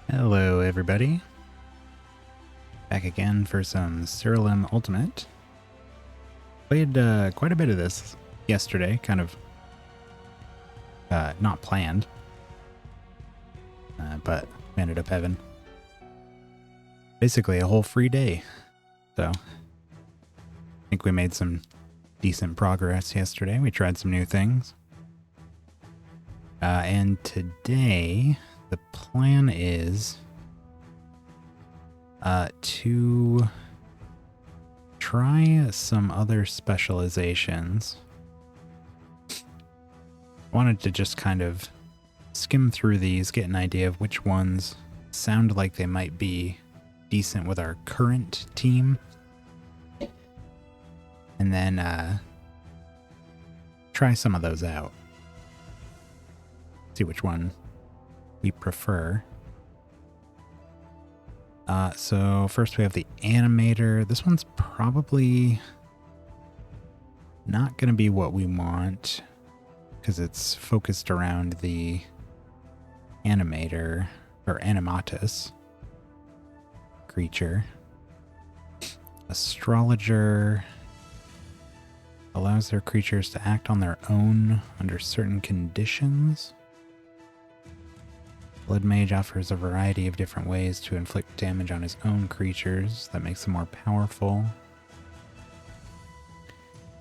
Hello everybody, back again for some SIRALIM Ultimate. Played quite a bit of this yesterday, kind of not planned, but we ended up having basically a whole free day, so I think we made some decent progress yesterday. We tried some new things, and today the plan is to try some other specializations. I wanted to just kind of skim through these, get an idea of which ones sound like they might be decent with our current team, and then try some of those out. See which one we prefer. So first we have the animator. This one's probably not going to be what we want because it's focused around the animator or animatus creature. Astrologer allows their creatures to act on their own under certain conditions. Blood Mage offers a variety of different ways to inflict damage on his own creatures that makes them more powerful.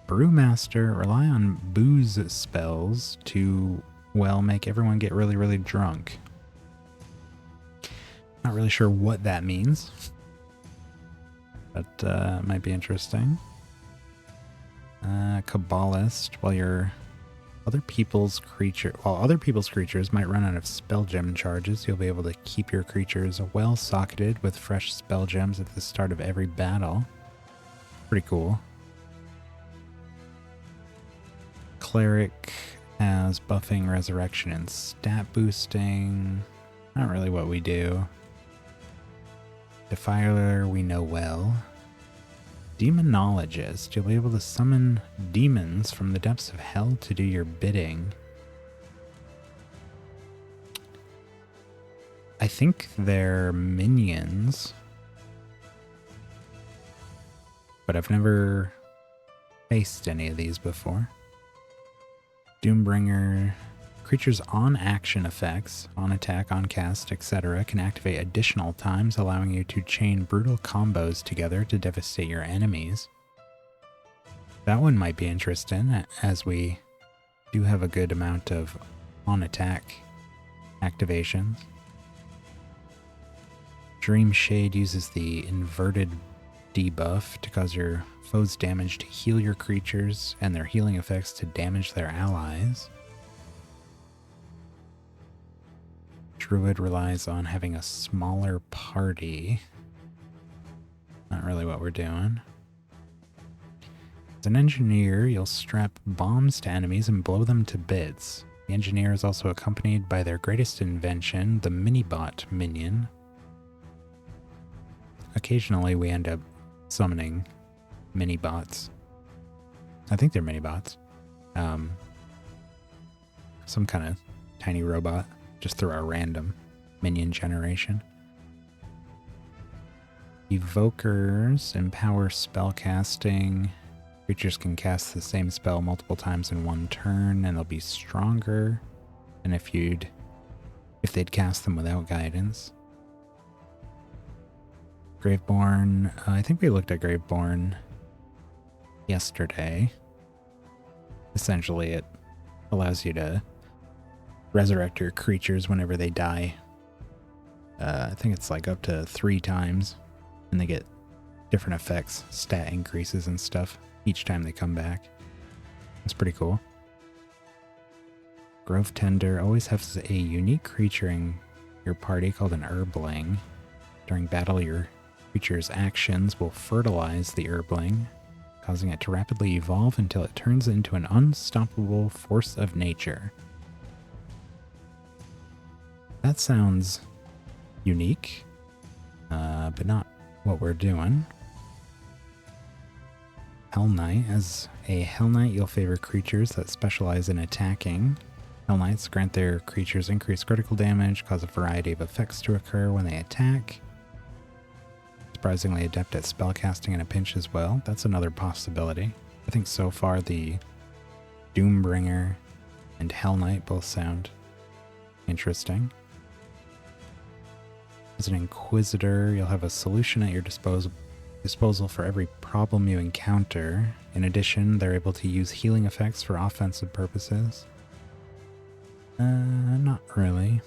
Brewmaster rely on booze spells to, well, make everyone get really, really drunk. Not really sure what that means, but it might be interesting. Kabbalist, while other people's creatures might run out of spell gem charges, you'll be able to keep your creatures well socketed with fresh spell gems at the start of every battle. Pretty cool. Cleric has buffing, resurrection, and stat boosting. Not really what we do. Defiler we know well. Demonologist, you'll be able to summon demons from the depths of hell to do your bidding. I think they're minions, but I've never faced any of these before. Doombringer, creatures on action effects, on attack, on cast, etc. can activate additional times, allowing you to chain brutal combos together to devastate your enemies. That one might be interesting, as we do have a good amount of on attack activations. Dream Shade uses the inverted debuff to cause your foe's damage to heal your creatures and their healing effects to damage their allies. Druid relies on having a smaller party. Not really what we're doing. As an engineer, you'll strap bombs to enemies and blow them to bits. The engineer is also accompanied by their greatest invention, the Minibot minion. Occasionally we end up summoning mini-bots. I think they're mini-bots. Some kind of tiny robot. Just through our random minion generation. Evokers empower spell casting. Creatures can cast the same spell multiple times in one turn, and they'll be stronger than if they'd cast them without guidance. Graveborn, I think we looked at Graveborn yesterday. Essentially, it allows you to resurrect your creatures whenever they die. I think it's like up to 3 times, and they get different effects, stat increases and stuff each time they come back. That's pretty cool. Grove Tender always has a unique creature in your party called an Herbling. During battle, your creature's actions will fertilize the Herbling, causing it to rapidly evolve until it turns into an unstoppable force of nature. That sounds unique, but not what we're doing. Hell Knight. As a Hell Knight, you'll favor creatures that specialize in attacking. Hell Knights grant their creatures increased critical damage, cause a variety of effects to occur when they attack. Surprisingly adept at spellcasting in a pinch as well. That's another possibility. I think so far the Doombringer and Hell Knight both sound interesting. As an Inquisitor, you'll have a solution at your disposal for every problem you encounter. In addition, they're able to use healing effects for offensive purposes. Not really.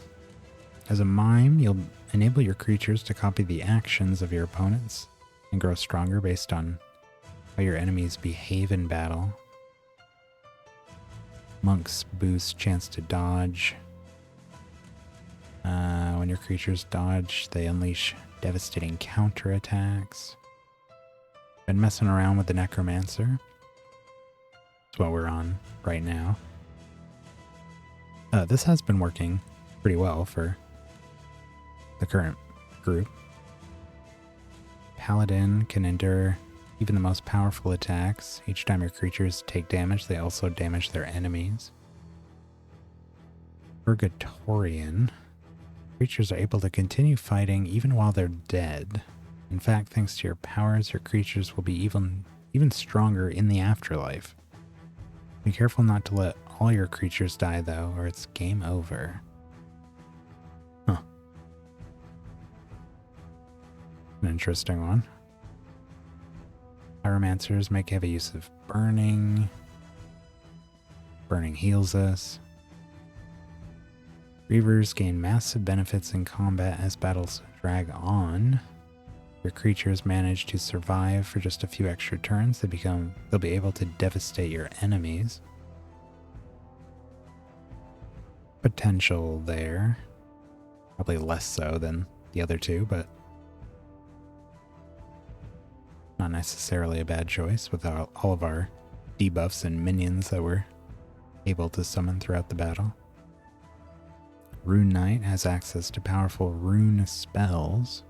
As a Mime, you'll enable your creatures to copy the actions of your opponents and grow stronger based on how your enemies behave in battle. Monks boost chance to dodge. When your creatures dodge, they unleash devastating counterattacks. Been messing around with the Necromancer. That's what we're on right now. This has been working pretty well for the current group. Paladin can endure even the most powerful attacks. Each time your creatures take damage, they also damage their enemies. Purgatorian. Creatures are able to continue fighting even while they're dead. In fact, thanks to your powers, your creatures will be even stronger in the afterlife. Be careful not to let all your creatures die, though, or it's game over. Huh. An interesting one. Pyromancers make heavy use of burning. Burning heals us. Reavers gain massive benefits in combat as battles drag on. Your creatures manage to survive for just a few extra turns. They'll be able to devastate your enemies. Potential there. Probably less so than the other two, but not necessarily a bad choice with all of our debuffs and minions that we're able to summon throughout the battle. Rune Knight has access to powerful rune spells.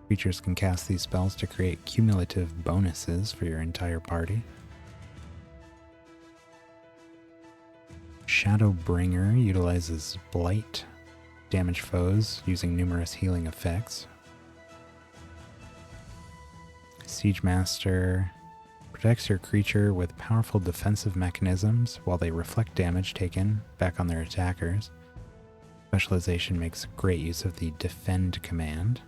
Creatures can cast these spells to create cumulative bonuses for your entire party. Shadowbringer utilizes Blight, damage foes using numerous healing effects. Siege Master protects your creature with powerful defensive mechanisms while they reflect damage taken back on their attackers. Specialization makes great use of the defend command.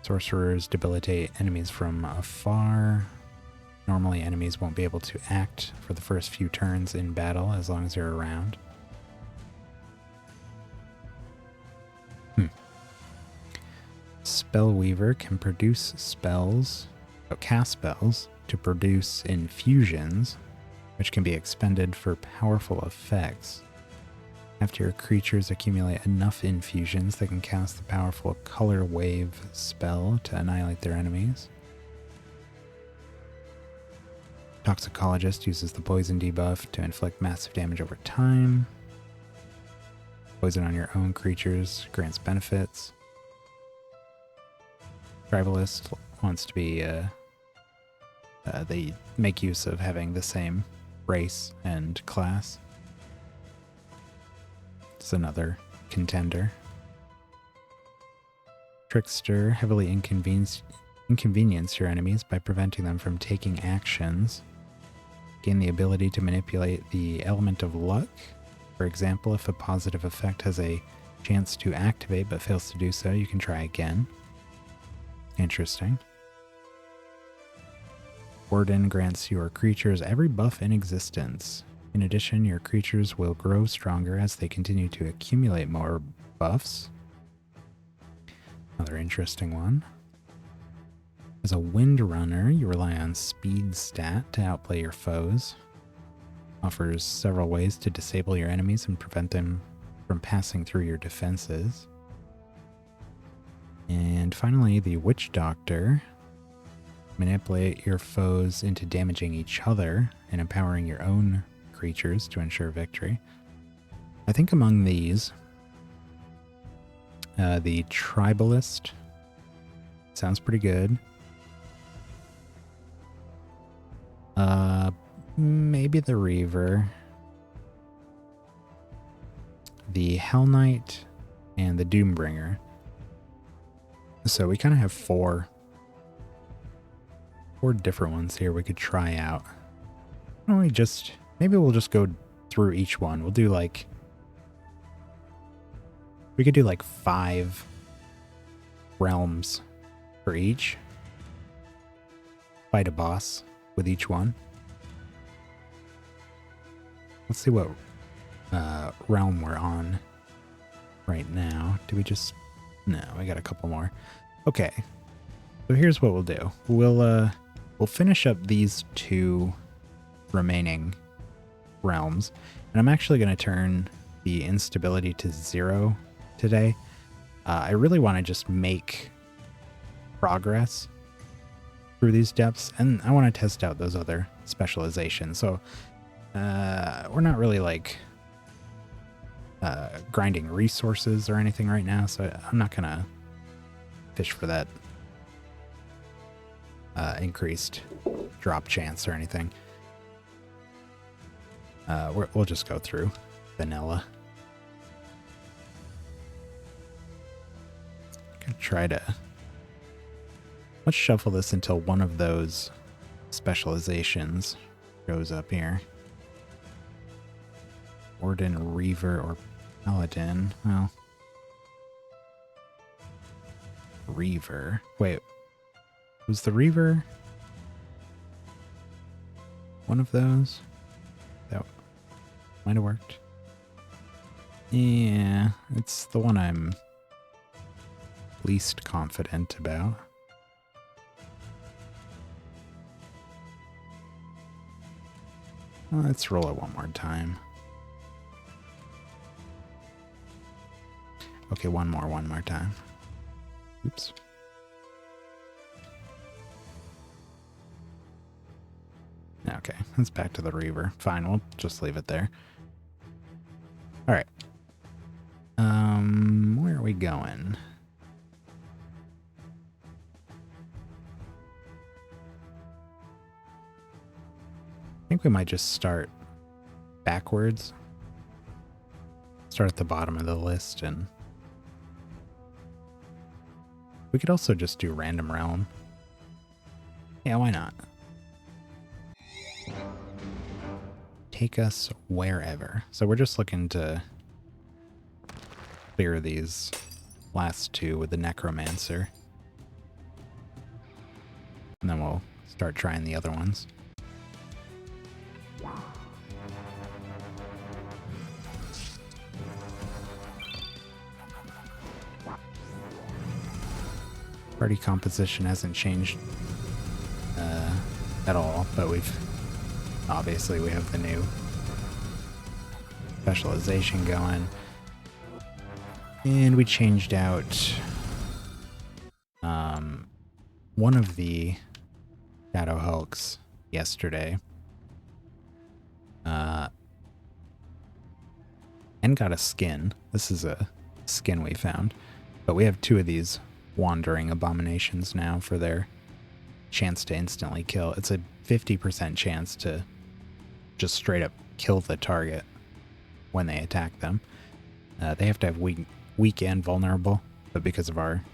Sorcerers debilitate enemies from afar. Normally enemies won't be able to act for the first few turns in battle as long as they're around. Spellweaver can produce spells, cast spells to produce infusions, which can be expended for powerful effects. After your creatures accumulate enough infusions, they can cast the powerful Color Wave spell to annihilate their enemies. Toxicologist uses the poison debuff to inflict massive damage over time. Poison on your own creatures grants benefits. Tribalist wants to be, they make use of having the same race and class. It's another contender. Trickster heavily inconvenience your enemies by preventing them from taking actions. Gain the ability to manipulate the element of luck. For example, if a positive effect has a chance to activate but fails to do so, you can try again. Interesting. Warden grants your creatures every buff in existence. In addition, your creatures will grow stronger as they continue to accumulate more buffs. Another interesting one. As a Windrunner, you rely on speed stat to outplay your foes. Offers several ways to disable your enemies and prevent them from passing through your defenses. And finally, the Witch Doctor. Manipulate your foes into damaging each other and empowering your own creatures to ensure victory. I think among these, the Tribalist sounds pretty good. Maybe the Reaver. the Hell Knight and the Doombringer. So we kind of have four different ones here we could try out. Why don't we just, maybe we'll just go through each one. We'll do like, we could do like 5 realms for each. Fight a boss with each one. Let's see what realm we're on right now. Do we just, no, we got a couple more. Okay, so here's what we'll do. We'll finish up these 2 remaining realms, and I'm actually going to turn the instability to 0 today. I really want to just make progress through these depths, and I want to test out those other specializations. So we're not really like grinding resources or anything right now, so I'm not gonna fish for that increased drop chance or anything. We'll just go through vanilla. Gonna try to, let's shuffle this until one of those specializations goes up here. Warden, Reaver, or Paladin. Well, Reaver. Wait, was the Reaver one of those? That might have worked. Yeah, it's the one I'm least confident about. Well, let's roll it one more time. Okay, one more time. Oops. Okay, let's back to the Reaver. Fine, we'll just leave it there. Alright. Where are we going? I think we might just start backwards. Start at the bottom of the list, and we could also just do random realm. Yeah, why not? Take us wherever. So we're just looking to clear these last 2 with the Necromancer. And then we'll start trying the other ones. Party composition hasn't changed at all, but obviously we have the new specialization going. And we changed out one of the Shadow Hulks yesterday. And got a skin. This is a skin we found. But we have 2 of these Wandering Abominations now for their chance to instantly kill. It's a 50% chance to just straight up kill the target when they attack them. They have to have weak and vulnerable, but because of our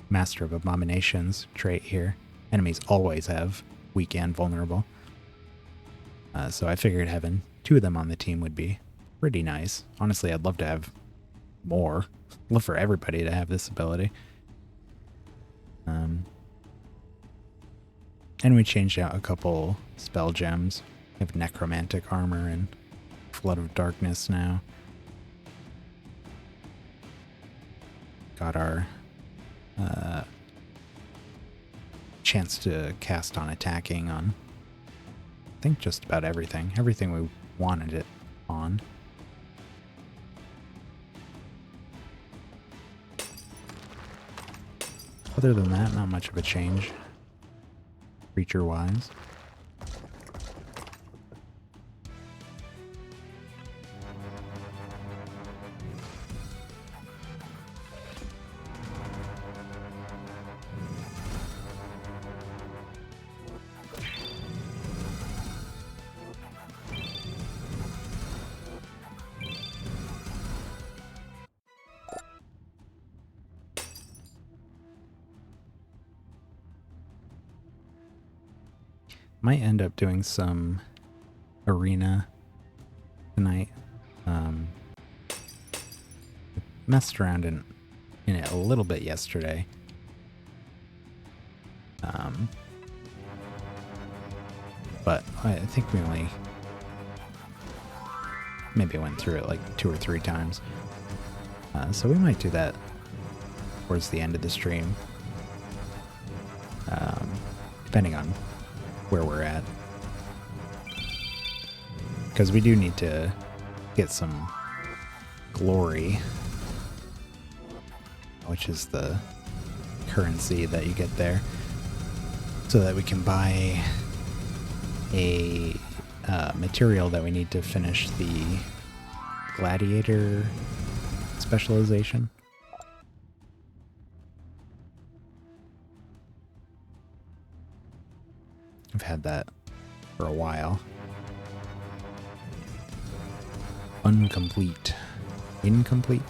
Master of Abominations trait here, enemies always have weak and vulnerable. So I figured having 2 of them on the team would be pretty nice. Honestly, I'd love to have more. Love for everybody to have this ability. And we changed out a couple spell gems. We have Necromantic Armor and Flood of Darkness now. Got our chance to cast on attacking on, I think, just about everything. Everything we wanted it on. Other than that, not much of a change, creature-wise. Might end up doing some arena tonight. Messed around in it a little bit yesterday. But I think we only maybe went through it like 2 or 3 times. So we might do that towards the end of the stream. Depending on where we're at. Because we do need to get some glory, which is the currency that you get there, so that we can buy a material that we need to finish the gladiator specialization. I've had that for a while. Incomplete. Incomplete.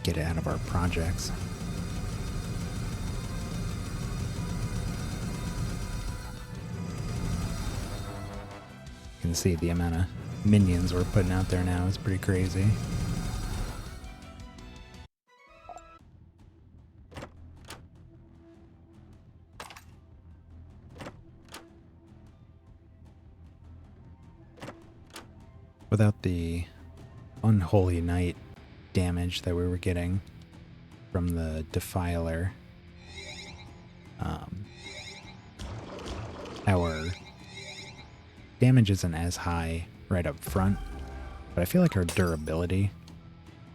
Get it out of our projects. You can see the amount of minions we're putting out there now is pretty crazy. Without the unholy knight damage that we were getting from the defiler, our damage isn't as high right up front, but I feel like our durability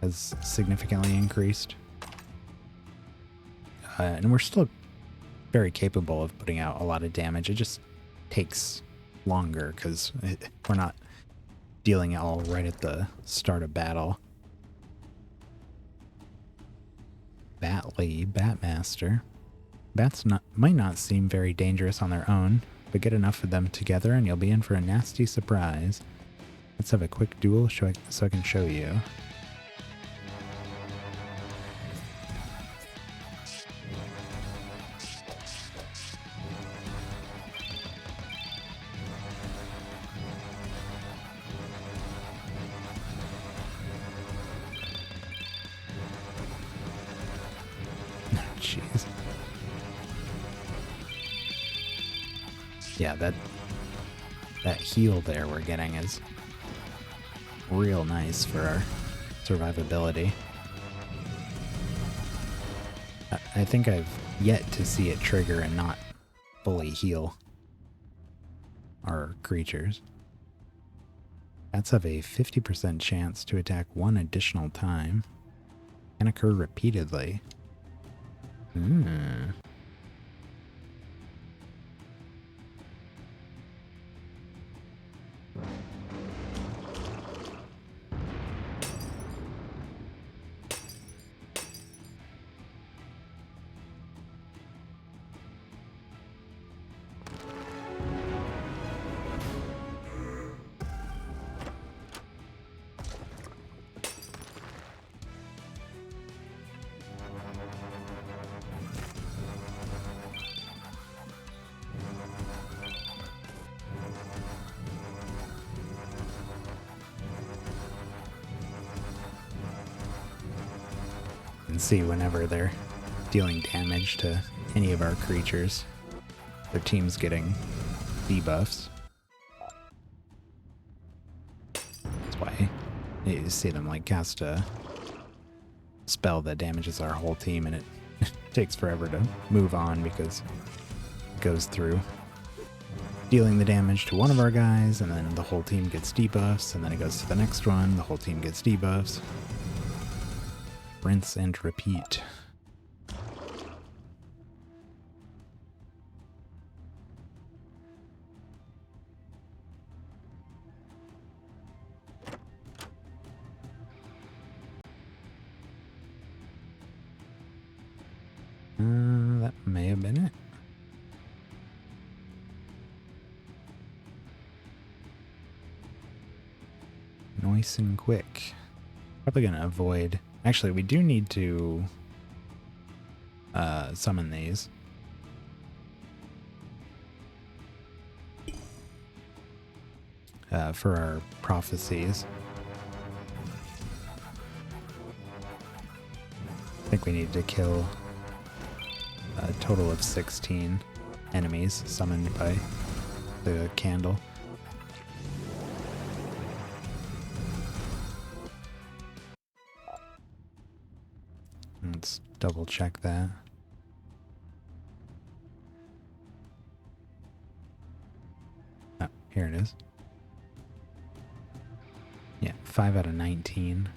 has significantly increased. And we're still very capable of putting out a lot of damage. It just takes longer because we're not dealing it all right at the start of battle. Batmaster. Bats might not seem very dangerous on their own, but get enough of them together and you'll be in for a nasty surprise. Let's have a quick duel so I can show you. Jeez. Yeah, that heal there we're getting is real nice for our survivability. I think I've yet to see it trigger and not fully heal our creatures. Bats have a 50% chance to attack 1 additional time and occur repeatedly. And see whenever they're dealing damage to any of our creatures, their team's getting debuffs. That's why you see them like cast a spell that damages our whole team and it takes forever to move on because it goes through dealing the damage to one of our guys and then the whole team gets debuffs and then it goes to the next one, the whole team gets debuffs. Rinse and repeat. That may have been it. Nice and quick. Probably gonna avoid Actually, we do need to summon these. For our prophecies. I think we need to kill a total of 16 enemies summoned by the candle. Let's double check that. Oh, here it is. Yeah, 5 out of 19.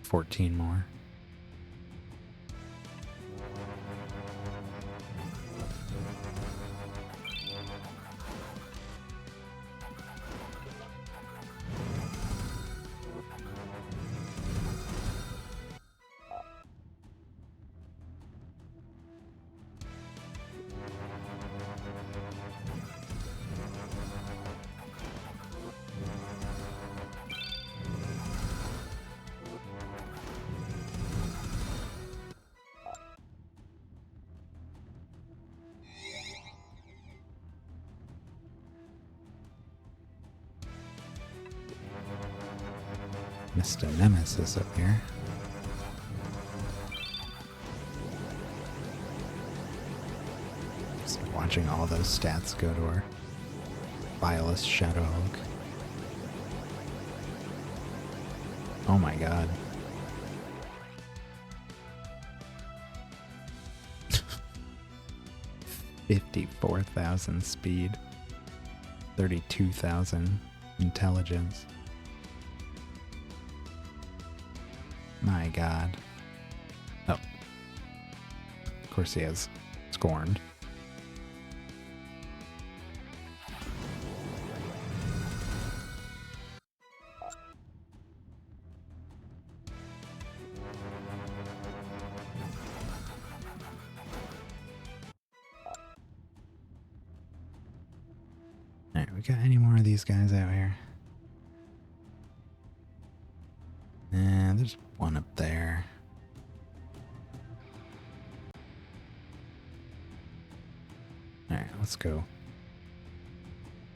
14 more. Mr. Nemesis up here. Just watching all those stats go to our vilest Shadow Hulk. Oh my god. $54,000 speed. 32,000 intelligence. My god. Oh. Of course he has Scorned. Alright, we got any more of these guys out here? There's one up there. Alright, let's go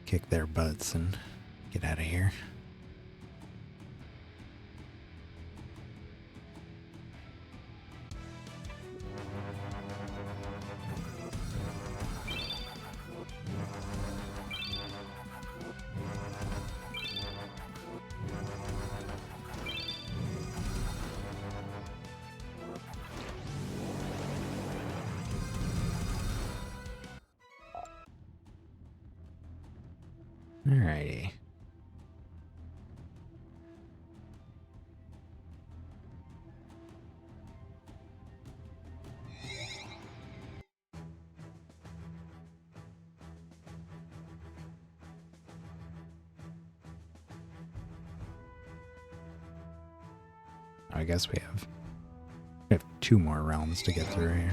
kick their butts and get out of here. Alrighty. I guess we have 2 more realms to get through here.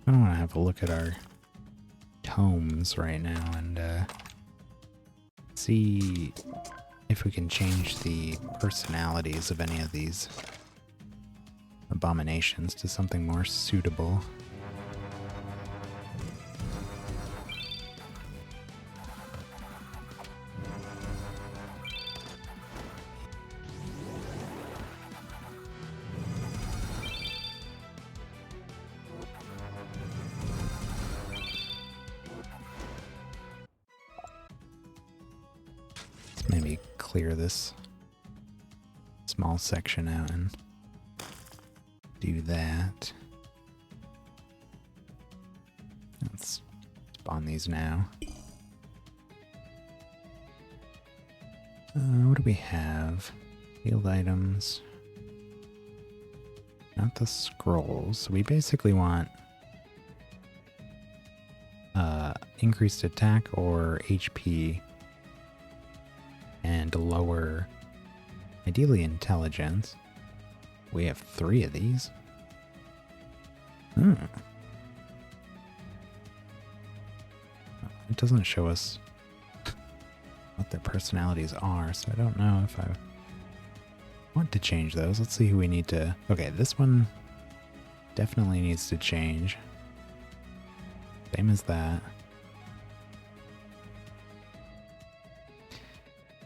I want to have a look at our tomes right now and see if we can change the personalities of any of these abominations to something more suitable. Let's maybe clear this small section out and do that. Let's spawn these now. What do we have? Field items. Not the scrolls. We basically want increased attack or HP and lower, ideally, intelligence. We have 3 of these. It doesn't show us what their personalities are, so I don't know if I want to change those. Let's see who we need to... Okay, this one definitely needs to change. Same as that.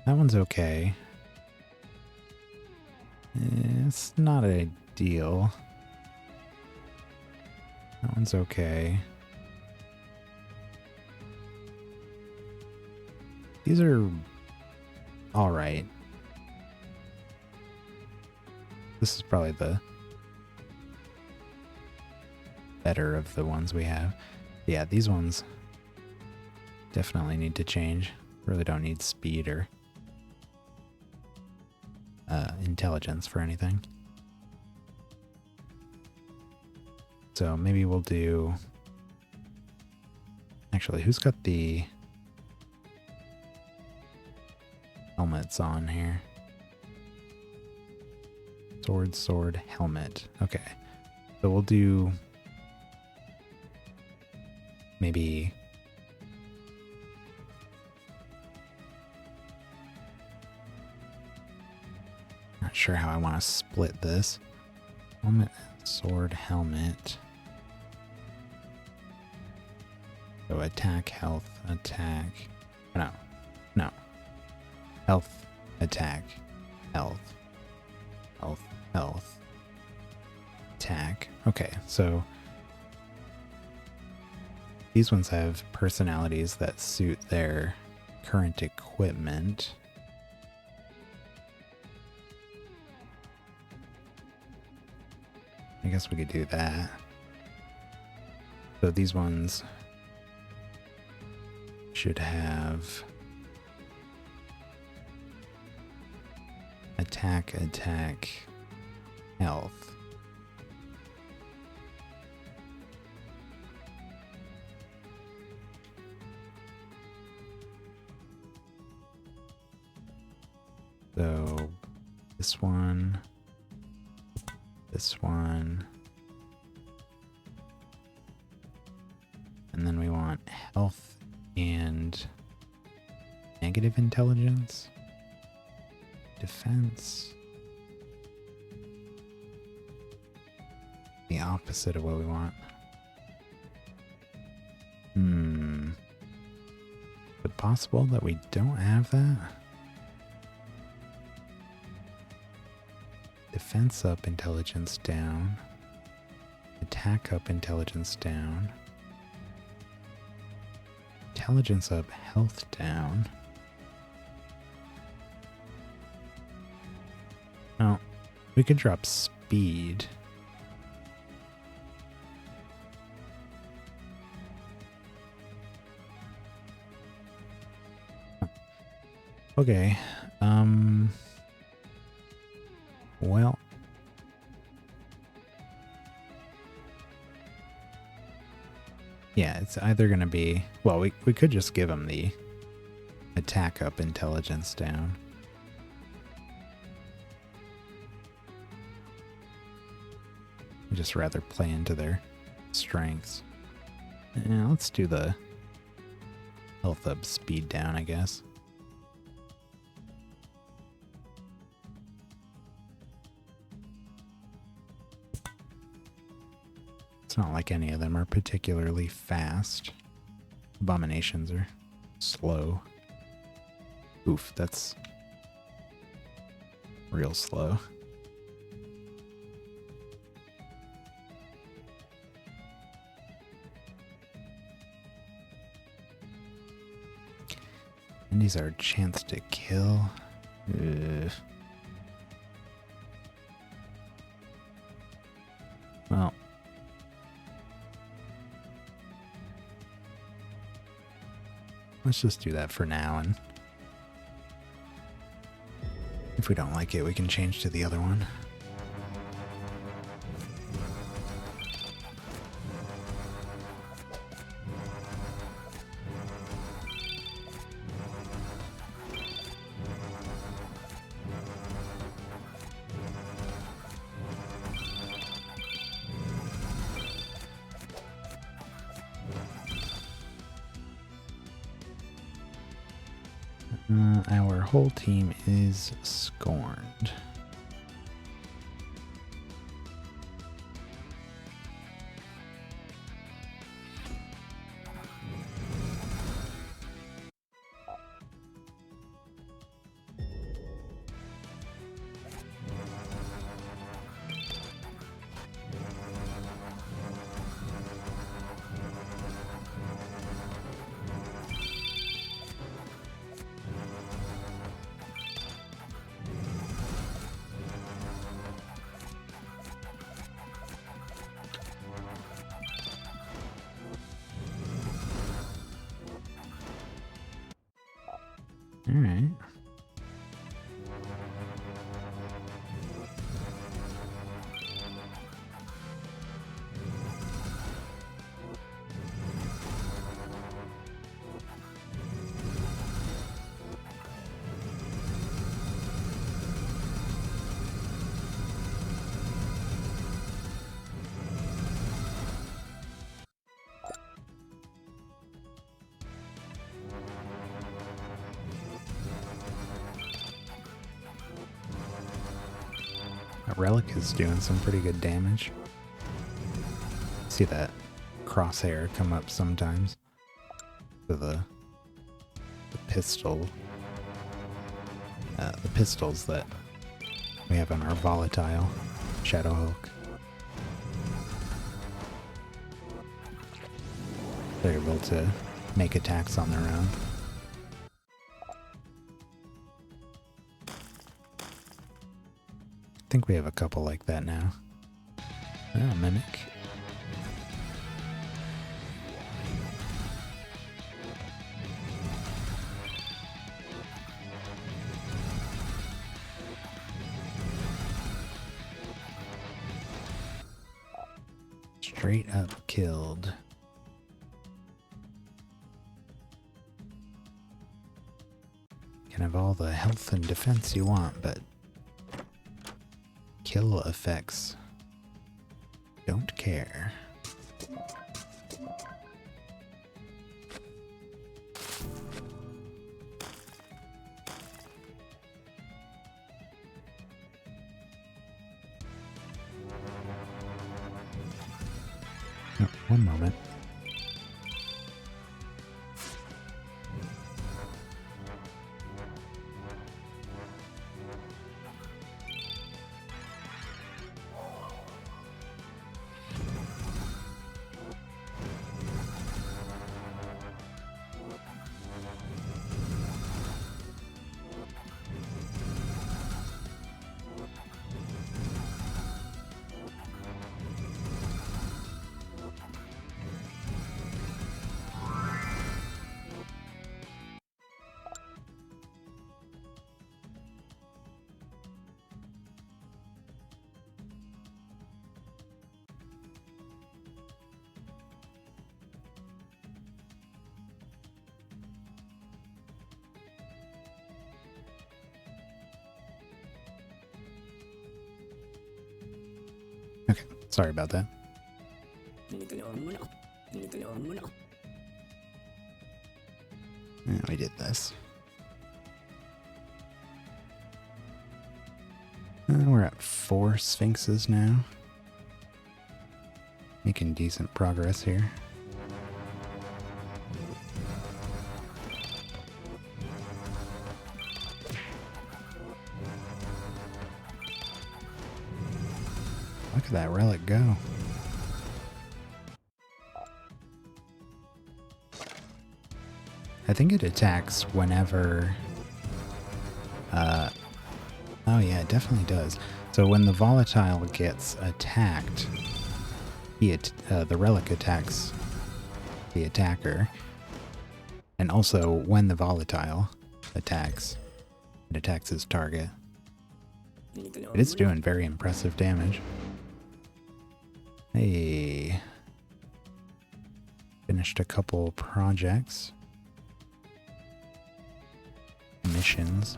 That one's okay. It's not ideal. That one's okay. These are alright. This is probably the better of the ones we have. Yeah, these ones definitely need to change. Really don't need speed or intelligence for anything. So maybe we'll do... Actually, who's got the helmets on here? Sword, helmet. Okay. So we'll do maybe... Not sure how I want to split this. Helmet, sword, helmet. So attack, health, attack. No. Health, attack, health, health, attack. Okay, so these ones have personalities that suit their current equipment. I guess we could do that. So these ones should have attack, health. So this one, and then we want health and negative intelligence, defense, the opposite of what we want. Is it possible that we don't have that? Defense up, intelligence down. Attack up, intelligence down. Intelligence up, health down. Oh, we could drop speed. Okay, well, yeah, it's either going to be, well, we could just give him the attack up, intelligence down. I'd just rather play into their strengths. Yeah, let's do the health up, speed down, I guess. It's not like any of them are particularly fast. Abominations are slow. Oof, that's real slow. And these are a chance to kill. Ugh. Well. Let's just do that for now, and if we don't like it, we can change to the other one. Our whole team is scorned. All right. That relic is doing some pretty good damage. See that crosshair come up sometimes to the pistol, the pistols that we have on our volatile Shadow Hulk. They're able to make attacks on their own. I think we have a couple like that now. Oh, Mimic. Straight up killed. Can have all the health and defense you want, but kill effects don't care. Oh, one moment. Okay, sorry about that. Yeah, we did this. We're at 4 Sphinxes now. Making decent progress here. Look at that relic go. I think it attacks whenever... oh yeah, it definitely does. So when the volatile gets attacked, the relic attacks the attacker. And also when the volatile attacks, it attacks his target. It is doing very impressive damage. Hey. Finished a couple projects. Missions.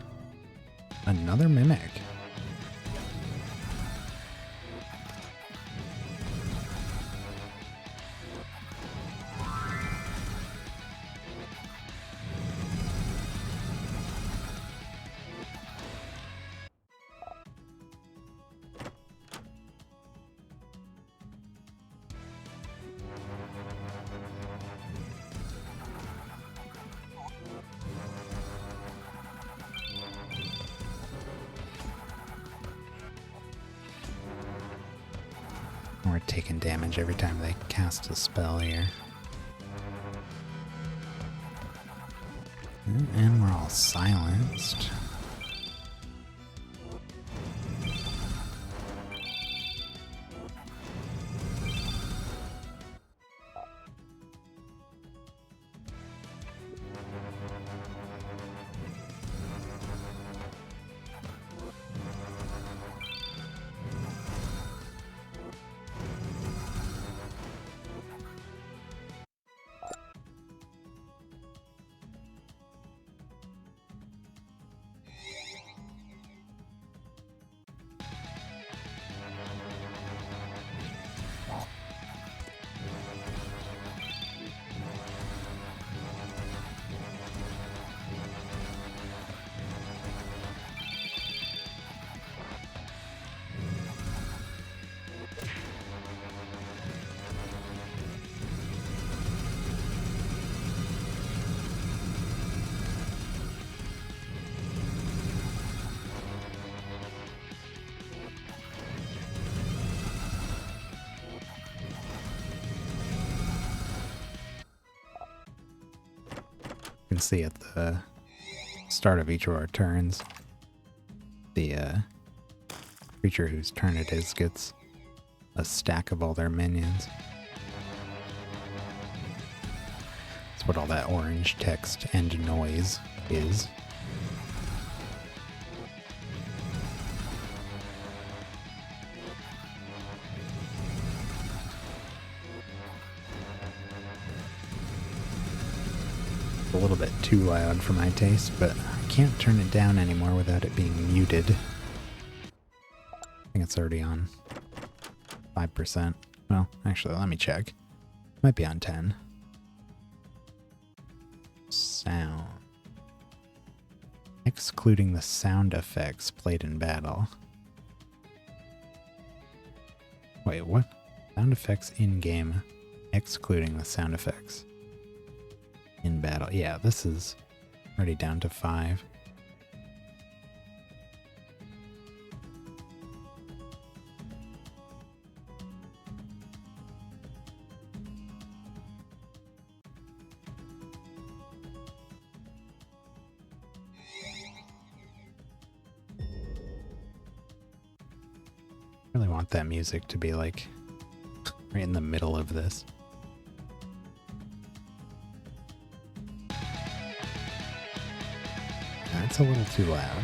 Another mimic. We're taking damage every time they cast a spell here. And we're all silenced. You can see at the start of each of our turns, the creature whose turn it is gets a stack of all their minions. That's what all that orange text and noise is. A little bit too loud for my taste, but I can't turn it down anymore without it being muted. I think it's already on 5%. Well, actually, let me check. Might be on 10. Sound. Excluding the sound effects played in battle. Wait, what? Sound effects in-game, excluding the sound effects in battle. Yeah, this is already down to 5. I really want that music to be like right in the middle of this. That's a little too loud.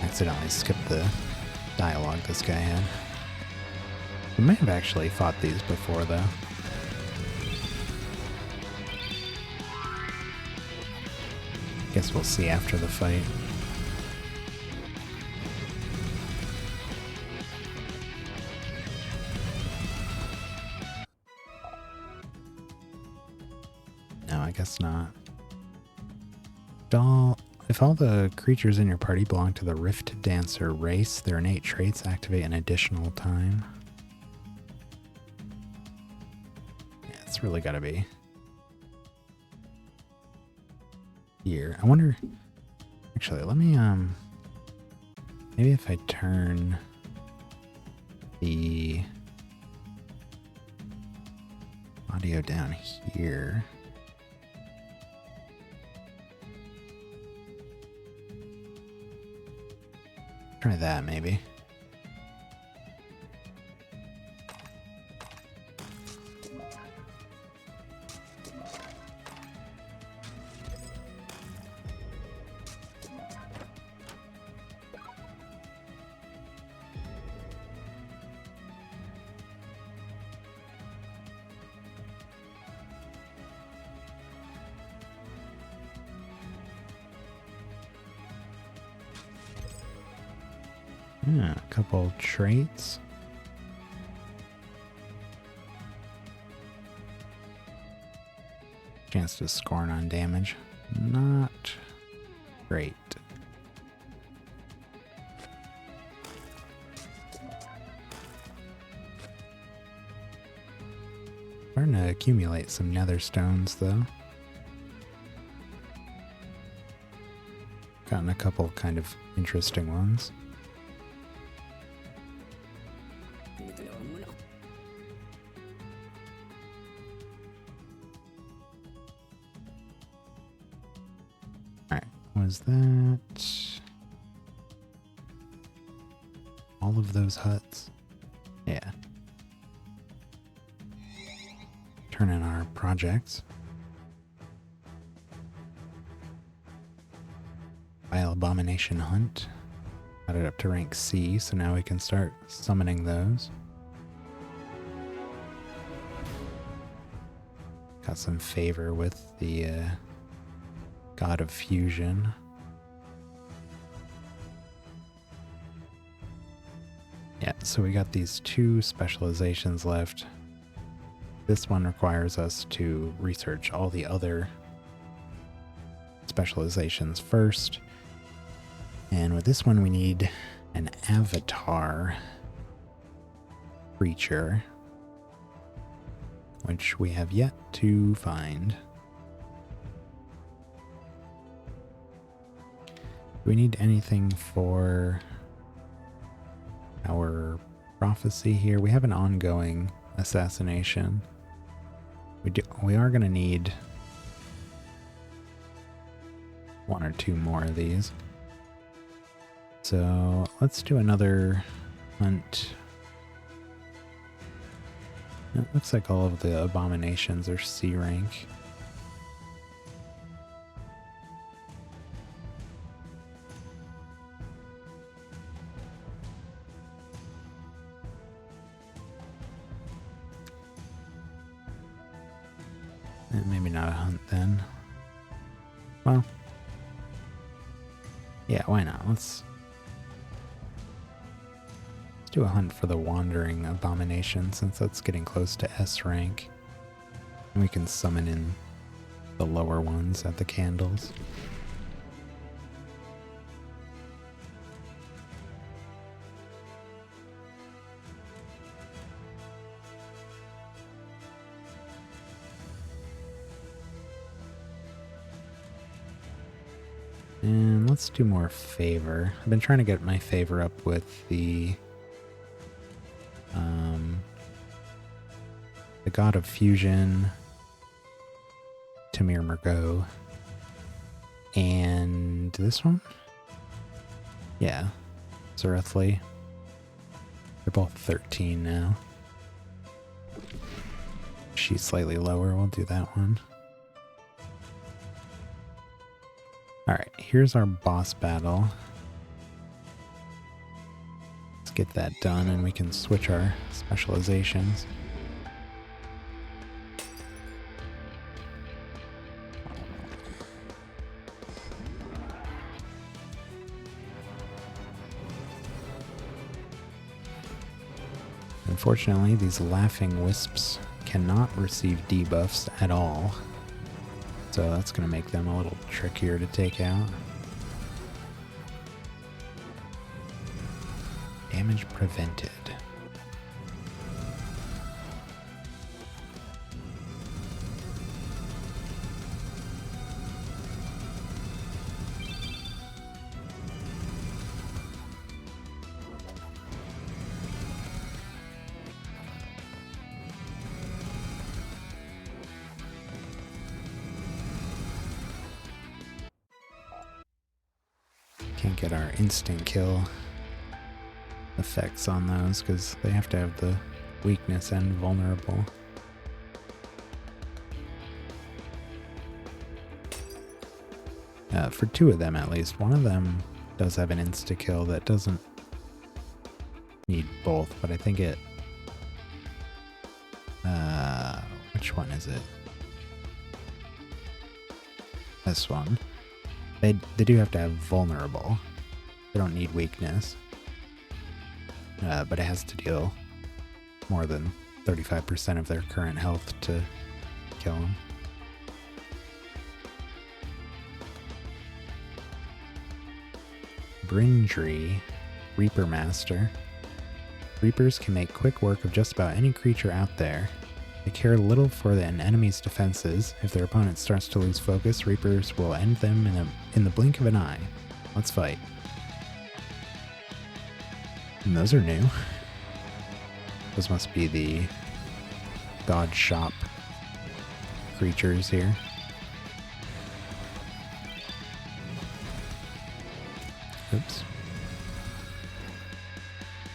Accidentally skipped the dialogue this guy had. We may have actually fought these before, though. Guess we'll see after the fight. No, I guess not. If all the creatures in your party belong to the Rift Dancer race, their innate traits activate an additional time. Yeah, it's really gotta be here. I wonder... Actually, let me, maybe if I turn the audio down here... Try that, maybe. Yeah, a couple traits. Chance to score on damage. Not great. Starting to accumulate some nether stones though. Gotten a couple kind of interesting ones. Was that all of those huts? Yeah. Turn in our projects. Vile Abomination Hunt. Got it up to rank C, so now we can start summoning those. Got some favor with the God of Fusion. Yeah, so we got these two specializations left. This one requires us to research all the other specializations first. And with this one we need an avatar creature, which we have yet to find. Do we need anything for our prophecy here? We have an ongoing assassination. We are going to need one or two more of these. So let's do another hunt. It looks like all of the abominations are C rank. Maybe not a hunt then. Well, yeah, why not? Let's do a hunt for the Wandering Abomination, since that's getting close to S rank. And we can summon in the lower ones at the candles. And let's do more favor. I've been trying to get my favor up with the God of Fusion, Tamir Murgo, and this one? Yeah, Zerethli. They're both 13 now. She's slightly lower, we'll do that one. Alright, here's our boss battle. Let's get that done and we can switch our specializations. Unfortunately, these laughing wisps cannot receive debuffs at all. So that's going to make them a little trickier to take out. Damage prevented. Can't get our instant kill effects on those because they have to have the weakness and vulnerable. For two of them at least. One of them does have an insta-kill that doesn't need both, but I think it... which one is it? This one. They do have to have vulnerable. They don't need weakness. But it has to deal more than 35% of their current health to kill them. Brindry, Reaper Master. Reapers can make quick work of just about any creature out there. They care little for an enemy's defenses. If their opponent starts to lose focus, Reapers will end them in the blink of an eye. Let's fight. And those are new. Those must be the God Shop creatures here. Oops.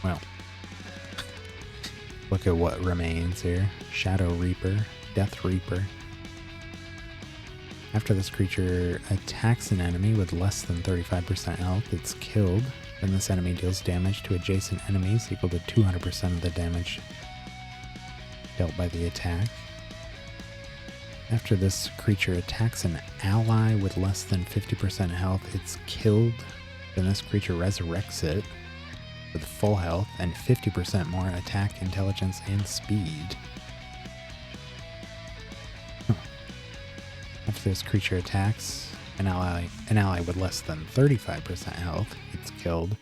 Well. Look at what remains here. Shadow Reaper, Death Reaper. After this creature attacks an enemy with less than 35% health, it's killed. Then this enemy deals damage to adjacent enemies equal to 200% of the damage dealt by the attack. After this creature attacks an ally with less than 50% health, it's killed. Then this creature resurrects it with full health and 50% more attack, intelligence, and speed. After this creature attacks an ally with less than 35% health, it's killed.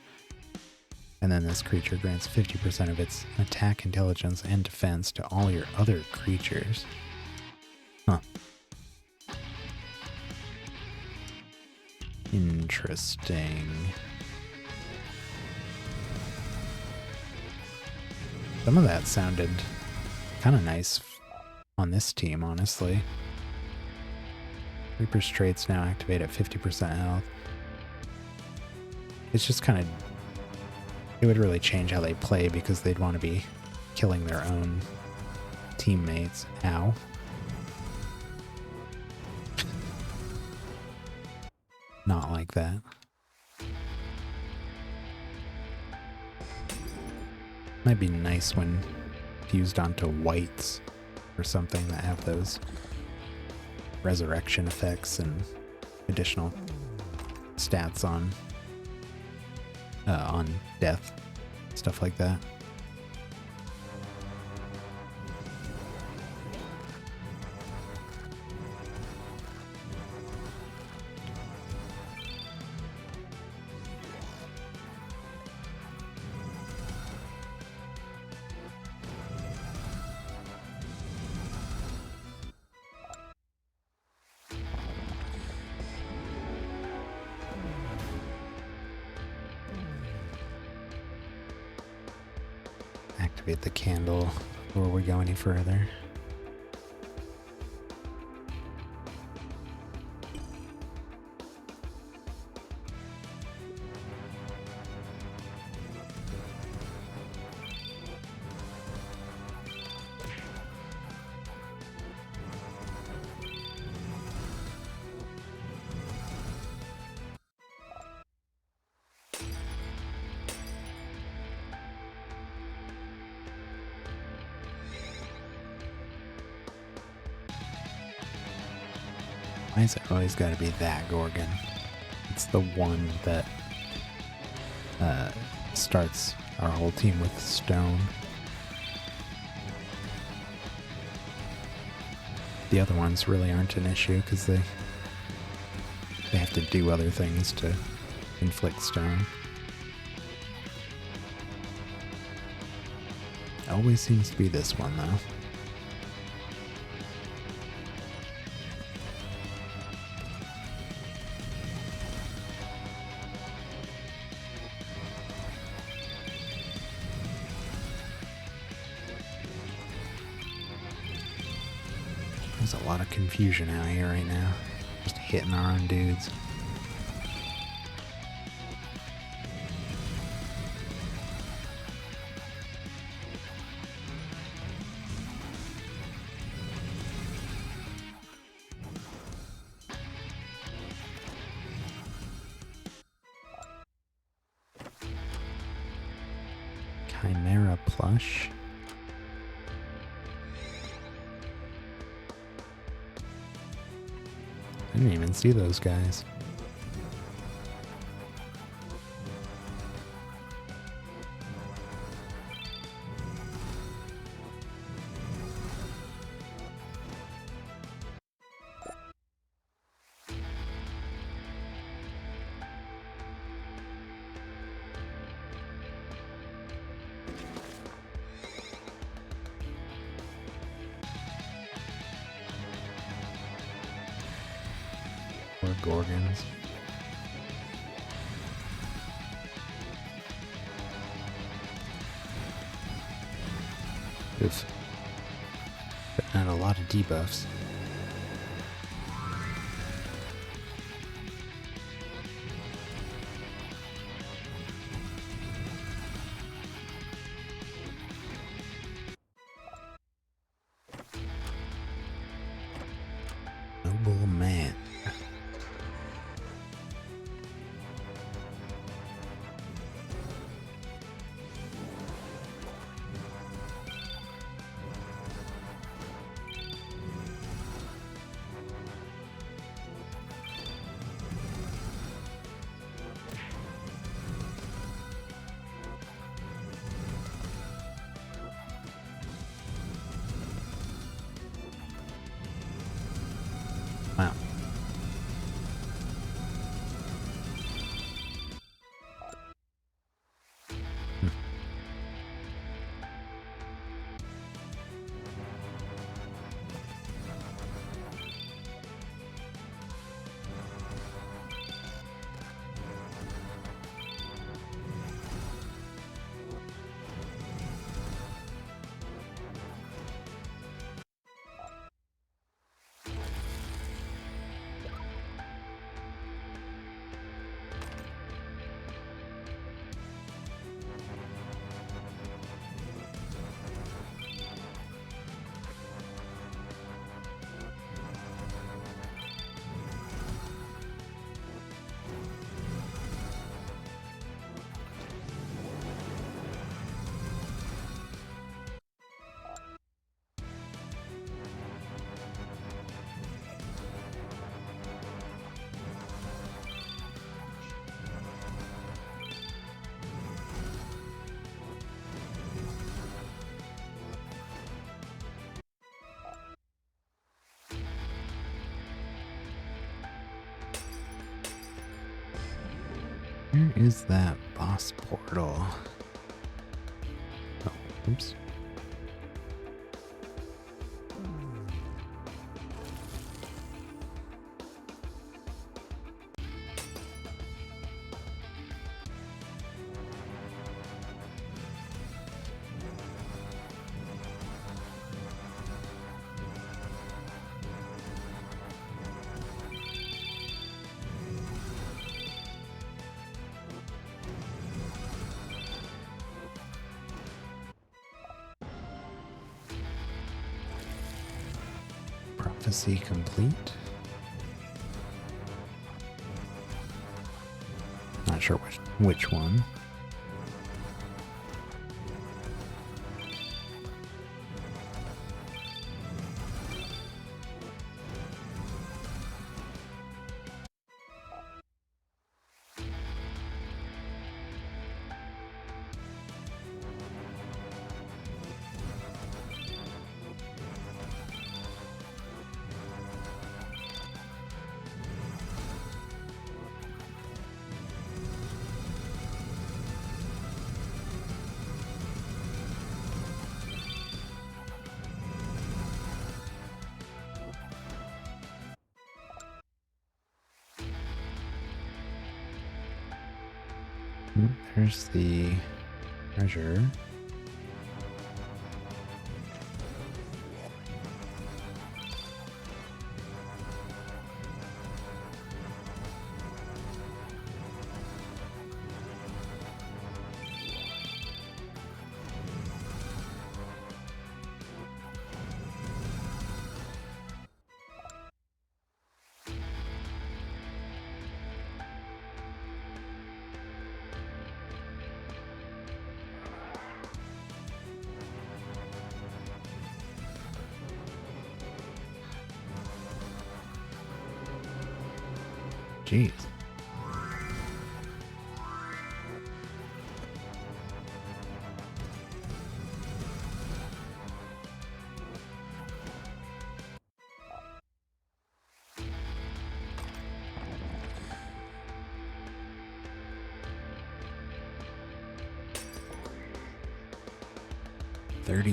And then this creature grants 50% of its attack, intelligence, and defense to all your other creatures. Huh. Interesting. Some of that sounded kind of nice on this team, honestly. Reaper's traits now activate at 50% health. It's just kind of... It would really change how they play because they'd want to be killing their own teammates. Ow. Not like that. Might be nice when fused onto whites or something that have those resurrection effects and additional stats on death, stuff like that. Activate the candle before we go any further. Why is it always got to be that Gorgon? It's the one that starts our whole team with stone. The other ones really aren't an issue because they have to do other things to inflict stone. Always seems to be this one, though. There's a lot of confusion out here right now. Just hitting our own dudes. Chimera plush. I didn't even see those guys. Or gorgons. Oof. But not a lot of debuffs. Noble man. Wow. Where is that boss portal? Oh, oops. Prophecy complete. Not sure which one. There's the treasure. Jeez.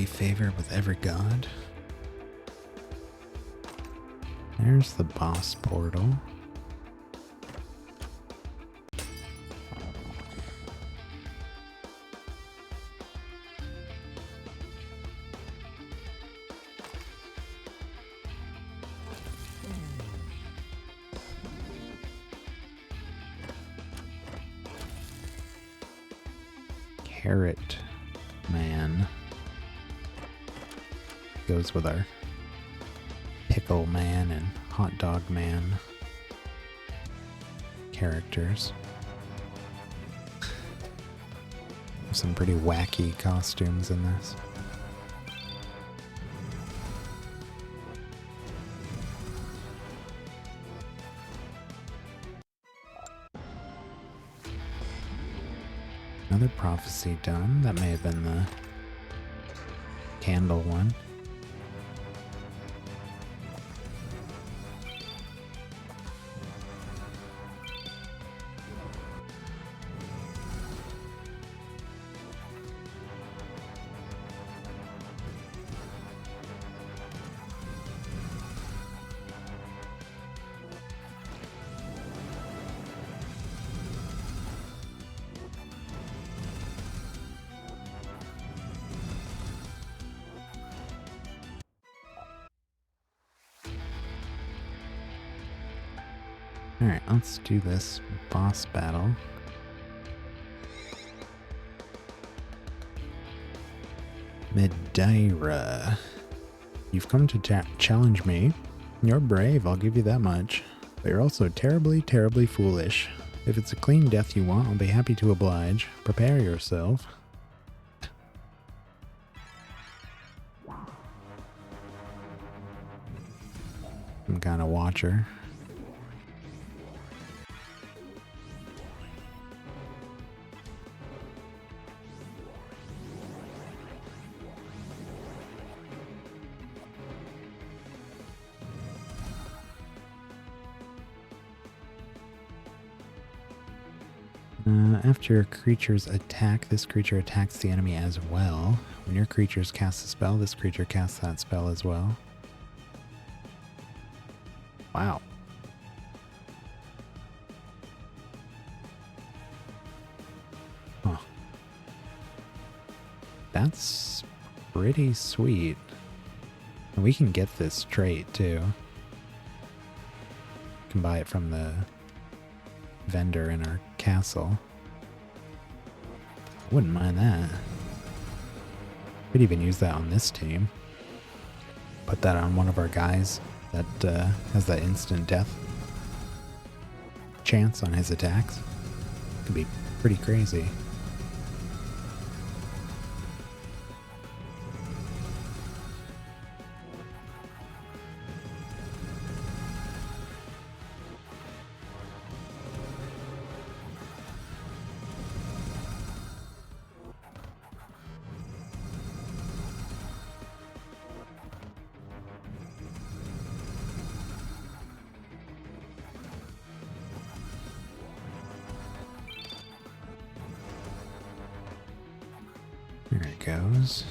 Favor with every god. There's the boss portal. Carrot Man goes with our Pickle Man and Hot Dog Man characters. Some pretty wacky costumes in this. Another prophecy done. That may have been the candle one. Alright, let's do this boss battle. Medaira. You've come to challenge me. You're brave, I'll give you that much. But you're also terribly, terribly foolish. If it's a clean death you want, I'll be happy to oblige. Prepare yourself. Some kind of watcher. After your creature's attack, this creature attacks the enemy as well. When your creatures cast a spell, this creature casts that spell as well. Wow. Huh. That's pretty sweet. And we can get this trait too. We can buy it from the vendor in our castle. Wouldn't mind that. Could even use that on this team. Put that on one of our guys that has that instant death chance on his attacks. Could be pretty crazy. There it goes.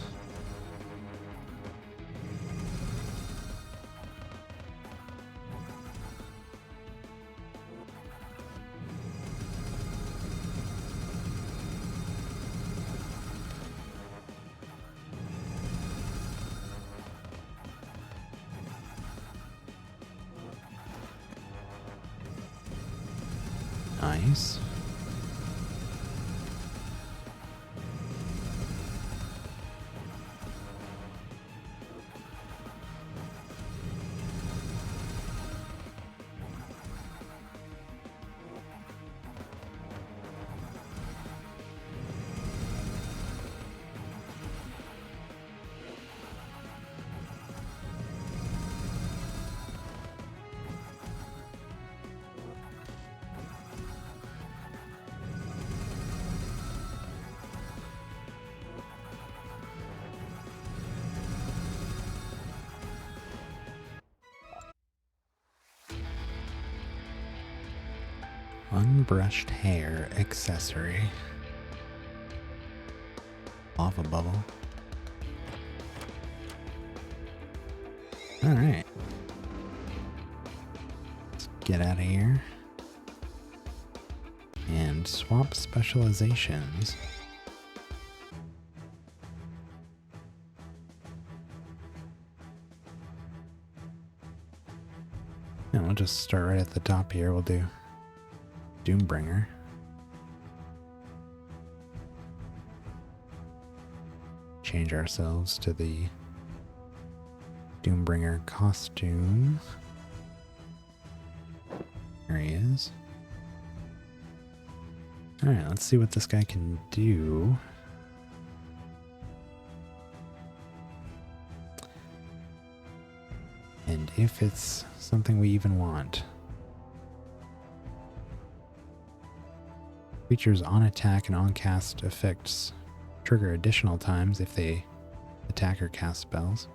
Nice. Unbrushed hair accessory. Lava bubble. Alright. Let's get out of here. And swap specializations. And we'll just start right at the top here. We'll do Doombringer. Change ourselves to the Doombringer costume. There he is. Alright, let's see what this guy can do. And if it's something we even want. Creatures on attack and on cast effects trigger additional times if they attack or cast spells.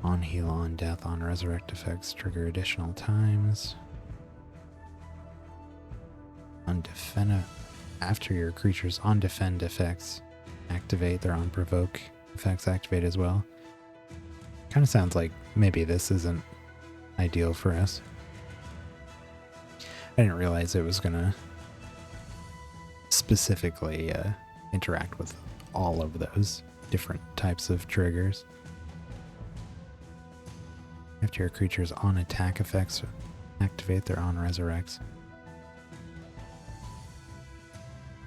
On heal, on death, on resurrect effects trigger additional times. On defend, after your creature's on defend effects activate, their on provoke effects activate as well. Kind of sounds like maybe this isn't ideal for us. I didn't realize it was gonna specifically interact with all of those different types of triggers. After your creature's on attack effects activate, their on resurrects.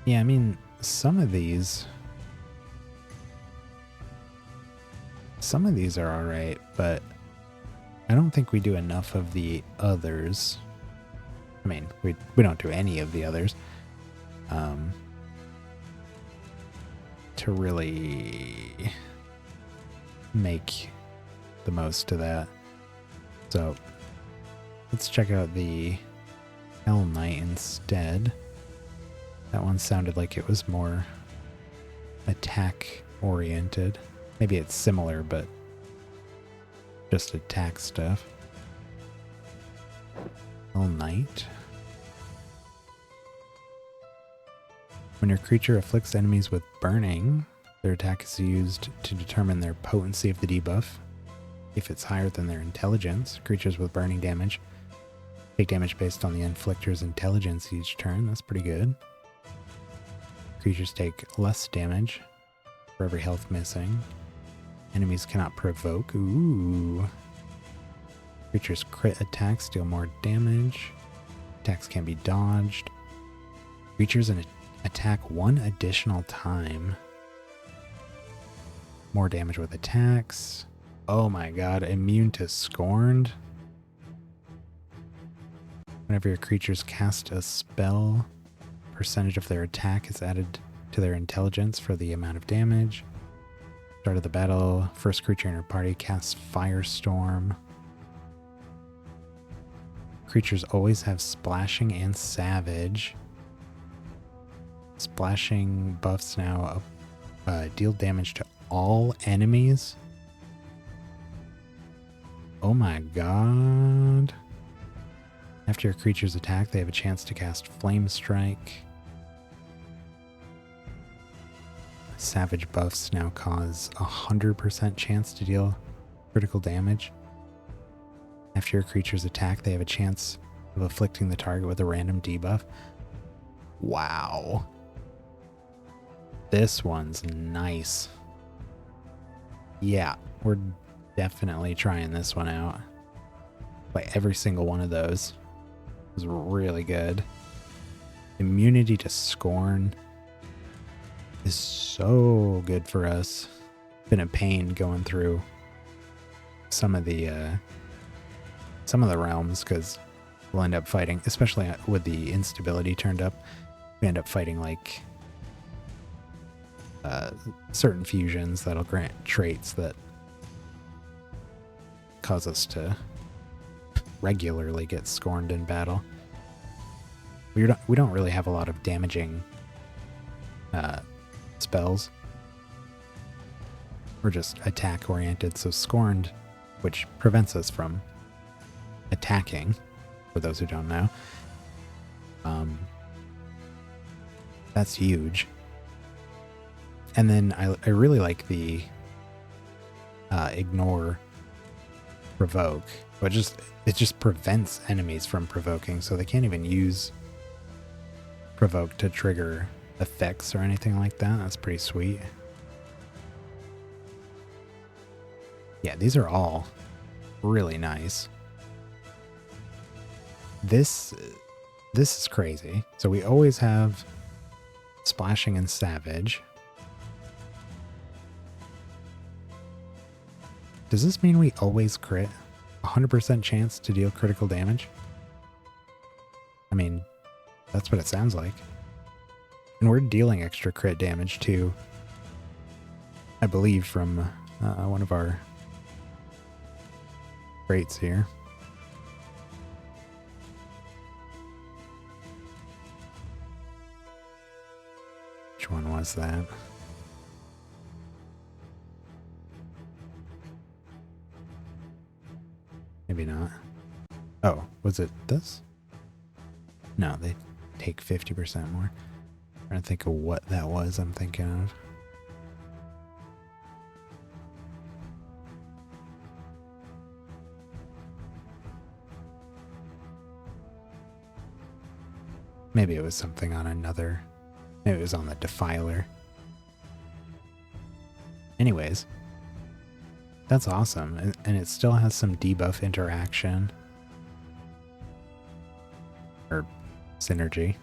Yeah, I mean, some of these are alright, but I don't think we do enough of the others. I mean, we don't do any of the others to really make the most of that. So let's check out the Hell Knight instead. That one sounded like it was more attack oriented. Maybe it's similar, but just attack stuff. Hell Knight. When your creature afflicts enemies with burning, their attack is used to determine their potency of the debuff. If it's higher than their intelligence, creatures with burning damage take damage based on the inflictor's intelligence each turn. That's pretty good. Creatures take less damage for every health missing. Enemies cannot provoke. Ooh. Creatures crit attacks deal more damage. Attacks can be dodged. Creatures attack one additional time. More damage with attacks. Oh my god, immune to Scorned. Whenever your creatures cast a spell, percentage of their attack is added to their intelligence for the amount of damage. Start of the battle, first creature in your party casts Firestorm. Creatures always have Splashing and Savage. Splashing buffs now deal damage to all enemies. Oh my god. After your creature's attack, they have a chance to cast Flame Strike. Savage buffs now cause 100% chance to deal critical damage. After your creature's attack, they have a chance of afflicting the target with a random debuff. Wow. This one's nice. Yeah, we're definitely trying this one out. by every single one of those. It was really good. Immunity to Scorn is so good for us. Been a pain going through some of the realms because we'll end up fighting, especially with the instability turned up. We end up fighting like certain fusions that'll grant traits that cause us to regularly get scorned in battle. We don't really have a lot of damaging spells. We're just attack oriented, so scorned, which prevents us from attacking, for those who don't know. That's huge. And then I really like the ignore provoke, but it just prevents enemies from provoking, so they can't even use provoke to trigger effects or anything like that. That's pretty sweet. Yeah, these are all really nice. This is crazy. So we always have Splashing and Savage. Does this mean we always crit? 100% chance to deal critical damage? I mean, that's what it sounds like. And we're dealing extra crit damage too, I believe, from one of our traits here. Which one was that? Maybe not. Oh, was it this? No, they take 50% more. I'm trying to think of what that was I'm thinking of. Maybe it was something on another. Maybe it was on the Defiler. Anyways, that's awesome. And it still has some debuff interaction. Or synergy.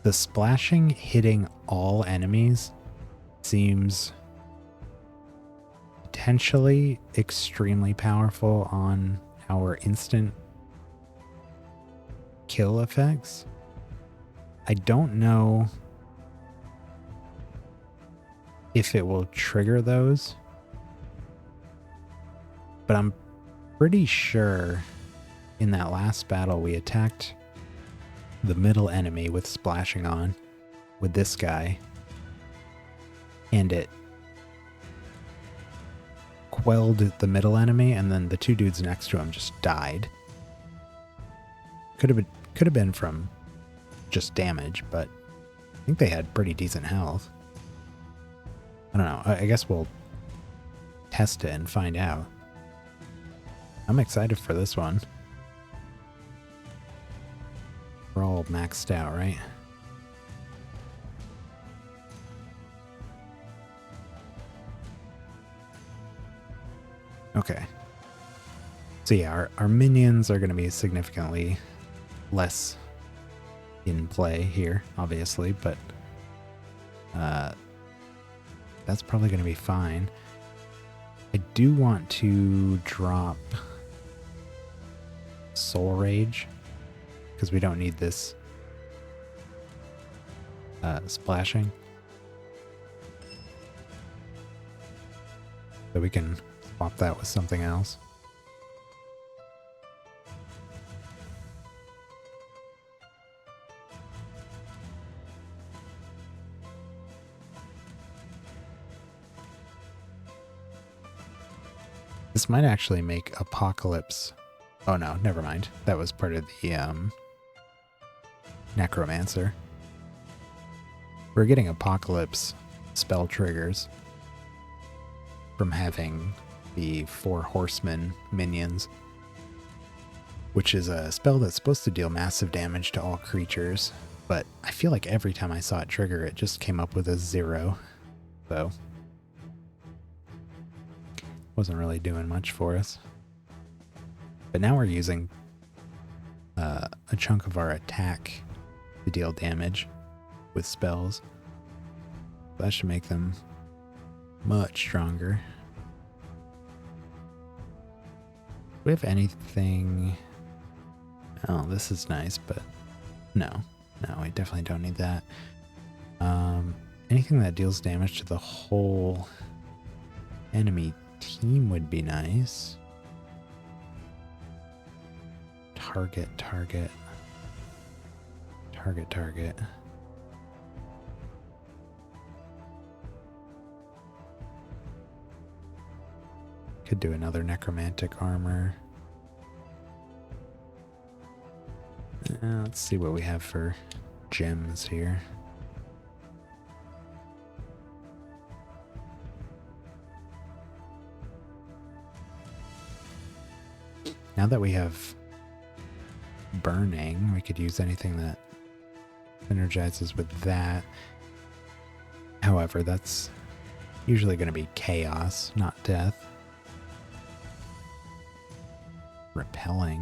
The splashing hitting all enemies seems potentially extremely powerful on our instant kill effects. I don't know if it will trigger those, but I'm pretty sure in that last battle we attacked the middle enemy with splashing on with this guy, and it quelled the middle enemy, and then the two dudes next to him just died. Could have been from just damage, but I think they had pretty decent health. I don't know. I guess we'll test it and find out. I'm excited for this one. We're all maxed out, right? Okay. So yeah, our minions are going to be significantly less in play here, obviously, but that's probably going to be fine. I do want to drop Soul Rage, because we don't need this splashing. So we can swap that with something else. This might actually make Apocalypse. Oh no, never mind. That was part of the Necromancer. We're getting Apocalypse spell triggers from having the 4 Horsemen minions, which is a spell that's supposed to deal massive damage to all creatures, but I feel like every time I saw it trigger, it just came up with a 0. So wasn't really doing much for us. But now we're using a chunk of our attack to deal damage with spells. That should make them much stronger. Do we have anything? Oh, this is nice, but no, we definitely don't need that. Anything that deals damage to the whole enemy team would be nice. Target. Could do another necromantic armor. Let's see what we have for gems here. Now that we have burning, we could use anything that energizes with that. However, that's usually going to be chaos, not death. Repelling.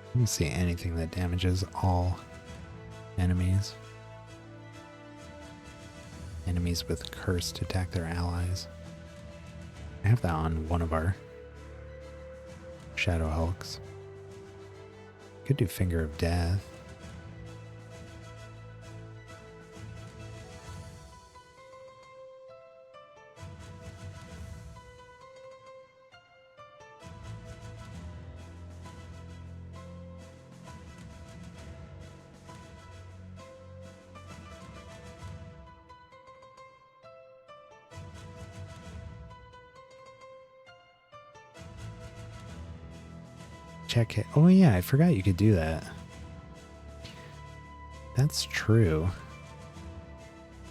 I don't see anything that damages all enemies. Enemies with cursed attack their allies. I have that on one of our Shadow Hulks. Could do Finger of Death. Check it. Oh yeah, I forgot you could do that. That's true.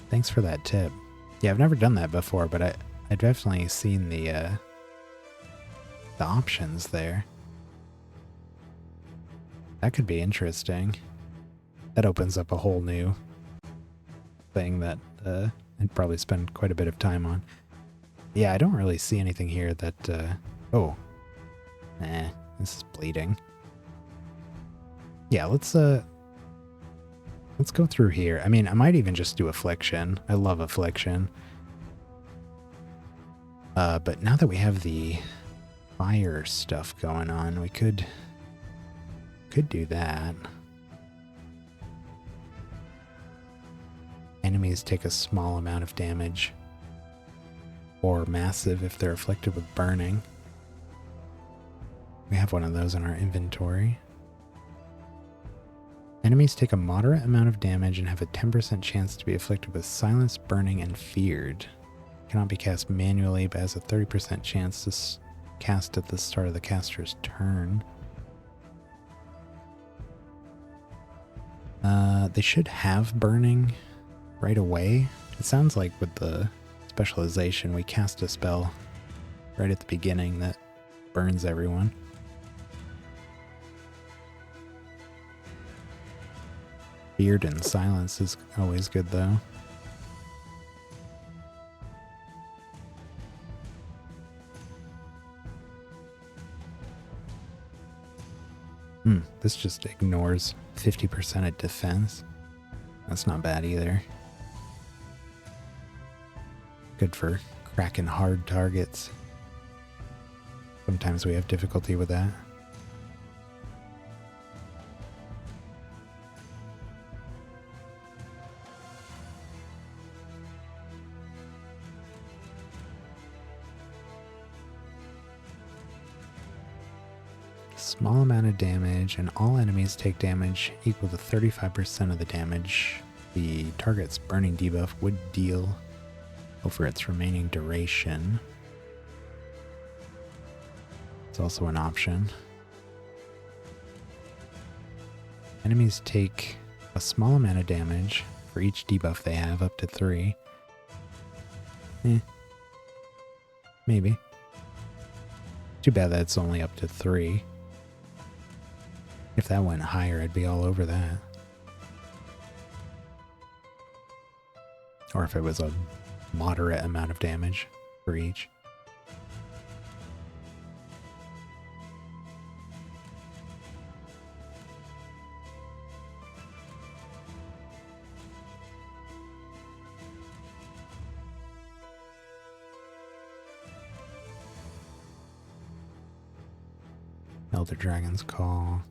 Thanks for that tip. Yeah, I've never done that before, but I definitely seen the options there. That could be interesting. That opens up a whole new thing that I'd probably spend quite a bit of time on. Yeah, I don't really see anything here that oh. This is bleeding. Yeah, let's go through here. I mean, I might even just do Affliction. I love Affliction. But now that we have the fire stuff going on, we could do that. Enemies take a small amount of damage, or massive if they're afflicted with burning. We have one of those in our inventory. Enemies take a moderate amount of damage and have a 10% chance to be afflicted with silence, burning, and feared. Cannot be cast manually, but has a 30% chance to cast at the start of the caster's turn. They should have burning right away. It sounds like with the specialization, we cast a spell right at the beginning that burns everyone. Feared and silence is always good though. This just ignores 50% of defense. That's not bad either. Good for cracking hard targets. Sometimes we have difficulty with that. Small amount of damage, and all enemies take damage equal to 35% of the damage The target's burning debuff would deal over its remaining duration. It's also an option. Enemies take a small amount of damage for each debuff they have, up to 3. Maybe. Too bad that's only up to 3. If that went higher, I'd be all over that. Or if it was a moderate amount of damage for each. Elder Dragon's Call.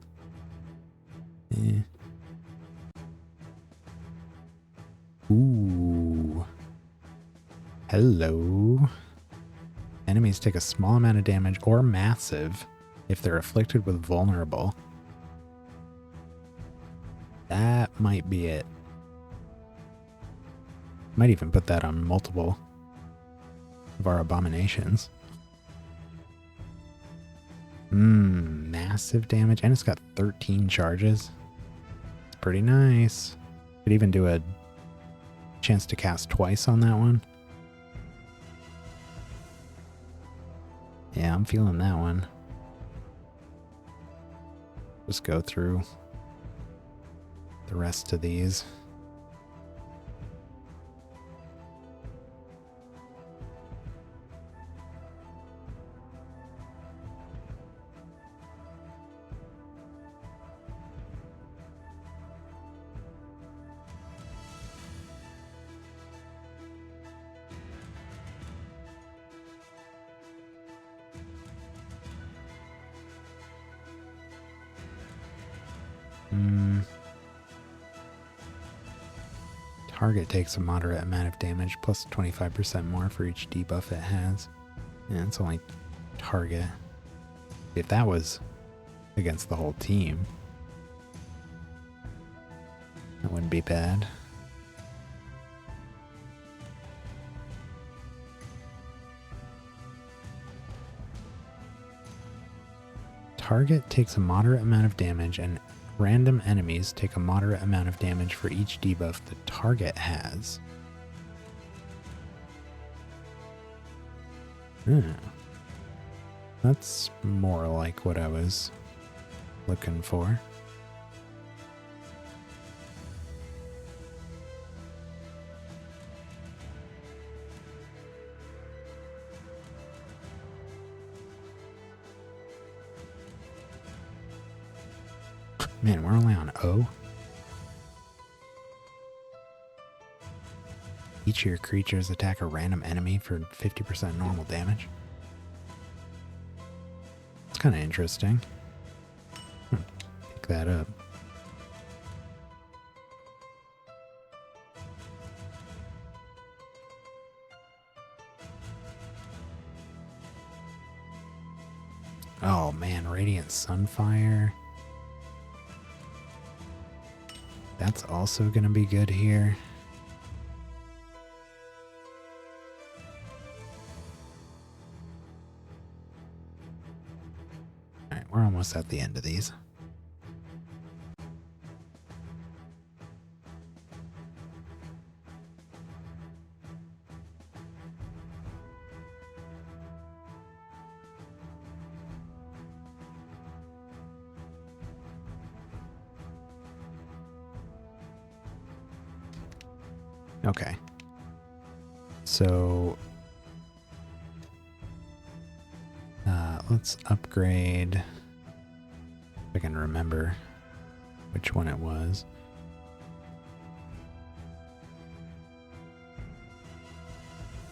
Ooh. Hello. Enemies take a small amount of damage or massive if they're afflicted with vulnerable. That might be it. Might even put that on multiple of our abominations. Massive damage, and it's got 13 charges. It's pretty nice. Could even do a chance to cast twice on that one. Yeah, I'm feeling that one. Just go through the rest of these. Target takes a moderate amount of damage, plus 25% more for each debuff it has. And it's only target. If that was against the whole team, that wouldn't be bad. Target takes a moderate amount of damage, and random enemies take a moderate amount of damage for each debuff the target has. That's more like what I was looking for. Man, we're only on O. Each of your creatures attack a random enemy for 50% normal damage. It's kind of interesting. Pick that up. Oh man, Radiant Sunfire. That's also going to be good here. Alright, we're almost at the end of these. Okay. So let's upgrade, if I can remember which one it was.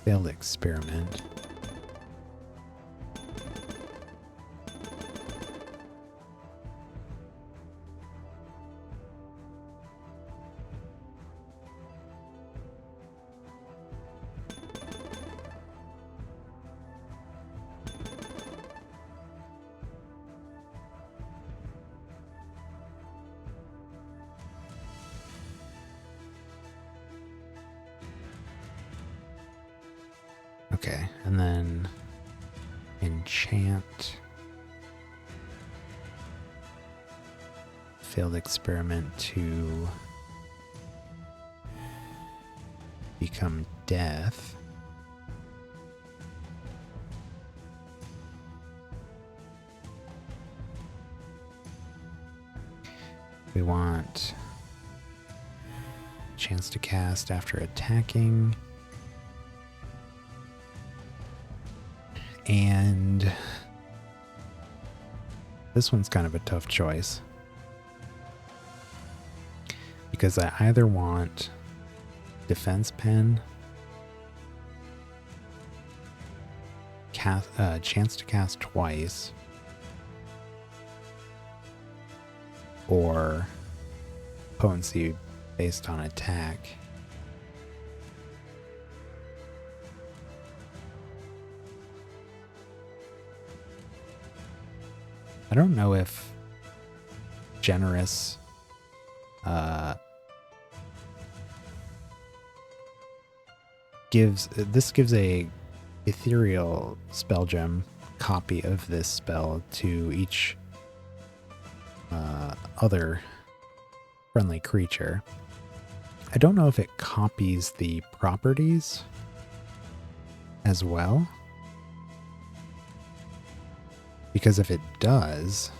Failed experiment. Okay, and then enchant. Failed experiment to become death. We want chance to cast after attacking. And this one's kind of a tough choice, because I either want defense pen, chance to cast twice, or potency based on attack. I don't know if generous gives a ethereal spell gem copy of this spell to each other friendly creature. I don't know if it copies the properties as well, because if it does,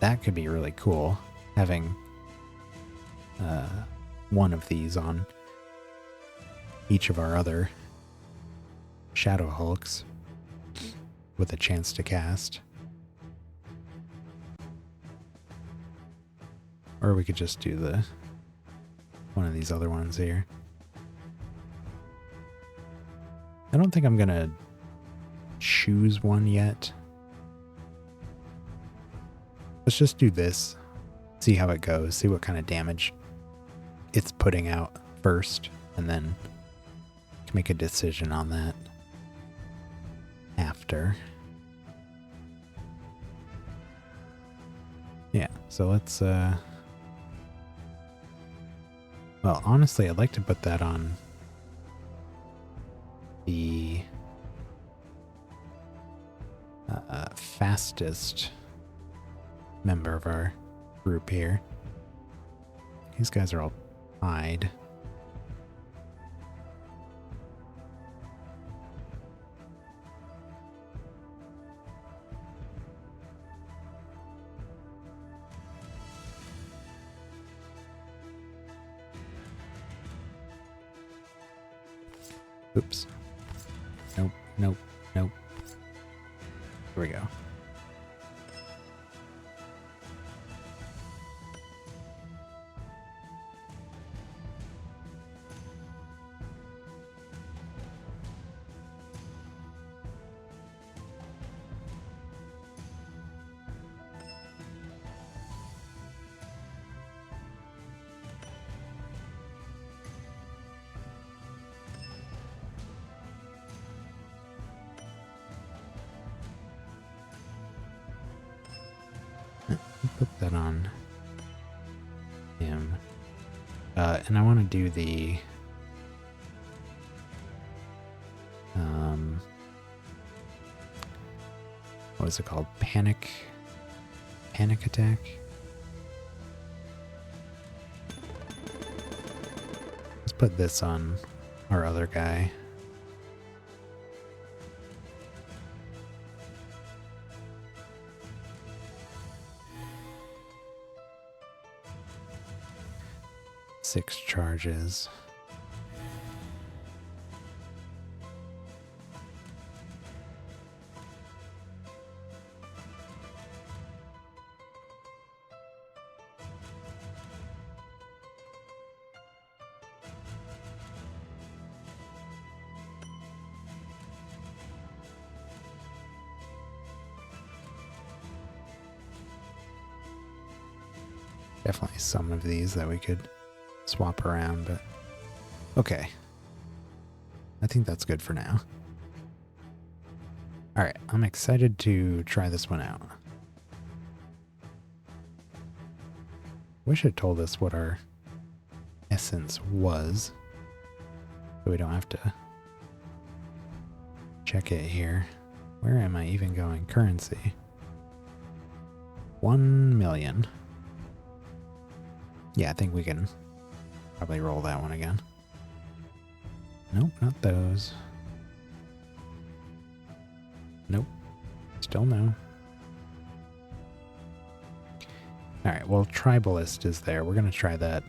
that could be really cool, having one of these on each of our other Shadow Hulks with a chance to cast. Or we could just do one of these other ones here. I don't think I'm gonna choose one yet. Let's just do this, see how it goes, see what kind of damage it's putting out first, and then make a decision on that after. Yeah, so let's well, honestly, I'd like to put that on the fastest member of our group here. These guys are all tied. Oops. Nope, nope, nope. Here we go. Put that on him. And I want to do the what is it called? Panic attack. Let's put this on our other guy. Six charges. Definitely some of these that we could swap around, but okay. I think that's good for now. All right, I'm excited to try this one out. Wish it told us what our essence was, so we don't have to check it here. Where am I even going? Currency. 1 million. Yeah, I think we can probably roll that one again. Nope, not those. Nope. Still no. Alright, well, Tribalist is there. We're going to try that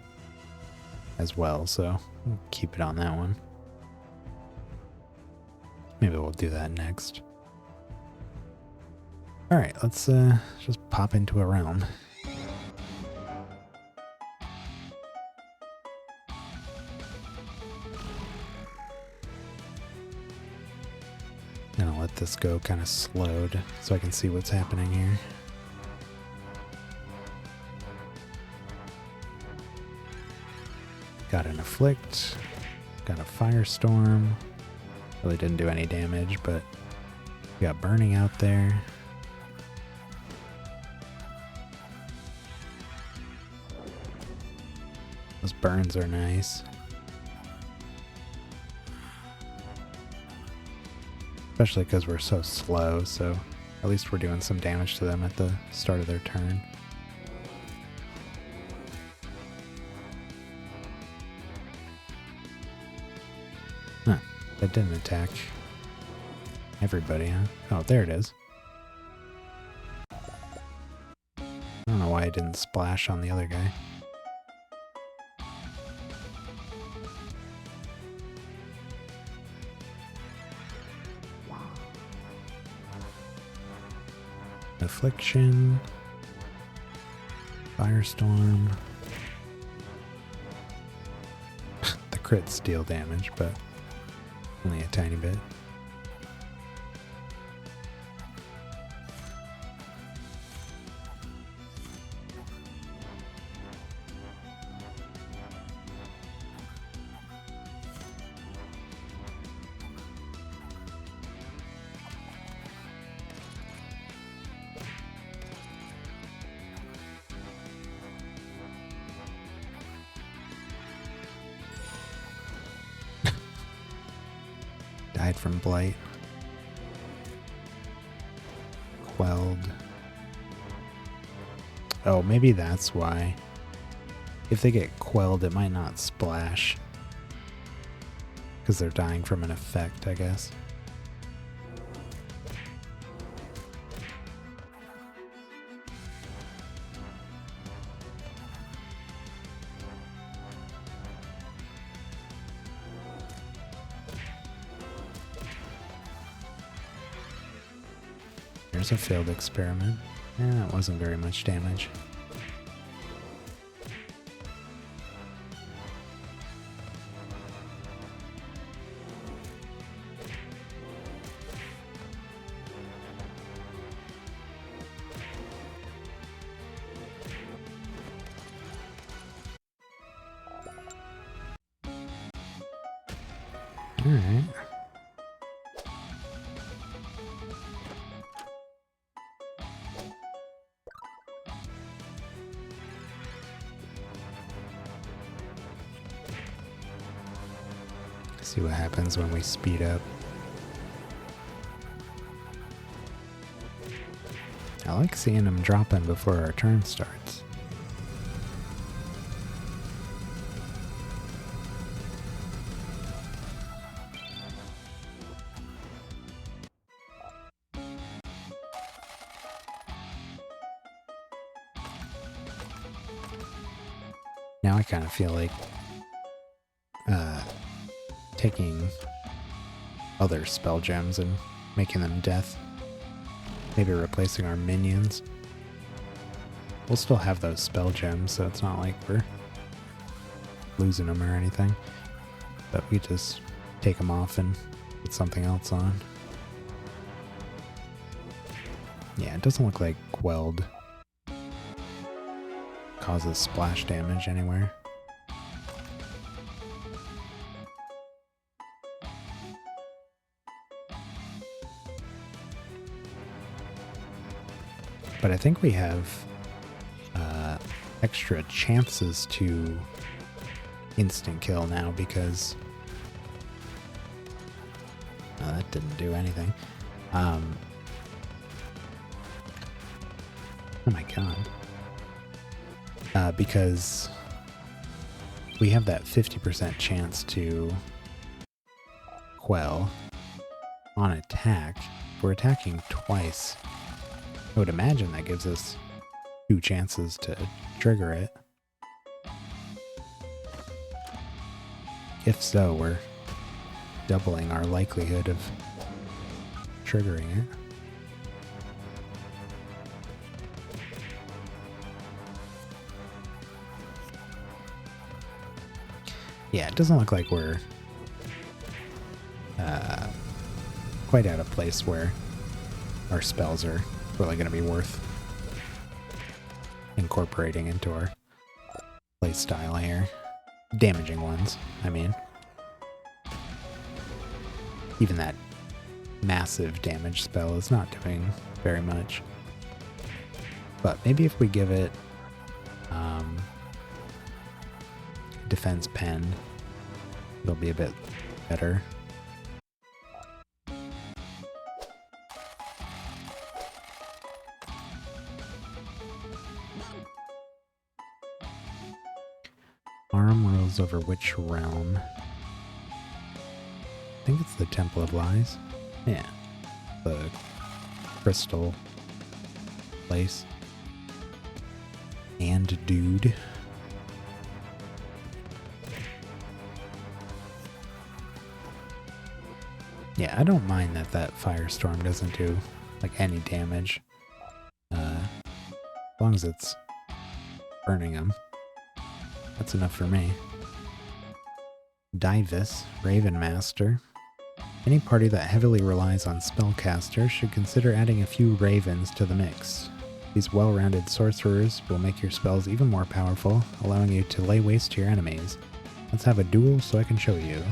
as well, so we'll keep it on that one. Maybe we'll do that next. Alright, let's just pop into a realm. Gonna let this go kind of slowed so I can see what's happening here. Got an Afflict, got a Firestorm. Really didn't do any damage, but we got Burning out there. Those burns are nice. Especially because we're so slow, so at least we're doing some damage to them at the start of their turn. Huh, that didn't attack everybody, huh? Oh, there it is. I don't know why it didn't splash on the other guy. Affliction, Firestorm. The crits deal damage, but only a tiny bit. Died from blight. Quelled. Oh, maybe that's why. If they get quelled, it might not splash. Because they're dying from an effect, I guess. There's a failed experiment. That wasn't very much damage. All right. See what happens when we speed up. I like seeing them dropping before our turn starts. Now I kind of feel like taking other spell gems and making them death. Maybe replacing our minions. We'll still have those spell gems, so it's not like we're losing them or anything. But we just take them off and put something else on. Yeah, it doesn't look like Quelled causes splash damage anywhere. But I think we have extra chances to instant kill now because That didn't do anything. Oh my god. Because we have that 50% chance to quell on attack. If we're attacking twice, I would imagine that gives us 2 chances to trigger it. If so, we're doubling our likelihood of triggering it. Yeah, it doesn't look like we're quite at a place where our spells are really going to be worth incorporating into our playstyle here. Damaging ones, I mean. Even that massive damage spell is not doing very much. But maybe if we give it defense pen, it'll be a bit better. Arm rules over which realm? I think it's the Temple of Lies. Yeah. The crystal place. And dude. Yeah, I don't mind that firestorm doesn't do like any damage. As long as it's burning them. That's enough for me. Divus, Raven Master. Any party that heavily relies on spellcasters should consider adding a few ravens to the mix. These well-rounded sorcerers will make your spells even more powerful, allowing you to lay waste to your enemies. Let's have a duel so I can show you.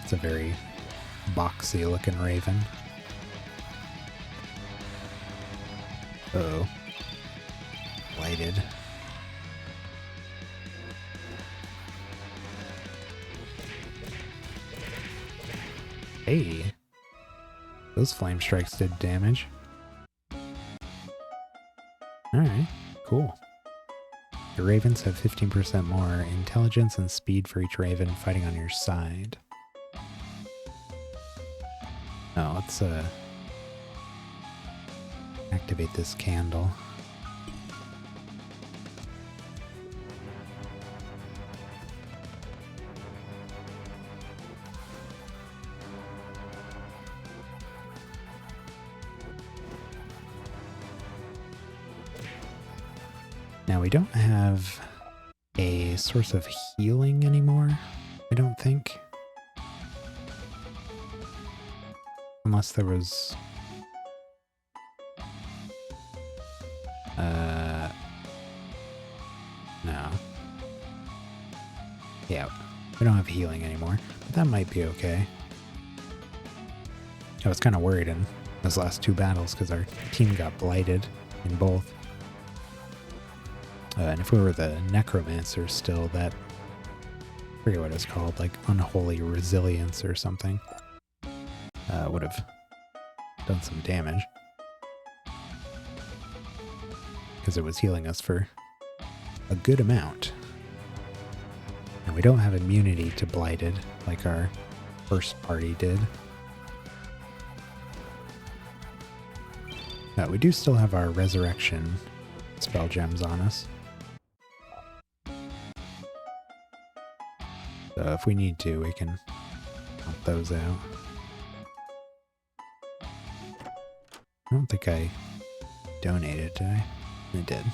It's a very boxy looking raven. Uh-oh. Lighted. Hey. Those flame strikes did damage. Alright, cool. The ravens have 15% more intelligence and speed for each raven fighting on your side. Oh, let's activate this candle. Now we don't have a source of healing anymore, I don't think. Unless there was... no. Yeah, we don't have healing anymore, but that might be okay. I was kind of worried in those last 2 battles because our team got blighted in both. And if we were the necromancers still, that... I forget what it's called, like unholy resilience or something. Would have done some damage. Because it was healing us for a good amount. And we don't have immunity to blighted like our first party did. We do still have our resurrection spell gems on us. So if we need to, we can help those out. I don't think I donated, did I? I did.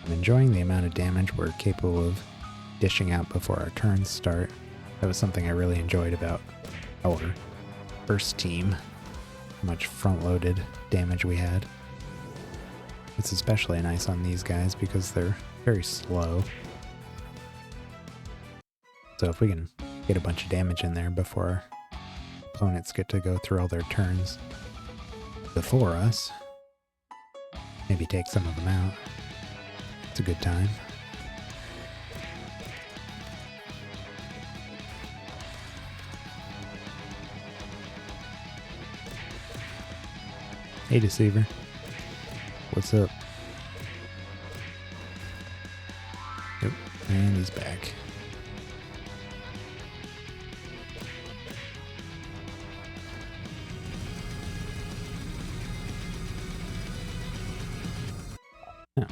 I'm enjoying the amount of damage we're capable of dishing out before our turns start. That was something I really enjoyed about our first team. How much front-loaded damage we had. It's especially nice on these guys because they're very slow. So if we can get a bunch of damage in there before opponents get to go through all their turns before us, maybe take some of them out, it's a good time. Hey, Deceiver. What's up? Yep, and he's back. Oh.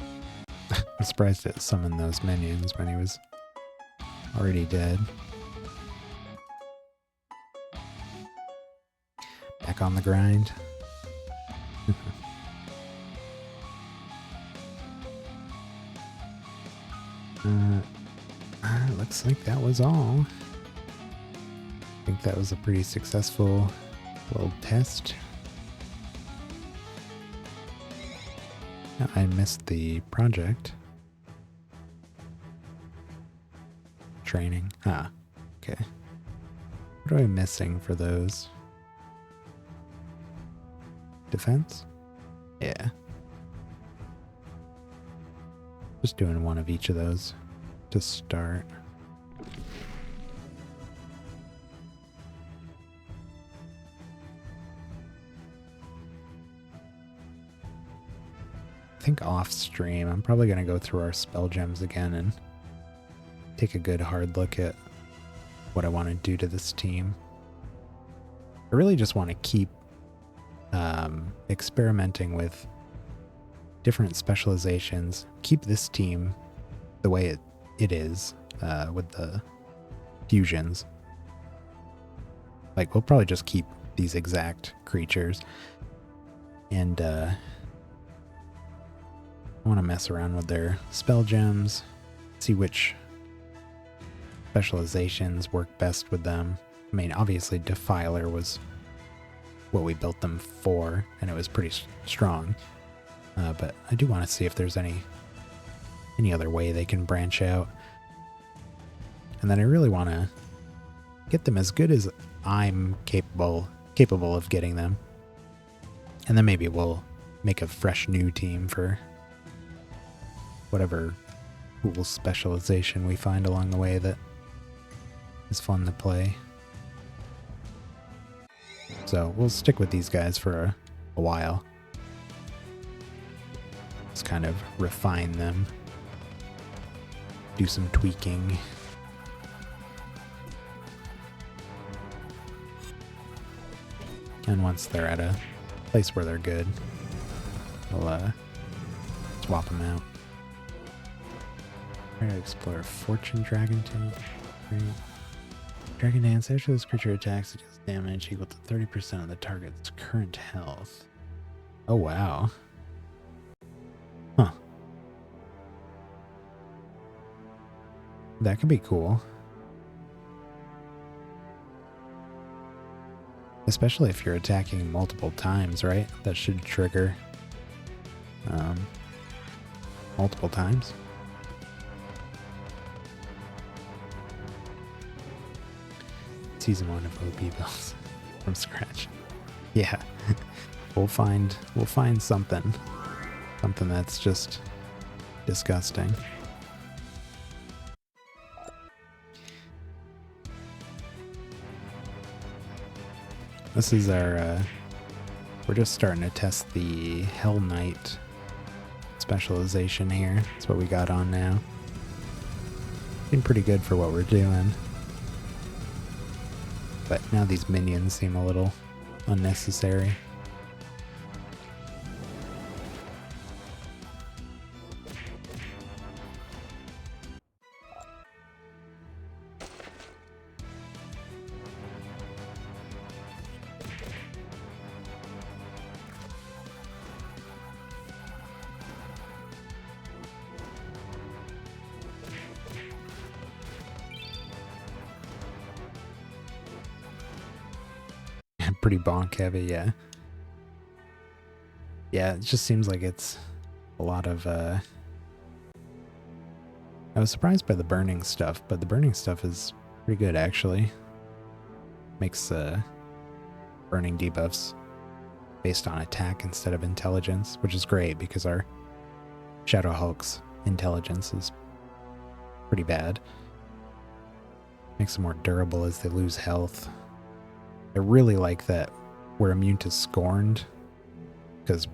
I'm surprised it summoned those minions when he was already dead. Back on the grind. Looks like that was all. I think that was a pretty successful little test. I missed the project. Training. Ah, okay. What am I missing for those? Defense? Yeah. Just doing one of each of those to start. I think off stream, I'm probably going to go through our spell gems again and take a good hard look at what I want to do to this team. I really just want to keep experimenting with different specializations. Keep this team the way it is with the fusions. Like, we'll probably just keep these exact creatures. And I want to mess around with their spell gems, see which specializations work best with them. I mean, obviously Defiler was what we built them for, and it was pretty strong. But I do want to see if there's any other way they can branch out. And then I really want to get them as good as I'm capable of getting them. And then maybe we'll make a fresh new team for whatever cool specialization we find along the way that is fun to play. So we'll stick with these guys for a while. Just kind of refine them. Do some tweaking. And once they're at a place where they're good, we'll swap them out. Try to explore Fortune Dragon Tail. Great. Dragon Dance. After this creature attacks, it deals damage equal to 30% of the target's current health. Oh, wow. Huh. That could be cool. Especially if you're attacking multiple times, right? That should trigger multiple times. Season 1 of Opi builds from scratch. Yeah. We'll find something. Something that's just disgusting. This is our we're just starting to test the Hell Knight specialization here. That's what we got on now. Been pretty good for what we're doing. But now these minions seem a little unnecessary. pretty bonk heavy, yeah. Yeah, it just seems like it's a lot of, I was surprised by the burning stuff, but the burning stuff is pretty good, actually. Makes, burning debuffs based on attack instead of intelligence, which is great because our Shadow Hulk's intelligence is pretty bad. Makes them more durable as they lose health. I really like that we're immune to Scorned, because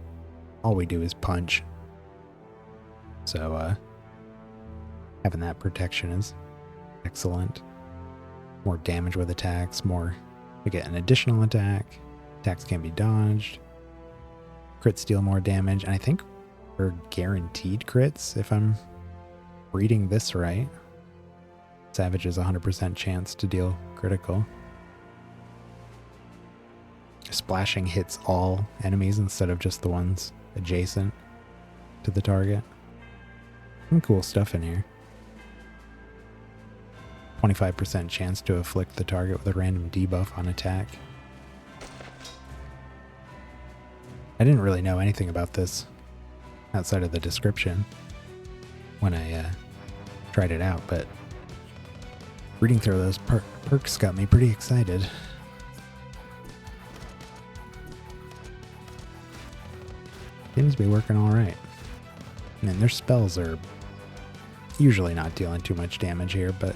all we do is punch. So, having that protection is excellent. More damage with attacks, we get an additional attack. Attacks can be dodged. Crits deal more damage, and I think we're guaranteed crits if I'm reading this right. Savage is 100% chance to deal critical. Splashing hits all enemies instead of just the ones adjacent to the target. Some cool stuff in here. 25% chance to afflict the target with a random debuff on attack. I didn't really know anything about this outside of the description when I tried it out, but reading through those perks got me pretty excited. Seems to be working alright. I mean, their spells are usually not dealing too much damage here, but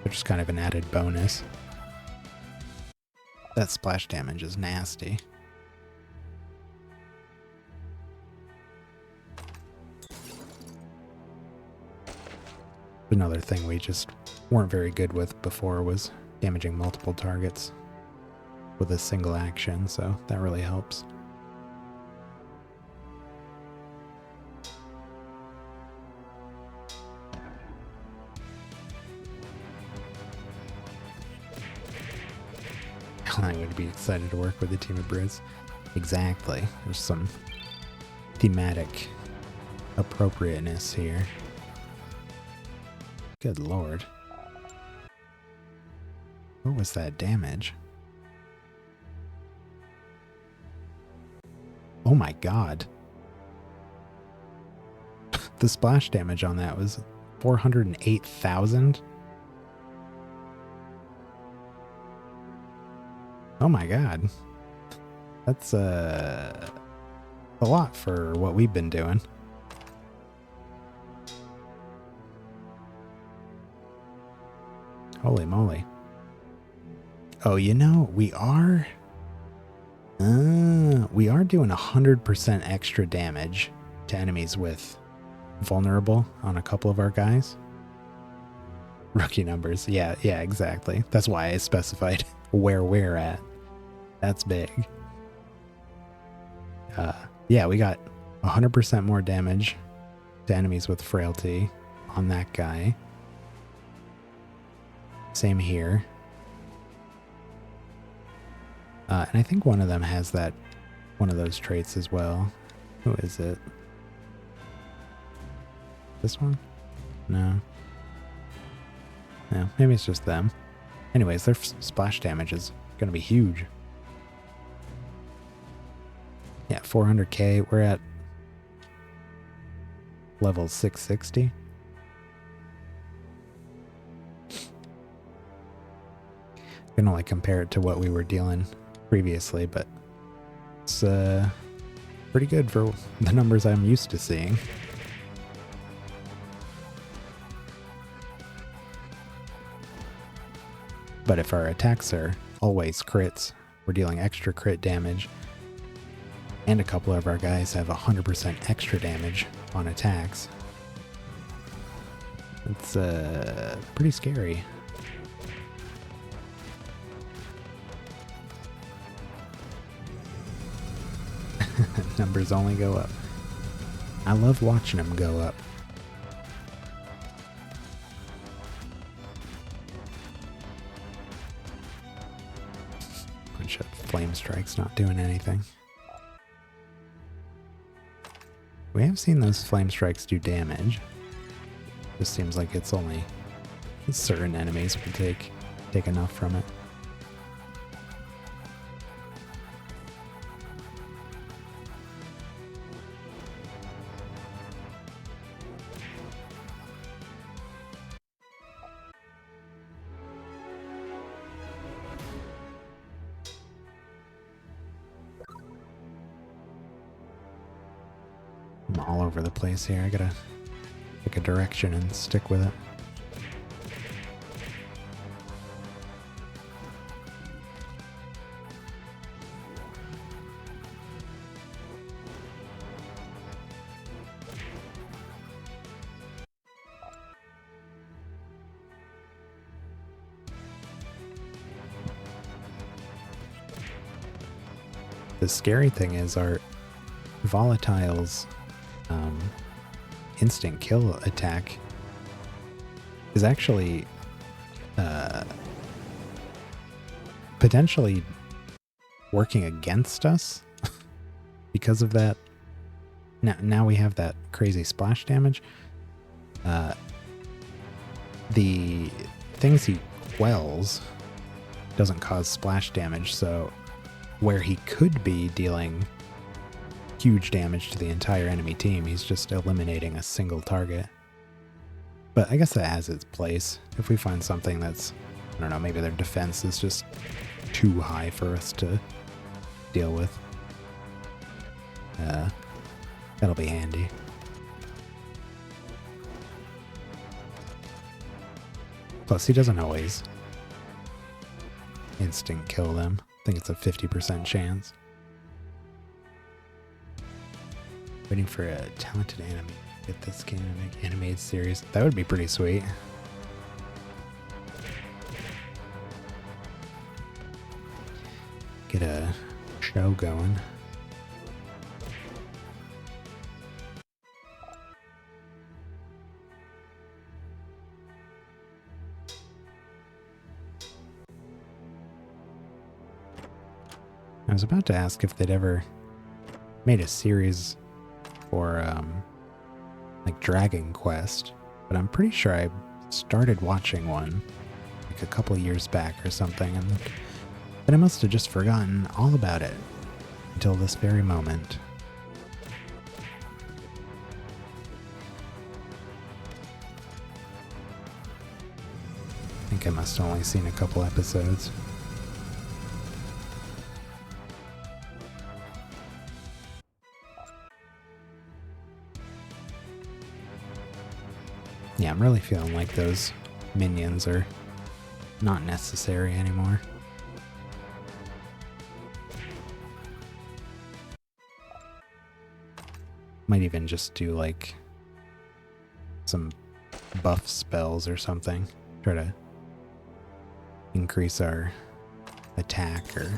they're just kind of an added bonus. That splash damage is nasty. Another thing we just weren't very good with before was damaging multiple targets with a single action, so that really helps. I would be excited to work with a team of Brits. Exactly. There's some thematic appropriateness here. Good lord. What was that damage? Oh my god. The splash damage on that was 408,000. Oh my god. That's a lot for what we've been doing. Holy moly. Oh, you know, we are doing 100% extra damage to enemies with vulnerable on a couple of our guys. Rookie numbers. Yeah, exactly. That's why I specified where we're at. That's big. Yeah, we got 100% more damage to enemies with frailty on that guy. Same here. And I think one of them has one of those traits as well. Who is it? This one? No. No, maybe it's just them. Anyways, their splash damage is going to be huge. Yeah, 400k. We're at level 660. Gonna like compare it to what we were dealing previously, but it's pretty good for the numbers I'm used to seeing. But if our attacks are always crits, we're dealing extra crit damage, and a couple of our guys have 100% extra damage on attacks. It's pretty scary. Numbers only go up. I love watching them go up. Bunch of flame strikes not doing anything. We have seen those flame strikes do damage. Just seems like it's only certain enemies will take enough from it. all over the place here. I gotta pick a direction and stick with it. The scary thing is our volatile's instant kill attack is actually potentially working against us because of that. Now we have that crazy splash damage. The things he quells doesn't cause splash damage, so where he could be dealing huge damage to the entire enemy team, he's just eliminating a single target. But I guess that has its place. If we find something that's, I don't know, maybe their defense is just too high for us to deal with, that'll be handy. Plus, he doesn't always instant kill them. I think it's a 50% chance. Waiting for a talented anime to get this game and make animated series. That would be pretty sweet. Get a show going. I was about to ask if they'd ever made a series for like Dragon Quest, but I'm pretty sure I started watching one like a couple years back or something, and but I must have just forgotten all about it until this very moment. I think I must have only seen a couple episodes. Yeah, I'm really feeling like those minions are not necessary anymore. Might even just do like some buff spells or something. Try to increase our attack or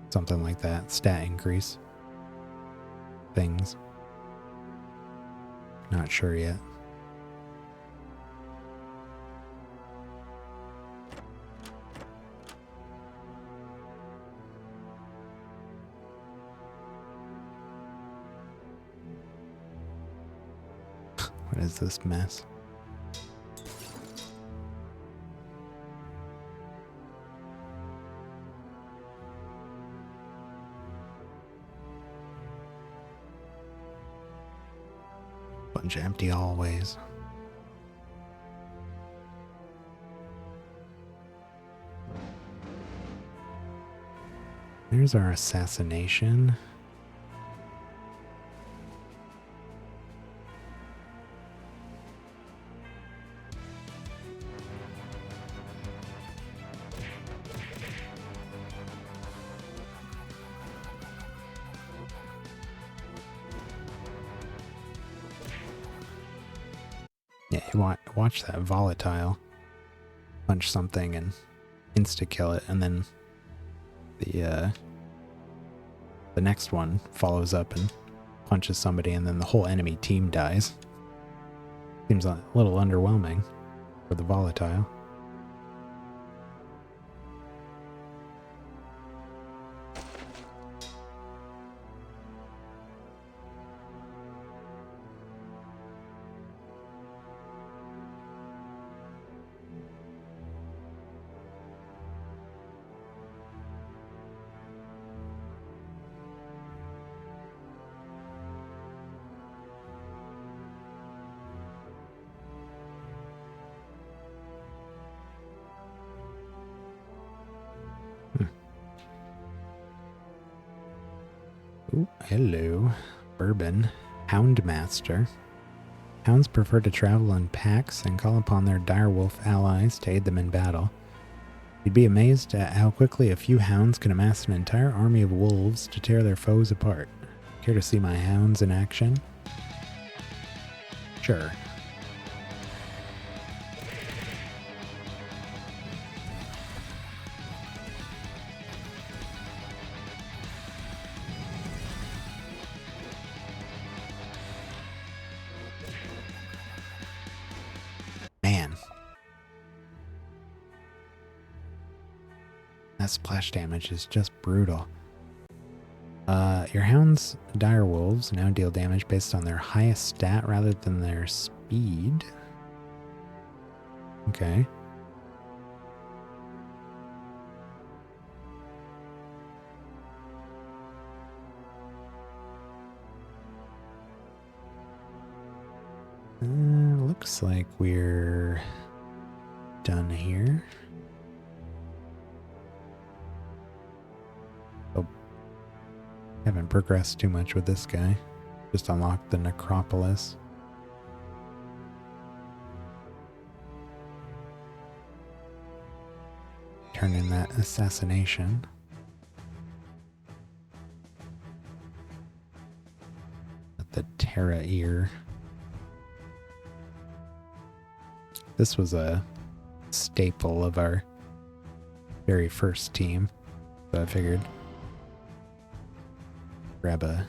something like that. Stat increase things. Not sure yet. What is this mess? Bunch of empty hallways. There's our assassination. Yeah, you watch that volatile punch something and insta-kill it, and then the next one follows up and punches somebody, and then the whole enemy team dies. Seems a little underwhelming for the volatile. Ooh, hello, bourbon. Houndmaster. Hounds prefer to travel in packs and call upon their direwolf allies to aid them in battle. You'd be amazed at how quickly a few hounds can amass an entire army of wolves to tear their foes apart. Care to see my hounds in action? Sure. Man. That splash damage is just brutal. Your hounds, direwolves, now deal damage based on their highest stat rather than their speed. Okay. Looks like we're done here. Oh, haven't progressed too much with this guy. Just unlocked the necropolis. Turn in that assassination. The Terra ear. This was a staple of our very first team, so I figured grab a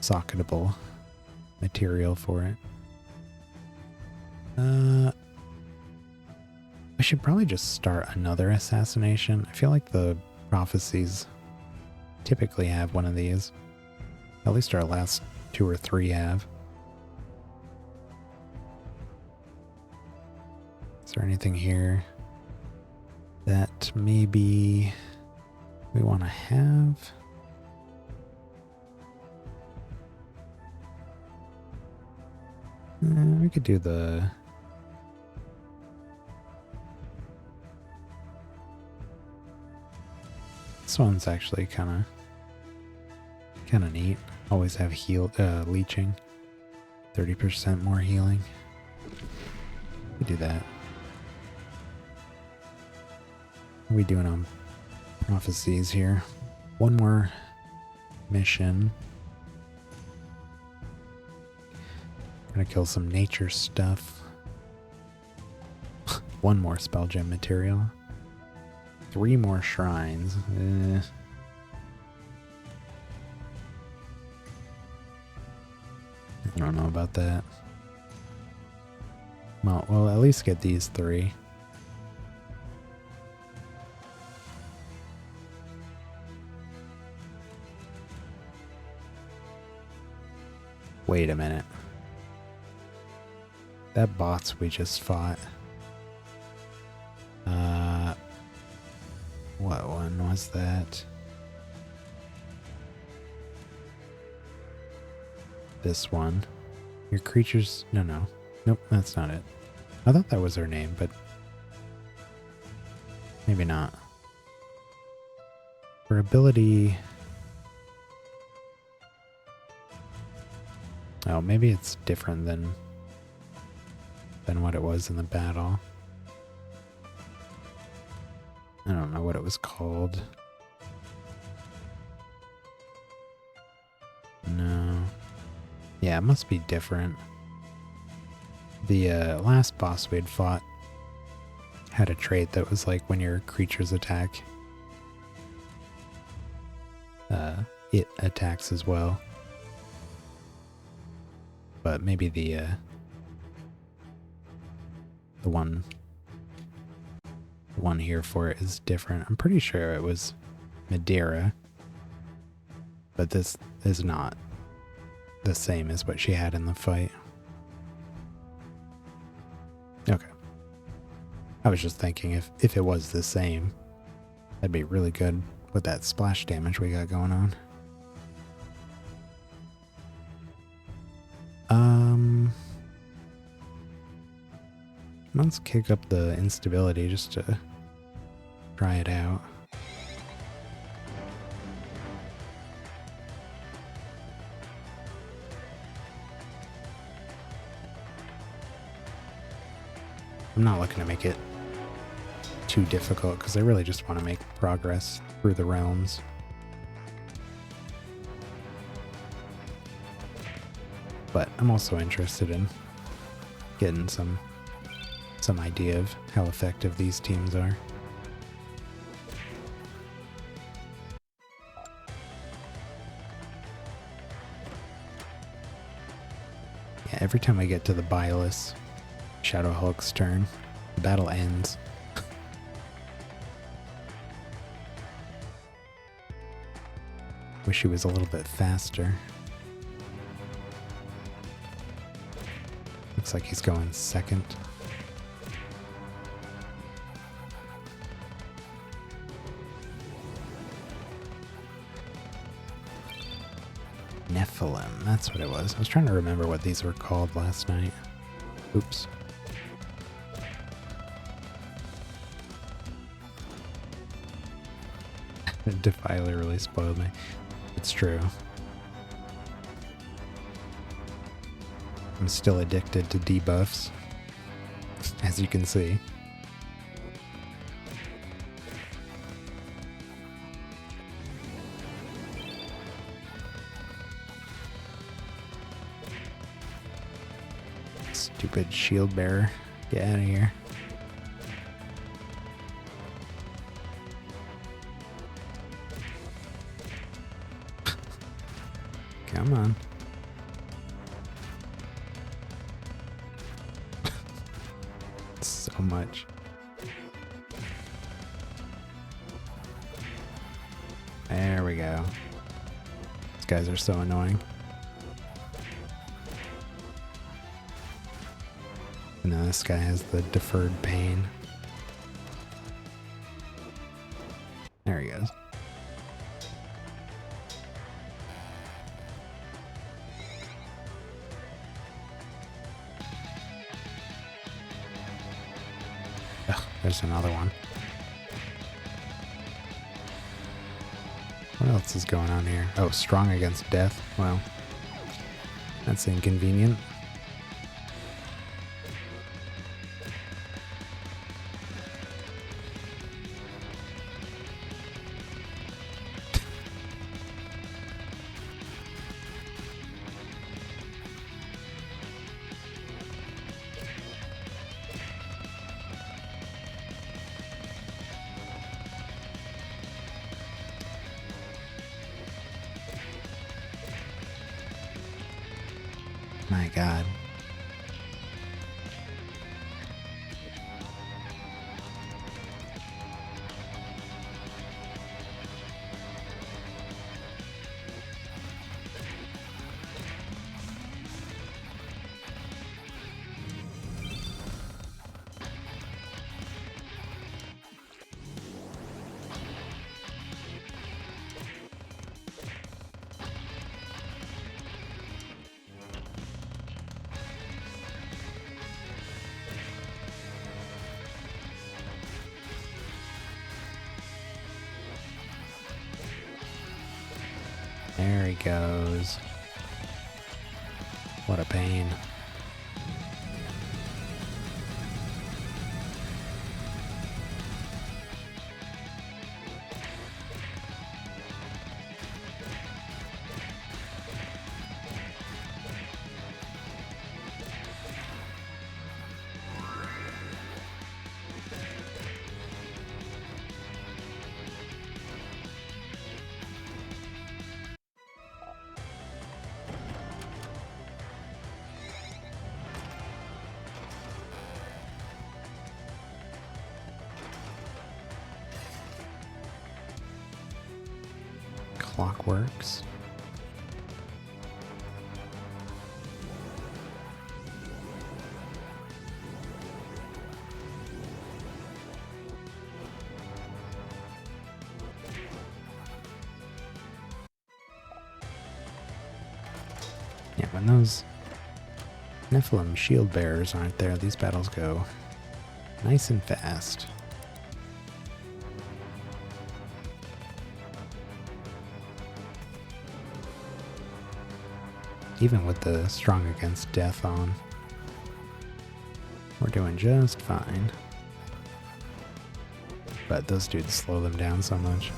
socketable material for it. I should probably just start another assassination. I feel like the prophecies typically have one of these. At least our last 2 or 3 have. Is there anything here that maybe we want to have? We could do the... This one's actually kind of neat. Always have leeching. 30% more healing. We do that. What are we doing on prophecies here? One more mission. Gonna kill some nature stuff. One more spell gem material. 3 more shrines. I don't know about that. Well, we'll at least get these 3. Wait a minute. That bots we just fought. What one was that? This one. Your creatures... No. Nope, that's not it. I thought that was her name, but... maybe not. Her ability... Oh, maybe it's different than what it was in the battle. I don't know what it was called. No. Yeah, it must be different. The last boss we had fought had a trait that was like when your creatures attack, it attacks as well. But maybe the one here for it is different. I'm pretty sure it was Madeira, but this is not the same as what she had in the fight. Okay. I was just thinking if it was the same, that'd be really good with that splash damage we got going on. Let's kick up the instability just to try it out. I'm not looking to make it too difficult because I really just want to make progress through the realms. But I'm also interested in getting some idea of how effective these teams are. Yeah, every time I get to the Bylus Shadow Hulk's turn, the battle ends. Wish he was a little bit faster. Looks like he's going second. Nephilim, that's what it was. I was trying to remember what these were called last night. Oops. Defiler really spoiled me. It's true. I'm still addicted to debuffs, as you can see. Stupid shield bearer. Get out of here. Come on. So much. There we go. These guys are so annoying. And now this guy has the deferred pain. There he goes. Ugh, there's another one. What else is going on here? Oh, strong against death. Well, that's inconvenient. My God. There he goes. What a pain. Clockworks. Yeah, when those Nephilim shield bearers aren't there, these battles go nice and fast. Even with the strong against death on. We're doing just fine. But those dudes slow them down so much.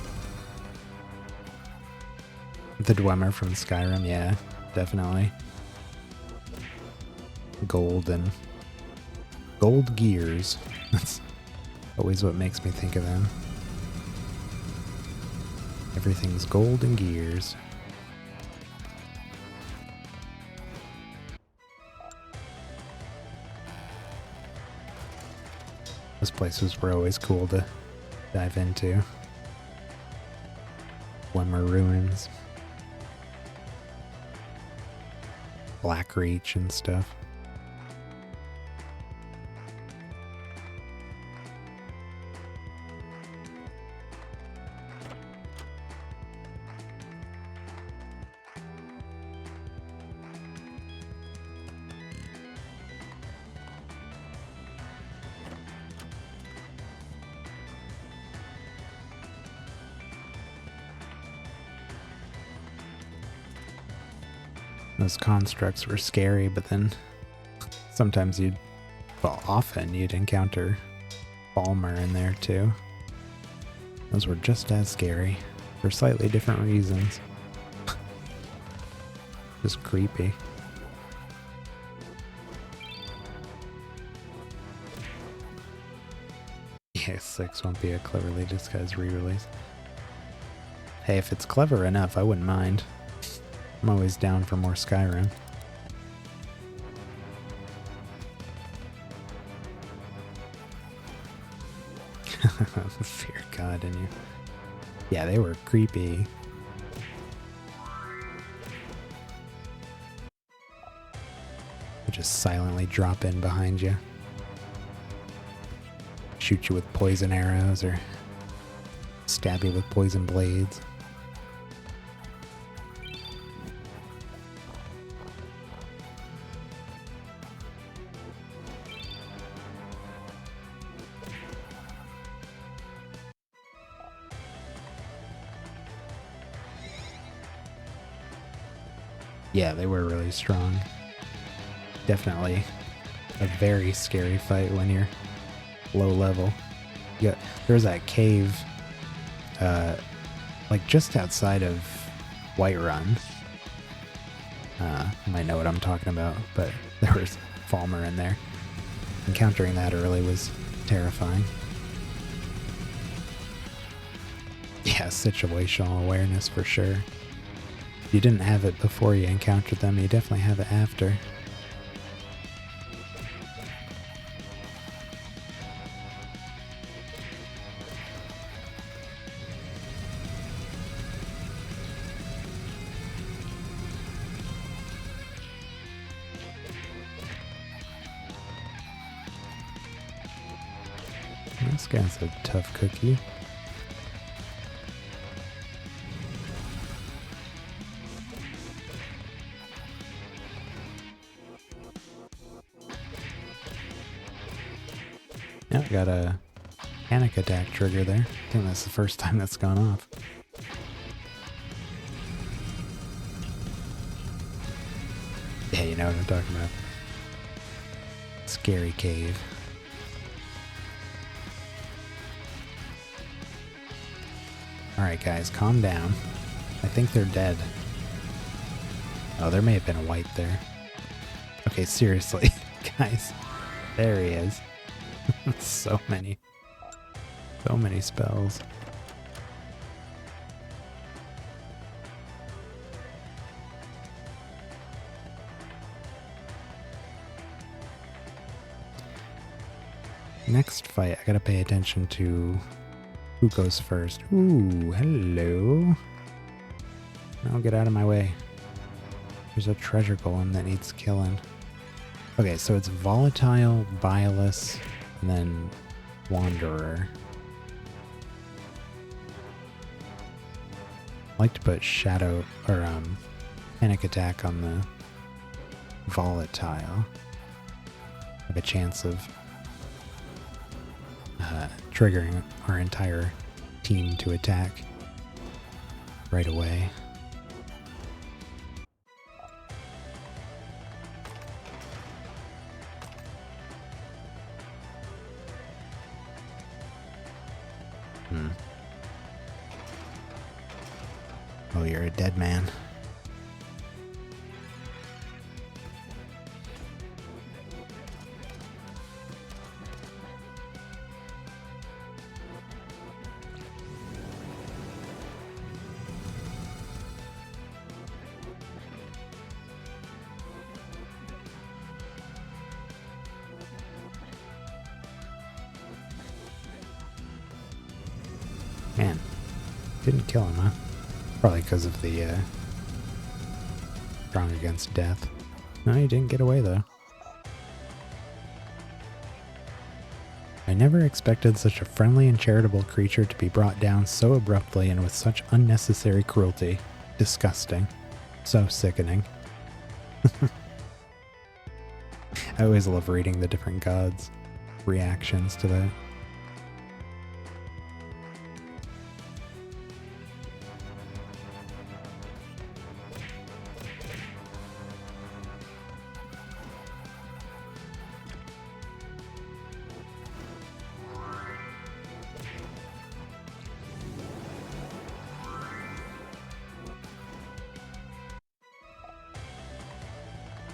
The Dwemer from Skyrim, yeah, definitely. Gold and gold gears. That's always what makes me think of them. Everything's gold and gears. Those places were always cool to dive into. Dwemer ruins. Blackreach and stuff. Those constructs were scary, but then sometimes often you'd encounter Balmer in there too. Those were just as scary, for slightly different reasons. Just creepy. Yeah, 6 won't be a cleverly disguised re-release. Hey, if it's clever enough, I wouldn't mind. I'm always down for more Skyrim. Fear God in you. Yeah, they were creepy. They just silently drop in behind you. Shoot you with poison arrows or stab you with poison blades. Yeah, they were really strong. Definitely a very scary fight when you're low level. Yeah, there's that cave, like just outside of Whiterun. You might know what I'm talking about, but there was Falmer in there. Encountering that early was terrifying. Yeah, situational awareness for sure. You didn't have it before you encountered them, you definitely have it after. This guy's a tough cookie. Yeah, got a panic attack trigger there. I think that's the first time that's gone off. Yeah, you know what I'm talking about. Scary cave. Alright guys, calm down. I think they're dead. Oh, there may have been a white there. Okay, seriously, guys. There he is. So many spells. Next fight, I gotta pay attention to who goes first. Ooh, hello. No, get out of my way. There's a treasure golem that needs killing. Okay, so it's volatile, bilious, and then wanderer. I like to put shadow or panic attack on the volatile. Have a chance of triggering our entire team to attack right away. Hmm. Oh, you're a dead man. Man, didn't kill him, huh? Probably because of the strong against death. No, he didn't get away though. I never expected such a friendly and charitable creature to be brought down so abruptly and with such unnecessary cruelty. Disgusting. So sickening. I always love reading the different gods' reactions to that.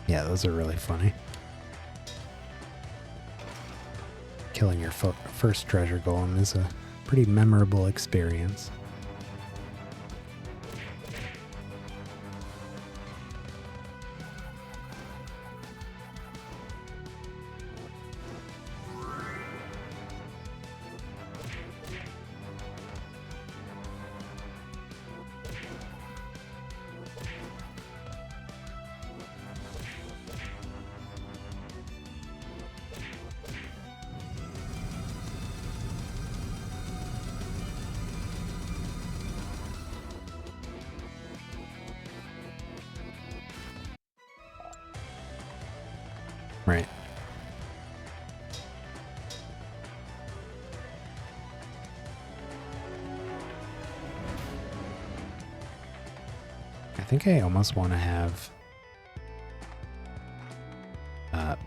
Yeah, those are really funny. Killing your first treasure golem is a pretty memorable experience. Right. I think I almost want to have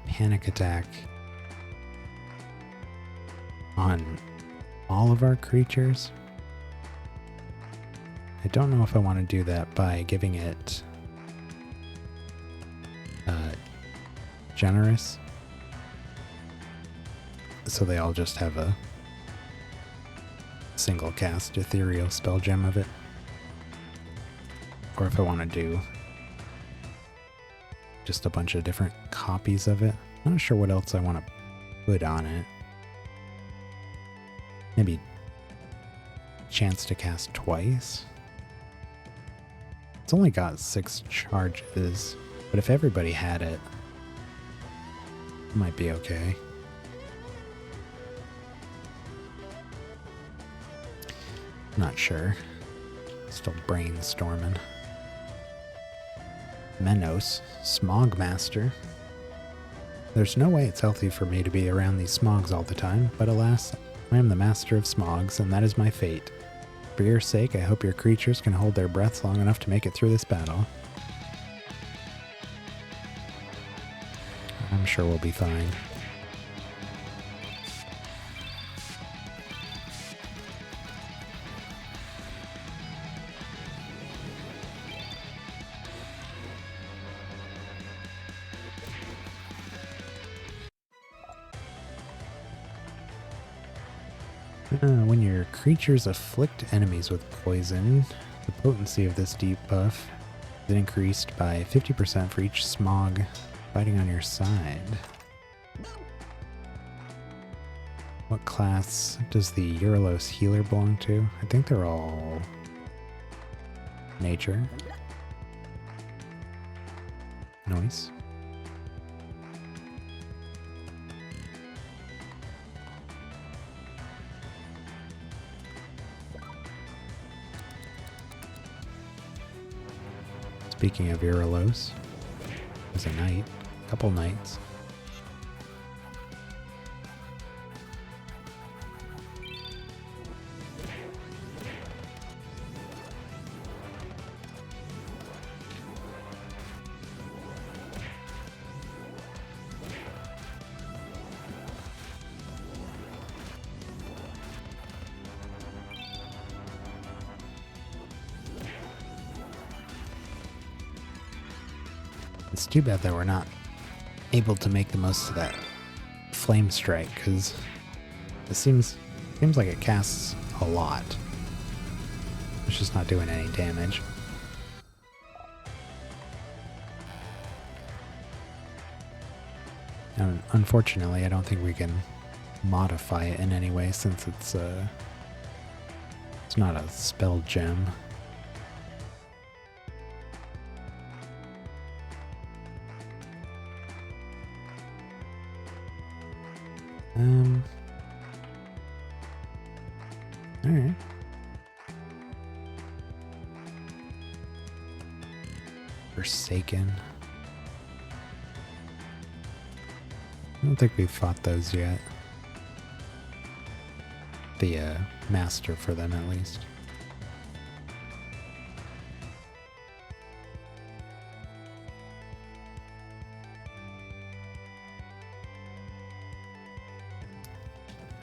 panic attack on all of our creatures. I don't know if I want to do that by giving it generous, so they all just have a single cast ethereal spell gem of it, or if I want to do just a bunch of different copies of it. I'm not sure what else I want to put on it. Maybe chance to cast twice. It's only got 6 charges, but if everybody had it, it might be okay. Not sure. Still brainstorming. Menos, Smog Master. There's no way it's healthy for me to be around these smogs all the time, but alas, I am the master of smogs, and that is my fate. For your sake, I hope your creatures can hold their breaths long enough to make it through this battle. I'm sure we'll be fine. When your creatures afflict enemies with poison, the potency of this debuff is increased by 50% for each smog fighting on your side. What class does the Uralos healer belong to? I think they're all nature. Nice. Speaking of Uralos, there's a knight, a couple knights. It's too bad that we're not able to make the most of that flame strike, because it seems like it casts a lot. It's just not doing any damage. And unfortunately, I don't think we can modify it in any way, since it's not a spell gem. Alright. Forsaken. I don't think we've fought those yet. The master for them, at least.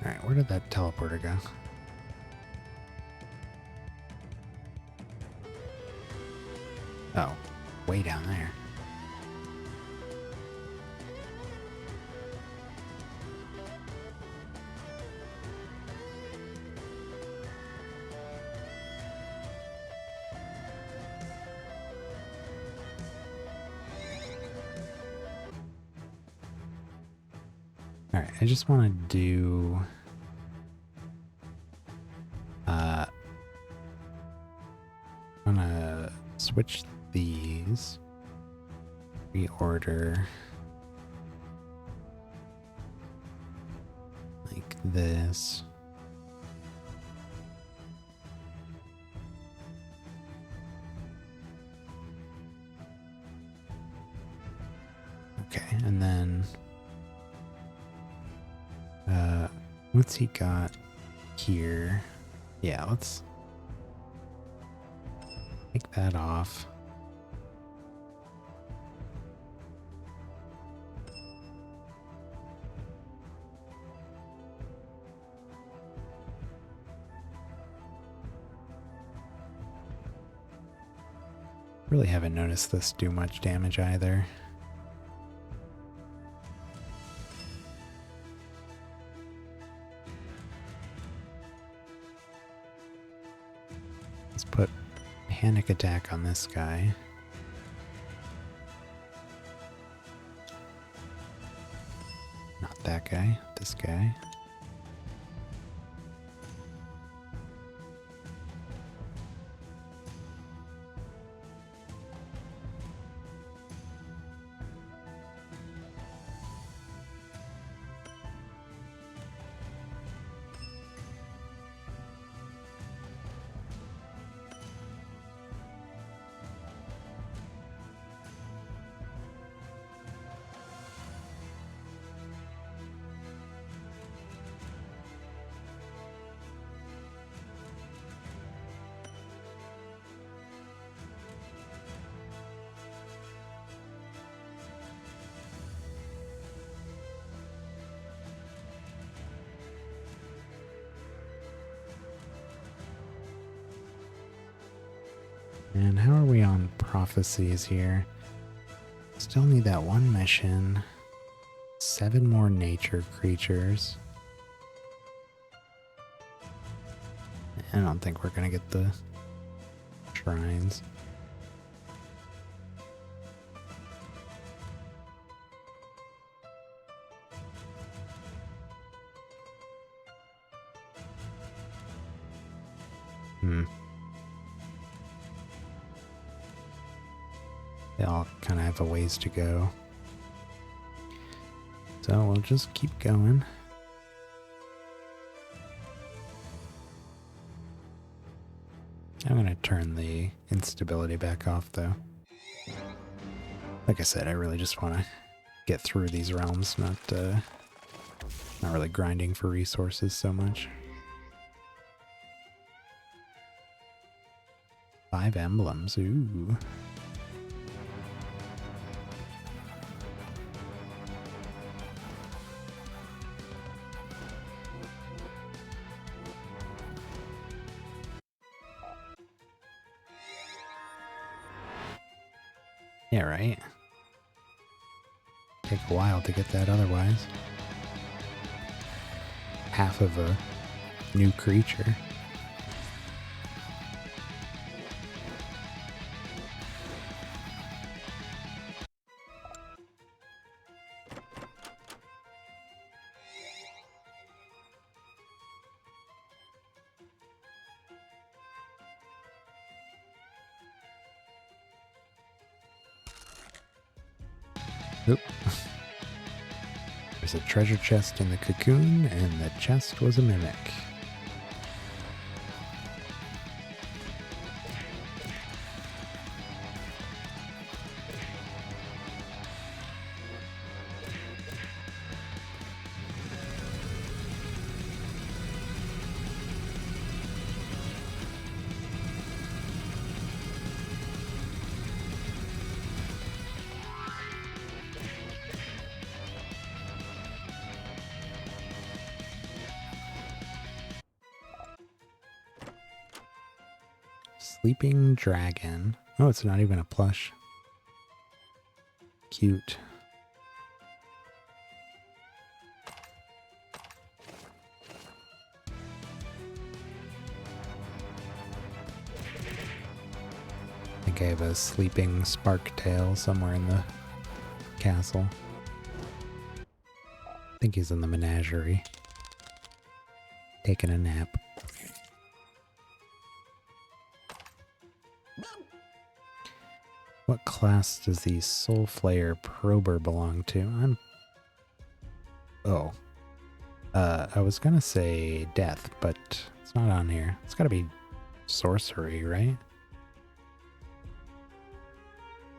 Alright, where did that teleporter go? Oh, way down there. Alright, I just want to do... I'm gonna switch these. Reorder. Like this. Okay, and then... what's he got here? Yeah, let's take that off. Really haven't noticed this do much damage either. Let's put panic attack on this guy. Not that guy, this guy. And how are we on prophecies here? Still need that one mission. 7 more nature creatures. I don't think we're gonna get the shrines. They all kind of have a ways to go. So we'll just keep going. I'm going to turn the instability back off though. Like I said, I really just want to get through these realms, not really grinding for resources so much. 5 emblems, ooh. Yeah, right. take a while to get that otherwise. Half of a new creature. Oop. There's a treasure chest in the cocoon, and the chest was a mimic. Sleeping dragon. Oh, it's not even a plush. Cute. I think I have a sleeping spark tail somewhere in the castle. I think he's in the menagerie. Taking a nap. What class does the Soul Flayer Prober belong to? I was gonna say death, but it's not on here. It's gotta be sorcery, right?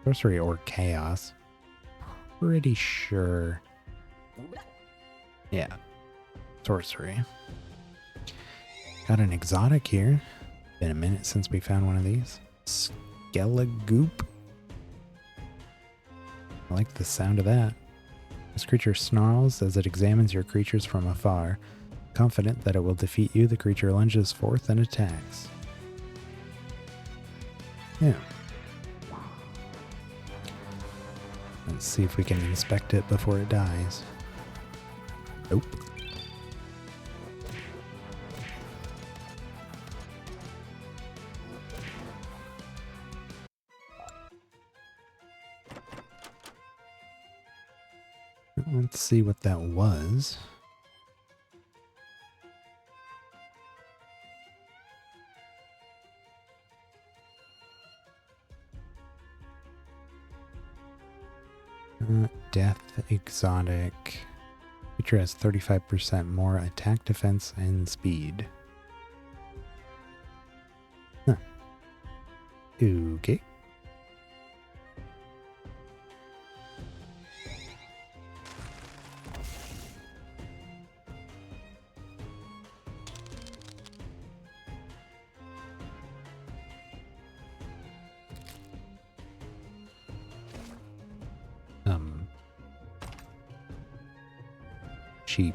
Sorcery or chaos. Pretty sure. Yeah. Sorcery. Got an exotic here. Been a minute since we found one of these. Skelegoop. I like the sound of that. This creature snarls as it examines your creatures from afar. Confident that it will defeat you, the creature lunges forth and attacks. Yeah. Let's see if we can inspect it before it dies. Nope. Let's see what that was. Death exotic. Creature has 35% more attack, defense, and speed. Huh. Okay. Cheap.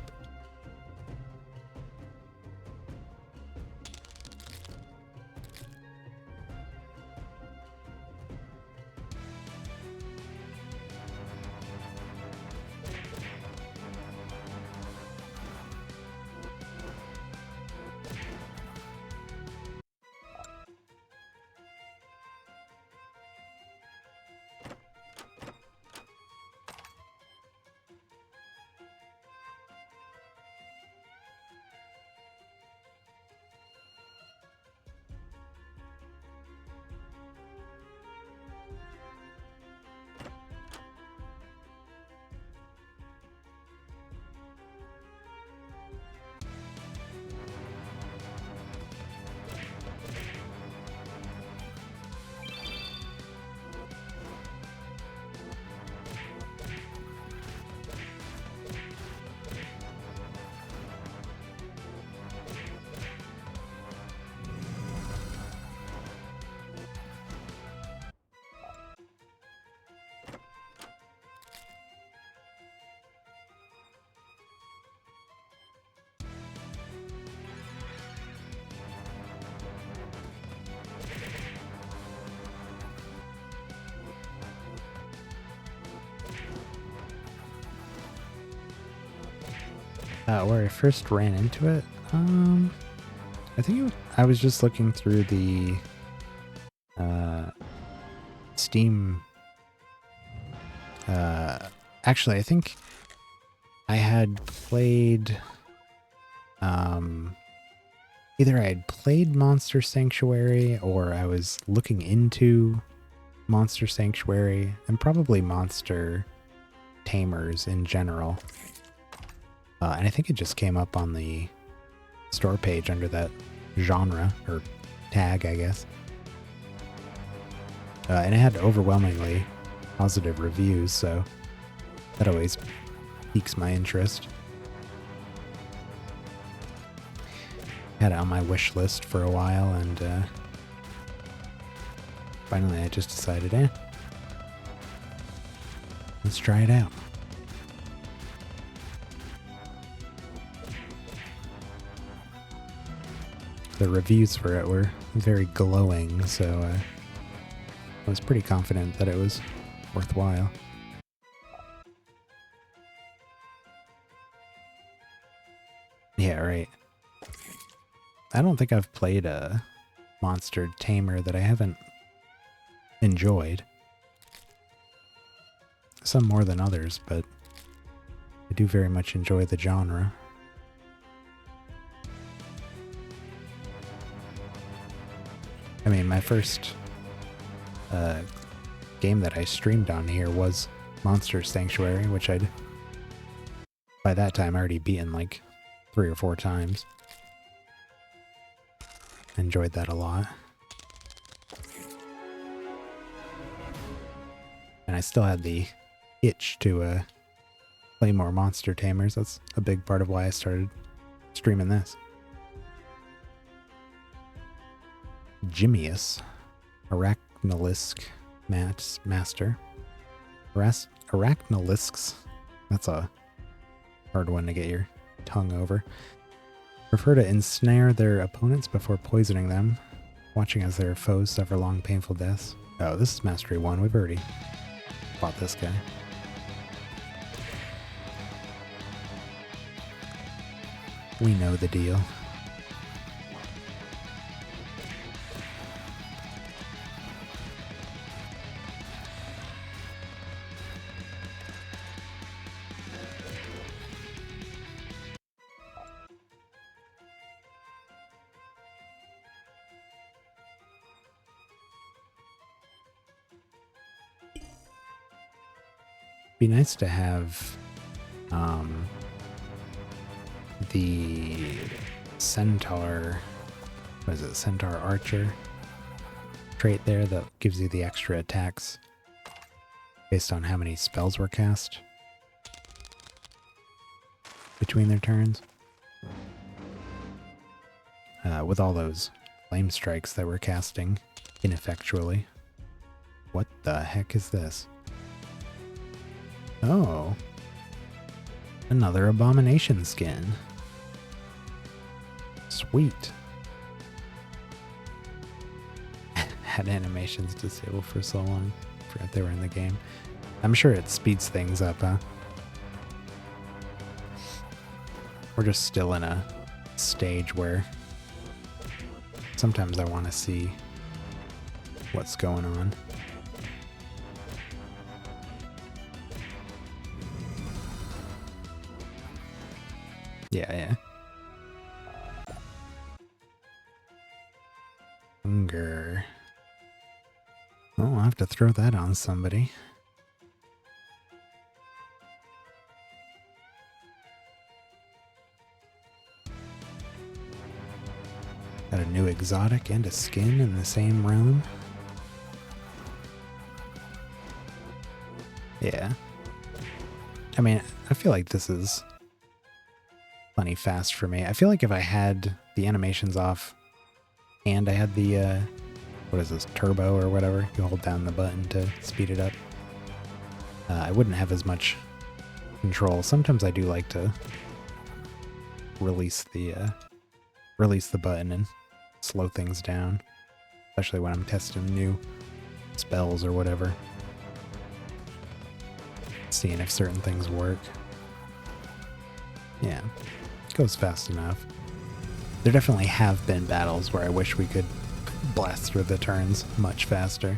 Where I first ran into it, I think I was just looking through the Steam. Actually, I think I had played. Either I had played Monster Sanctuary or I was looking into Monster Sanctuary and probably Monster Tamers in general. And I think it just came up on the store page under that genre or tag, I guess. And it had overwhelmingly positive reviews, so that always piques my interest. Had it on my wish list for a while, and finally I just decided, let's try it out. The reviews for it were very glowing, so I was pretty confident that it was worthwhile. Yeah, right. I don't think I've played a Monster Tamer that I haven't enjoyed. Some more than others, but I do very much enjoy the genre. I mean, my first game that I streamed on here was Monster Sanctuary, which I'd by that time already beaten like 3 or 4 times. Enjoyed that a lot. And I still had the itch to play more Monster Tamers. That's a big part of why I started streaming this. Jimmius, Arachnolisk Master. Arachnolisks. That's a hard one to get your tongue over. Prefer to ensnare their opponents before poisoning them, watching as their foes suffer long, painful deaths. Oh, this is Mastery 1. We've already fought this guy. We know the deal. Be nice to have the Centaur, what is it, Centaur Archer trait there that gives you the extra attacks based on how many spells were cast between their turns. With all those flame strikes that we're casting ineffectually. What the heck is this? Oh, another Abomination skin. Sweet. Had animations disabled for so long. Forgot they were in the game. I'm sure it speeds things up, huh? We're just still in a stage where sometimes I want to see what's going on. Yeah. Hunger. Oh, I'll have to throw that on somebody. Got a new exotic and a skin in the same realm. Yeah. I mean, I feel like this is plenty fast for me. I feel like if I had the animations off and I had the, what is this, turbo or whatever, you hold down the button to speed it up, I wouldn't have as much control. Sometimes I do like to release the button and slow things down, especially when I'm testing new spells or whatever, seeing if certain things work. Yeah. goes fast enough. There definitely have been battles where I wish we could blast through the turns much faster.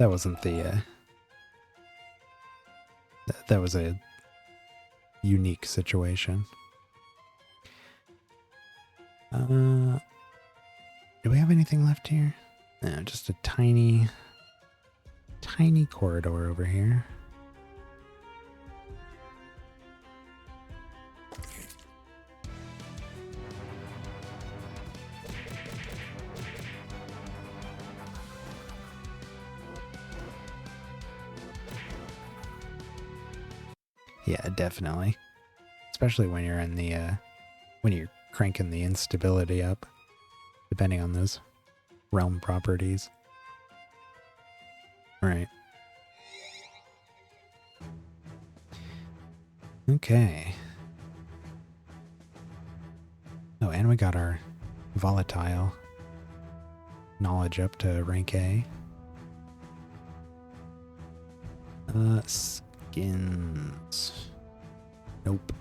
That wasn't the, that was a unique situation. Do we have anything left here? No, just a tiny corridor over here. Yeah, definitely. Especially when you're in the, when you're cranking the instability up, depending on those realm properties. Alright. Okay. Oh, and we got our volatile knowledge up to rank A. Skins. Nope.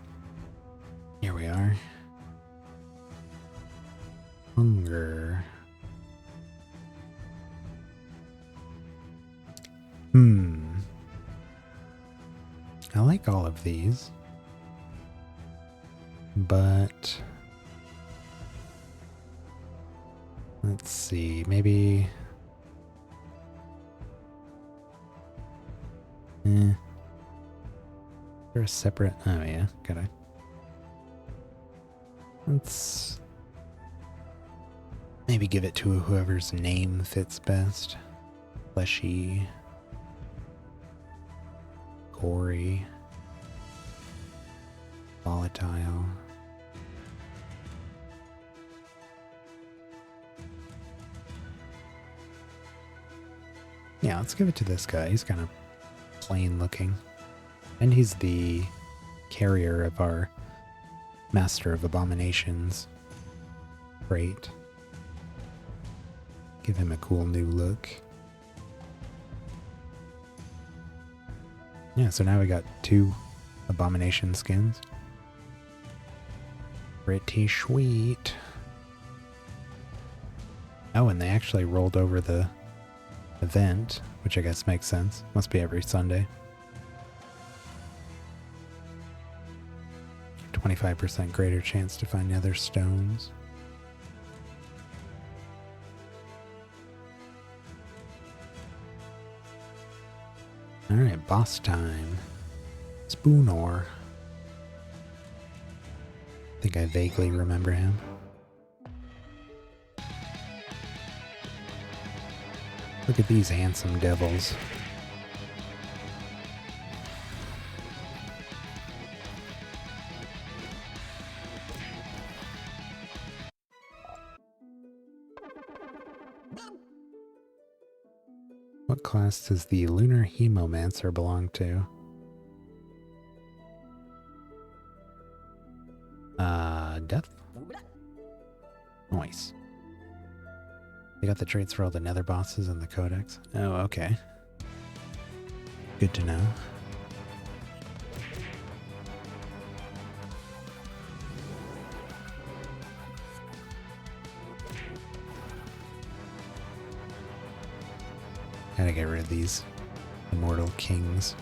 Here we are. Hunger. I like all of these. But let's see, maybe is there a separate, oh yeah, gotta, let's maybe give it to whoever's name fits best. Fleshy, gory, volatile. Yeah, let's give it to this guy. He's kind of plain looking. And he's the carrier of our Master of Abominations trait. Give him a cool new look. Yeah, so now we got 2 Abomination skins. Pretty sweet. Oh, and they actually rolled over the event, which I guess makes sense. Must be every Sunday. 25% greater chance to find nether stones. Alright, boss time. Spoonor. I think I vaguely remember him. Look at these handsome devils. What class does the Lunar Hemomancer belong to? Death? Nice. They got the traits for all the nether bosses and the codex. Oh, okay. Good to know. Gotta get rid of these immortal kings.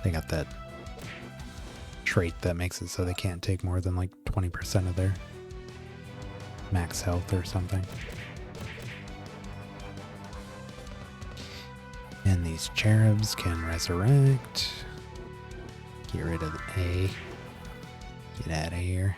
They got that trait that makes it so they can't take more than like 20% of their max health or something. And these cherubs can resurrect. Get rid of the A. Get out of here.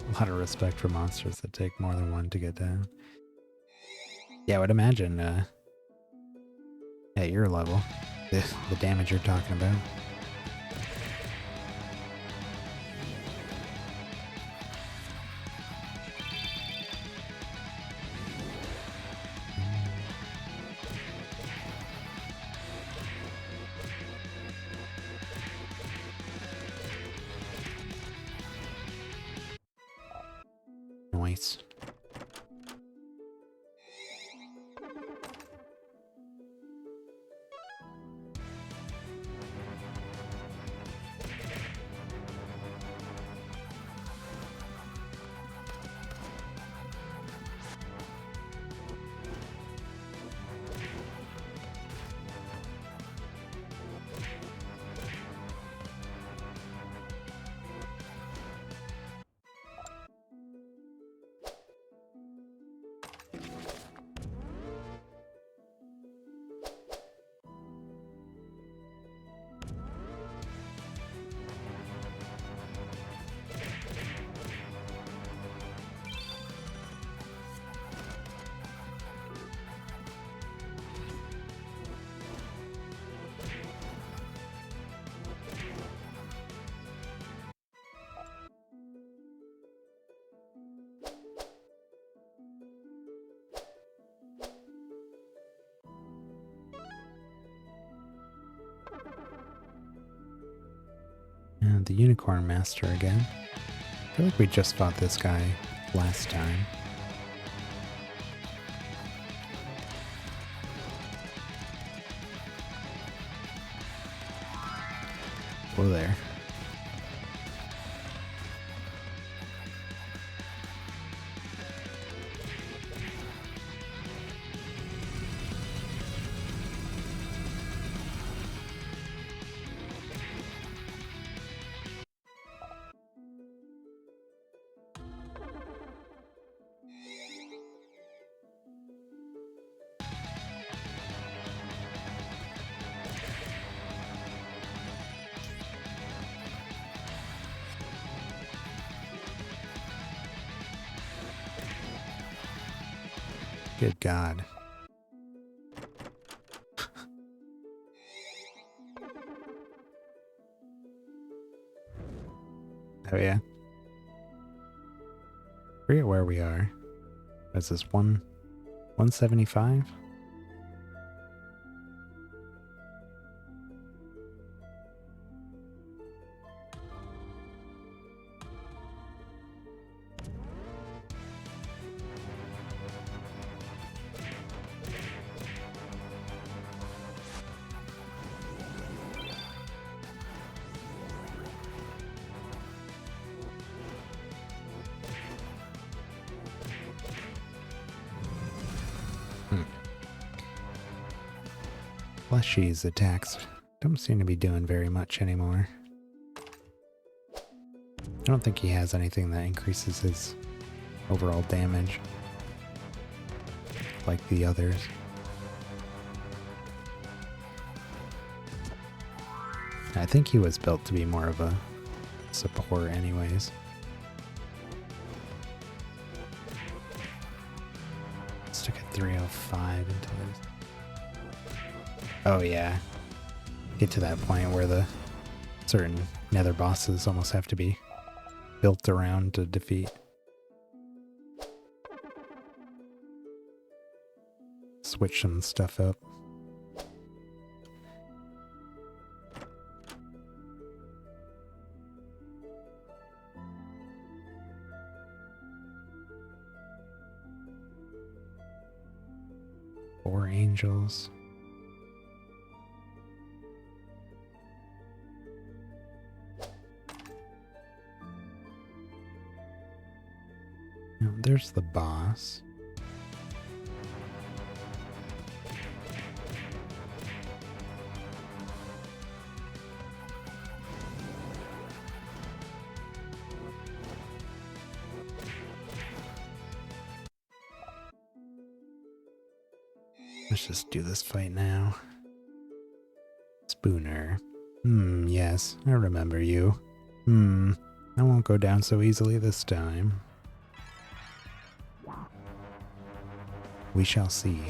A lot of respect for monsters that take more than one to get down. Yeah, I would imagine at your level, the damage you're talking about. Nice. And the Unicorn Master again. I feel like we just fought this guy last time. Whoa there. Good God. Oh yeah. Forget where we are. Is this 175? Fleshy's attacks don't seem to be doing very much anymore. I don't think he has anything that increases his overall damage like the others. I think he was built to be more of a support anyways. Stick at 305 until there's... Oh yeah. Get to that point where the certain nether bosses almost have to be built around to defeat. Switch some stuff up. Four angels. Now, there's the boss. Let's just do this fight now. Spooner. Yes, I remember you. I won't go down so easily this time. We shall see.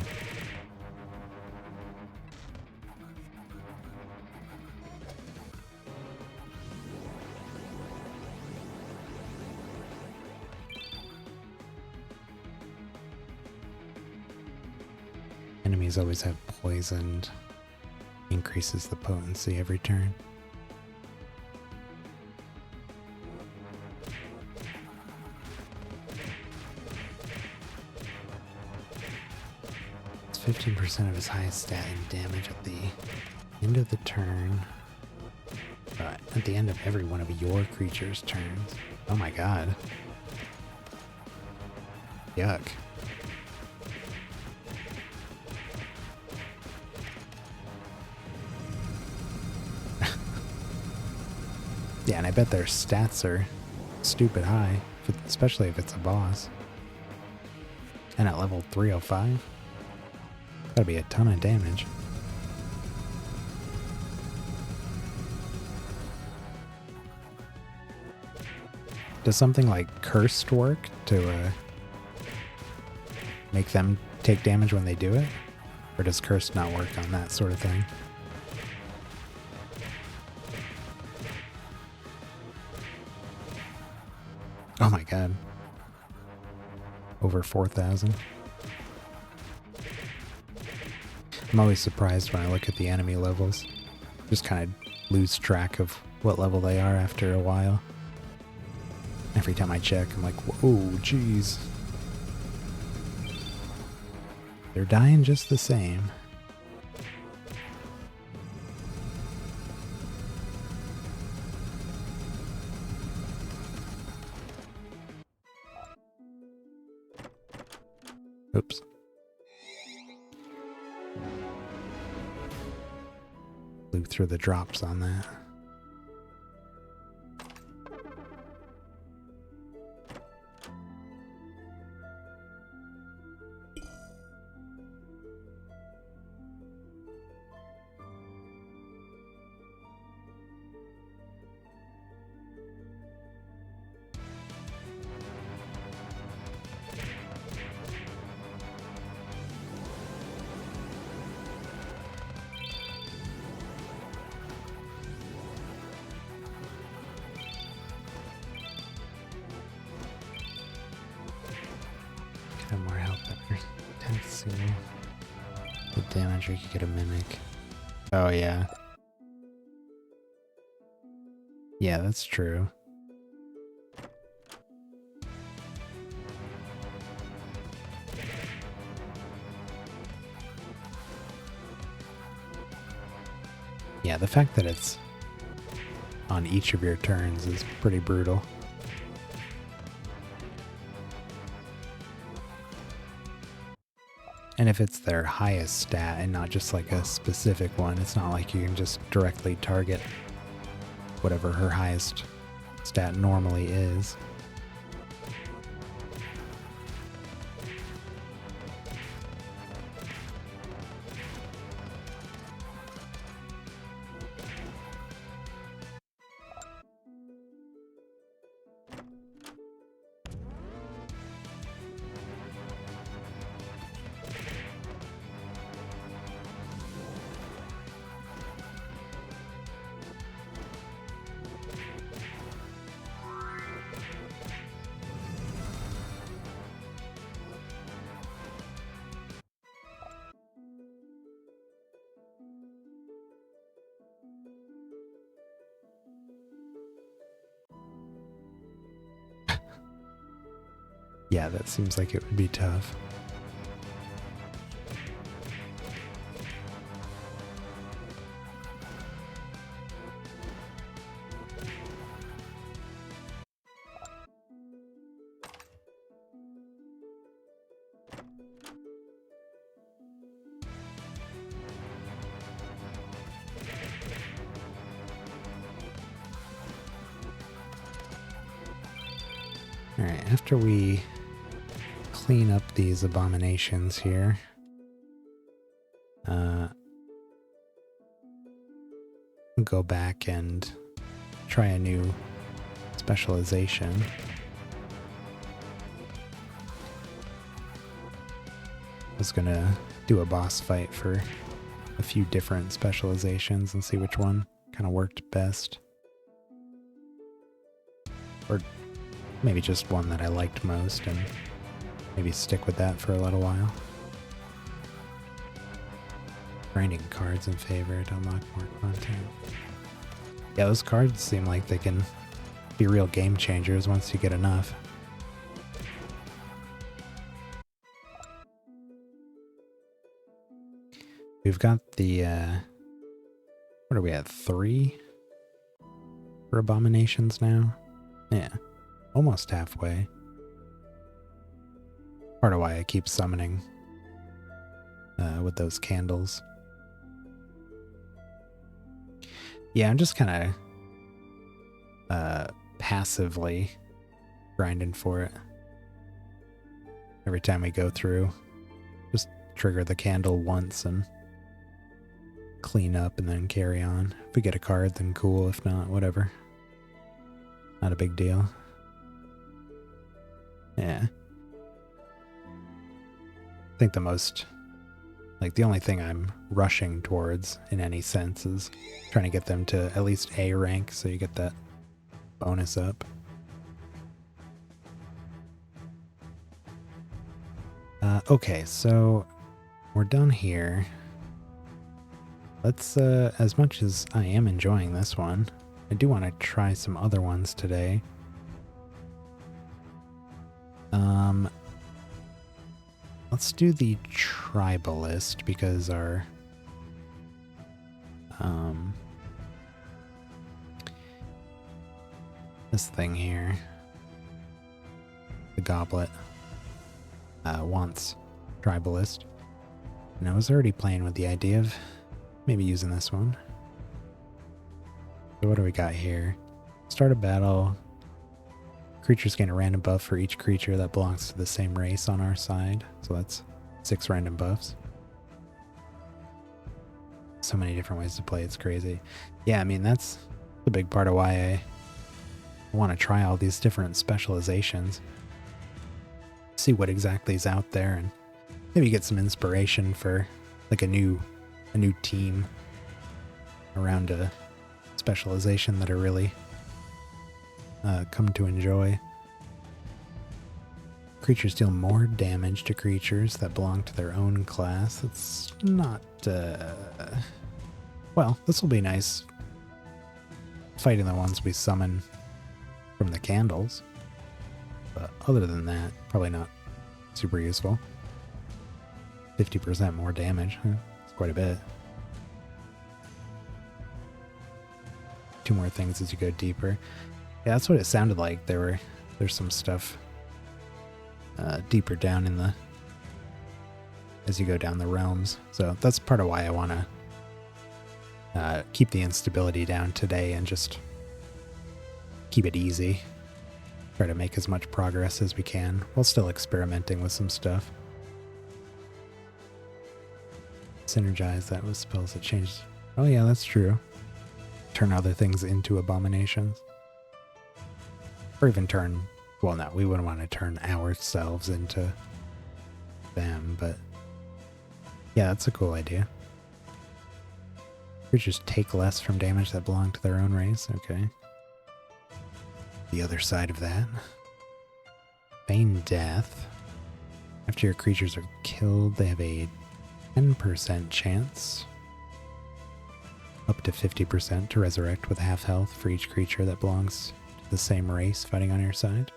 Enemies always have poisoned. Increases the potency every turn. 15% of his highest stat and damage at the end of the turn. At the end of every one of your creature's turns. Oh my god. Yuck. Yeah, and I bet their stats are stupid high, especially if it's a boss. And at level 305, that'd be a ton of damage. Does something like Cursed work to make them take damage when they do it? Or does Cursed not work on that sort of thing? Oh my god. Over 4,000. I'm always surprised when I look at the enemy levels. Just kind of lose track of what level they are after a while. Every time I check, I'm like, whoa, jeez. They're dying just the same. Oops. Blew through the drops on that. Have more health after 10 see the damage or you could get a mimic. Oh yeah. Yeah, that's true. Yeah, the fact that it's on each of your turns is pretty brutal. And if it's their highest stat and not just like a specific one, it's not like you can just directly target whatever her highest stat normally is. Yeah, that seems like it would be tough. Alright, after we clean up these abominations here, go back and try a new specialization. I was gonna do a boss fight for a few different specializations and see which one kind of worked best. Or maybe just one that I liked most and maybe stick with that for a little while. Grinding cards in favor to unlock more content. Yeah, those cards seem like they can be real game changers once you get enough. we've got the, what are we at, 3 for abominations now? Yeah, almost halfway. Part of why I keep summoning with those candles. Yeah, I'm just kind of passively grinding for it. Every time we go through, just trigger the candle once and clean up and then carry on. If we get a card, then cool. If not, whatever. Not a big deal. Yeah. I think the most, like the only thing I'm rushing towards in any sense is trying to get them to at least A rank so you get that bonus up. Okay, so we're done here. Let's, as much as I am enjoying this one, I do want to try some other ones today. Let's do the tribalist because our, this thing here, the goblet, wants tribalist. And I was already playing with the idea of maybe using this one. So what do we got here? Start a battle. Creatures gain a random buff for each creature that belongs to the same race on our side. So that's 6 random buffs. So many different ways to play, it's crazy. Yeah, I mean, that's the big part of why I want to try all these different specializations. See what exactly is out there and maybe get some inspiration for like a new team around a specialization that I really come to enjoy. Creatures deal more damage to creatures that belong to their own class. It's not, well, this will be nice fighting the ones we summon from the candles. But other than that, probably not super useful. 50% more damage. It's quite a bit. 2 more things as you go deeper. Yeah, that's what it sounded like. There's some stuff deeper down in the, as you go down the realms. So that's part of why I want to keep the instability down today and just keep it easy. Try to make as much progress as we can while still experimenting with some stuff. Synergize that with spells that change. Oh yeah, that's true. Turn other things into abominations. Or even turn, well no, we wouldn't want to turn ourselves into them, but yeah, that's a cool idea. Creatures take less from damage that belong to their own race, okay. The other side of that. Feign death. After your creatures are killed, they have a 10% chance, up to 50% to resurrect with half health for each creature that belongs to the same race fighting on your side.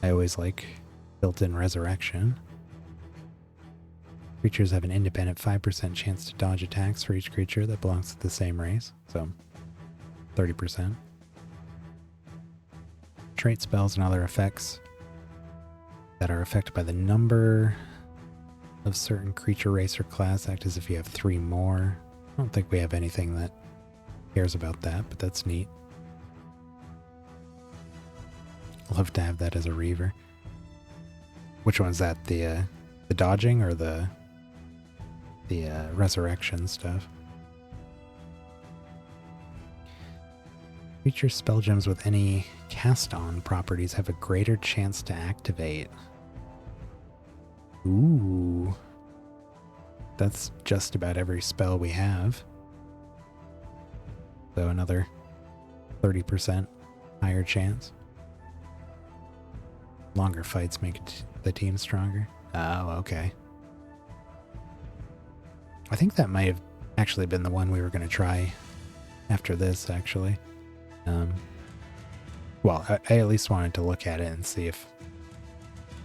I always like built-in resurrection. Creatures have an independent 5% chance to dodge attacks for each creature that belongs to the same race, so 30%. Trait spells and other effects that are affected by the number of certain creature, race, or class act as if you have 3 more. I don't think we have anything that cares about that, but that's neat. I'll love to have that as a Reaver. Which one's that? The dodging or the resurrection stuff? Creature spell gems with any cast-on properties have a greater chance to activate. Ooh. That's just about every spell we have. So another 30% higher chance. Longer fights make the team stronger. Oh, okay. I think that might have actually been the one we were going to try after this, actually. Well, I at least wanted to look at it and see if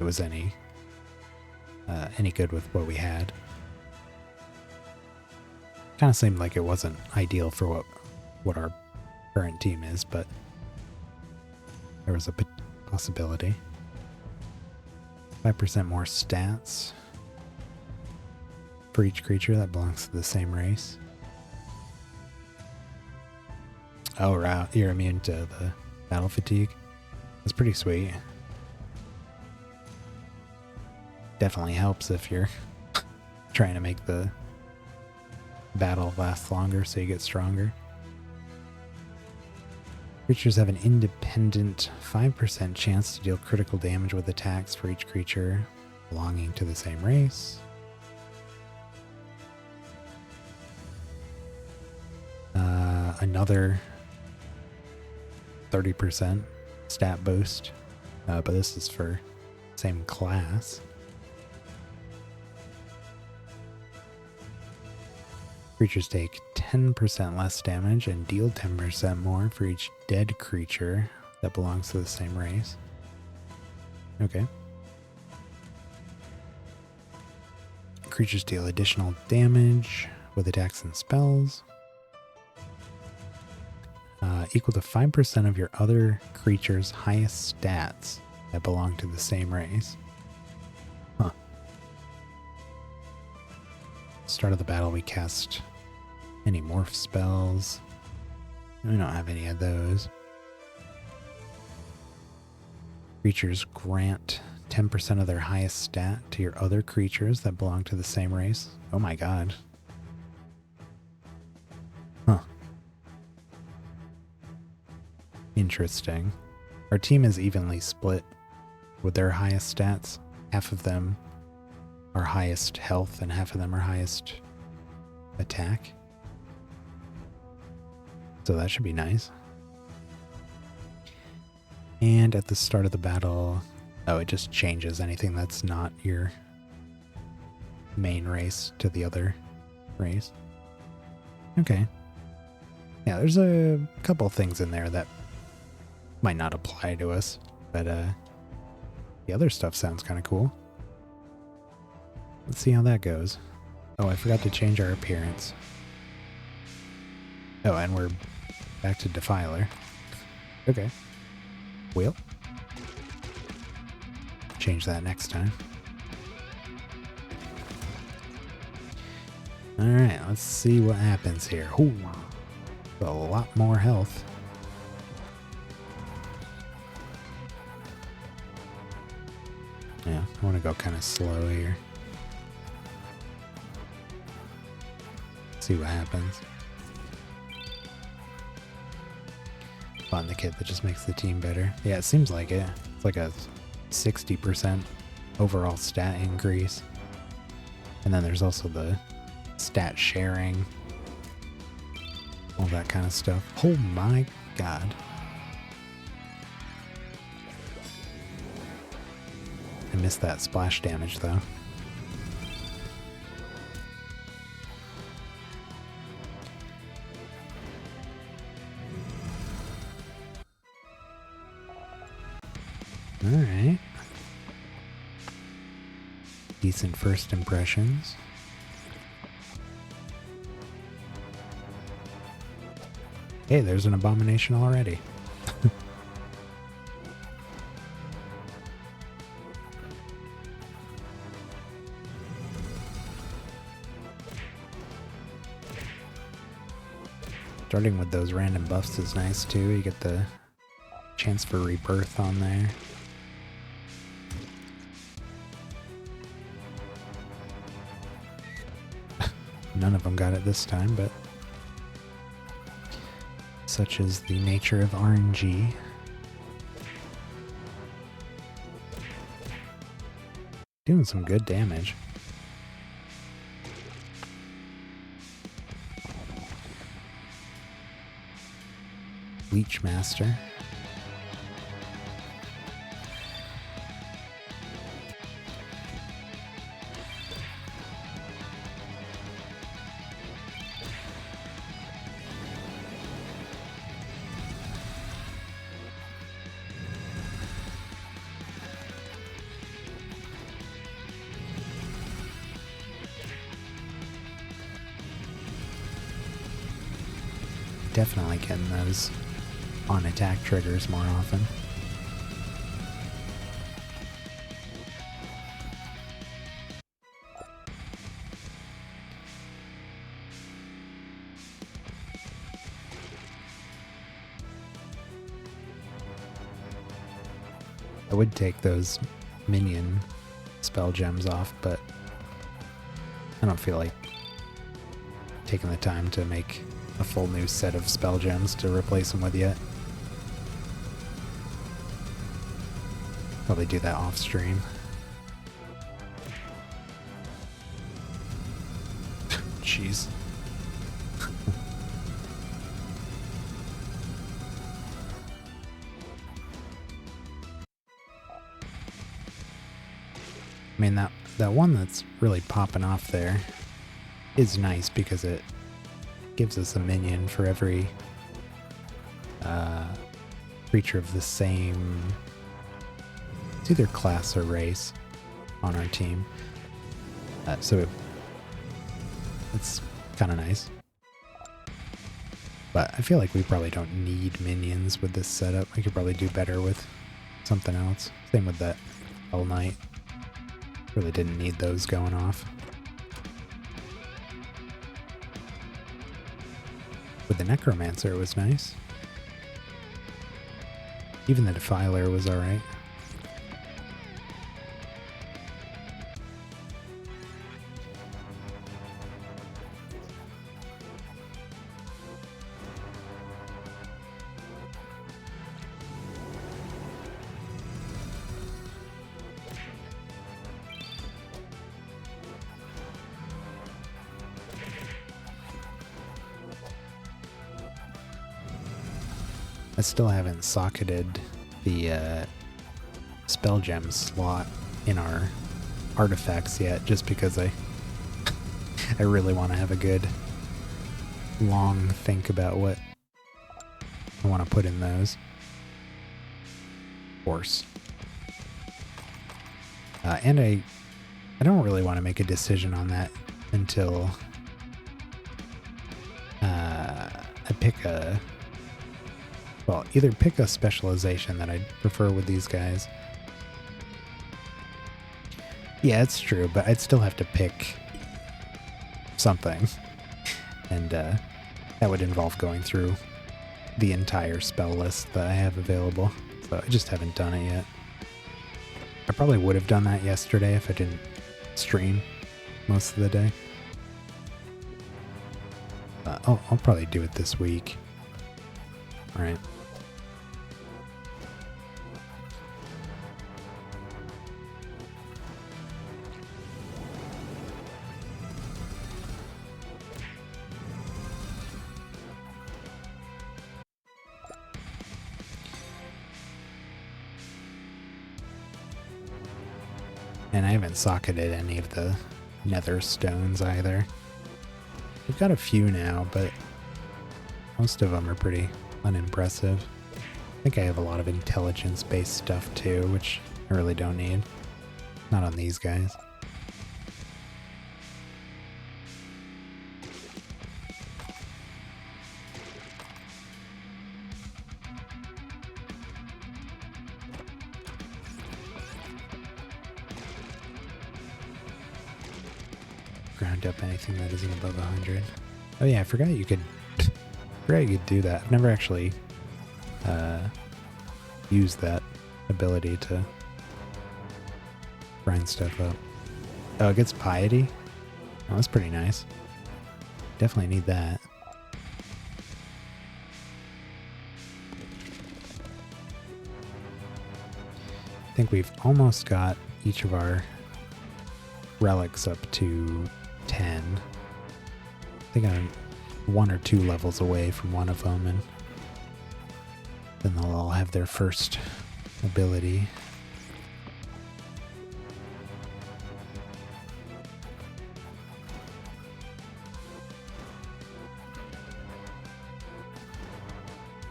it was any good with what we had. Kind of seemed like it wasn't ideal for what our current team is, but there was a possibility. 5% more stats for each creature that belongs to the same race. Oh, right. You're immune to the battle fatigue. That's pretty sweet. Definitely helps if you're trying to make the battle last longer so you get stronger. Creatures have an independent 5% chance to deal critical damage with attacks for each creature belonging to the same race. Another 30% stat boost, but this is for same class. Creatures take 10% less damage and deal 10% more for each dead creature that belongs to the same race. Okay. Creatures deal additional damage with attacks and spells. Equal to 5% of your other creature's highest stats that belong to the same race. Huh. Start of the battle, we cast any morph spells. We don't have any of those. Creatures grant 10% of their highest stat to your other creatures that belong to the same race. Oh my god. Huh. Interesting. Our team is evenly split with their highest stats. Half of them are highest health and half of them are highest attack. So that should be nice. And at the start of the battle, oh, it just changes anything that's not your main race to the other race. Okay. Yeah, there's a couple things in there that might not apply to us, but the other stuff sounds kind of cool. Let's see how that goes. Oh, I forgot to change our appearance. Oh, and we're back to Defiler. Okay. We'll change that next time. Alright, let's see what happens here. Ooh, a lot more health. Yeah, I want to go kind of slow here. See what happens. Find the kit that just makes the team better. Yeah, it seems like it. It's like a 60% overall stat increase. And then there's also the stat sharing. All that kind of stuff. Oh my god. I missed that splash damage though. Alright. Decent first impressions. Hey, there's an abomination already. Starting with those random buffs is nice too. You get the chance for rebirth on there. None of them got it this time, but such is the nature of RNG. Doing some good damage. Leech Master. definitely getting those on attack triggers more often. I would take those minion spell gems off, but I don't feel like taking the time to make a full new set of spell gems to replace them with yet. Probably do that off stream. Jeez. I mean, that one that's really popping off there is nice because it gives us a minion for every creature of the same, it's either class or race on our team. So it's kind of nice. But I feel like we probably don't need minions with this setup. We could probably do better with something else. Same with that Hell Knight. Really didn't need those going off. With the Necromancer it was nice. Even the Defiler was alright. I still haven't socketed the spell gem slot in our artifacts yet, just because I really want to have a good long think about what I want to put in those. Of course. And I don't really want to make a decision on that until I pick a... Well, either pick a specialization that I'd prefer with these guys. Yeah, it's true, but I'd still have to pick something. And that would involve going through the entire spell list that I have available. So I just haven't done it yet. I probably would have done that yesterday if I didn't stream most of the day. I'll probably do it this week. Alright. And I haven't socketed any of the nether stones either. We've got a few now, but most of them are pretty unimpressive. I think I have a lot of intelligence-based stuff too, which I really don't need. Not on these guys. Ground up anything that isn't above 100. Oh yeah, I forgot you could do that. I've never actually used that ability to grind stuff up. Oh, it gets piety? Oh, that's pretty nice. Definitely need that. I think we've almost got each of our relics up to 10. I think I'm 1 or 2 levels away from one of them, and then they'll all have their first ability.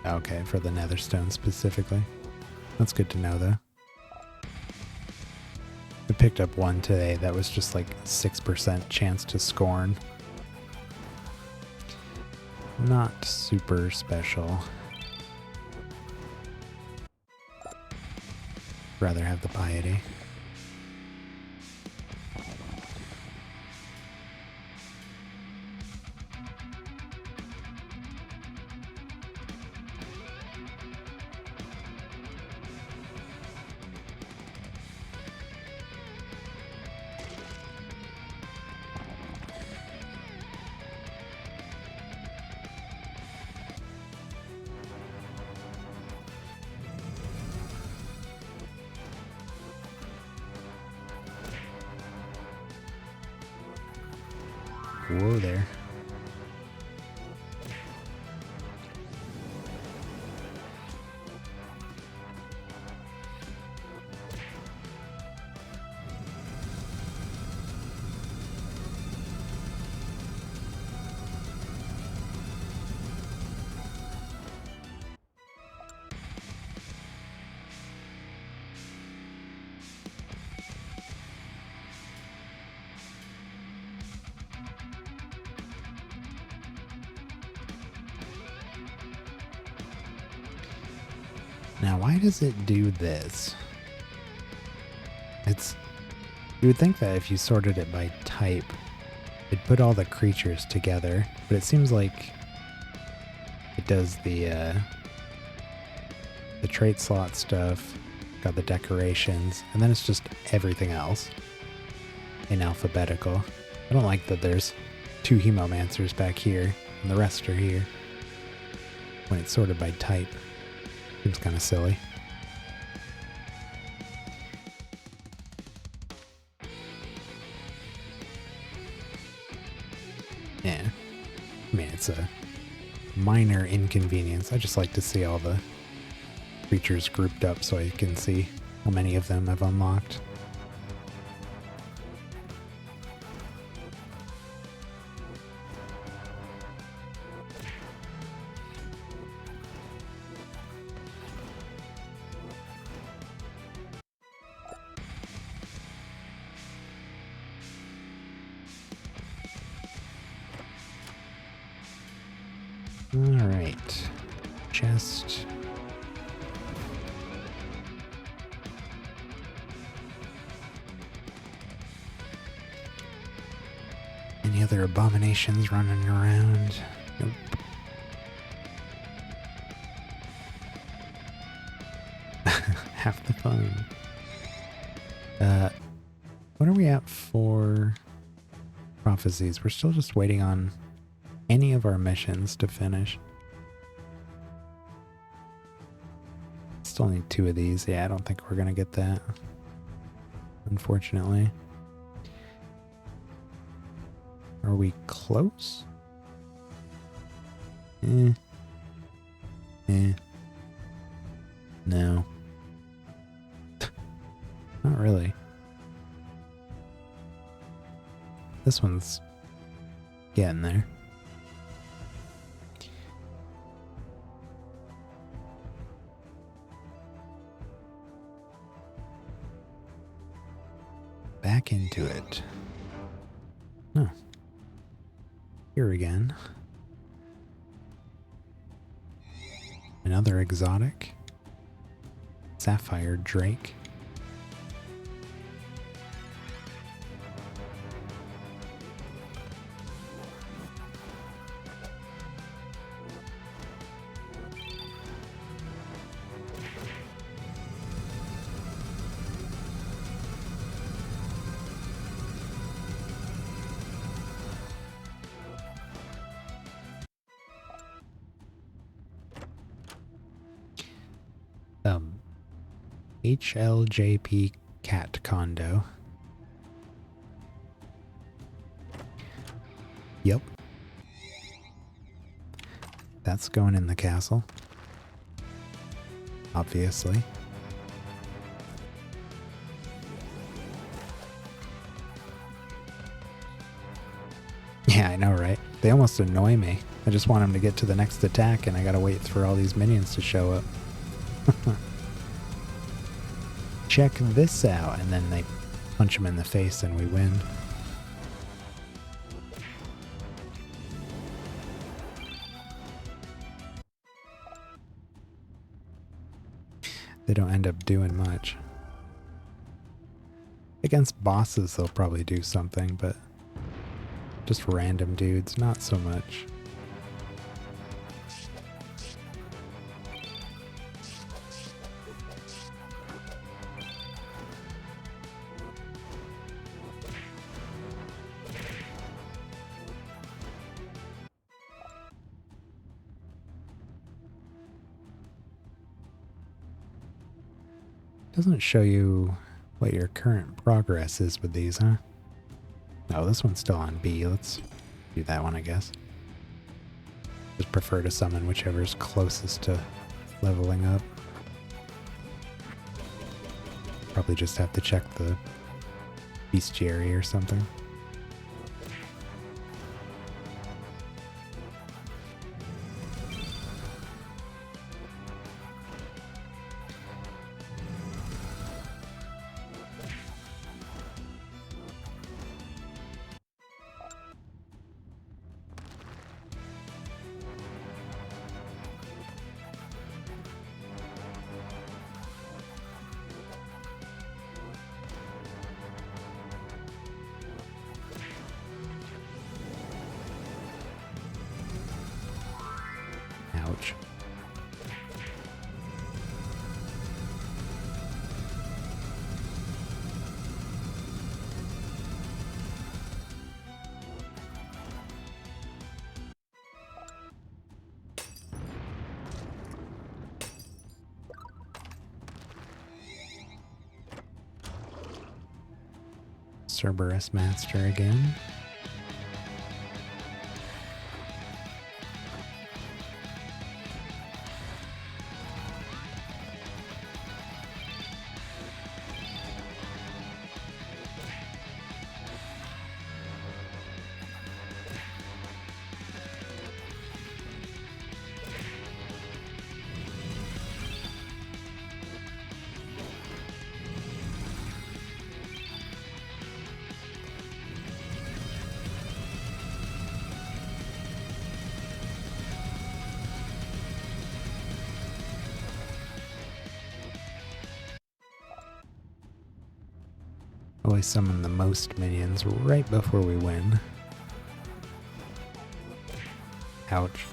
Okay, for the netherstone specifically. That's good to know, though. I picked up one today that was just like 6% chance to scorn. Not super special. Rather have the piety. Whoa there. Now, why does it do this? You would think that if you sorted it by type, it'd put all the creatures together, but it seems like it does the trait slot stuff, got the decorations, and then it's just everything else in alphabetical. I don't like that there's 2 Hemomancers back here, and the rest are here when it's sorted by type. Seems kind of silly. Yeah. I mean, it's a minor inconvenience. I just like to see all the creatures grouped up so I can see how many of them I've unlocked. Alright. Chest. Any other abominations running around? Nope. Half the fun. What are we at for prophecies? We're still just waiting on any of our missions to finish. Still need 2 of these. Yeah, I don't think we're gonna get that, unfortunately. Are we close? No. Not really. This one's getting there. Back into it. Oh. Here again. Another exotic. Sapphire Drake. HLJP Cat Condo. Yep. That's going in the castle. Obviously. Yeah, I know, right? They almost annoy me. I just want them to get to the next attack and I gotta wait for all these minions to show up. Check this out, and then they punch him in the face and we win. they don't end up doing much. Against bosses, they'll probably do something, but just random dudes, not so much. Doesn't show you what your current progress is with these, huh? No, this one's still on B. Let's do that one, I guess. Just prefer to summon whichever's closest to leveling up. Probably just have to check the bestiary or something. Ouch. Cerberus Master again. Always summon the most minions right before we win. Ouch.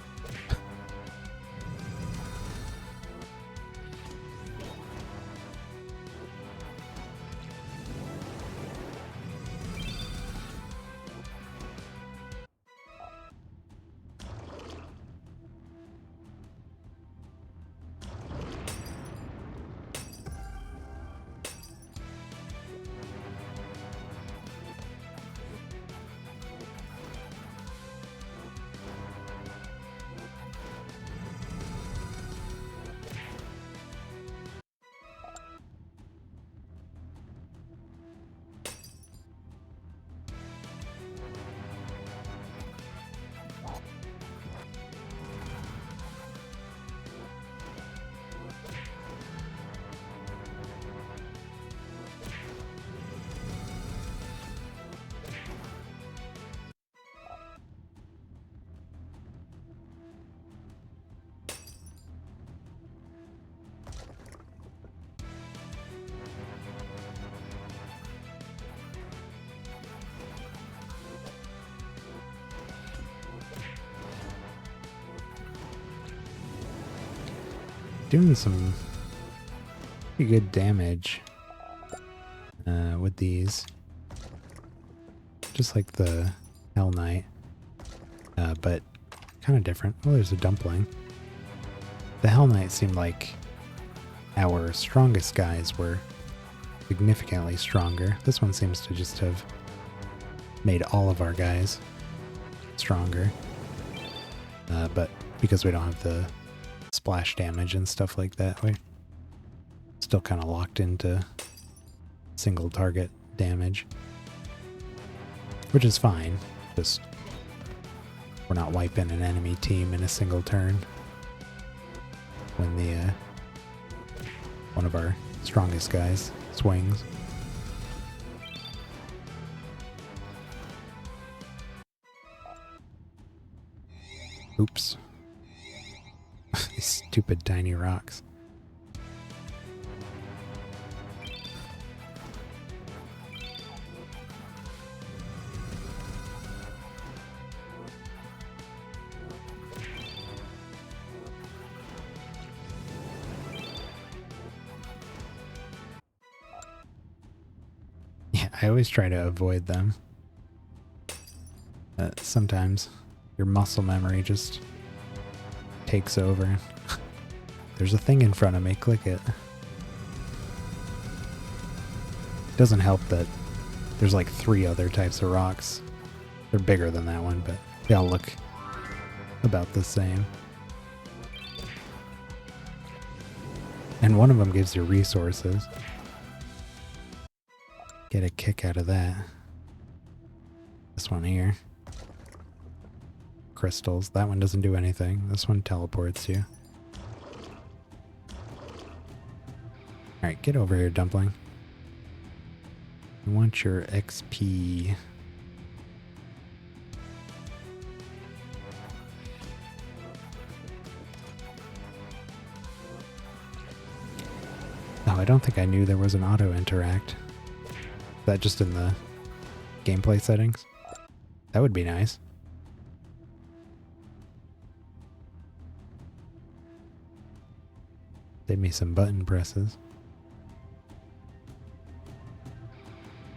Doing some pretty good damage with these. Just like the Hell Knight, but kind of different. Oh, there's a dumpling. The Hell Knight seemed like our strongest guys were significantly stronger. This one seems to just have made all of our guys stronger. But because we don't have the splash damage and stuff like that, we're still kind of locked into single target damage, which is fine. Just we're not wiping an enemy team in a single turn when the one of our strongest guys swings. Oops. These stupid tiny rocks. I always try to avoid them. Sometimes your muscle memory just takes over. There's a thing in front of me, click it. Doesn't help that there's like 3 other types of rocks. They're bigger than that one, but they all look about the same. And one of them gives you resources. Get a kick out of that. This one here. Crystals. That one doesn't do anything. This one teleports you. Alright, get over here, dumpling. I want your XP. Oh, I don't think I knew there was an auto interact. Is that just in the gameplay settings? That would be nice. Save me some button presses.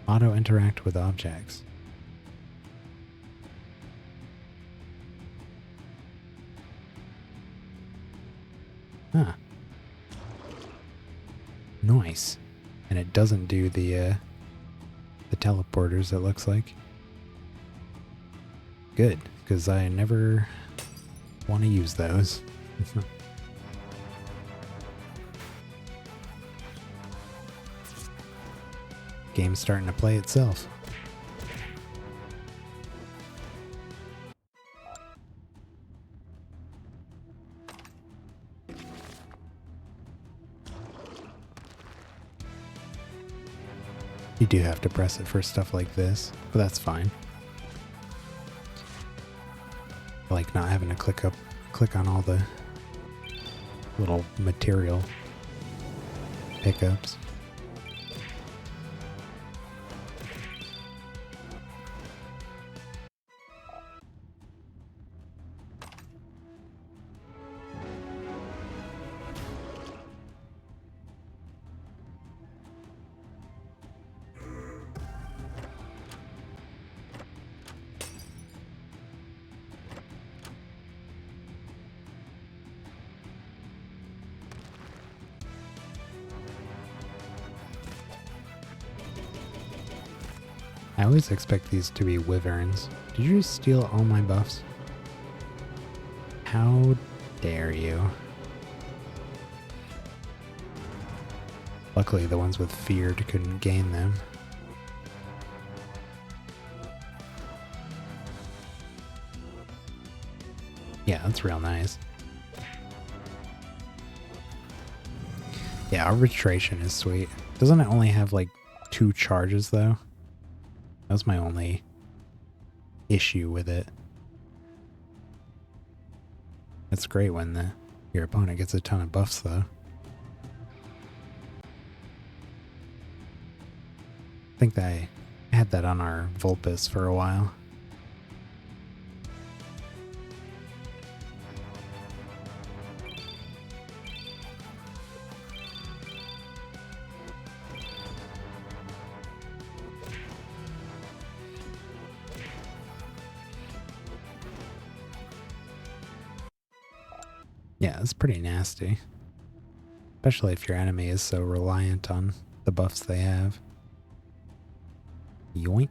Auto interact with objects. Huh. Nice. And it doesn't do the teleporters, it looks like. Good, because I never want to use those. Game's starting to play itself. You do have to press it for stuff like this, but that's fine. I like not having to click on all the little material pickups. I always expect these to be wyverns. Did you just steal all my buffs? How dare you? Luckily the ones with feared couldn't gain them. Yeah, that's real nice. Yeah, arbitration is sweet. Doesn't it only have like 2 charges though? That's my only issue with it. It's great when your opponent gets a ton of buffs though. I think that I had that on our Vulpes for a while. Yeah, it's pretty nasty. Especially if your enemy is so reliant on the buffs they have. Yoink.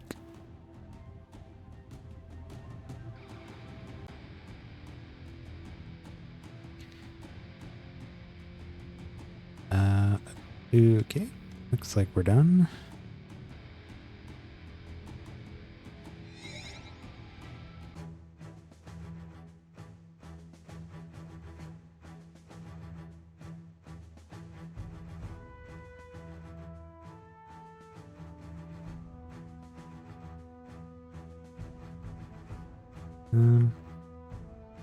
Okay. Looks like we're done.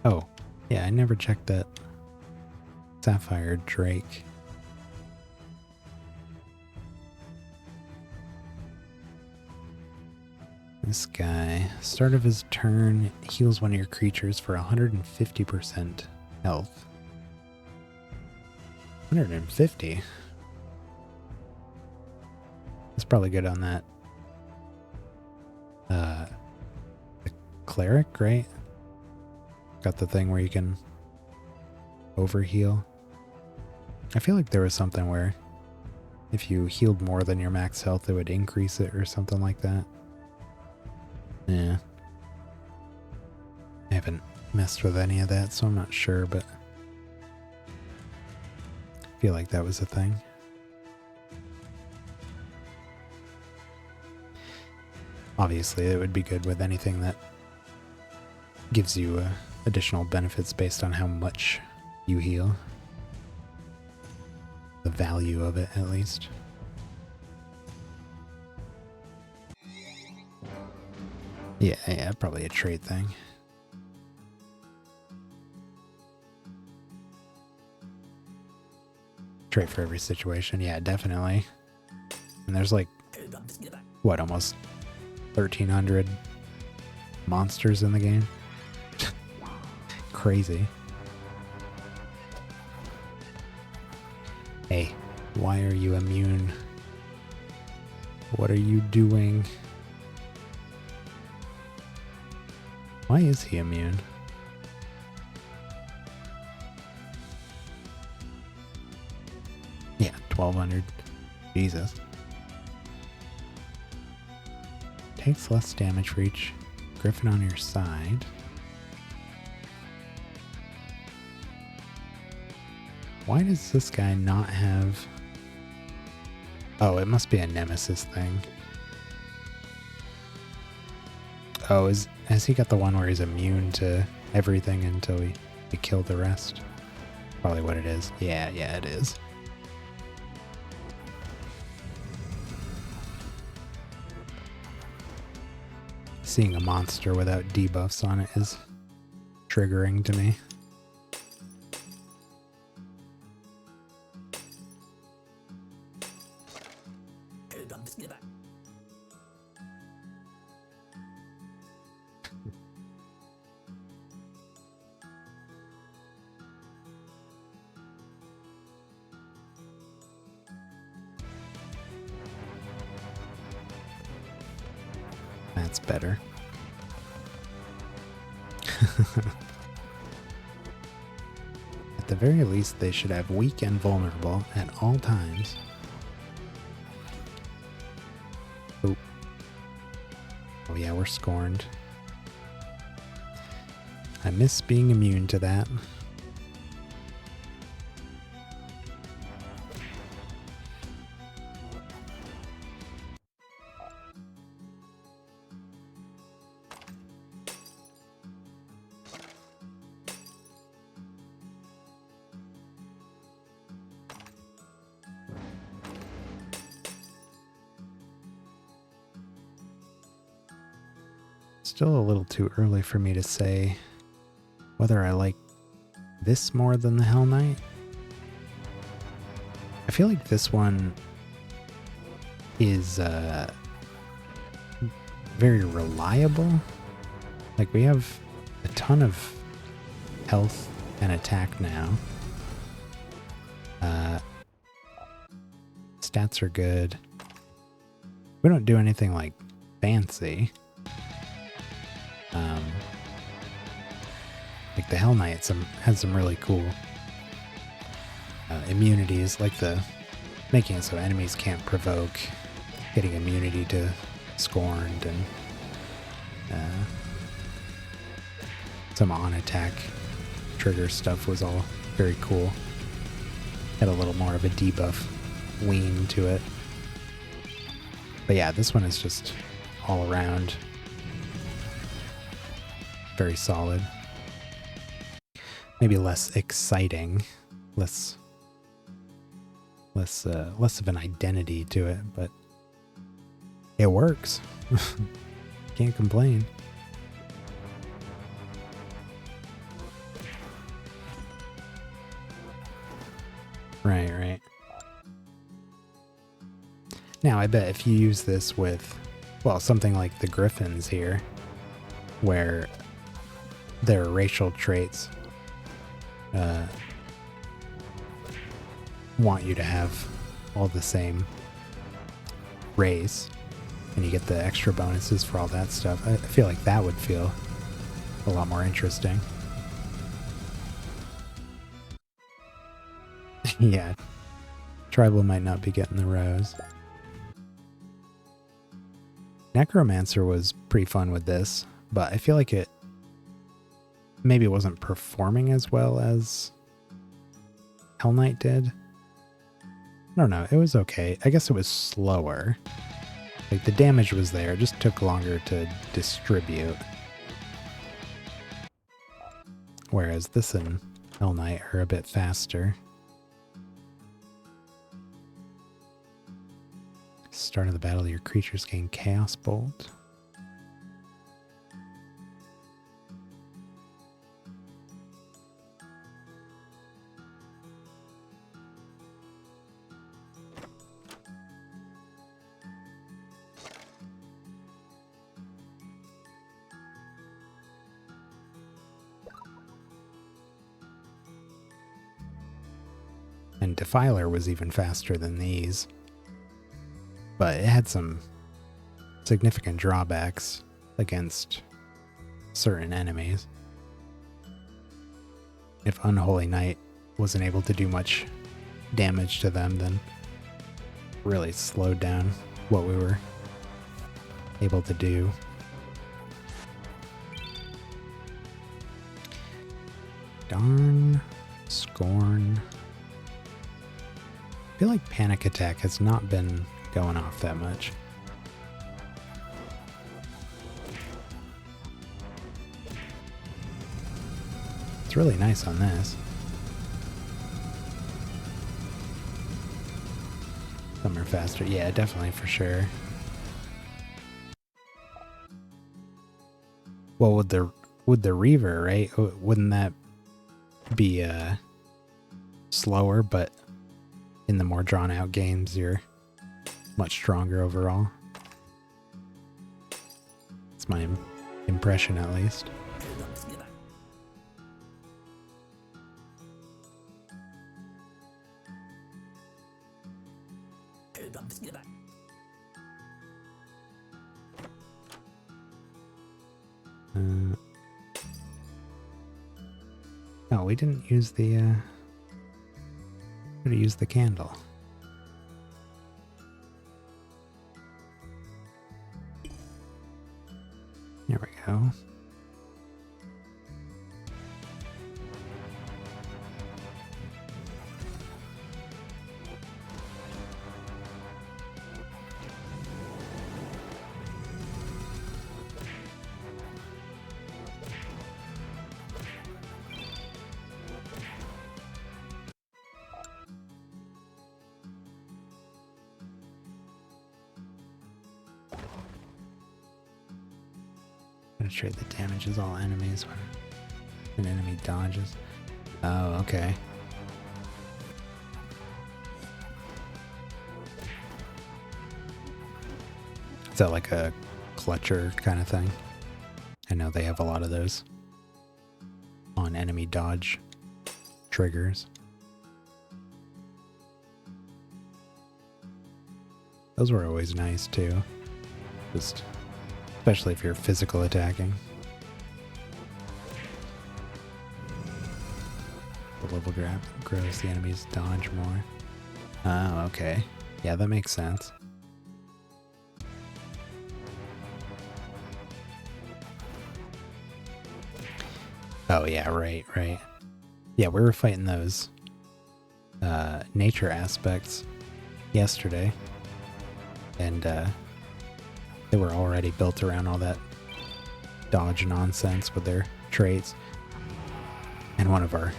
Oh, yeah, I never checked that Sapphire Drake. This guy, start of his turn, heals one of your creatures for 150% health. 150? That's probably good on that The cleric, right? Got the thing where you can overheal. I feel like there was something where if you healed more than your max health, it would increase it or something like that. Yeah. I haven't messed with any of that, so I'm not sure, but I feel like that was a thing. Obviously, it would be good with anything that gives you additional benefits based on how much you heal. The value of it, at least. Yeah, probably a trade thing. Trade for every situation, yeah, definitely. And there's like, what, almost 1,300 monsters in the game? Crazy. Hey, why are you immune? What are you doing? Why is he immune? Yeah, 1,200. Jesus. Takes less damage for each griffin on your side. Why does this guy not have... Oh, it must be a nemesis thing. Oh, has he got the one where he's immune to everything until we kill the rest? Probably what it is. Yeah, it is. Seeing a monster without debuffs on it is triggering to me. That's better. At the very least, they should have weak and vulnerable at all times. Oh. Oh yeah, we're scorned. I miss being immune to that. Still a little too early for me to say whether I like this more than the Hell Knight. I feel like this one is very reliable. Like, we have a ton of health and attack now. Stats are good. We don't do anything like fancy. Like the Hell Knight has some really cool immunities, like the making it so enemies can't provoke, getting immunity to Scorned, and some on attack trigger stuff was all very cool. Had a little more of a debuff lean to it. But yeah, this one is just all around very solid. Maybe less exciting, less of an identity to it, but it works. Can't complain. Right. Now, I bet if you use this with, well, something like the Griffins here, where their racial traits want you to have all the same race, And you get the extra bonuses for all that stuff. I feel like that would feel a lot more interesting. Yeah. Tribal might not be getting the rose. Necromancer was pretty fun with this, but I feel like it maybe wasn't performing as well as Hell Knight did. I don't know. It was okay. I guess it was slower. Like, the damage was there. It just took longer to distribute. Whereas this and Hell Knight are a bit faster. Start of the battle, your creatures gain Chaos Bolt. And Defiler was even faster than these. But it had some significant drawbacks against certain enemies. If Unholy Knight wasn't able to do much damage to them, then really slowed down what we were able to do. Darn. Scorn. I feel like Panic Attack has not been going off that much. It's really nice on this. Some are faster. Yeah, definitely, for sure. Well, with the Reaver, right? Wouldn't that be slower, but in the more drawn out games you're much stronger overall? It's my impression, at least. Oh, we didn't use the could have used the candle. There we go. Penetrate the damages all enemies when an enemy dodges. Oh, okay. Is that like a clutcher kind of thing? I know they have a lot of those on enemy dodge triggers. Those were always nice too. Just especially if you're physical attacking. The level grab grows the enemy's dodge more. Oh, okay. Yeah, that makes sense. Oh yeah, right. Yeah, we were fighting those nature aspects yesterday. And they were already built around all that dodge nonsense with their traits. And one of our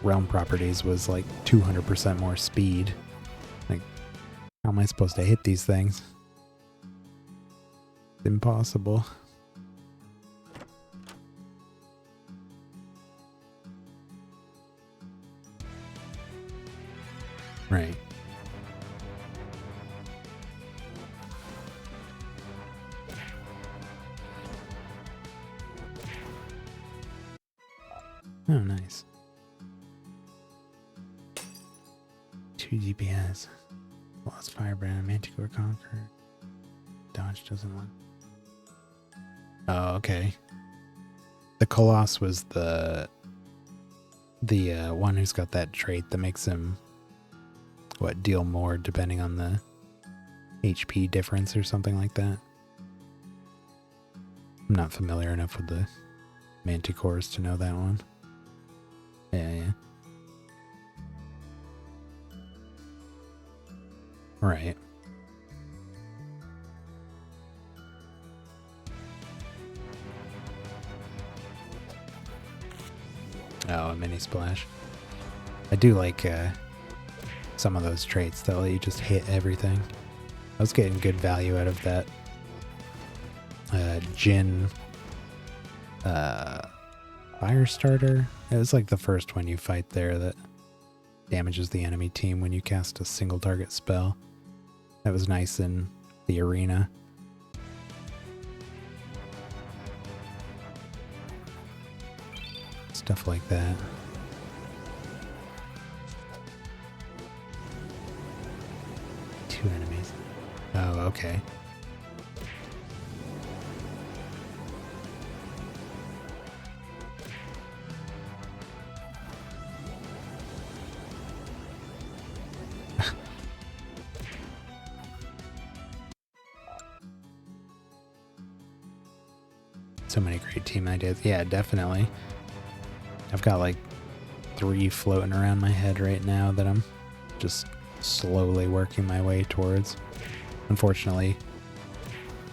realm properties was like 200% more speed. Like, how am I supposed to hit these things? It's impossible. Right. Oh, nice. 2 DPS. Lost Firebrand, Manticore Conqueror. Dodge doesn't want. Oh, okay. The Colossus was the one who's got that trait that makes him deal more depending on the HP difference or something like that. I'm not familiar enough with the Manticores to know that one. Yeah. Right. Oh, a mini splash. I do like some of those traits that let you just hit everything. I was getting good value out of that Jin fire starter. It was like the first one you fight there that damages the enemy team when you cast a single target spell. That was nice in the arena. Stuff like that. Two enemies. Oh, okay. So many great team ideas. Yeah, definitely. I've got like 3 floating around my head right now that I'm just slowly working my way towards. Unfortunately,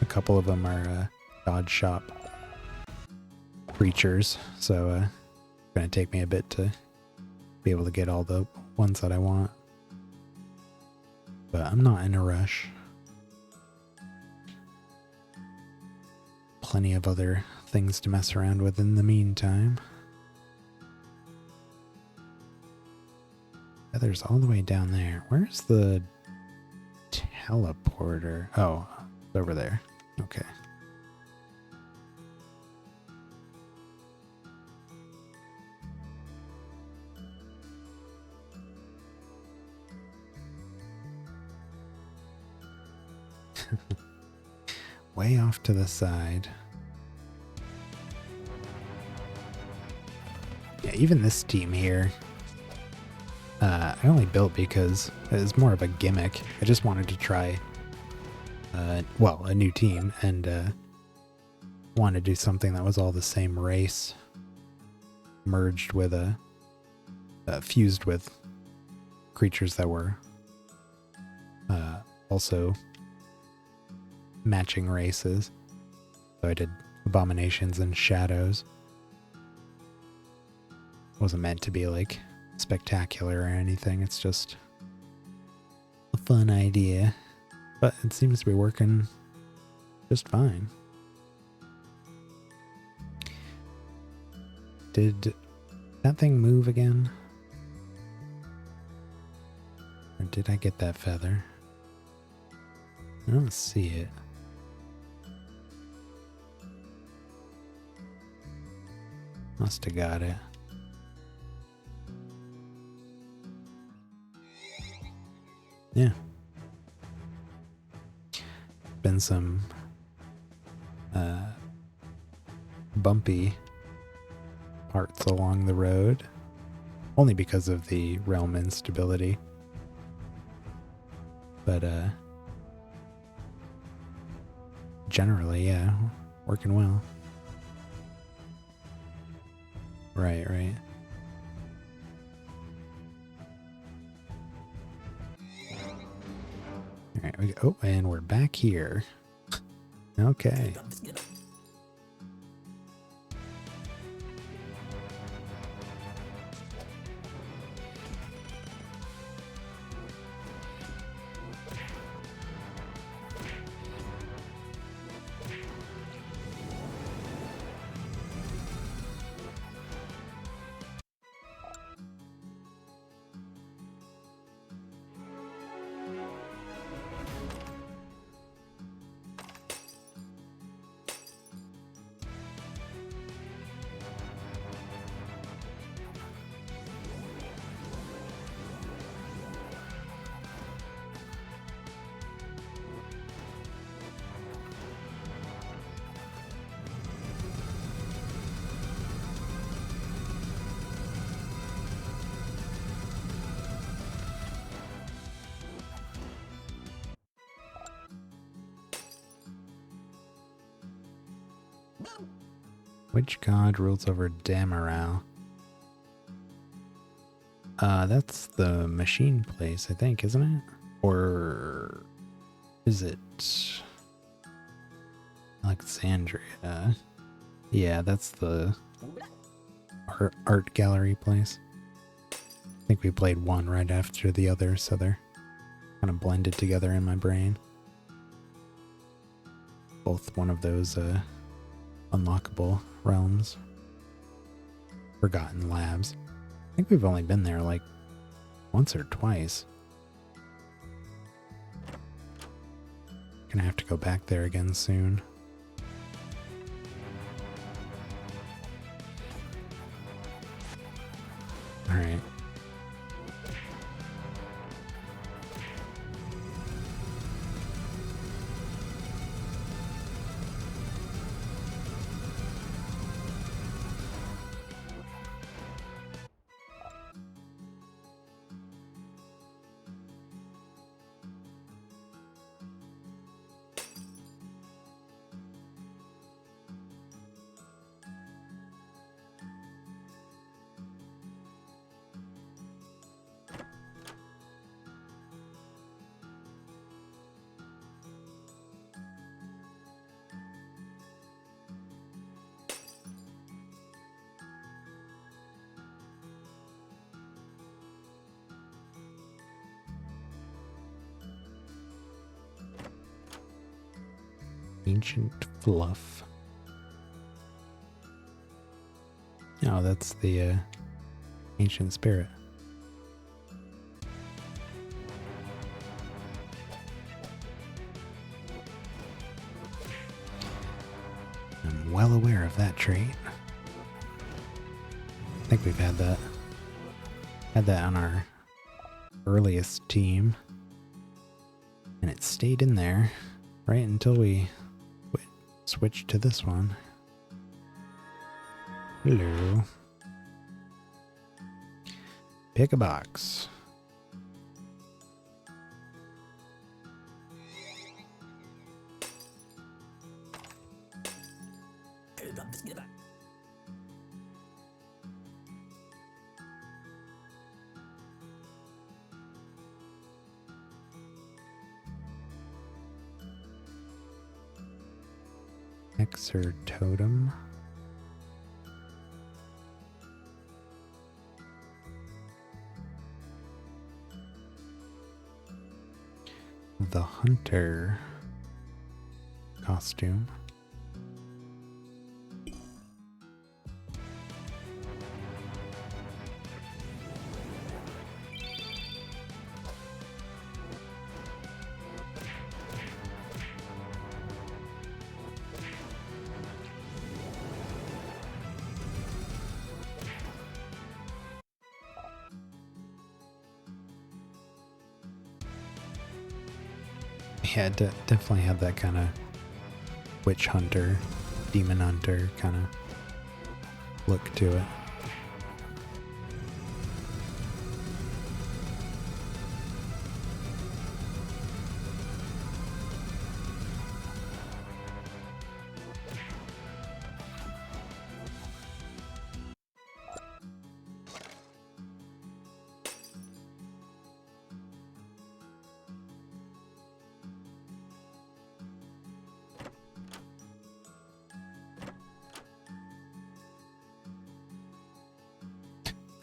a couple of them are dodge shop creatures, so it's going to take me a bit to be able to get all the ones that I want. But I'm not in a rush. Plenty of other things to mess around with in the meantime. There's all the way down there. Where's the teleporter? Oh, it's over there. Okay. Way off to the side. Yeah, even this team here, I only built because it was more of a gimmick. I just wanted to try, a new team, and wanted to do something that was all the same race, merged with fused with creatures that were also matching races. So I did abominations and shadows. Wasn't meant to be like spectacular or anything. It's just a fun idea, but it seems to be working just fine. Did that thing move again? Or did I get that feather? I don't see it. Must have got it. Yeah. Been some bumpy parts along the road, only because of the realm instability. But generally, yeah, working well. Right. Alright, oh, and we're back here. Okay. Which god rules over Damaral? That's the machine place, I think, isn't it? Or is it Alexandria? Yeah, that's the art gallery place. I think we played one right after the other, so they're kind of blended together in my brain. Both one of those unlockable realms. Forgotten Labs. I think we've only been there like once or twice. Gonna have to go back there again soon. Alright. Ancient Fluff. Oh, that's the ancient spirit. I'm well aware of that trait. I think we've had that on our earliest team, and it stayed in there right until we switched to this one. Hello. Pick a box. Outertone. The hunter costume. Yeah, definitely had that kind of witch hunter, demon hunter kind of look to it.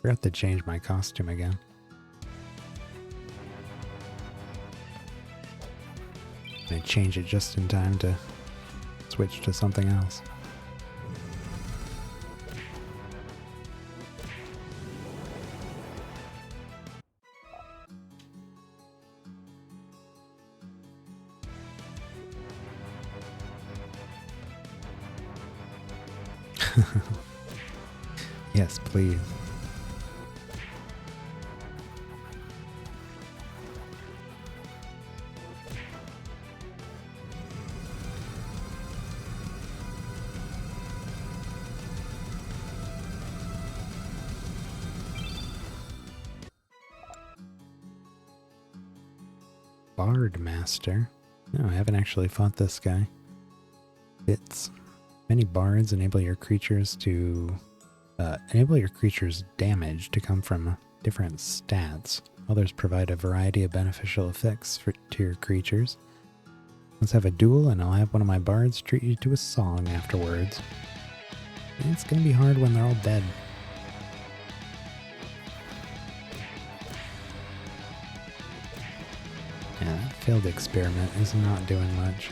Forgot to change my costume again. I changed it just in time to switch to something else. Yes, please. Bard Master. No, I haven't actually fought this guy. Bits. Many bards enable your creatures damage to come from different stats. Others provide a variety of beneficial effects to your creatures. Let's have a duel and I'll have one of my bards treat you to a song afterwards. It's gonna be hard when they're all dead. Yeah, that failed experiment is not doing much.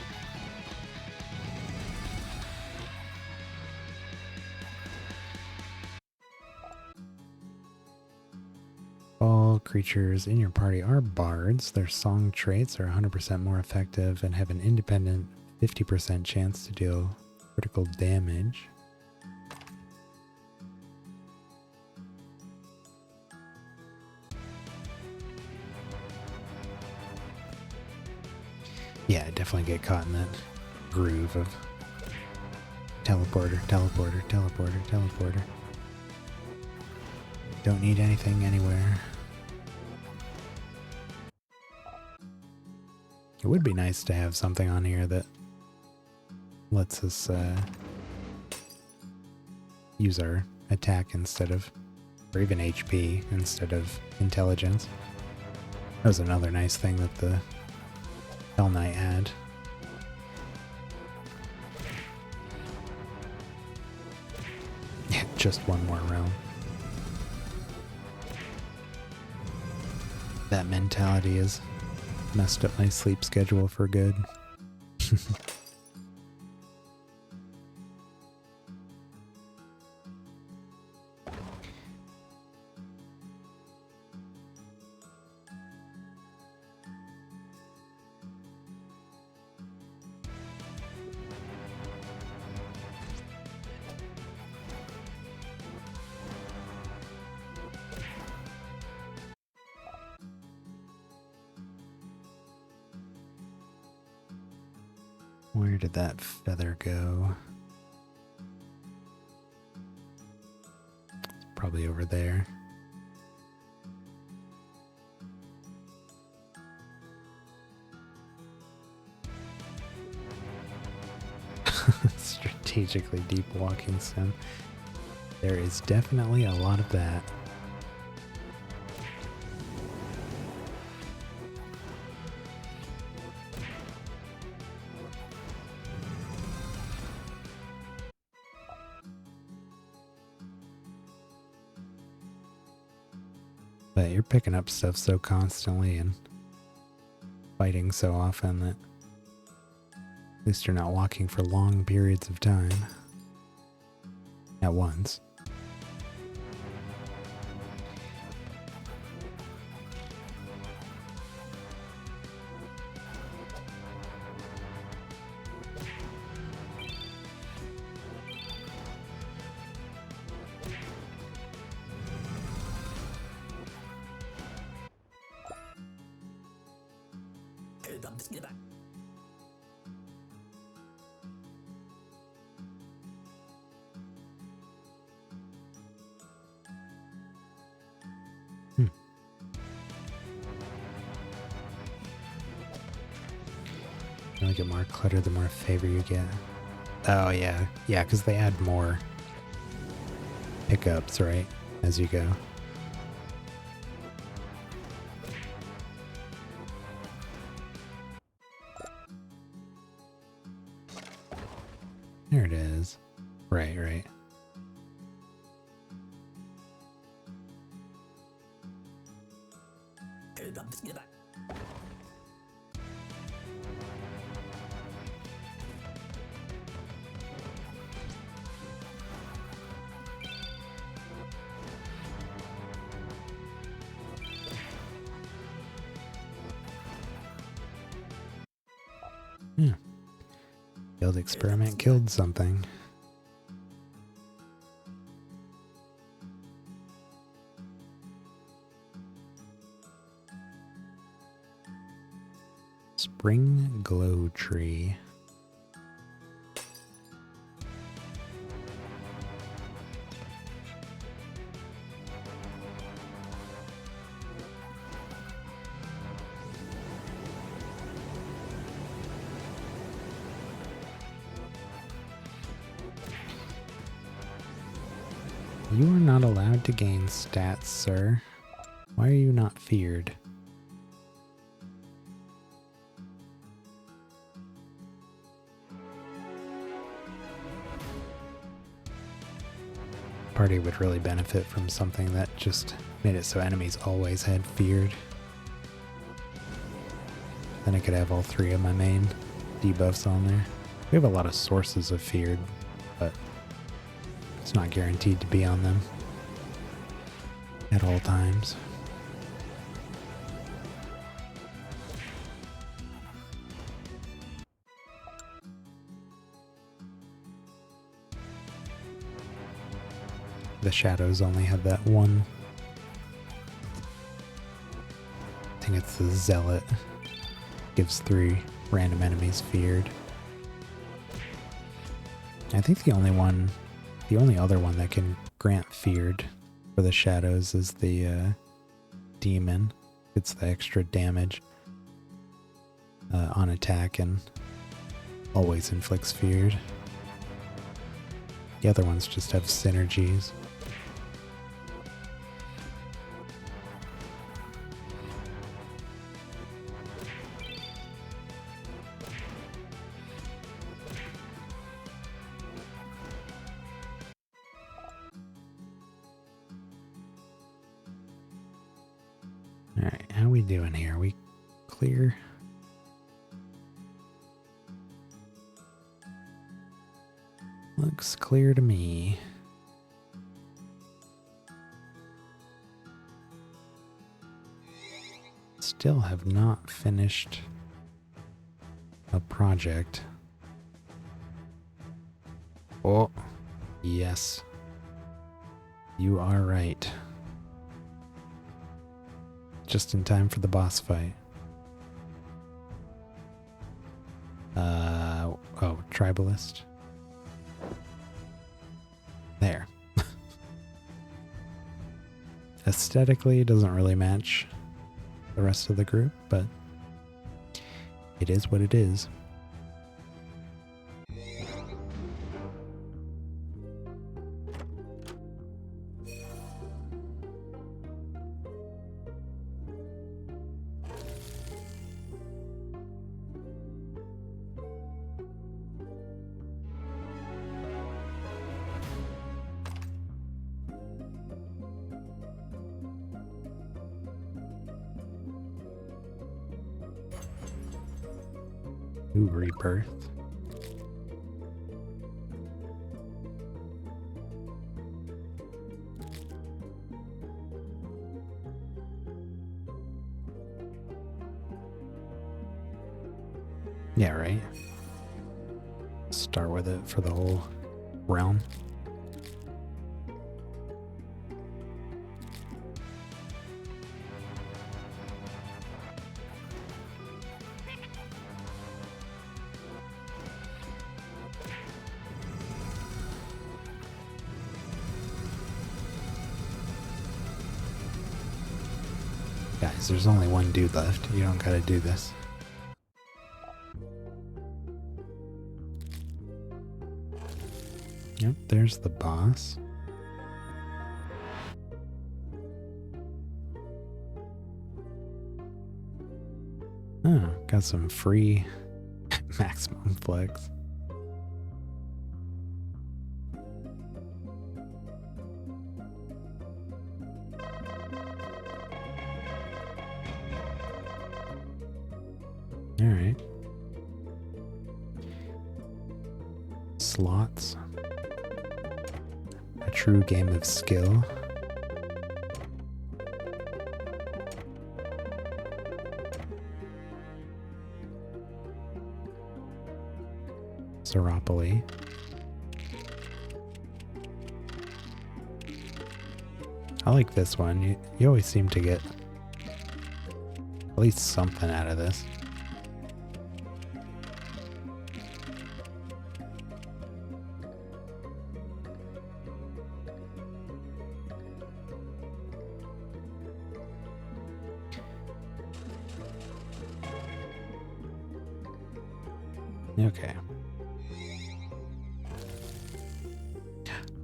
All creatures in your party are bards. Their song traits are 100% more effective and have an independent 50% chance to deal critical damage. Yeah, I definitely get caught in that groove of teleporter, teleporter, teleporter, teleporter. Don't need anything anywhere. It would be nice to have something on here that lets us use our attack instead of, or even HP instead of intelligence. That was another nice thing that the Hell Knight had. Yeah, just one more realm. That mentality has messed up my sleep schedule for good. Where did that feather go? It's probably over there. Strategically deep walking sim. There is definitely a lot of that. But you're picking up stuff so constantly and fighting so often that at least you're not walking for long periods of time at once. You get more clutter the more favor you get. Oh yeah, yeah, because they add more pickups, right, as you go. There it is. Right, right. Yeah. Failed experiment killed something. Spring glow tree. You are not allowed to gain stats, sir. Why are you not feared? Party would really benefit from something that just made it so enemies always had feared. Then I could have all three of my main debuffs on there. We have a lot of sources of feared, but it's not guaranteed to be on them at all times. The shadows only have that one. I think it's the zealot. Gives 3 random enemies feared. I think the only other one that can grant feared for the shadows is the demon. It's the extra damage on attack and always inflicts feared. The other ones just have synergies. Alright, how we doing here? We clear? Looks clear to me. Still have not finished a project. Oh, yes. You are right. Just in time for the boss fight. Oh, tribalist. There. Aesthetically, it doesn't really match the rest of the group, but it is what it is. Ooh, rebirth. Yeah, right. Start with it for the whole realm. Guys, there's only one dude left. You don't gotta do this. Yep, there's the boss. Oh, got some free maximum flex. All right. Slots. A true game of skill. SIRALIM. I like this one. You always seem to get at least something out of this. Okay.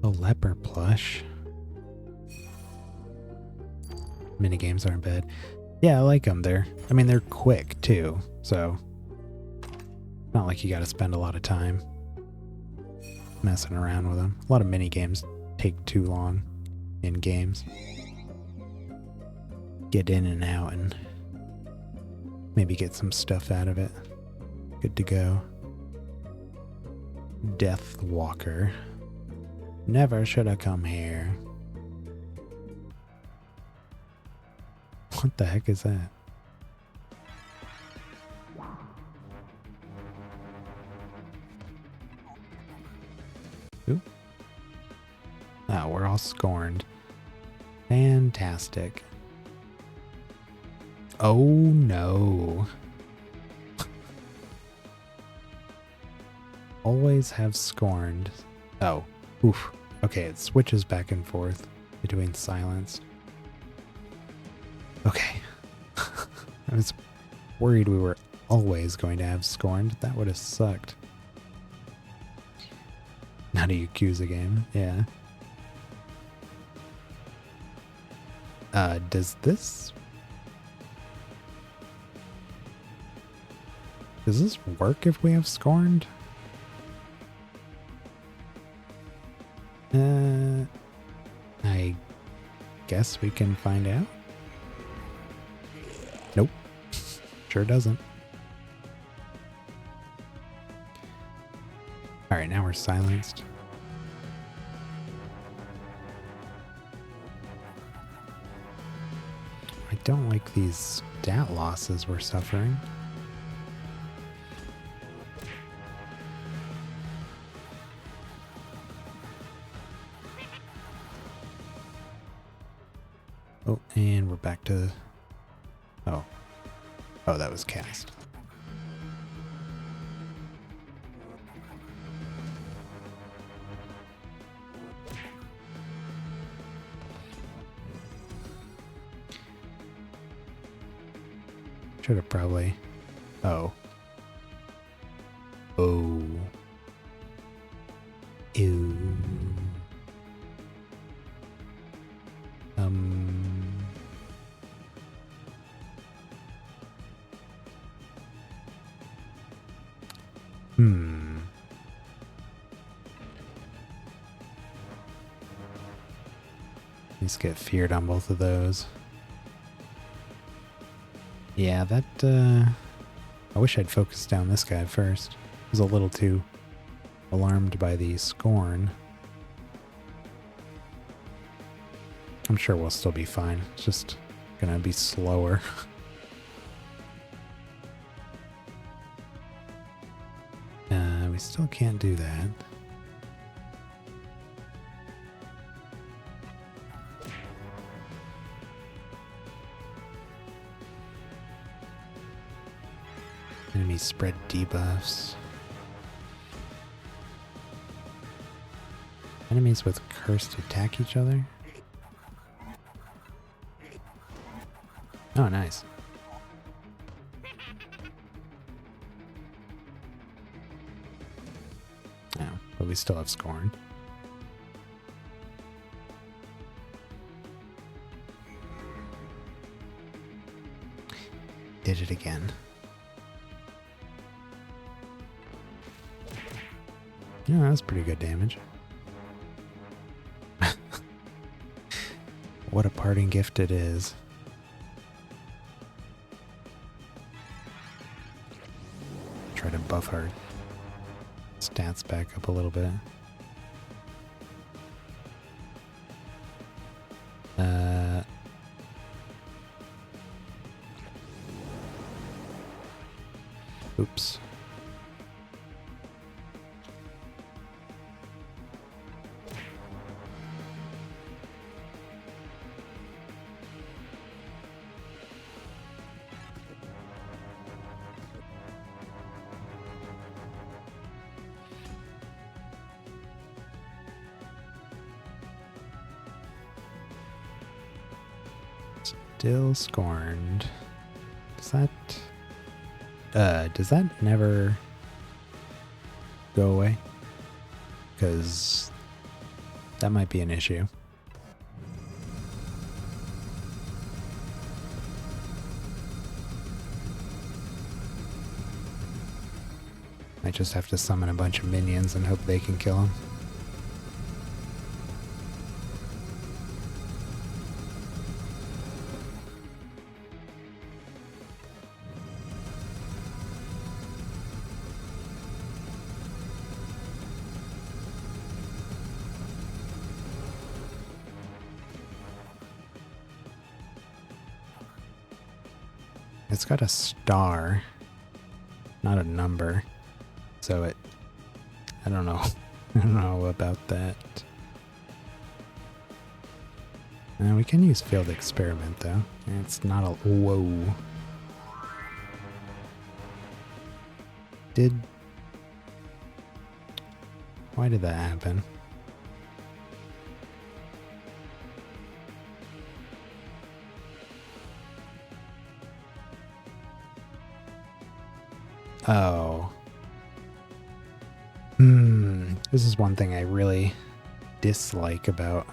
A leper plush. Minigames aren't bad. Yeah, I like them. They're quick too, so not like you gotta spend a lot of time messing around with them. A lot of minigames take too long in games. Get in and out and maybe get some stuff out of it. Good to go. Death Walker. Never should have come here. What the heck is that? Ooh. Oh, we're all scorned. Fantastic. Oh no. Always have scorned. Oh, oof. Okay, it switches back and forth between silenced. Okay. I was worried we were always going to have scorned. That would have sucked. Not a Yakuza game, yeah. Does this work if we have scorned? I guess we can find out. Nope. Sure doesn't. Alright, now we're silenced. I don't like these stat losses we're suffering. Oh, and we're back to... Oh. Oh, that was cast. Should have probably... Oh. Oh. Ew. Let's get feared on both of those. Yeah, that, I wish I'd focused down this guy first. I was a little too alarmed by the scorn. I'm sure we'll still be fine. It's just gonna be slower. We still can't do that. Enemy spread debuffs. Enemies with cursed attack each other? Oh, nice. Oh, but we still have scorn. Did it again. Yeah, that's pretty good damage. What a parting gift it is. Try to buff our stats back up a little bit. Oops. Still scorned. Does that never go away? Because that might be an issue. Might just have to summon a bunch of minions and hope they can kill him. It's got a star, not a number, so I don't know. I don't know about that. We can use field experiment though. It's not a, whoa. Why did that happen? Oh. This is one thing I really dislike about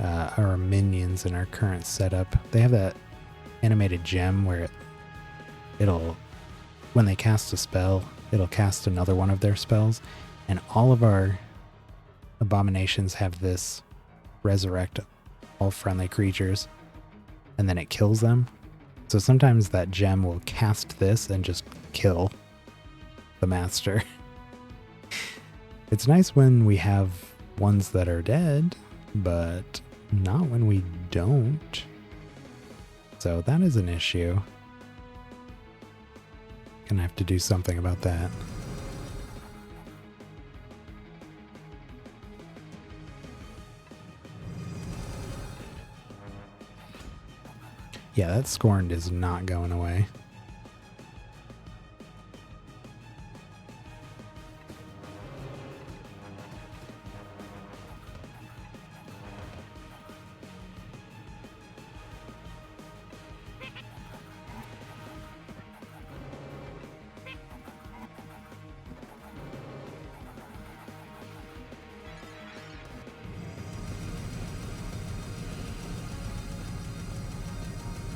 our minions in our current setup. They have that animated gem where it'll, when they cast a spell, it'll cast another one of their spells, and all of our abominations have this resurrect all friendly creatures, and then it kills them. So sometimes that gem will cast this and just kill the master. It's nice when we have ones that are dead, but not when we don't. So that is an issue. Gonna have to do something about that. Yeah, that Scorned is not going away.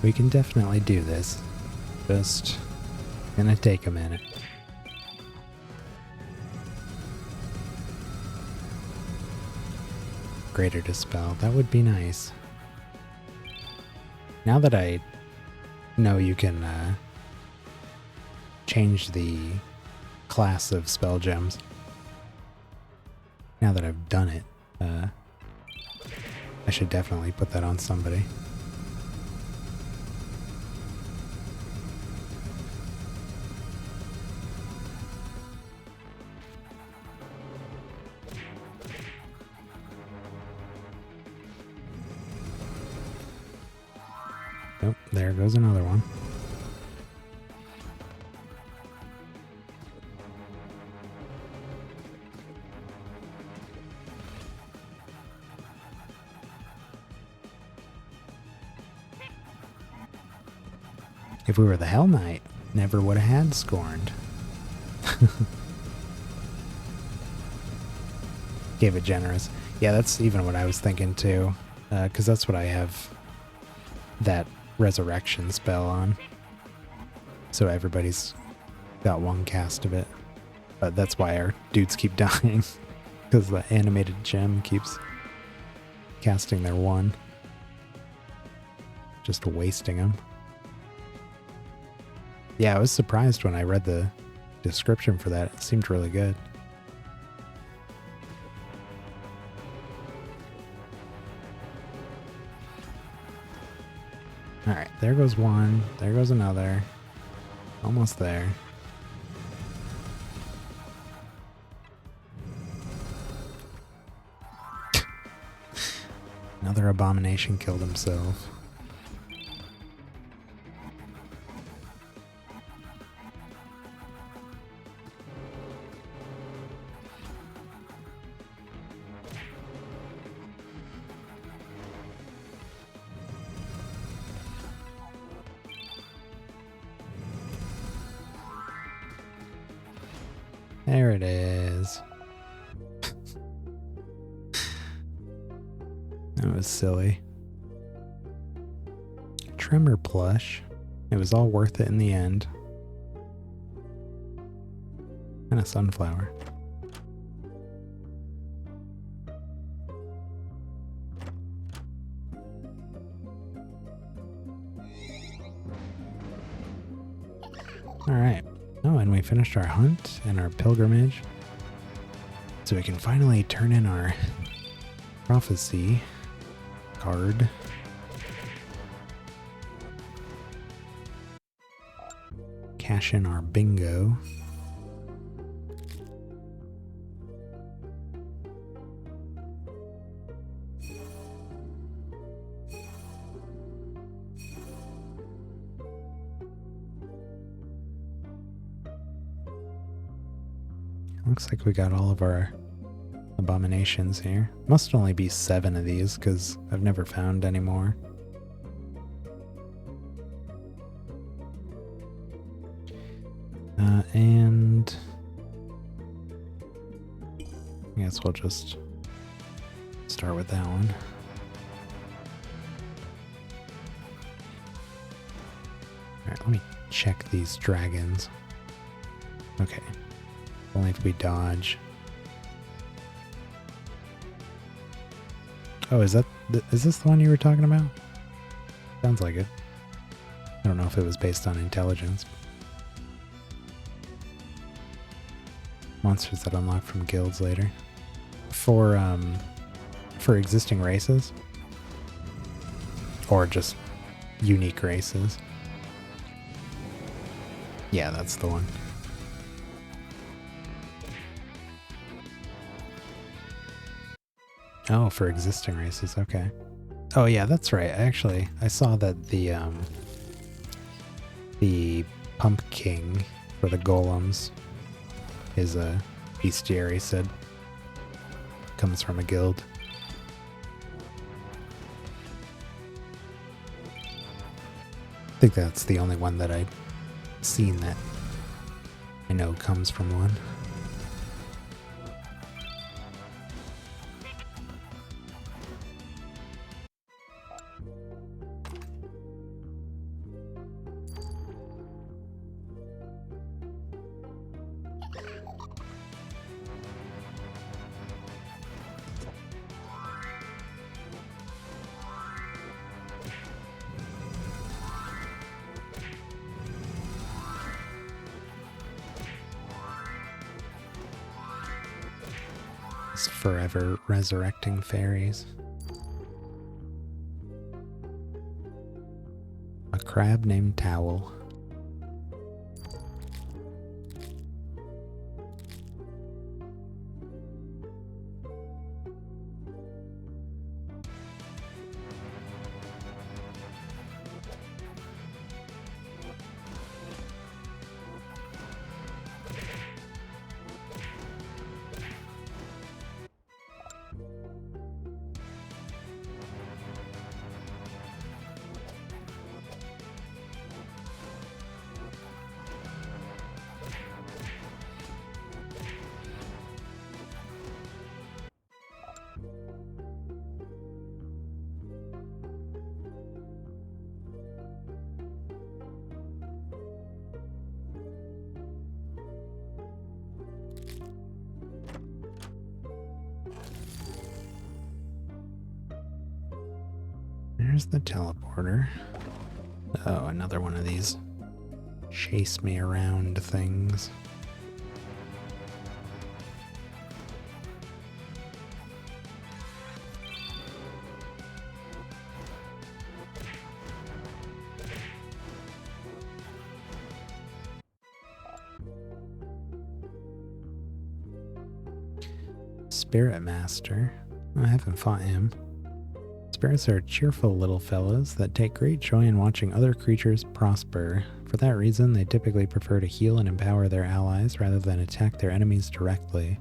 We can definitely do this. Just gonna take a minute. Greater Dispel, that would be nice. Now that I know you can change the class of spell gems, now that I've done it, I should definitely put that on somebody. Oh, there goes another one. If we were the Hell Knight, never would have had Scorned. Gave it generous. Yeah, that's even what I was thinking too, because that's what I have that resurrection spell on. So everybody's got one cast of it. But that's why our dudes keep dying, because the animated gem keeps casting their one. Just wasting them. Yeah, I was surprised when I read the description for that. It seemed really good. Alright, there goes one. There goes another. Almost there. Another abomination killed himself. There it is. That was silly. Tremor plush. It was all worth it in the end. And a sunflower. Alright. Oh, and we finished our hunt and our pilgrimage. So we can finally turn in our prophecy card. Cash in our bingo. Looks like we got all of our abominations here. Must only be 7 of these because I've never found any more. And I guess we'll just start with that one. Alright, let me check these dragons. Okay. Only if we dodge. Oh, is this the one you were talking about? Sounds like it. I don't know if it was based on intelligence. Monsters that unlock from guilds later. For existing races? Or just unique races? Yeah, that's the one. Oh, for existing races, okay. Oh yeah, that's right. Actually, I saw that the Pump King for the golems is a bestiary said. Comes from a guild. I think that's the only one that I've seen that I know comes from one. Forever resurrecting fairies. A crab named Towel. There's the teleporter. Oh, another one of these chase me around things. Spirit Master. I haven't fought him. Spirits are cheerful little fellows that take great joy in watching other creatures prosper. For that reason, they typically prefer to heal and empower their allies rather than attack their enemies directly.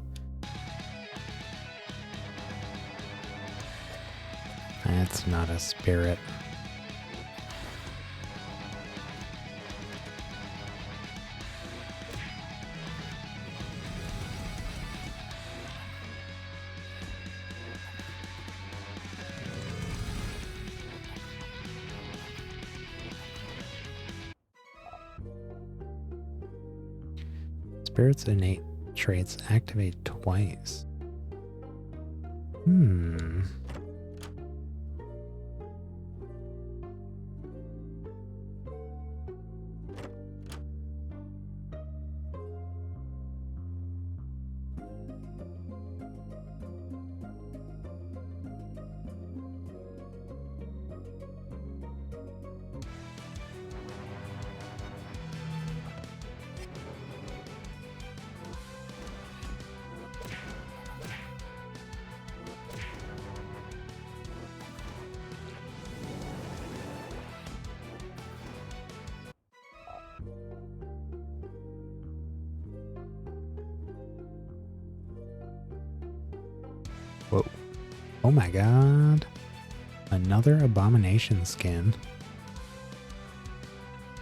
That's not a spirit. Spirit's innate Traits activate twice. Whoa. Oh my god. Another abomination skin.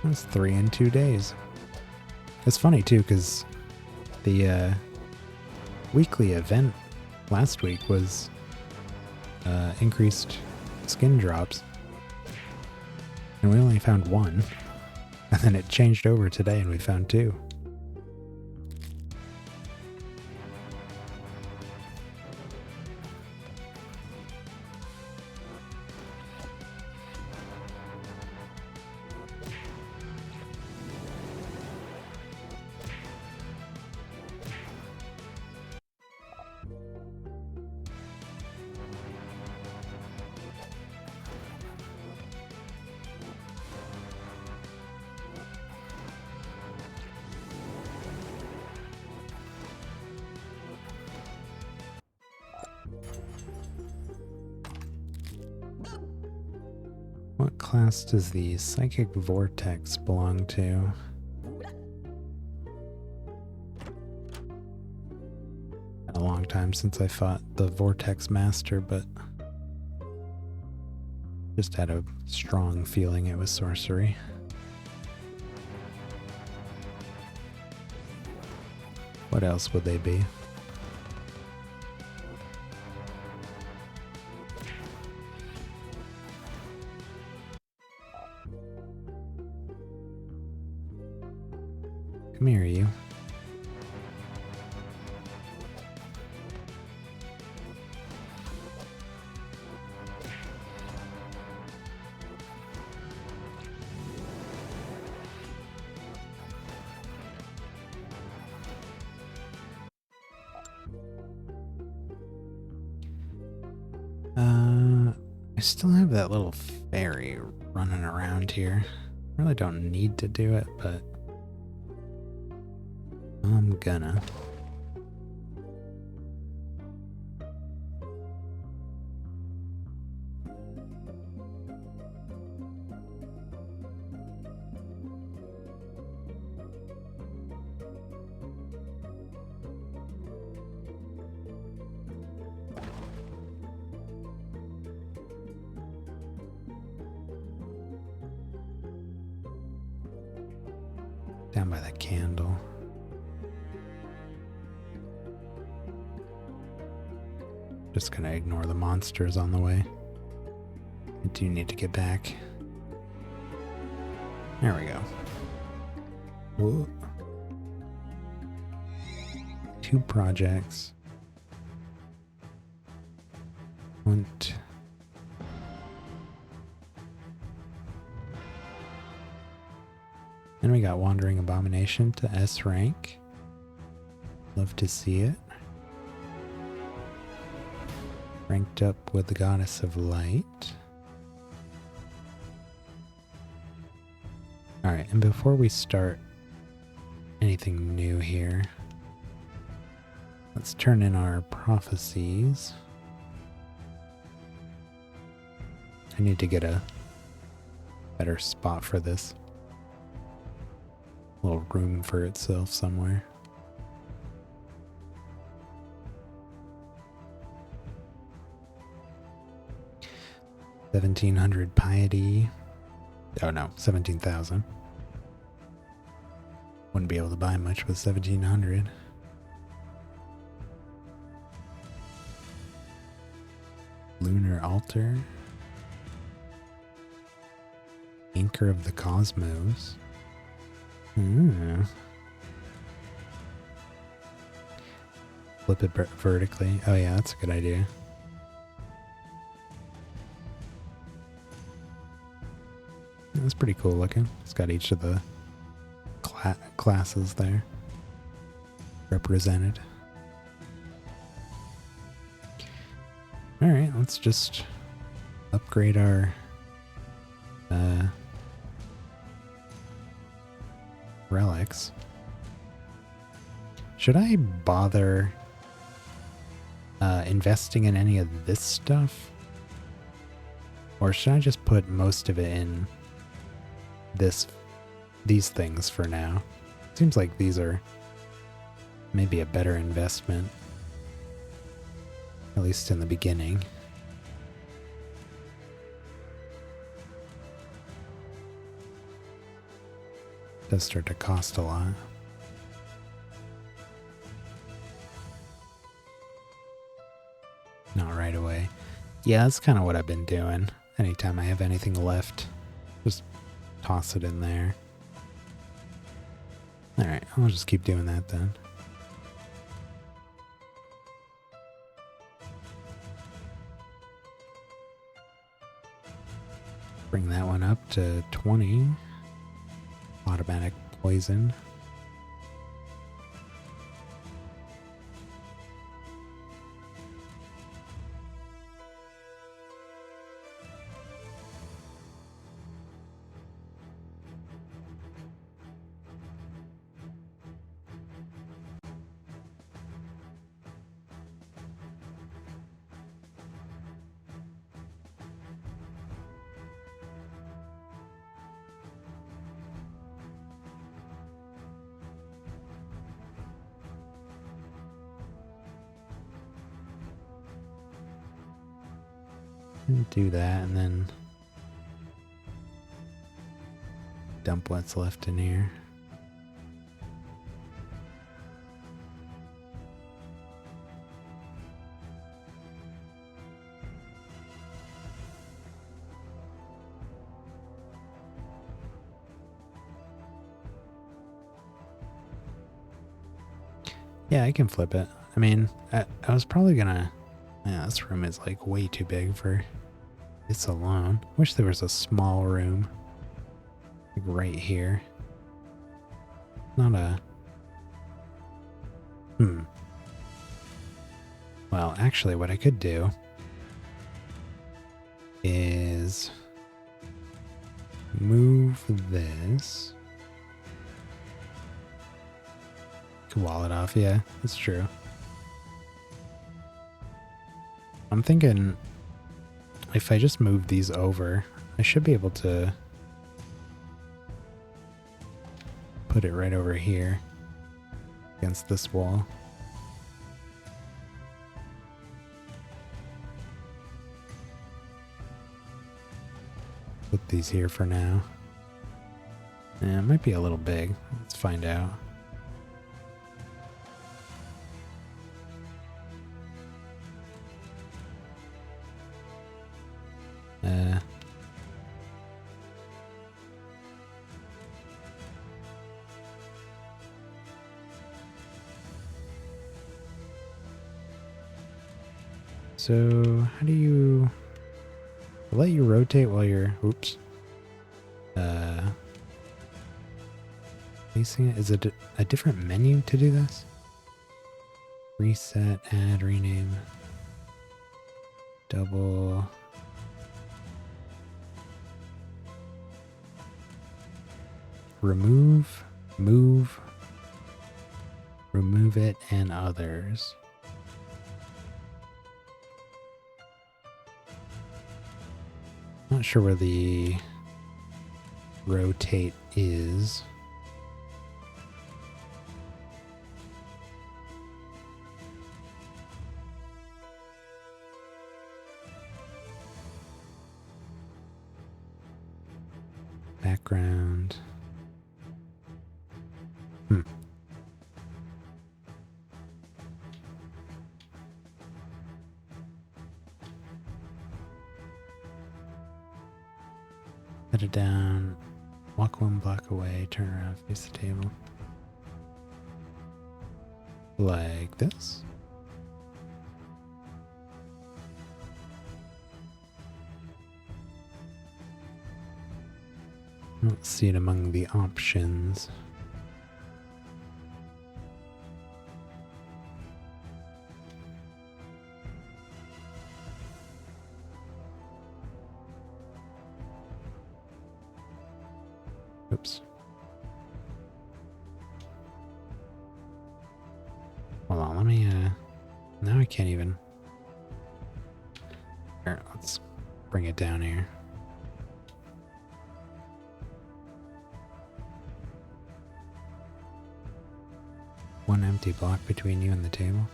That's 3 in 2 days. It's funny too, because the weekly event last week was increased skin drops. And we only found 1. And then it changed over today and we found 2. What class does the Psychic Vortex belong to? Been a long time since I fought the Vortex Master, but just had a strong feeling it was sorcery. What else would they be? Come here, you. I still have that little fairy running around here. Really don't need to do it, but I'm gonna. Down by that candle. Just gonna ignore the monsters on the way. I do need to get back. There we go. Whoa. 2 projects. Want. Then we got Wandering Abomination to S rank. Love to see it. Ranked up with the Goddess of Light. Alright, and before we start anything new here, let's turn in our prophecies. I need to get a better spot for this. A little room for itself somewhere. $1,700 piety. Oh no, 17,000. Wouldn't be able to buy much with 1,700. Lunar altar. Anchor of the Cosmos. flip it vertically. Oh yeah, that's a good idea. That's pretty cool looking. It's got each of the classes there represented. Alright, let's just upgrade our relics. Should I bother investing in any of this stuff? Or should I just put most of it in these things for now? Seems like these are maybe a better investment. At least in the beginning. Does start to cost a lot. Not right away. Yeah, that's kind of what I've been doing. Anytime I have anything left, just toss it in there. Alright, I'll just keep doing that then. Bring that one up to 20. Automatic poison. Do that and then dump what's left in here. Yeah, I can flip it. I mean, I was probably gonna... Yeah, this room is like way too big for this alone. Wish there was a small room. Like right here. Not a... Well, actually what I could do is move this. Could wall it off, yeah, that's true. I'm thinking if I just move these over, I should be able to put it right over here against this wall. Put these here for now. Yeah, it might be a little big. Let's find out. So how do you let you rotate while you're facing it? Is it a different menu to do this? Reset, add, rename, double. Remove, move, remove it, and others. Not sure where the rotate is. Background. Set it down, walk one block away, turn around, face the table. Like this. I don't see it among the options. Oops. Hold on, let me, now I can't even. Here, let's bring it down here. One empty block between you and the table.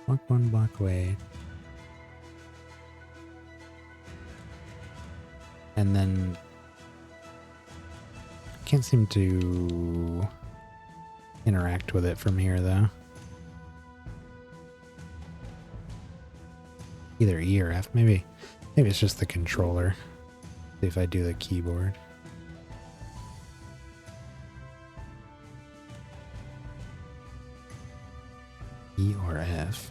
Walk one block away. And then can't seem to interact with it from here though. Either E or F, maybe it's just the controller. See if I do the keyboard. E or F.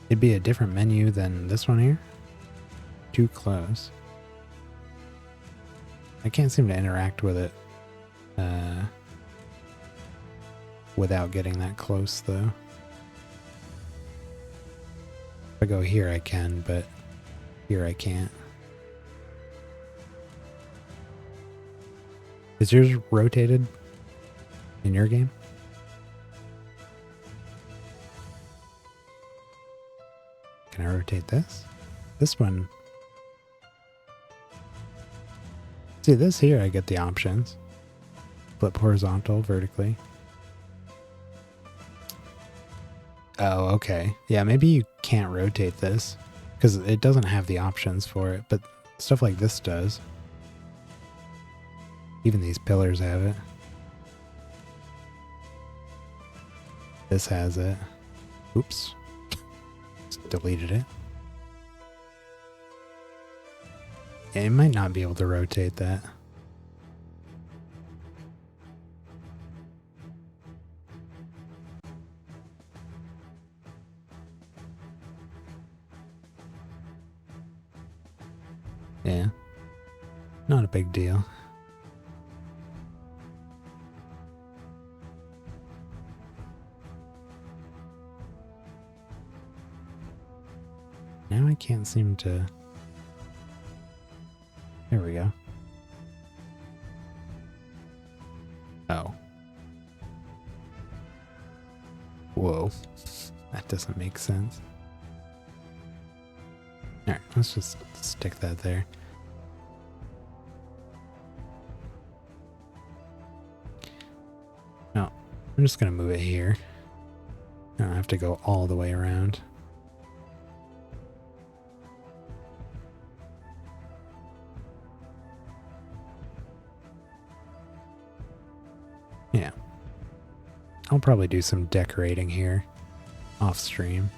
It'd be a different menu than this one here. Too close. I can't seem to interact with it without getting that close though. If I go here I can, but here I can't. Is yours rotated in your game? Can I rotate this? This one. See, this here I get the options. Flip horizontal, vertically. Oh, okay. Yeah, maybe you can't rotate this because it doesn't have the options for it, but stuff like this does. Even these pillars have it. This has it. Oops. Just deleted it. Yeah, you might not be able to rotate that. Yeah. Not a big deal. Now I can't seem to... There we go. Oh. Whoa. That doesn't make sense. Alright, let's just stick that there. No, I'm just gonna move it here. I don't have to go all the way around. Yeah. I'll probably do some decorating here off stream.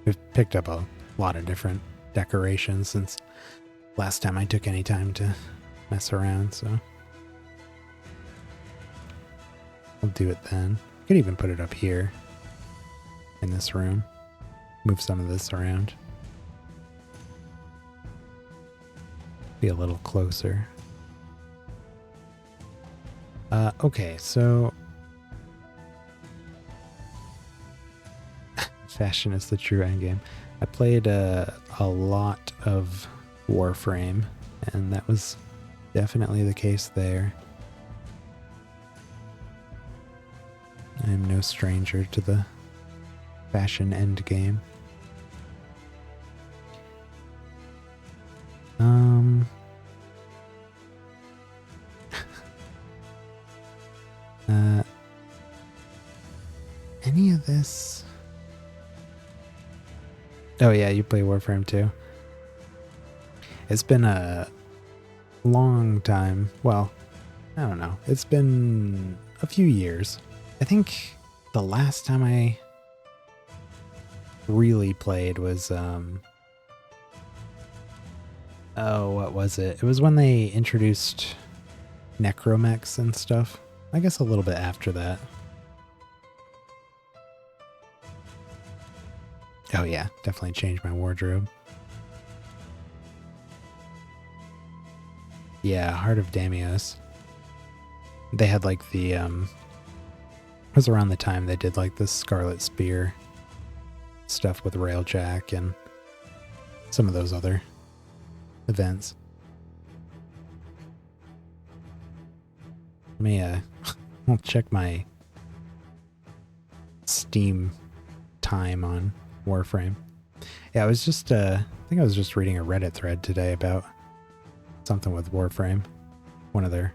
We've picked up a lot of different decorations since last time I took any time to mess around, so I'll do it then. Could even put it up here in this room. Move some of this around. Be a little closer. Okay, so fashion is the true endgame. I played a lot of Warframe, and that was definitely the case there. I am no stranger to the fashion endgame. Any of this? Oh yeah, you play Warframe too. It's been a long time. Well, I don't know. It's been a few years. I think the last time I really played was, oh, what was it? It was when they introduced necromechs and stuff. I guess a little bit after that. Oh yeah, definitely changed my wardrobe. Yeah, Heart of Damios. They had like the, it was around the time they did like the Scarlet Spear stuff with Railjack and some of those other events. Let me, I'll check my Steam time on Warframe. Yeah, I was just, I think I was just reading a Reddit thread today about something with Warframe. One of their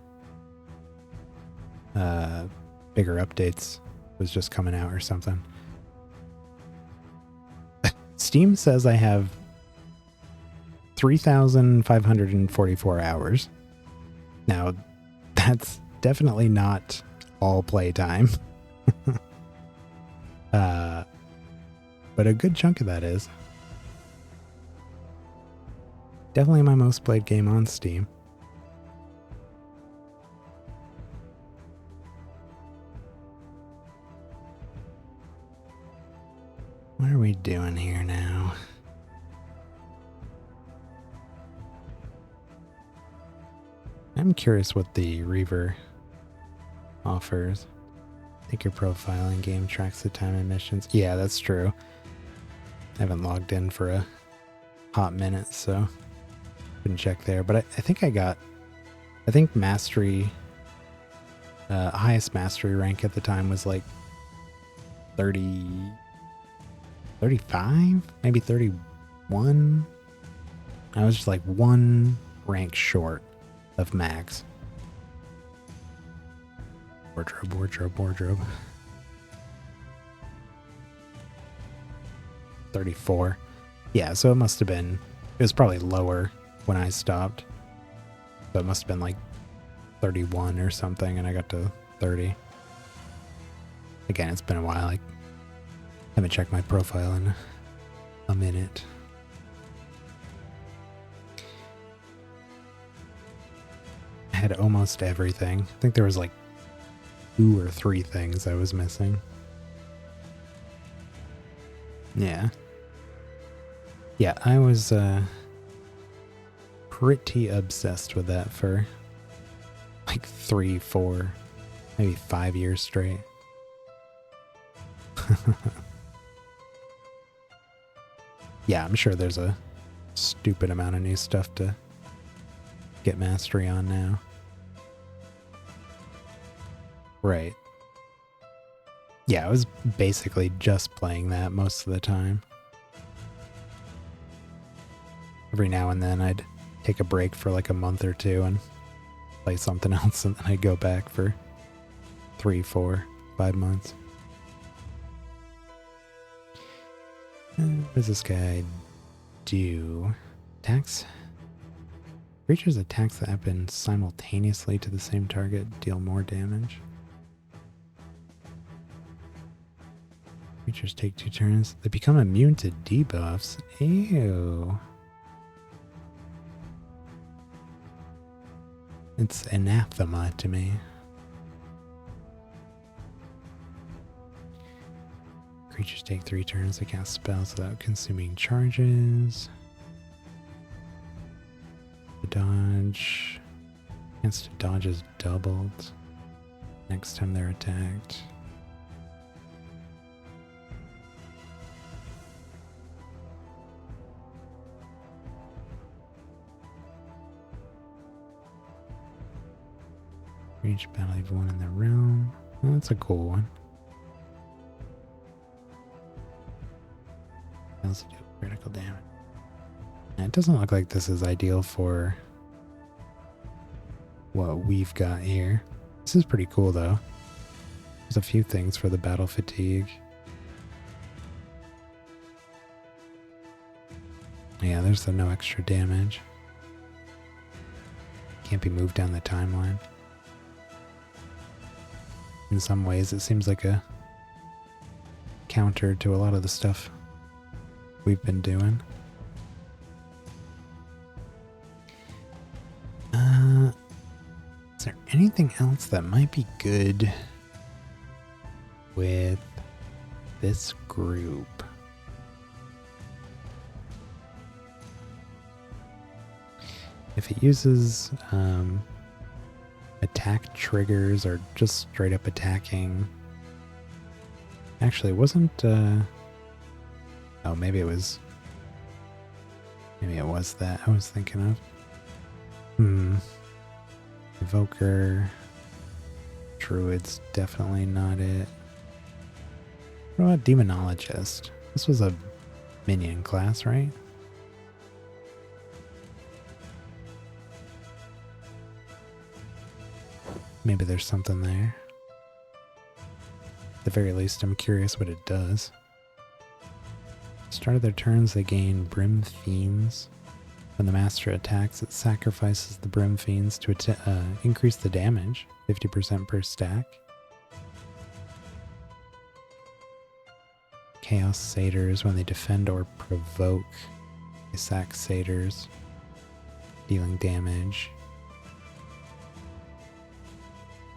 bigger updates was just coming out or something. Steam says I have 3,544 hours. Now, that's definitely not all playtime. But a good chunk of that is. Definitely my most played game on Steam. What are we doing here now? I'm curious what the Reaver offers. I think your profiling game tracks the time and missions. Yeah, that's true. I haven't logged in for a hot minute, so couldn't check there. But I think I think mastery, highest mastery rank at the time was like 30, 35, maybe 31. I was just like one rank short of max. Wardrobe. 34. Yeah, so it must have been, it was probably lower when I stopped. So it must have been like 31 or something, and I got to 30. Again, it's been a while. I haven't checked my profile in a minute. I had almost everything. I think there was like 2 or 3 things I was missing. Yeah. Yeah, I was pretty obsessed with that for like 3, 4, maybe 5 years straight. Yeah, I'm sure there's a stupid amount of new stuff to get mastery on now. Right. Yeah, I was basically just playing that most of the time. Every now and then I'd take a break for like a month or 2 and play something else, and then I'd go back for 3, 4, 5 months. What does this guy do? Attacks? Creatures attacks that happen simultaneously to the same target deal more damage. Creatures take 2 turns. They become immune to debuffs. Ew. It's anathema to me. Creatures take 3 turns to cast spells without consuming charges. The dodge. Chance to dodge is doubled next time they're attacked. Reach battle you've won in the realm. Well, that's a cool one. Also do critical damage. And it doesn't look like this is ideal for what we've got here. This is pretty cool though. There's a few things for the battle fatigue. Yeah, there's the no extra damage. Can't be moved down the timeline. In some ways, it seems like a counter to a lot of the stuff we've been doing. Is there anything else that might be good with this group? If it uses attack triggers or just straight up attacking. Actually, it wasn't... oh, maybe it was that I was thinking of. Evoker. Druid's definitely not it. What about Demonologist? This was a minion class, right? Maybe there's something there. At the very least, I'm curious what it does. Start of their turns, they gain Brim Fiends. When the master attacks, it sacrifices the Brim Fiends to increase the damage, 50% per stack. Chaos Satyrs, when they defend or provoke, they sack Satyrs, dealing damage.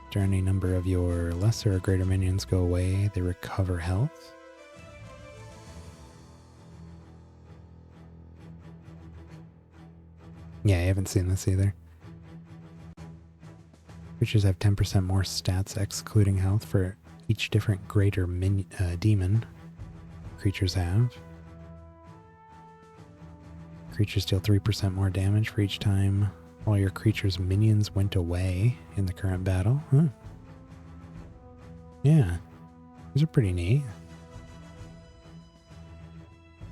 After any number of your lesser or greater minions go away, they recover health. Yeah, I haven't seen this either. Creatures have 10% more stats excluding health for each different greater demon creatures have. Creatures deal 3% more damage for each time all your creatures' minions went away in the current battle. Huh. Yeah, these are pretty neat.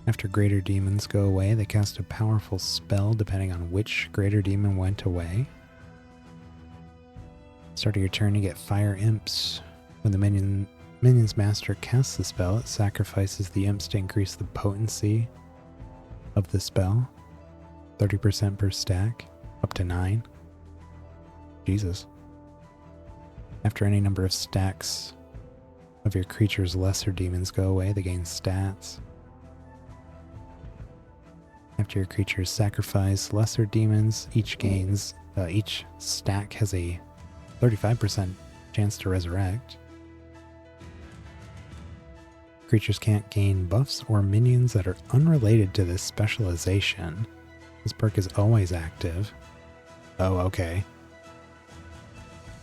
After greater demons go away, they cast a powerful spell depending on which greater demon went away. Start of your turn, you get Fire Imps. When the minion's master casts the spell, it sacrifices the imps to increase the potency of the spell. 30% per stack, up to 9. Jesus. After any number of stacks of your creature's lesser demons go away, they gain stats. After your creatures sacrifice lesser demons, each stack has a 35% chance to resurrect. Creatures can't gain buffs or minions that are unrelated to this specialization. This perk is always active. Oh, okay.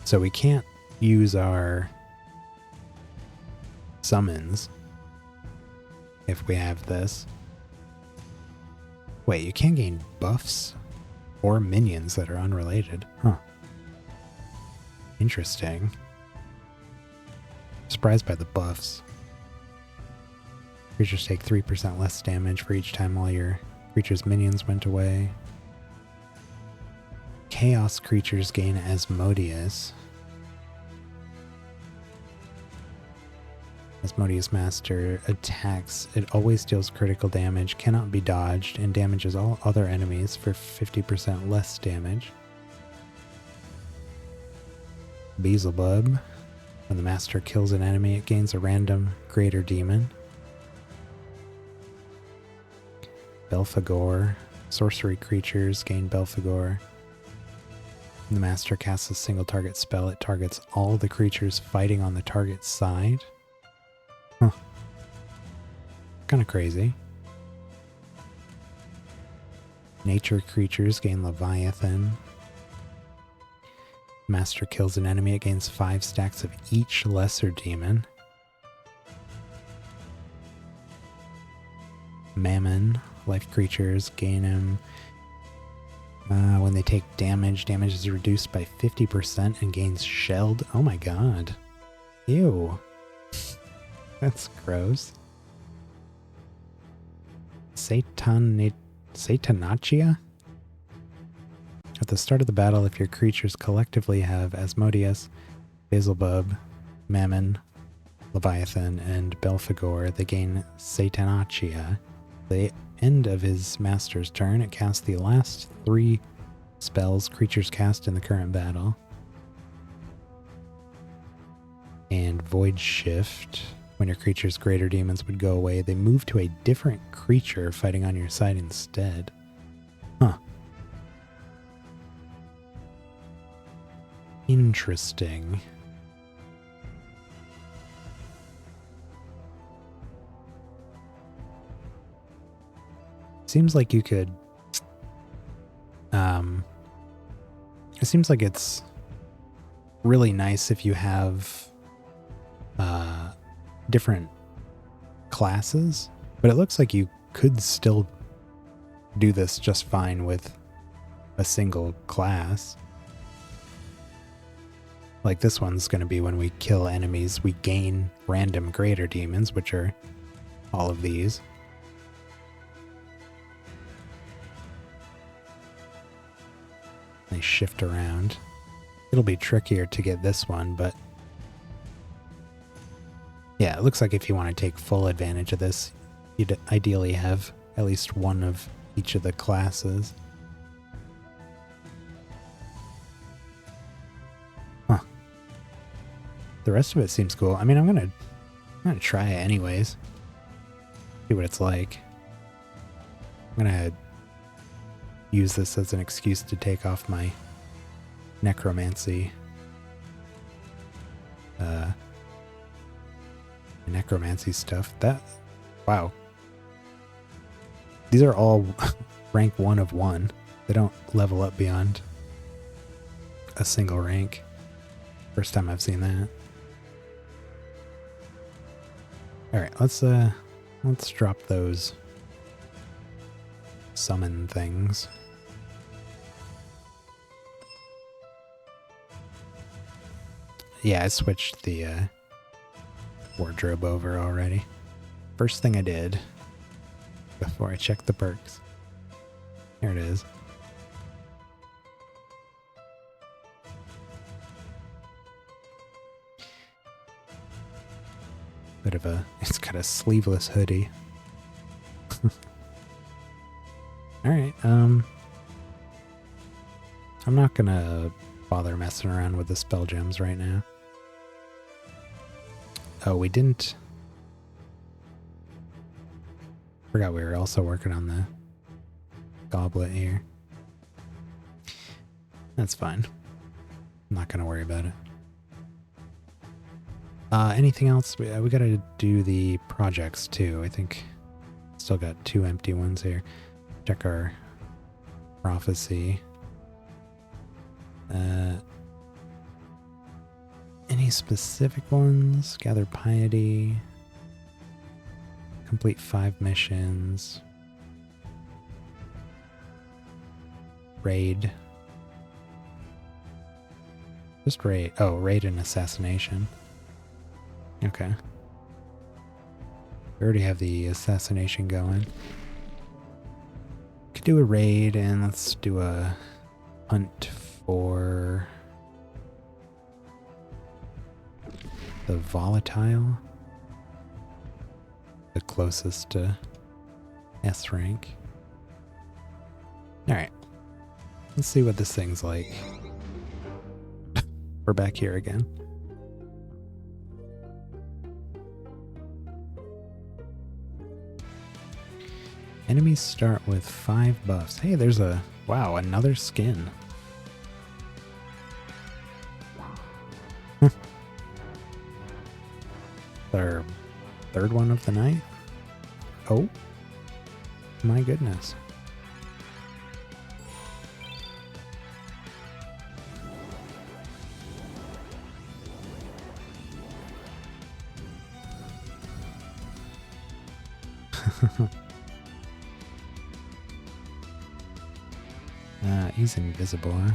So we can't use our summons if we have this. Wait, you can't gain buffs or minions that are unrelated. Huh. Interesting. Surprised by the buffs. Creatures take 3% less damage for each time all your creature's minions went away. Chaos creatures gain Asmodeus. Asmodeus Master attacks. It always deals critical damage, cannot be dodged, and damages all other enemies for 50% less damage. Beelzebub. When the Master kills an enemy, it gains a random greater demon. Belphegor. Sorcery creatures gain Belphegor. When the Master casts a single target spell, it targets all the creatures fighting on the target's side. Huh. Kind of crazy. Nature creatures gain Leviathan. Master kills an enemy, it gains 5 stacks of each lesser demon. Mammon. Life creatures gain him. When they take damage, damage is reduced by 50% and gains shelled. Oh my god. Ew. That's gross. Satanachia? At the start of the battle, if your creatures collectively have Asmodeus, Beelzebub, Mammon, Leviathan, and Belphegor, they gain Satanachia. The end of his master's turn, it casts the last 3 spells creatures cast in the current battle. And Void Shift. When your creature's greater demons would go away, they move to a different creature fighting on your side instead. Huh. Interesting. Seems like you could, it seems like it's really nice if you have, different classes, but it looks like you could still do this just fine with a single class. Like this one's going to be when we kill enemies, we gain random greater demons, which are all of these. They shift around. It'll be trickier to get this one, but yeah, it looks like if you want to take full advantage of this, you'd ideally have at least one of each of the classes. Huh. The rest of it seems cool. I mean, I'm gonna try it anyways. See what it's like. I'm gonna use this as an excuse to take off my necromancy stuff. Wow. These are all rank 1 of 1. They don't level up beyond a single rank. First time I've seen that. Alright, let's drop those summon things. Yeah, I switched the wardrobe over already. First thing I did before I checked the perks. Here it is. Bit of a, it's got a sleeveless hoodie. Alright, I'm not gonna bother messing around with the spell gems right now. Oh, we didn't... Forgot we were also working on the goblet here. That's fine. I'm not gonna worry about it. Anything else? We gotta do the projects too. I think still got 2 empty ones here. Check our prophecy. Any specific ones? Gather piety. Complete 5 missions. Raid. Just raid. Oh, raid and assassination. Okay. We already have the assassination going. Could do a raid and let's do a hunt for the volatile. The closest to S rank. Alright. Let's see what this thing's like. We're back here again. Enemies start with 5 buffs. Hey, there's a... Wow, another skin. Our 3rd one of the night? Oh. My goodness. He's invisible, huh?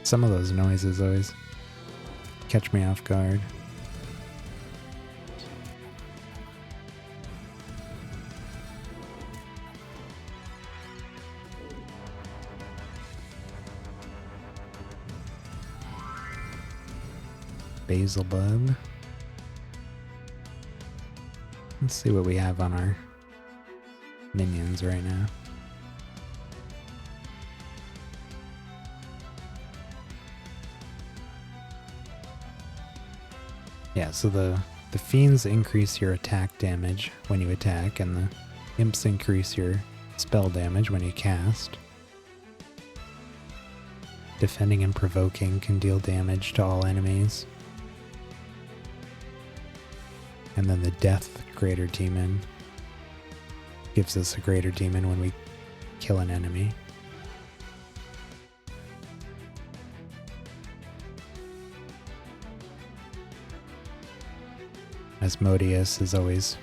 Some of those noises always catch me off guard. Basil bug. Let's see what we have on our minions right now. Yeah, so the fiends increase your attack damage when you attack, and the Imps increase your spell damage when you cast. Defending and provoking can deal damage to all enemies. And then the Death Greater Demon gives us a Greater Demon when we kill an enemy. Asmodeus is always...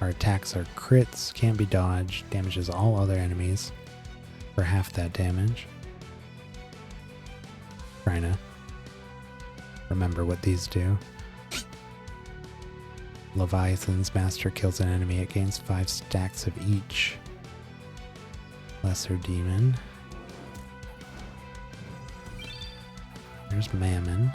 Our attacks are crits, can't be dodged, damages all other enemies for half that damage. Trying to remember what these do. Leviathan's Master kills an enemy, it gains 5 stacks of each. Lesser Demon. There's Mammon.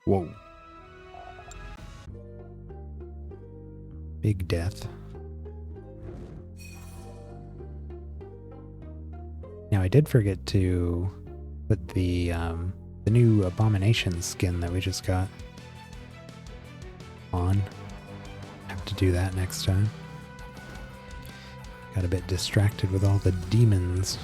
Whoa. Big death. Now I did forget to put the new Abomination skin that we just got on. Have to do that next time. Got a bit distracted with all the demons.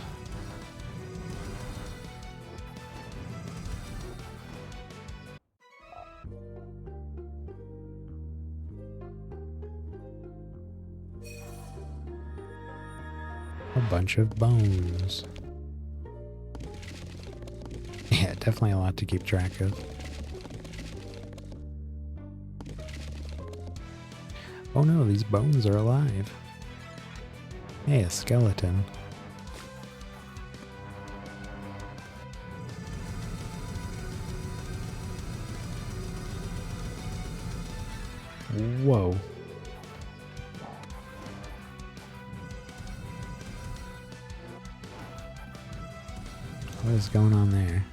A bunch of bones. Yeah, definitely a lot to keep track of. Oh no, these bones are alive. Hey, a skeleton. Whoa. What is going on there?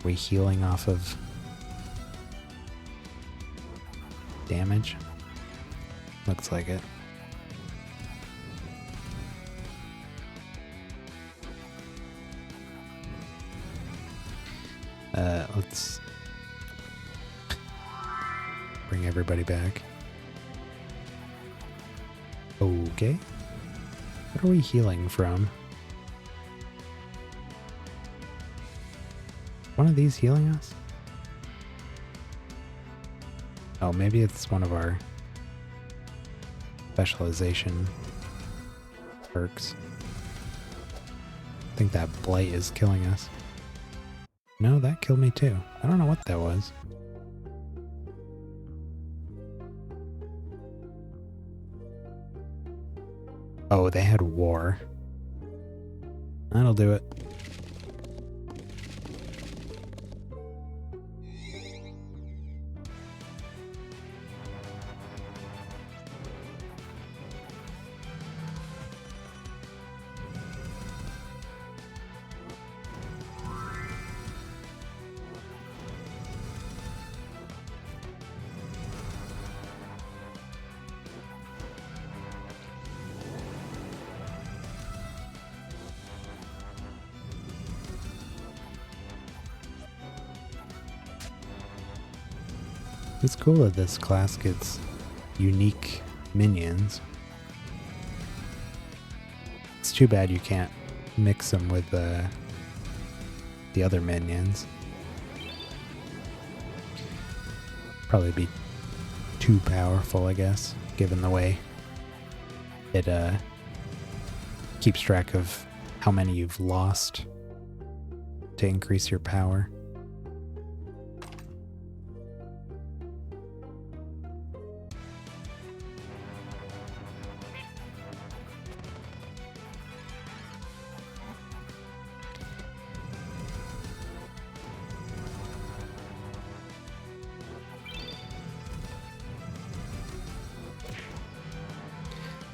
We healing off of damage? Looks like it. Let's bring everybody back. Okay. What are we healing from? One of these healing us? Oh, maybe it's one of our specialization perks. I think that blight is killing us. No, that killed me too. I don't know what that was. Oh, they had war. That'll do it. It's cool that this class gets unique minions. It's too bad you can't mix them with the other minions. Probably be too powerful, I guess, given the way it keeps track of how many you've lost to increase your power.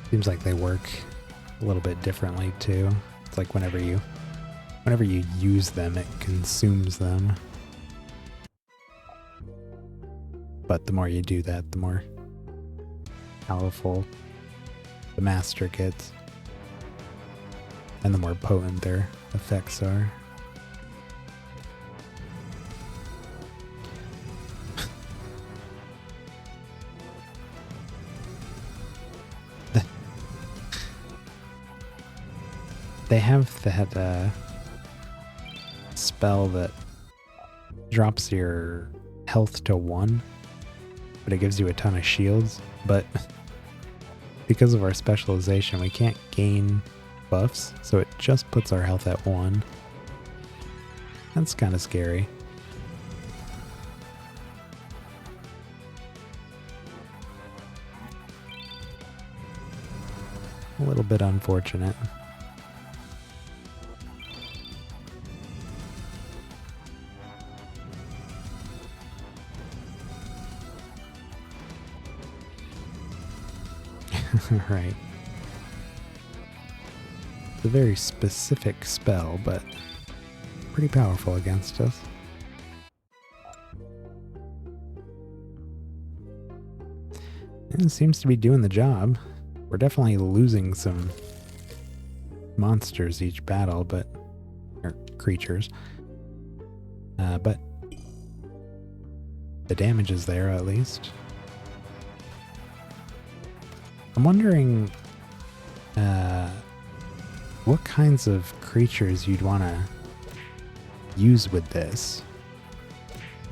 Seems like they work a little bit differently too. It's like whenever you use them, it consumes them. But the more you do that, the more powerful the master gets. and the more potent their effects are. They have that spell that drops your health to 1, but it gives you a ton of shields. But because of our specialization, we can't gain buffs, so it just puts our health at 1. That's kind of scary. A little bit unfortunate. Right. It's a very specific spell, but pretty powerful against us. And it seems to be doing the job. We're definitely losing some monsters each battle, or creatures. But the damage is there at least. I'm wondering what kinds of creatures you'd want to use with this,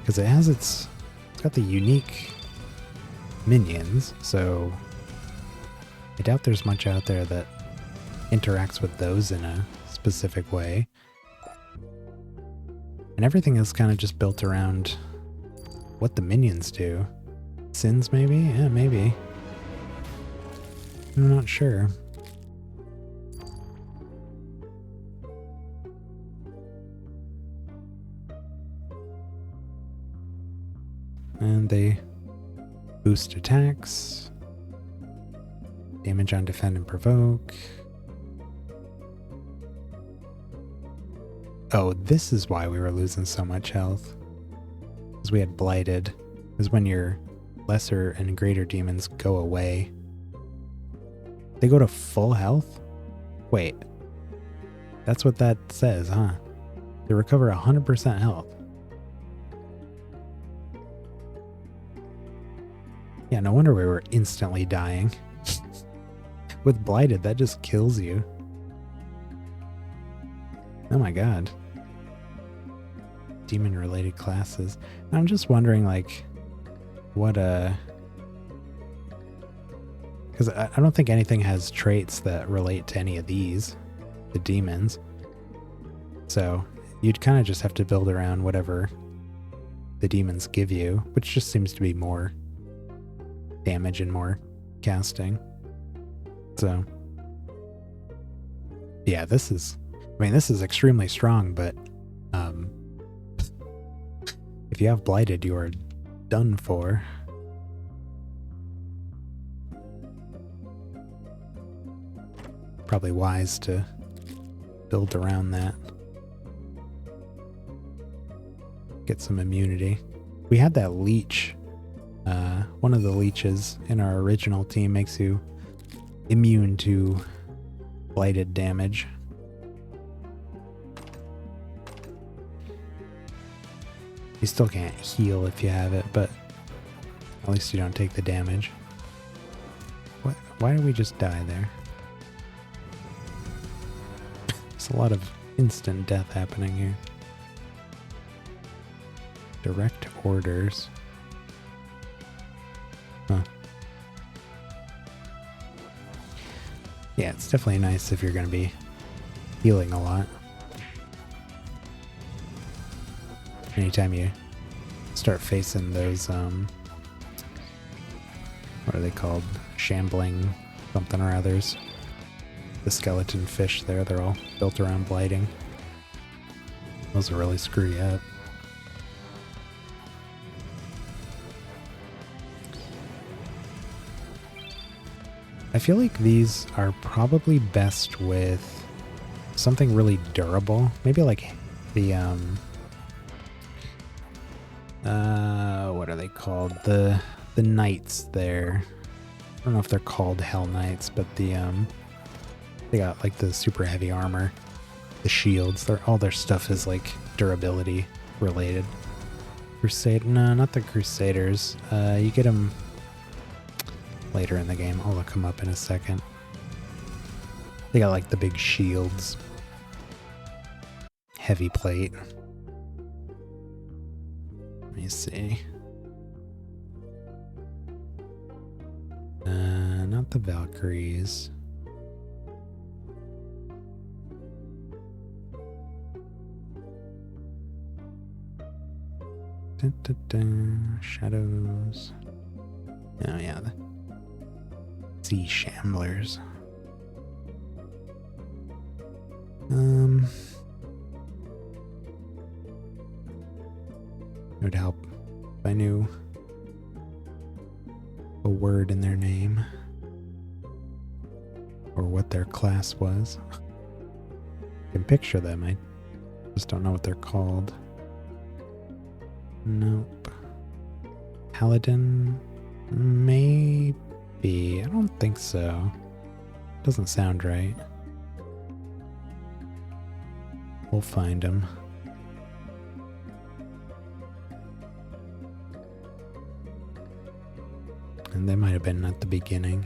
because it's got the unique minions, so I doubt there's much out there that interacts with those in a specific way. And everything is kind of just built around what the minions do. Sins, maybe? Yeah, maybe. I'm not sure. And they boost attacks, damage on defend and provoke. Oh, this is why we were losing so much health. Because we had blighted. Is when your lesser and greater demons go away. They go to full health? Wait. That's what that says, huh? They recover 100% health. Yeah, no wonder we were instantly dying. With blighted, that just kills you. Oh my god. Demon-related classes. I'm just wondering, like, what, because I don't think anything has traits that relate to any of these, the demons. So you'd kind of just have to build around whatever the demons give you, which just seems to be more damage and more casting. So yeah, this is extremely strong, but if you have blighted, you are done for. Probably wise to build around that. Get some immunity. We had that leech. One of the leeches in our original team makes you immune to blighted damage. You still can't heal if you have it, but at least you don't take the damage. What? Why did we just die there? There's a lot of instant death happening here. Direct orders. Huh. Yeah, it's definitely nice if you're going to be healing a lot. Anytime you start facing those, what are they called? Shambling something or others. The skeleton fish there, they're all built around blighting. Those will really screw you up. I feel like these are probably best with something really durable. Maybe like the, what are they called? The knights there. I don't know if they're called Hell Knights, but the They got like the super heavy armor, the shields. All their stuff is like durability related. No, not the Crusaders. You get them later in the game. I'll look them up in a second. They got like the big shields. Heavy plate. Let me see. Not the Valkyries. Dun, dun, dun. Shadows. Oh yeah, the Sea Shamblers. It would help if I knew a word in their name or what their class was. I can picture them, I just don't know what they're called. Nope. Paladin? Maybe. I don't think so. Doesn't sound right. We'll find them. And they might have been at the beginning.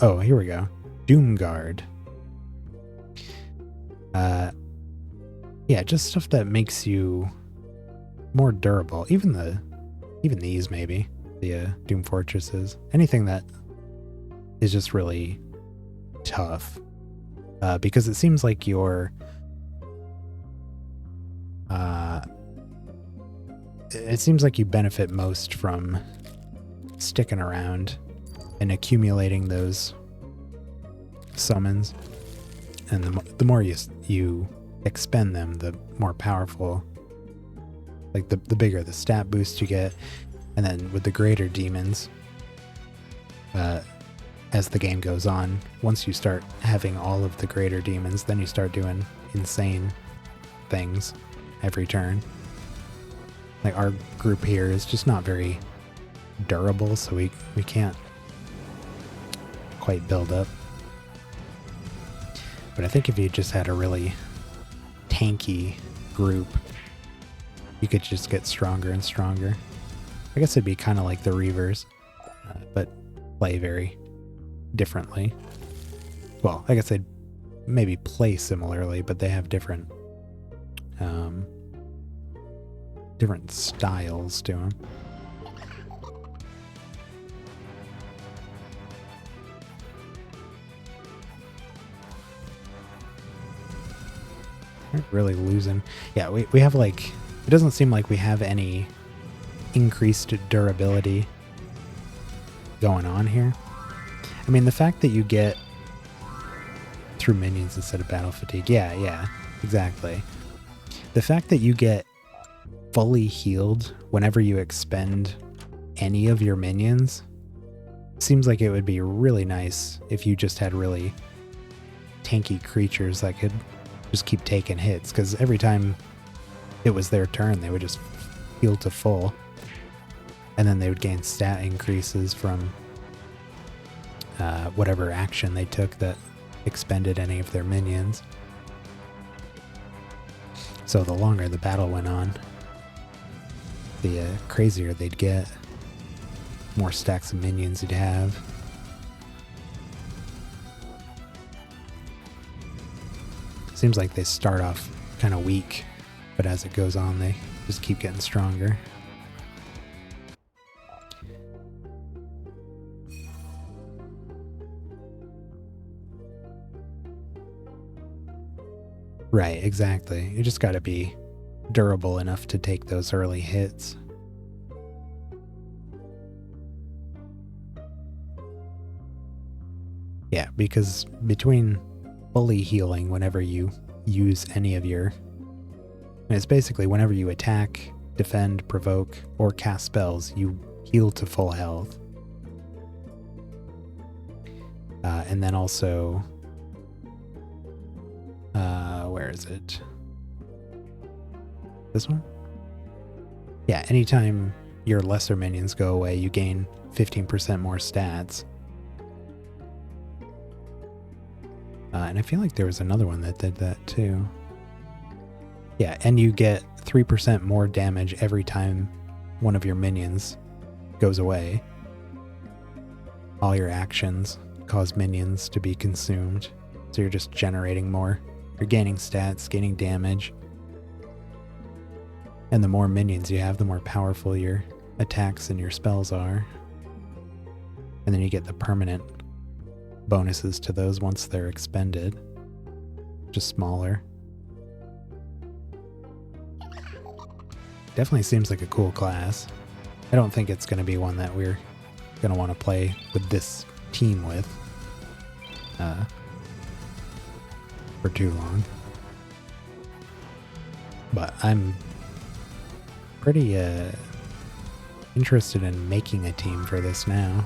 Oh, here we go. Doomguard. Yeah, just stuff that makes you more durable. Even these maybe. The Doom Fortresses. Anything that is just really tough. Because it seems like you're it seems like you benefit most from sticking around and accumulating those summons, and the more you expend them, the more powerful, like the bigger the stat boost you get. And then with the greater demons, as the game goes on, once you start having all of the greater demons, then you start doing insane things every turn. Like our group here is just not very durable, so we can't quite build up. But I think if you just had a really tanky group, you could just get stronger and stronger. I guess it'd be kind of like the Reavers, but play very differently. Well, I guess they'd maybe play similarly, but they have different different styles to them. We're really losing. Yeah, we have like, it doesn't seem like we have any increased durability going on here. I mean, the fact that you get through minions instead of battle fatigue. Yeah, exactly. The fact that you get fully healed whenever you expend any of your minions seems like it would be really nice if you just had really tanky creatures that could just keep taking hits, because every time it was their turn, they would just heal to full, and then they would gain stat increases from whatever action they took that expended any of their minions. So the longer the battle went on, the crazier they'd get. More stacks of minions you'd have. Seems like they start off kind of weak, but as it goes on, they just keep getting stronger. Right, exactly. You just gotta be durable enough to take those early hits. Yeah, because between fully healing whenever you use any of your... And it's basically whenever you attack, defend, provoke, or cast spells, you heal to full health. And then also... where is it? This one? Yeah, anytime your lesser minions go away, you gain 15% more stats. And I feel like there was another one that did that too. Yeah, and you get 3% more damage every time one of your minions goes away. All your actions cause minions to be consumed, so you're just generating more. You're gaining stats, gaining damage. And the more minions you have, the more powerful your attacks and your spells are. And then you get the permanent bonuses to those once they're expended, just smaller. Definitely seems like a cool class. I don't think it's going to be one that we're going to want to play with this team with for too long. But I'm pretty interested in making a team for this now.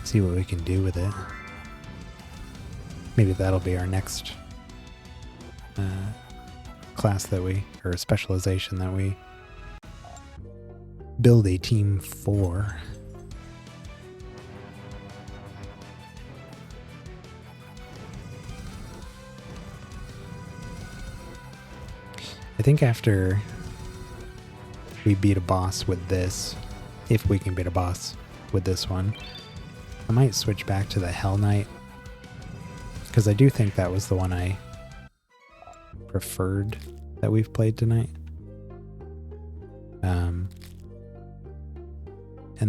See what we can do with it. Maybe that'll be our next class that we, or specialization that we build a team for. I think after we beat a boss with this, if we can beat a boss with this one, I might switch back to the Hell Knight, because I do think that was the one I preferred that we've played tonight. And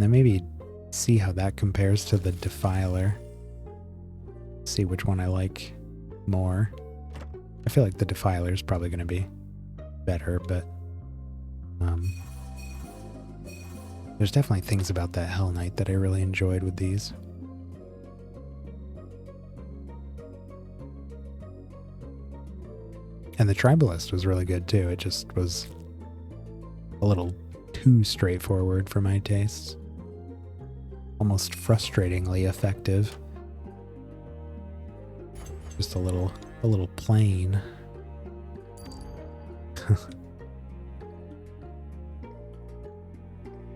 then maybe see how that compares to the Defiler. See which one I like more. I feel like the Defiler is probably going to be better, but there's definitely things about that Hell Knight that I really enjoyed with these. And the Tribalist was really good too. It just was a little too straightforward for my tastes. Almost frustratingly effective. Just a little plain.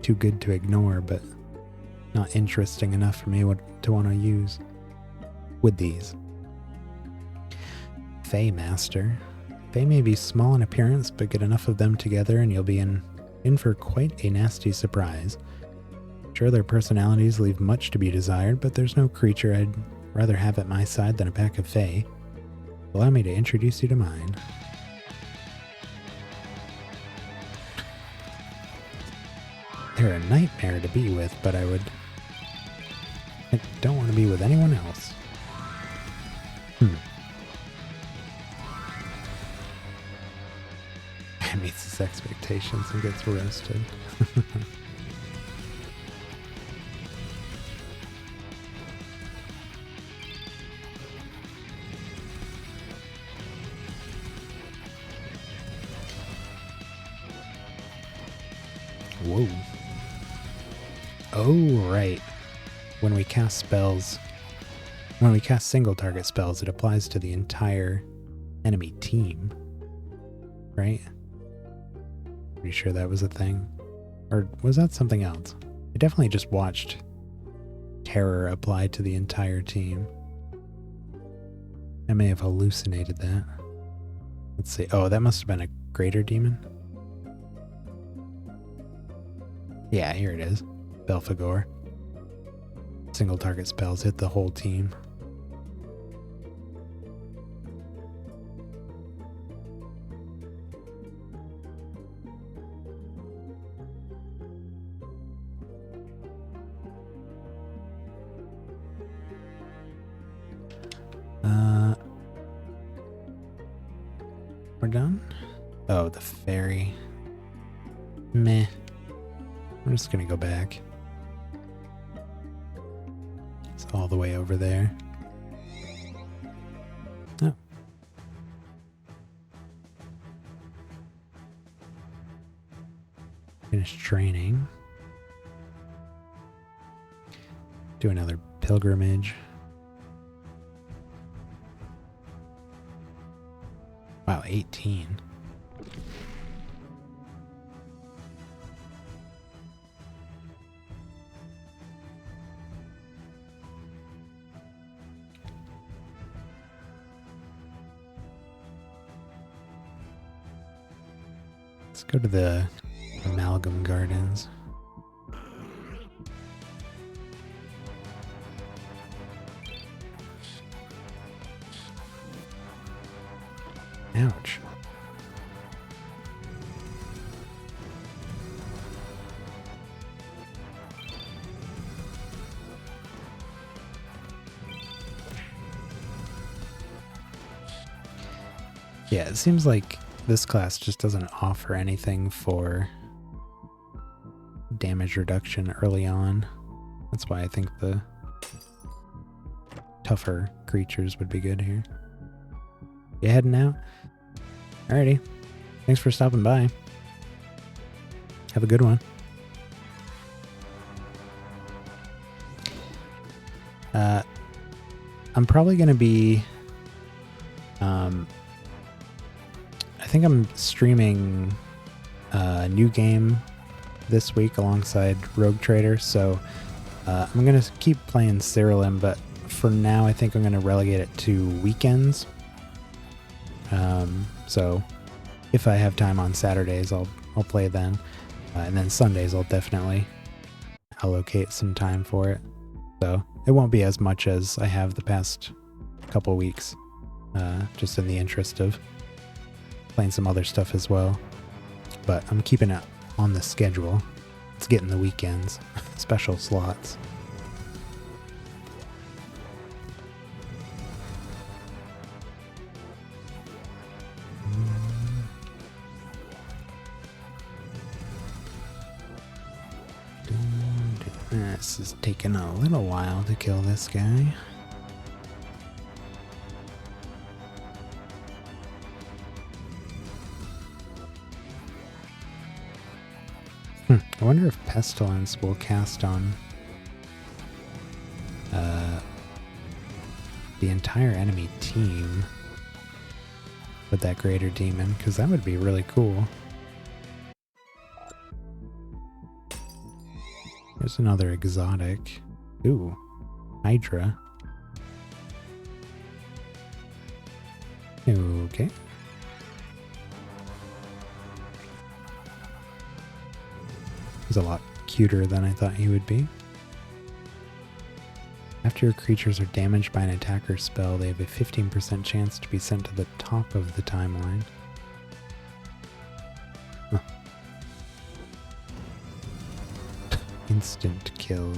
Too good to ignore, but not interesting enough for me to want to use with these. Fey Master. They may be small in appearance, but get enough of them together and you'll be in for quite a nasty surprise. Sure, their personalities leave much to be desired, but there's no creature I'd rather have at my side than a pack of Fey. Allow me to introduce you to mine. They're a nightmare to be with, but I don't want to be with anyone else. Meets his expectations and gets roasted. Whoa. Oh, right. When we cast single target spells, it applies to the entire enemy team. Right? Pretty sure that was a thing. Or was that something else? I definitely just watched Terror apply to the entire team. I may have hallucinated that. Let's see. Oh, that must have been a greater demon. Yeah, here it is. Belphegor. Single target spells hit the whole team. We're done? Oh, the fairy. Meh. I'm just gonna go back. It's all the way over there. Oh. Finish training. Do another pilgrimage. Wow, 18. Let's go to the Amalgam Gardens. Ouch. Yeah, it seems like this class just doesn't offer anything for damage reduction early on. That's why I think the tougher creatures would be good here. You heading out? Alrighty. Thanks for stopping by. Have a good one. I'm probably going to be... I think I'm streaming a new game this week alongside Rogue Trader, so I'm going to keep playing SIRALIM, but for now I think I'm going to relegate it to weekends. So if I have time on Saturdays, I'll play then, and then Sundays I'll definitely allocate some time for it. So it won't be as much as I have the past couple weeks, just in the interest of playing some other stuff as well. But I'm keeping it on the schedule. It's getting the weekends, special slots. This is taking a little while to kill this guy. I wonder if Pestilence will cast on the entire enemy team with that Greater Demon, because that would be really cool. There's another exotic. Ooh, Hydra. Okay. He's a lot cuter than I thought he would be. After your creatures are damaged by an attacker's spell, they have a 15% chance to be sent to the top of the timeline. Huh. Instant kill.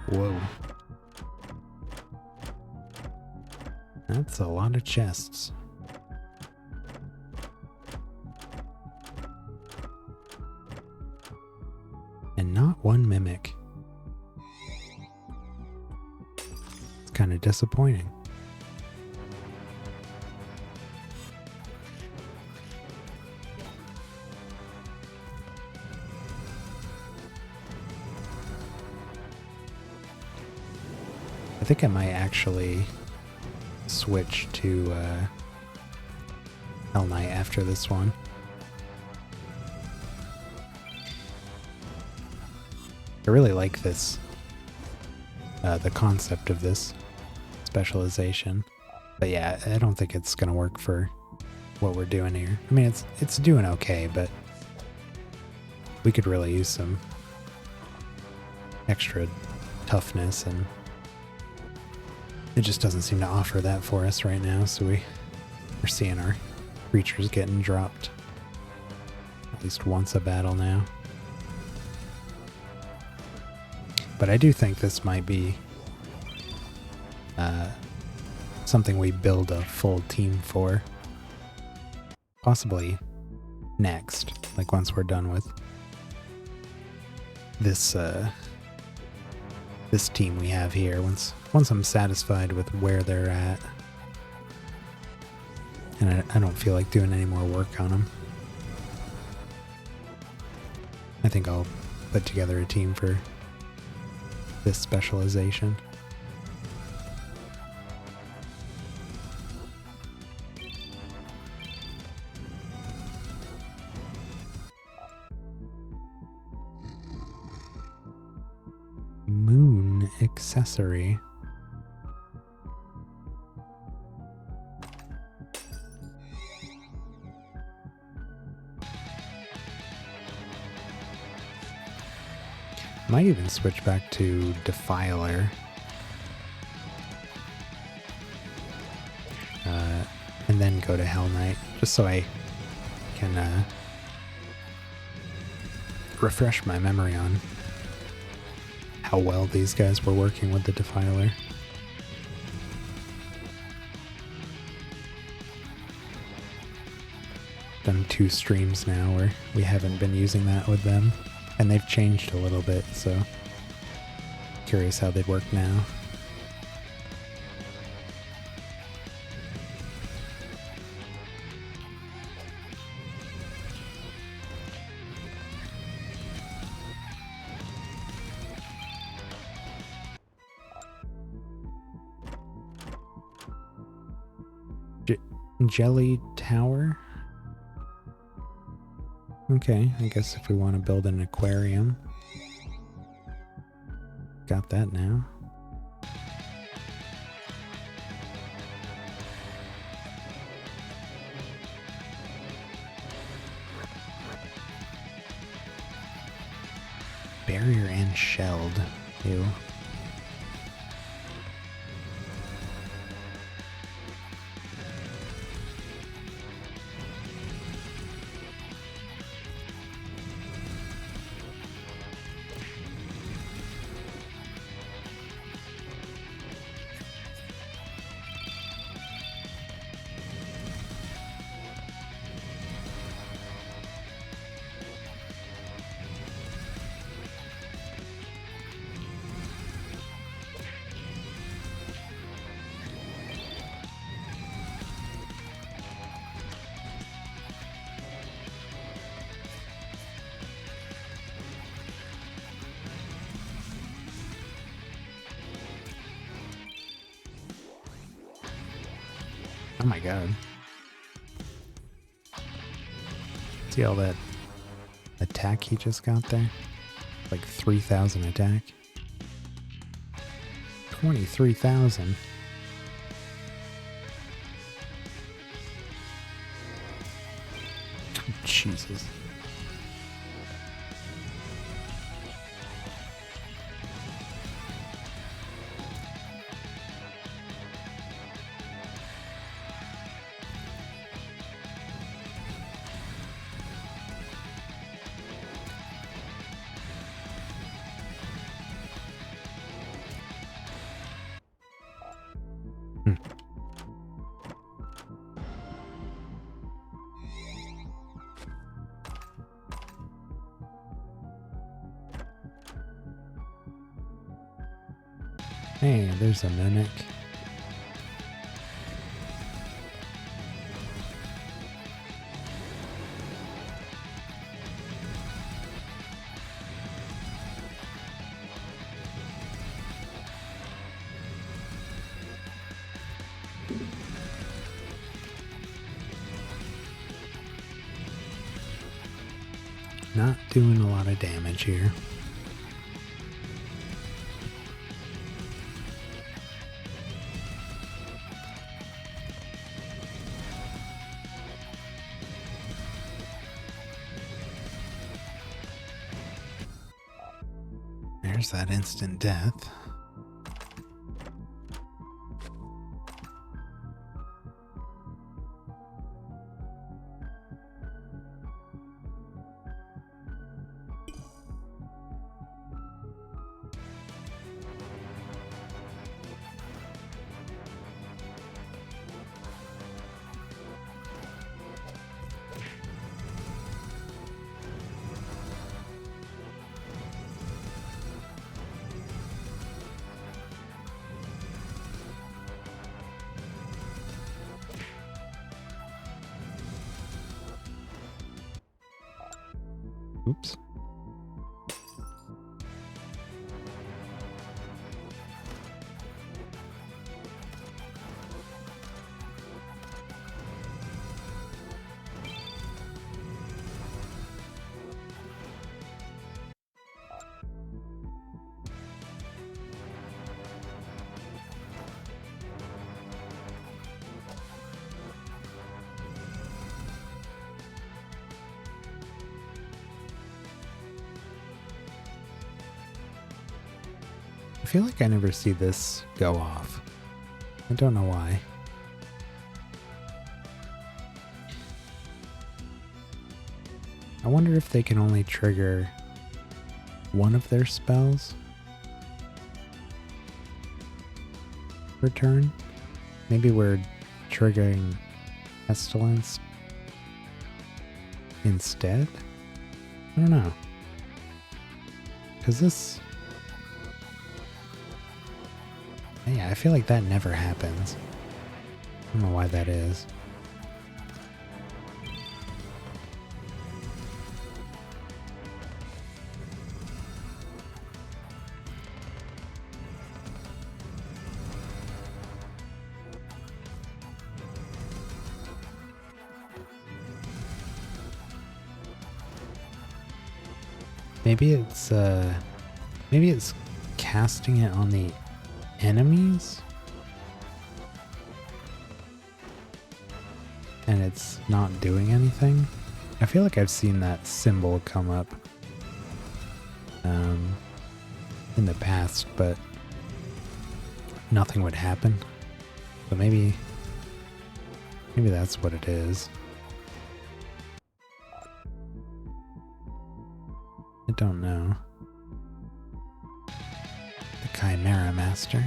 Whoa. That's a lot of chests. And not one mimic. It's kind of disappointing. I think I might actually switch to Hell Knight after this one. I really like this, the concept of this specialization. But yeah, I don't think it's going to work for what we're doing here. I mean, it's doing okay, but we could really use some extra toughness, and it just doesn't seem to offer that for us right now, so we're seeing our creatures getting dropped at least once a battle now. But I do think this might be something we build a full team for. Possibly next, like once we're done with this this team we have here. Once I'm satisfied with where they're at, and I don't feel like doing any more work on them, I think I'll put together a team for this specialization. Moon accessory. Might even switch back to Defiler. And then go to Hell Knight, just so I can refresh my memory on how well these guys were working with the Defiler. Done 2 streams now where we haven't been using that with them, and they've changed a little bit, so curious how they'd work now. Jelly Tower? Okay, I guess if we want to build an aquarium. Got that now. Barrier and shelled. Ew. Oh my god. See all that attack he just got there? Like 3,000 attack. 23,000. Jesus. Hey, there's a mimic. Not doing a lot of damage here. There's that instant death. Oops. I feel like I never see this go off. I don't know why. I wonder if they can only trigger one of their spells per turn. Maybe we're triggering Pestilence instead? I don't know. Because this... Yeah, I feel like that never happens. I don't know why that is. Maybe it's casting it on the enemies? And it's not doing anything? I feel like I've seen that symbol come up in the past, but nothing would happen. So maybe that's what it is. I don't know. The Chimera Master.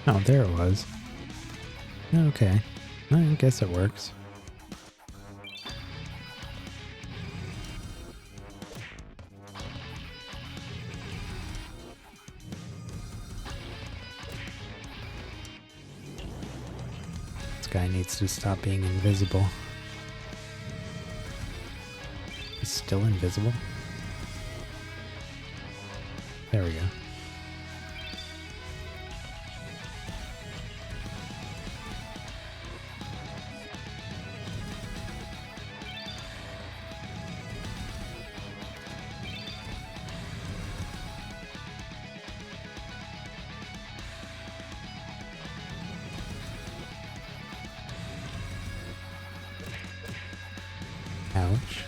Oh, there it was. Okay. I guess it works. This guy needs to stop being invisible. He's still invisible? There we go. Ouch.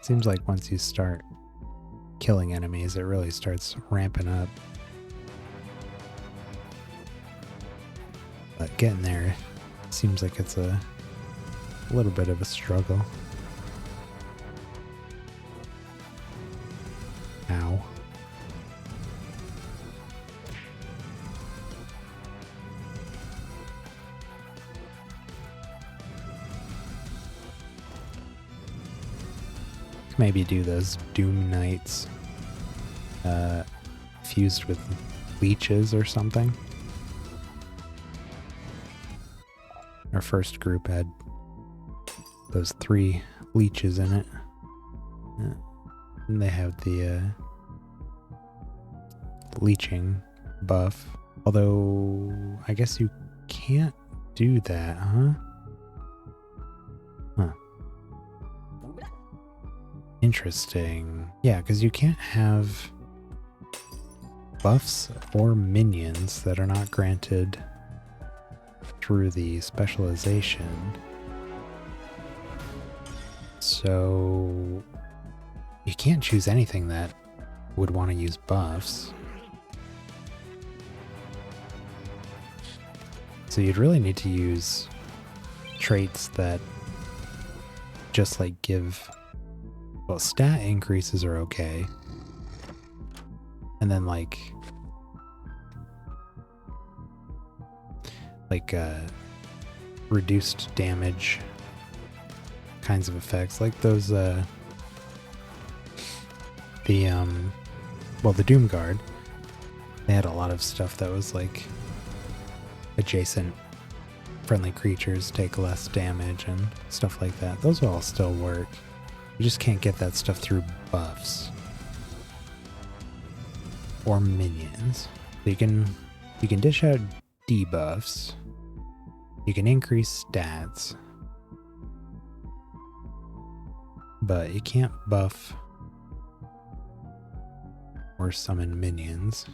Seems like once you start killing enemies, it really starts ramping up. But getting there seems like it's a little bit of a struggle. Ow. Maybe do those Doom Knights fused with leeches or something. Our first group had those 3 leeches in it. And they have the leeching buff. Although, I guess you can't do that, huh? Interesting. Yeah, because you can't have buffs or minions that are not granted through the specialization. So you can't choose anything that would want to use buffs. So you'd really need to use traits that just like give, well, stat increases are okay. And then like reduced damage kinds of effects, like those the Doom Guard. They had a lot of stuff that was like adjacent friendly creatures take less damage and stuff like that. Those will all still work. You just can't get that stuff through buffs or minions. So you can dish out debuffs. You can increase stats, but you can't buff or summon minions.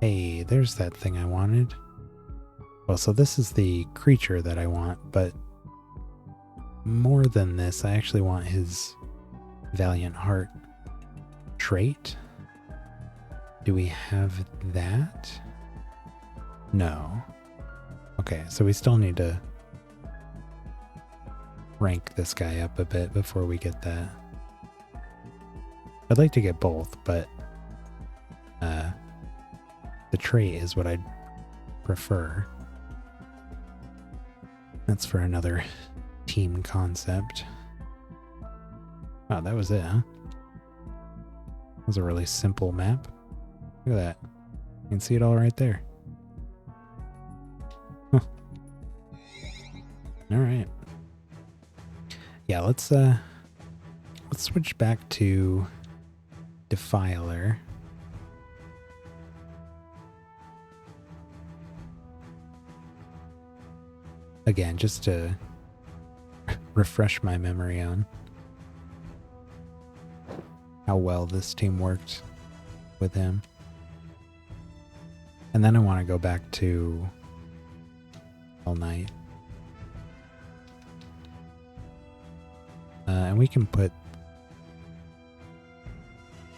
Hey, there's that thing I wanted. Well, so this is the creature that I want, but more than this, I actually want his Valiant Heart trait. Do we have that? No. Okay, so we still need to rank this guy up a bit before we get that. I'd like to get both, but the trait is what I'd prefer. That's for another team concept. Oh, that was it, huh? That was a really simple map. Look at that. You can see it all right there. Huh. All right. Yeah, let's switch back to Defiler. Again, just to refresh my memory on how well this team worked with him. And then I want to go back to All Night. And we can put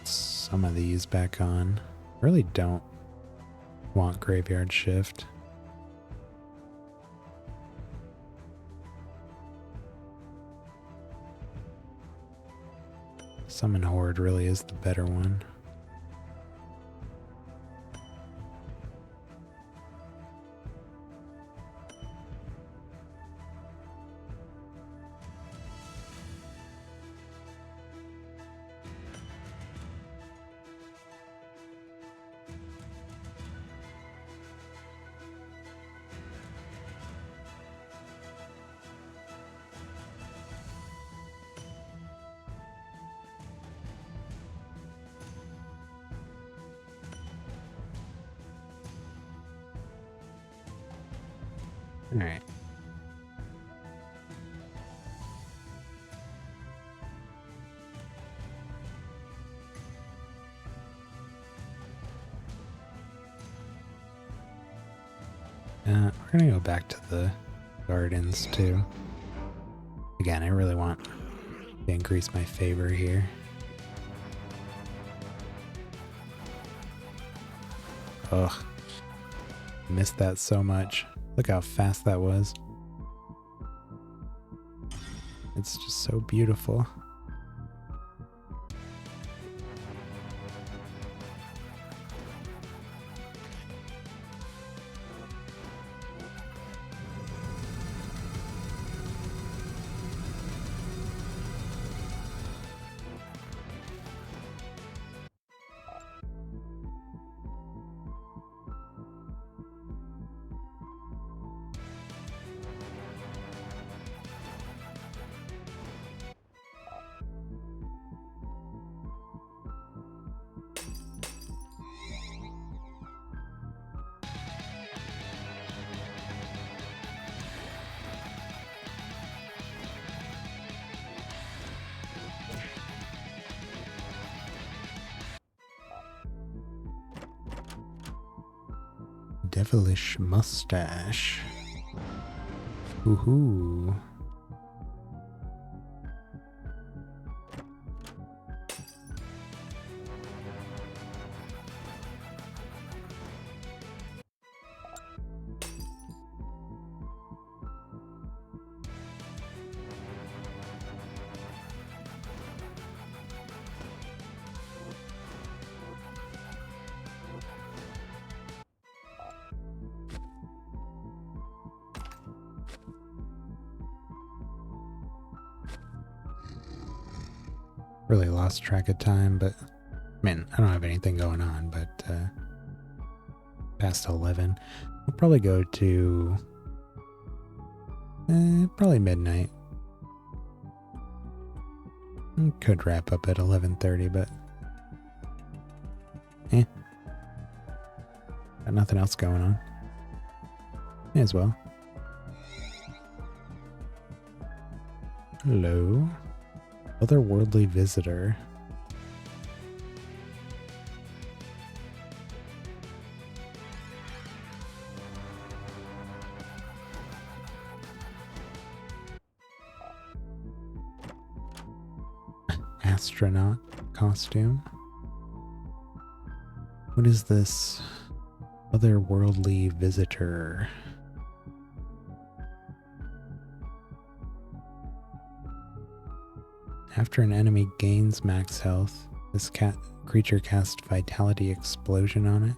some of these back on. I really don't want Graveyard Shift. Summon Horde really is the better one. All right. We're gonna go back to the gardens too. Again, I really want to increase my favor here. Ugh. Missed that so much. Look how fast that was. It's just so beautiful. devilish mustache. Woohoo. Really lost track of time, but I mean, I don't have anything going on, but past 11. We'll probably go to probably midnight. Could wrap up at 11:30, but got nothing else going on. May as well. Hello. Otherworldly visitor. Astronaut costume. What is this? Otherworldly visitor. After an enemy gains max health, this creature casts Vitality Explosion on it.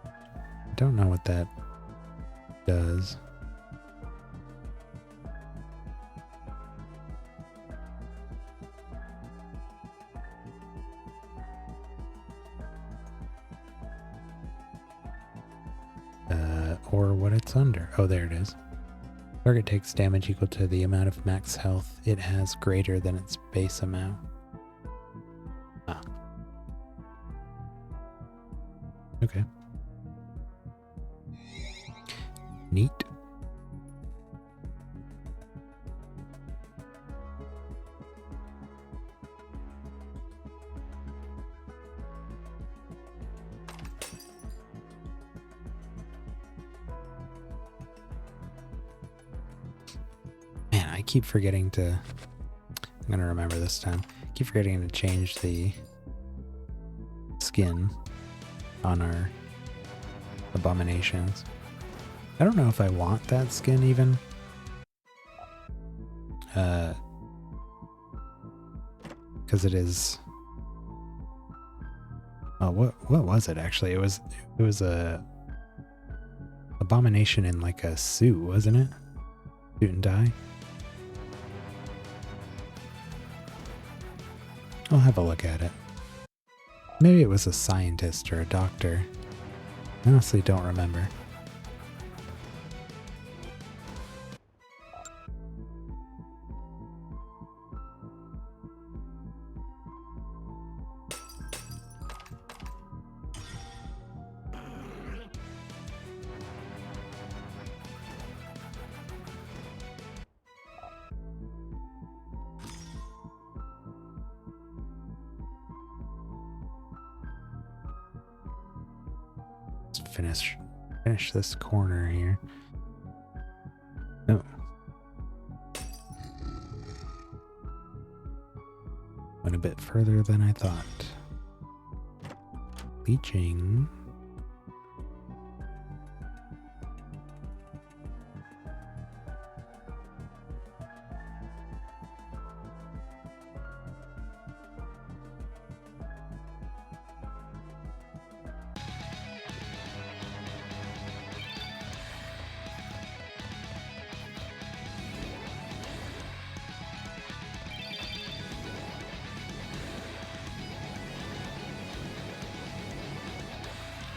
I don't know what that does. Or what it's under. Oh, there it is. Target takes damage equal to the amount of max health it has greater than its base amount. Ah. Okay. Neat. I keep forgetting to, I'm gonna remember this time, keep forgetting to change the skin on our abominations. I don't know if I want that skin even. Because it is, oh, what was it actually? It was a abomination in like a suit, wasn't it? Suit and tie. I'll have a look at it. Maybe it was a scientist or a doctor. I honestly don't remember. Finish this corner here. Oh. Went a bit further than I thought. Leeching.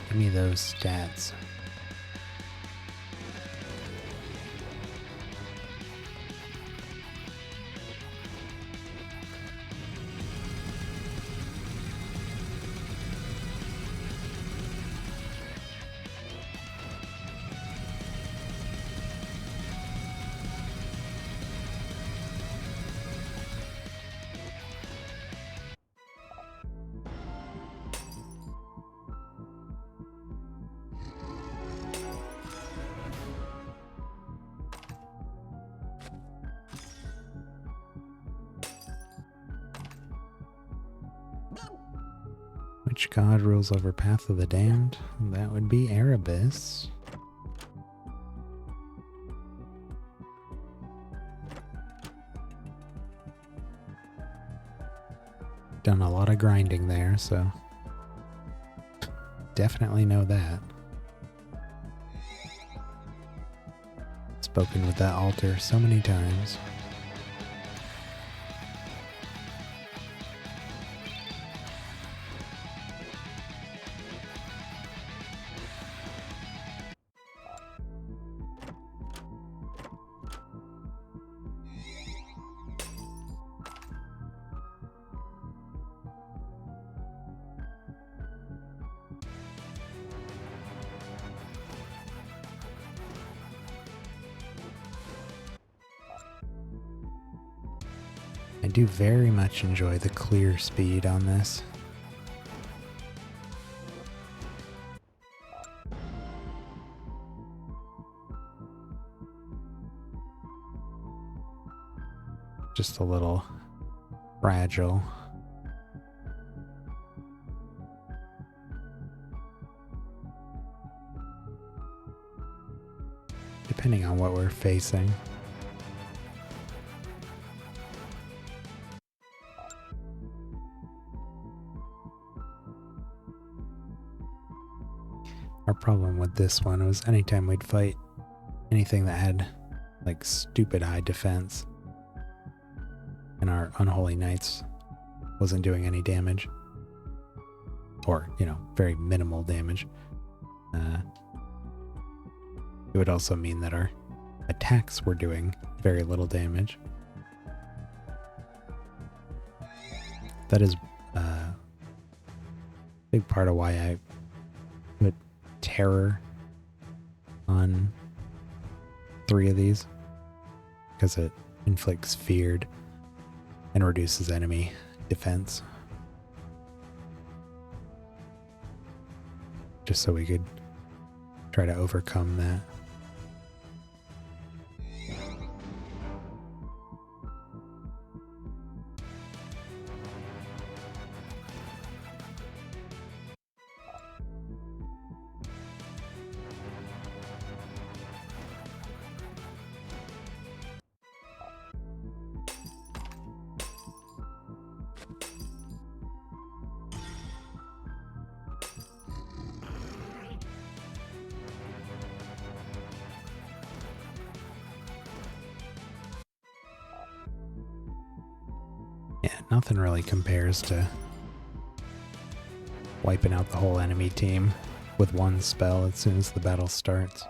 Give me those stats. Which god rules over Path of the Damned? That would be Erebus. Done a lot of grinding there, so definitely know that. Spoken with that altar so many times. I do very much enjoy the clear speed on this. Just a little fragile. Depending on what we're facing. Our problem with this one was anytime we'd fight anything that had like stupid high defense and our Unholy Knights wasn't doing any damage, or, you know, very minimal damage, it would also mean that our attacks were doing very little damage. That is a big part of why I put terror on 3 of these, because it inflicts fear and reduces enemy defense. Just so we could try to overcome that. Yeah, nothing really compares to wiping out the whole enemy team with one spell as soon as the battle starts.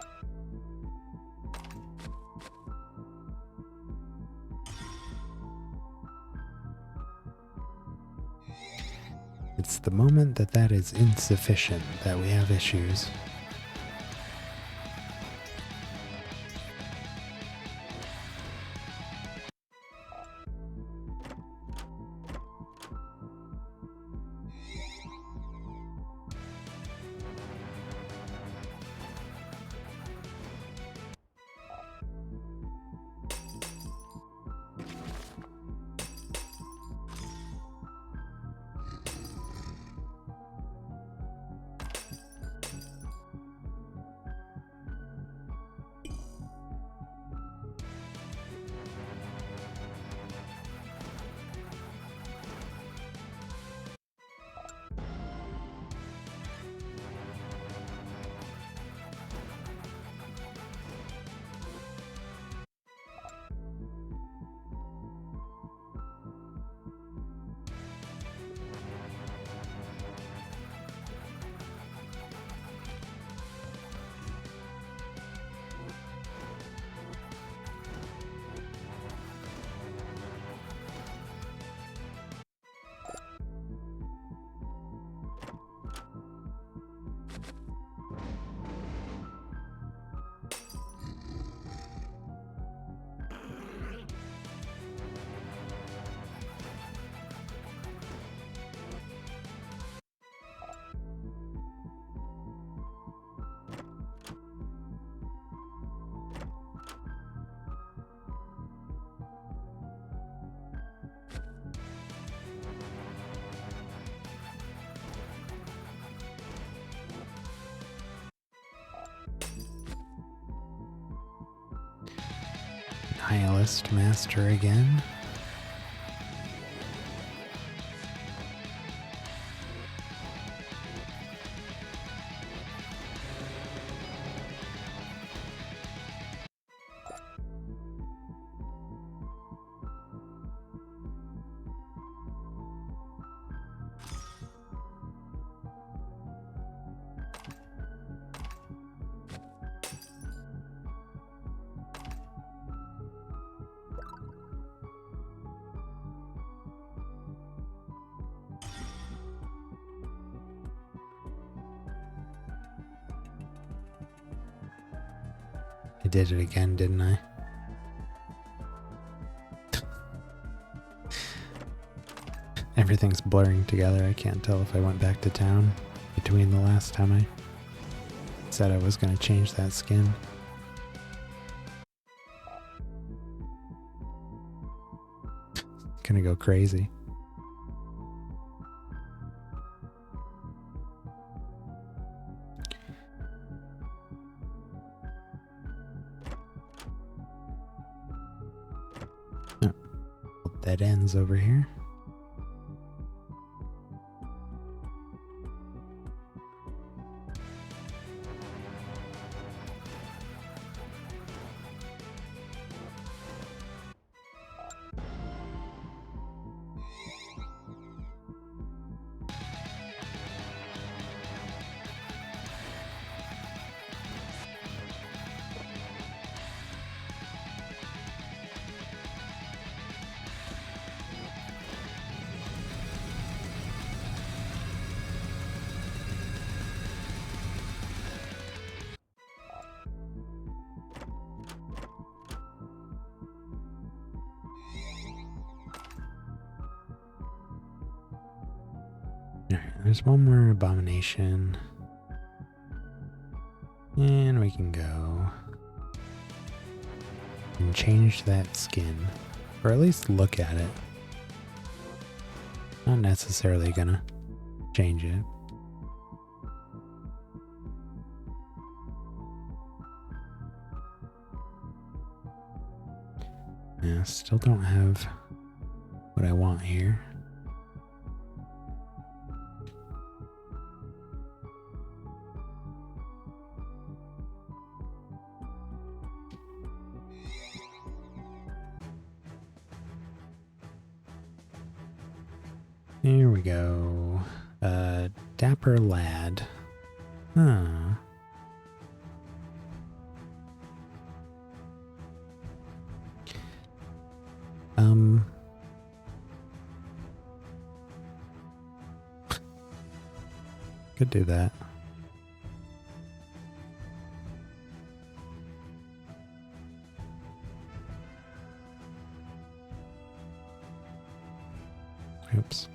It's the moment that that is insufficient that we have issues. Nihilist Master again. I did it again, didn't I? Everything's blurring together. I can't tell if I went back to town between the last time I said I was going to change that skin. Gonna go crazy. Oh, dead ends over here. Alright, there's one more abomination. And we can go and change that skin. Or at least look at it. Not necessarily gonna change it. Yeah, still don't have what I want here. Here we go. Dapper Lad. Huh. Could do that. Oops.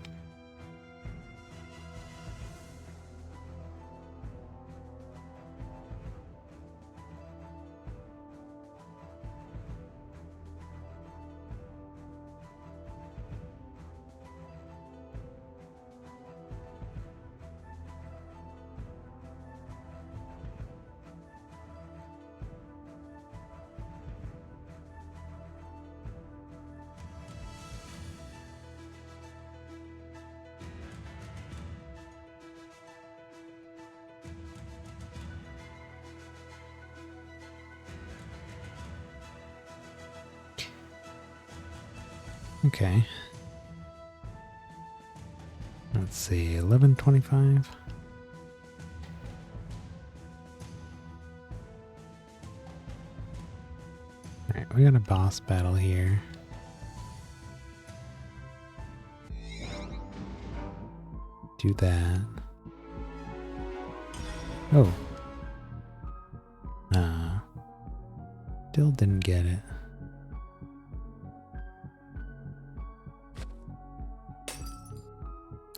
Okay. Let's see, 1125. Alright, we got a boss battle here. Do that. Oh. Still didn't get it.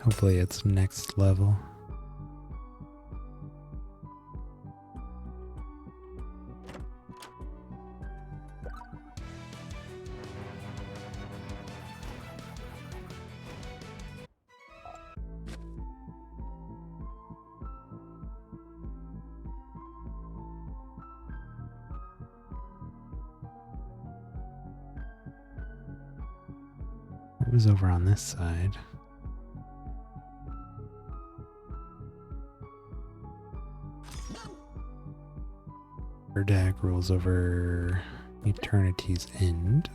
Hopefully it's next level. What was over on this side? Erdag rules over Eternity's End.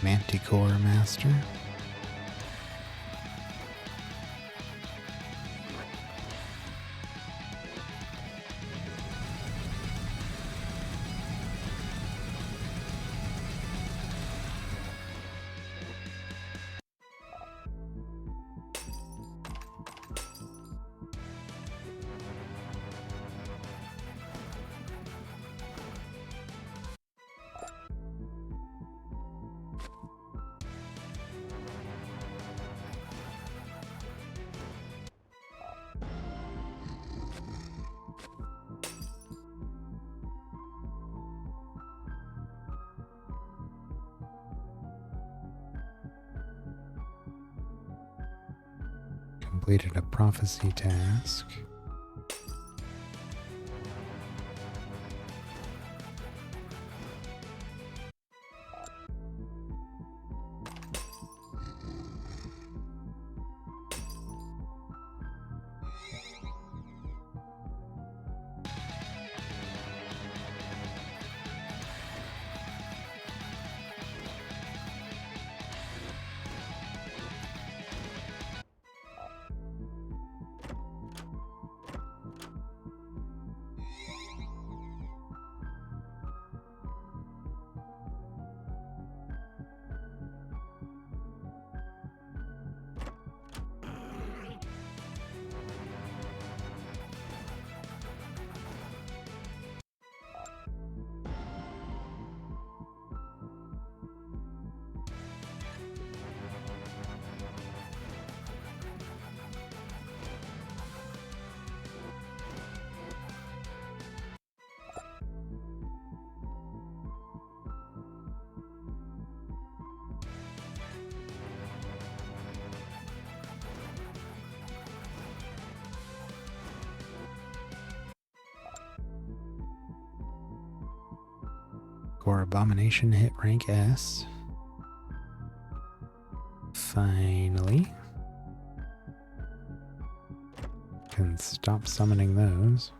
Manticore Master. Completed a prophecy task. Core Abomination hit rank S. Finally. Can stop summoning those.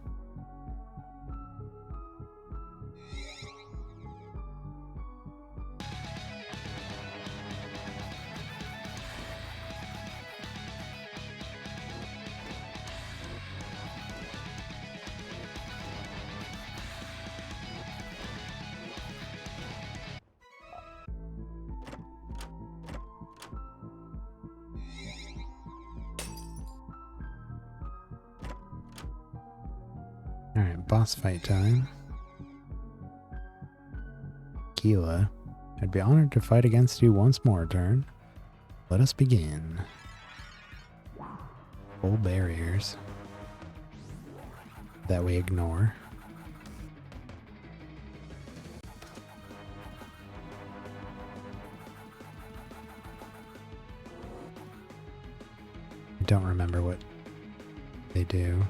Alright, boss fight time. Keela, I'd be honored to fight against you once more, Turn. Let us begin. Full barriers that we ignore. I don't remember what they do.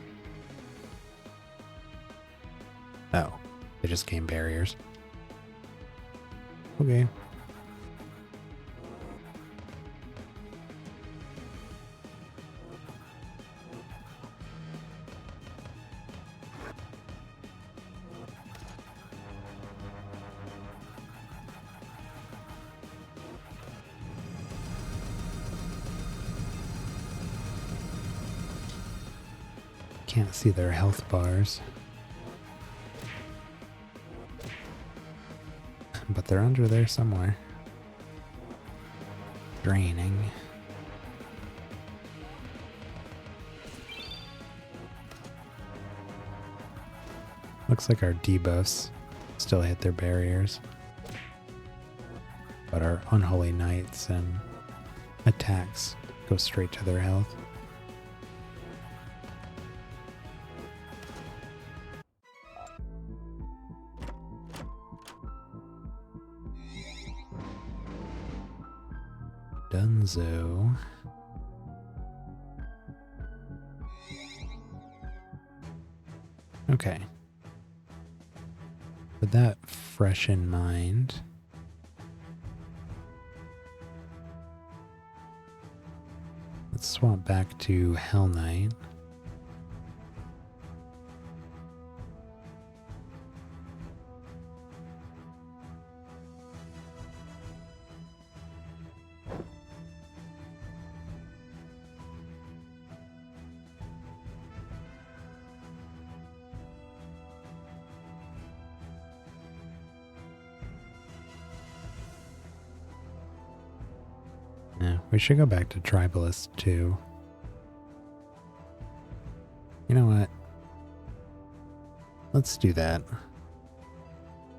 Oh, they just gain barriers. Okay. Can't see their health bars. But they're under there somewhere. Draining. Looks like our debuffs still hit their barriers. But our Unholy Knights and attacks go straight to their health. Dunzo. Okay. With that fresh in mind, let's swap back to Hell Knight. Yeah, we should go back to Tribalist too. You know what? Let's do that.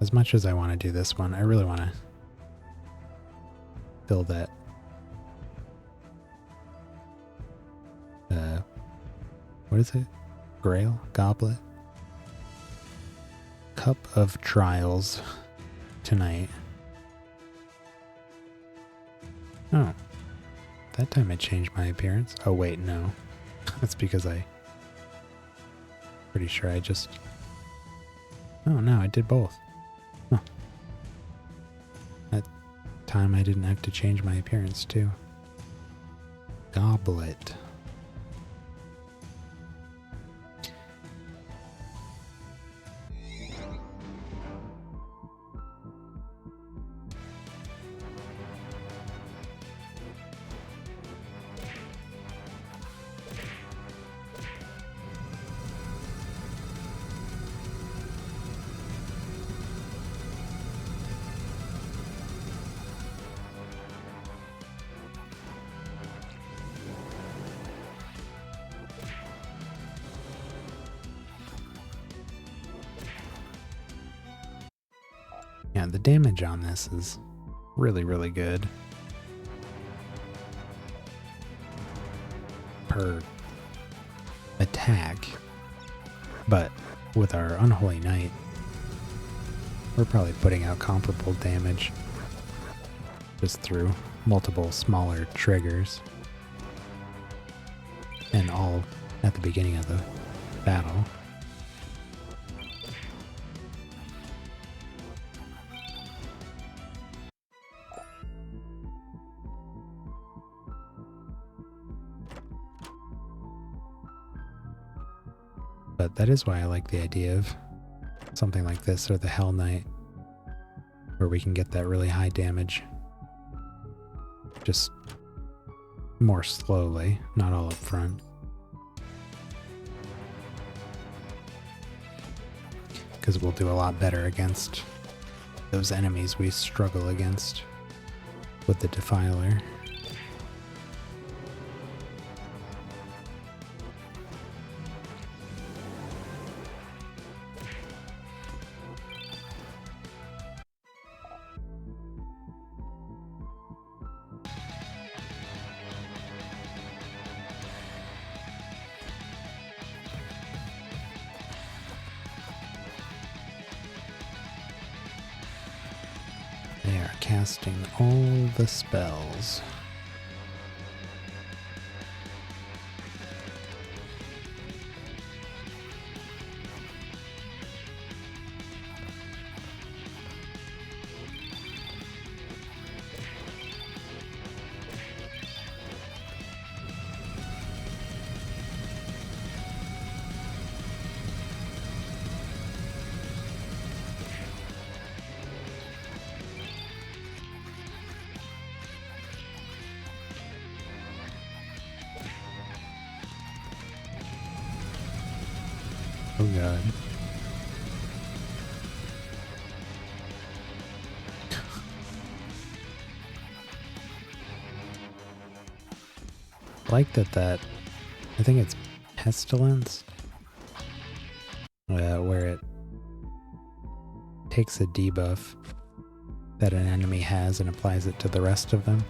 As much as I want to do this one, I really want to fill that what is it? Grail? Goblet? Cup of Trials tonight. Oh. That time I changed my appearance. Oh wait, no. That's because pretty sure I just... Oh no, I did both. Huh. That time I didn't have to change my appearance too. Goblet. Yeah, the damage on this is really, really good. Per attack. But with our Unholy Knight, we're probably putting out comparable damage just through multiple smaller triggers. And all at the beginning of the battle. But that is why I like the idea of something like this or the Hell Knight, where we can get that really high damage just more slowly, not all up front. Because we'll do a lot better against those enemies we struggle against with the Defiler. Start casting all the spells. Oh god. I like that, I think it's Pestilence, where it takes a debuff that an enemy has and applies it to the rest of them.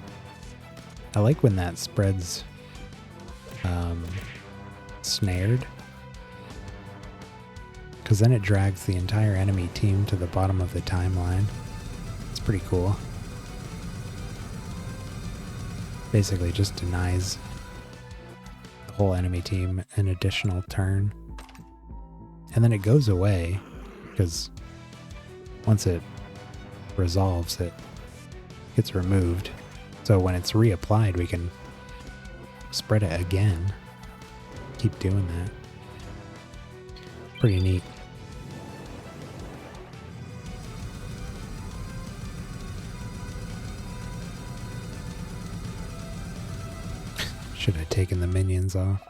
I like when that spreads snared, because then it drags the entire enemy team to the bottom of the timeline. It's pretty cool. Basically just denies the whole enemy team an additional turn. And then it goes away, because once it resolves, it gets removed. So when it's reapplied, we can spread it again. Keep doing that. Pretty neat. Should have taken the minions off.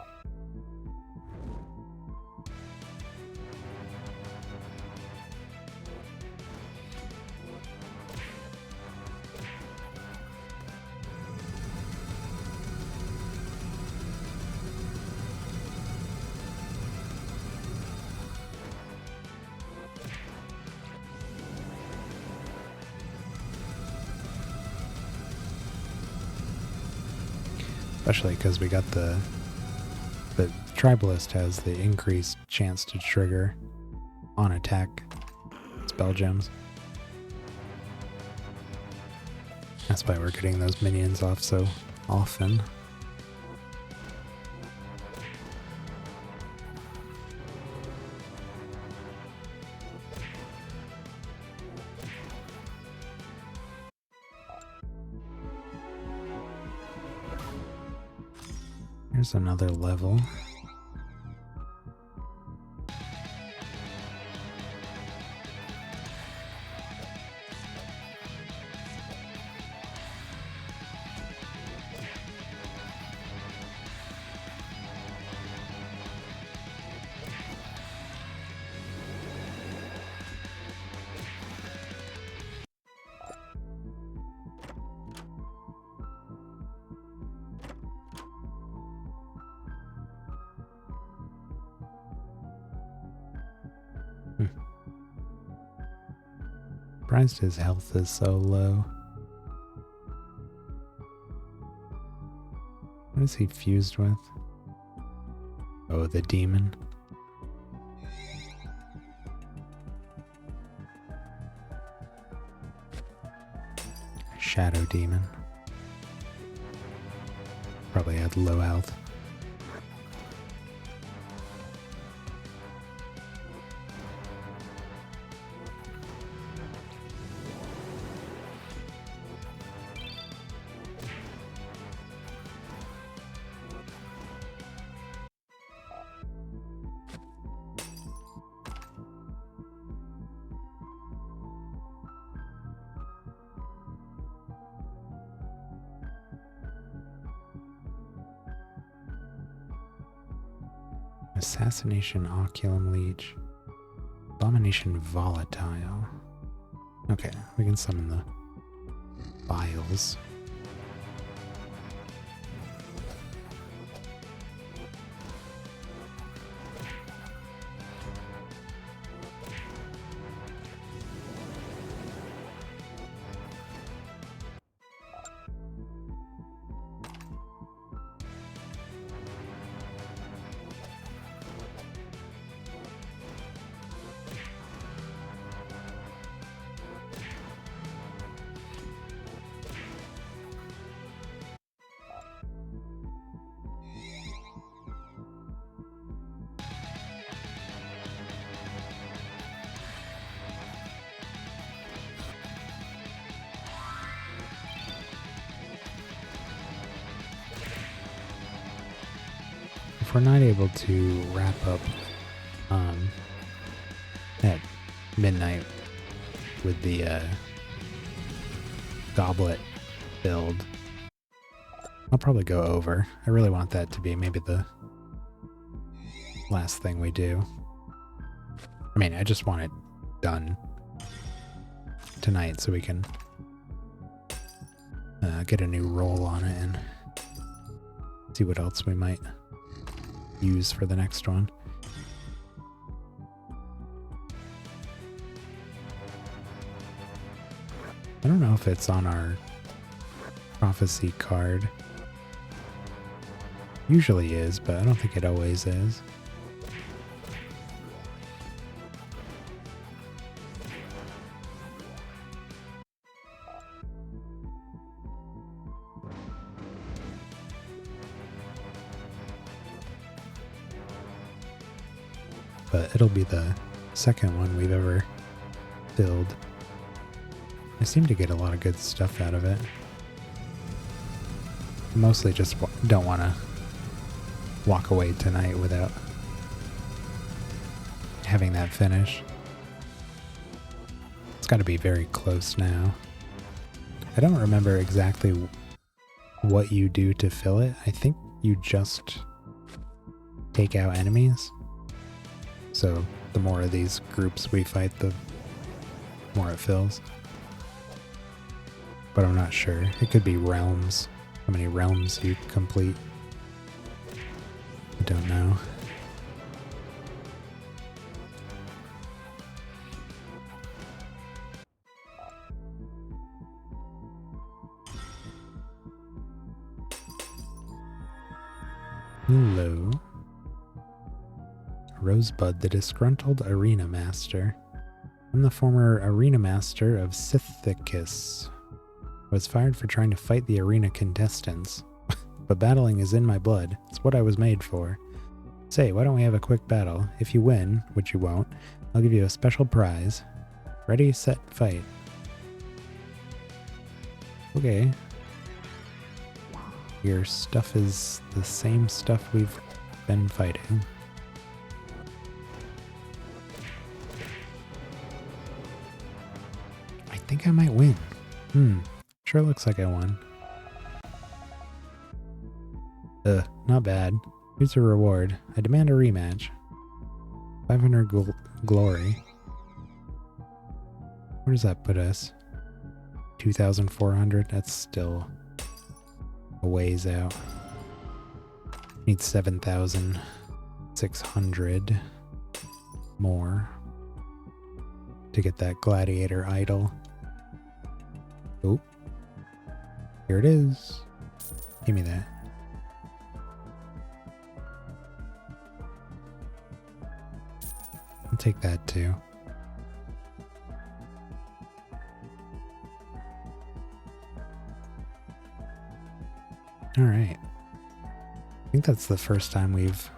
Especially because we got the Tribalist has the increased chance to trigger on attack spell gems. That's why we're getting those minions off so often. Here's another level. Surprised his health is so low. What is he fused with? Oh, the demon. Shadow demon. Probably had low health. Assassination Oculum Leech. Abomination Volatile. Okay, we can summon the Biles. if we're not able to wrap up at midnight with the goblet build, I'll probably go over. I really want that to be maybe the last thing we do. I mean, I just want it done tonight so we can get a new roll on it and see what else we might use for the next one. I don't know if it's on our prophecy card. Usually is, but I don't think it always is. But it'll be the second one we've ever filled. I seem to get a lot of good stuff out of it. Mostly just don't want to walk away tonight without having that finish. It's got to be very close now. I don't remember exactly what you do to fill it. I think you just take out enemies. So the more of these groups we fight, the more it fills. But I'm not sure. It could be realms. How many realms you complete. I don't know. Hello. Rosebud, the disgruntled arena master. I'm the former arena master of Sithicus. I was fired for trying to fight the arena contestants. But battling is in my blood. It's what I was made for. Say, why don't we have a quick battle? If you win, which you won't, I'll give you a special prize. Ready, set, fight. Okay. Your stuff is the same stuff we've been fighting. I think I might win. Sure looks like I won. Not bad. Here's a reward. I demand a rematch. 500 glory. Where does that put us? 2,400? That's still a ways out. Need 7,600 more to get that gladiator idol. Oh, here it is. Give me that. I'll take that too. All right. I think that's the first time we've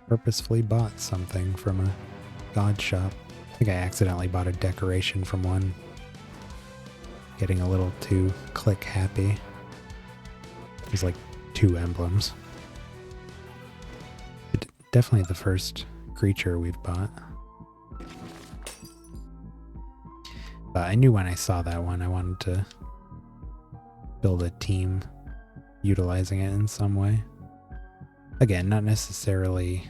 purposefully bought something from a god shop. I think I accidentally bought a decoration from one. Getting a little too click happy. There's like 2 emblems. But definitely the first creature we've bought. But I knew when I saw that one I wanted to build a team utilizing it in some way. Again, not necessarily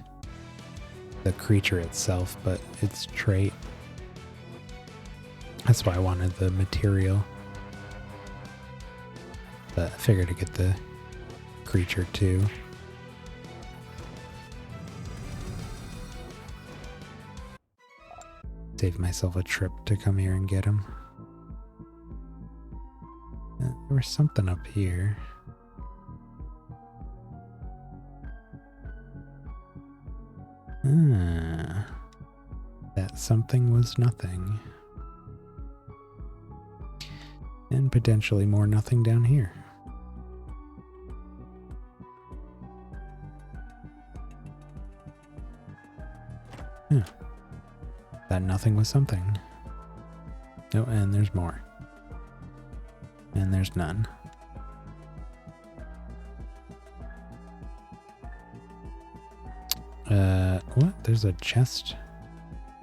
the creature itself, but its trait. That's why I wanted the material. But I figured to get the creature too. Save myself a trip to come here and get him. There was something up here. That something was nothing. And potentially more nothing down here. That nothing was something. Oh, and there's more. And there's none. there's a chest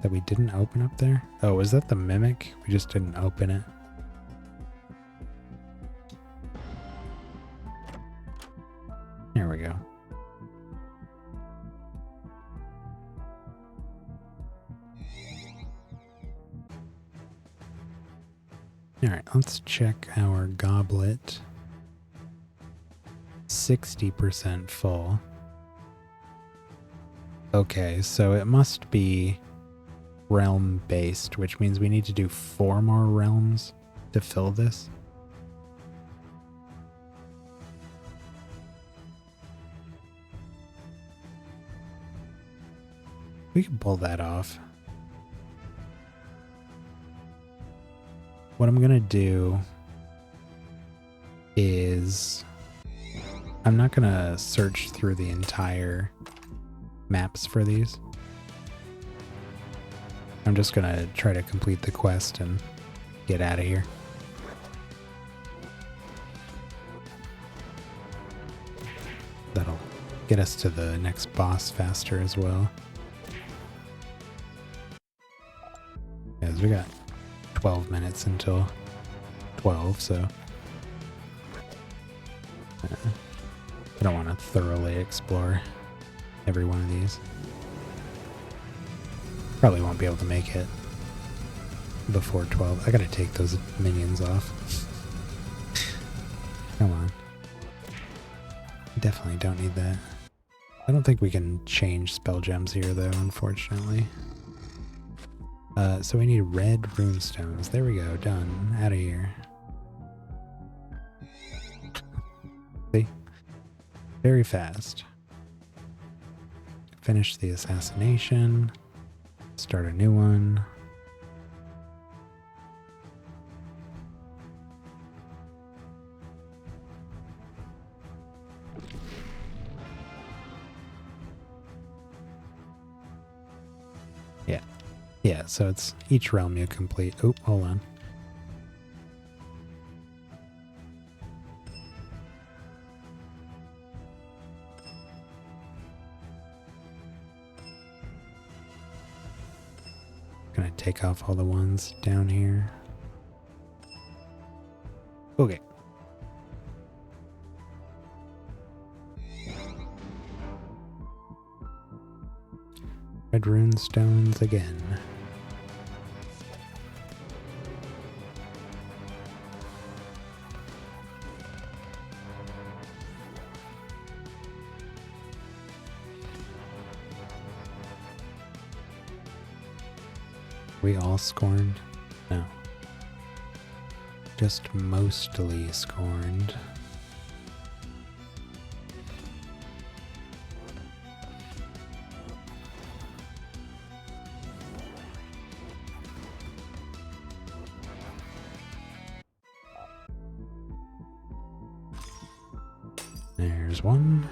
that we didn't open up there. Oh, was that the mimic? We just didn't open it. There we go. Alright, let's check our goblet. 60% full. Okay, so it must be realm based, which means we need to do 4 more realms to fill this. We can pull that off. What I'm gonna do is I'm not gonna search through the entire maps for these. I'm just gonna try to complete the quest and get out of here. That'll get us to the next boss faster as well. Because we got 12 minutes until 12, so I don't want to thoroughly explore every one of these. Probably won't be able to make it before 12. I gotta take those minions off. Come on. Definitely don't need that. I don't think we can change spell gems here though, unfortunately. So we need red runestones. There we go, done. Out of here. See? Very fast. Finish the assassination. Start a new one. Yeah, so it's each realm you complete. Oh, hold on. Gonna take off all the ones down here. Okay. Red rune stones again. We all scorned? No. Just mostly scorned. There's one.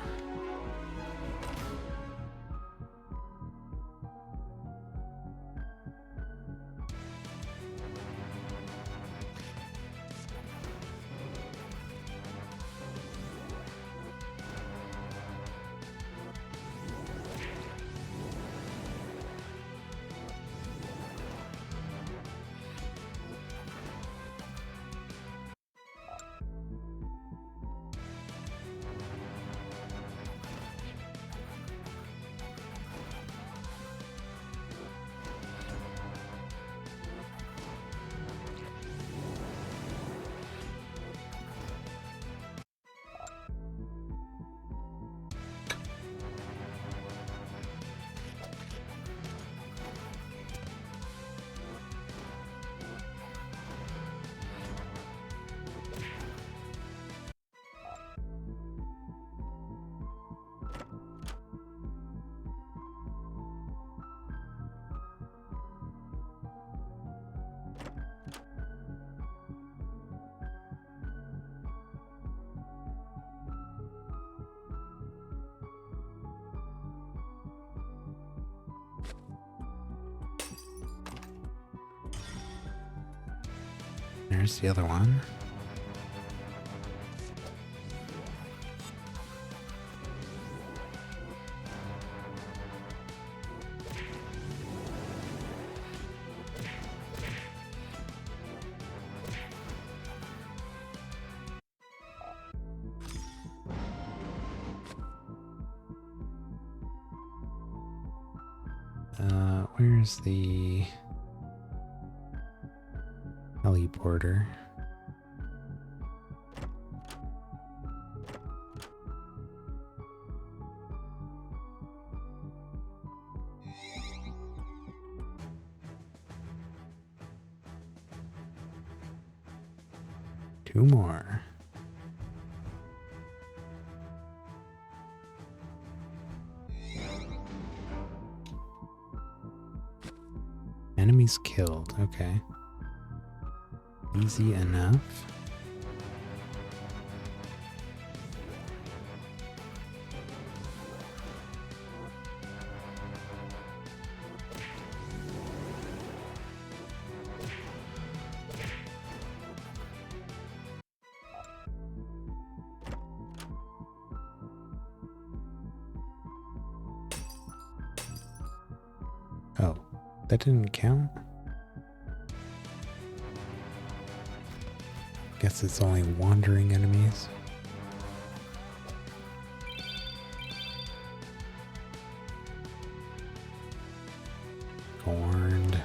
There's the other one. Where's the teleporter? Two more. Enemies killed. Okay. Easy enough. Oh, that didn't count? Guess it's only wandering enemies. Corned.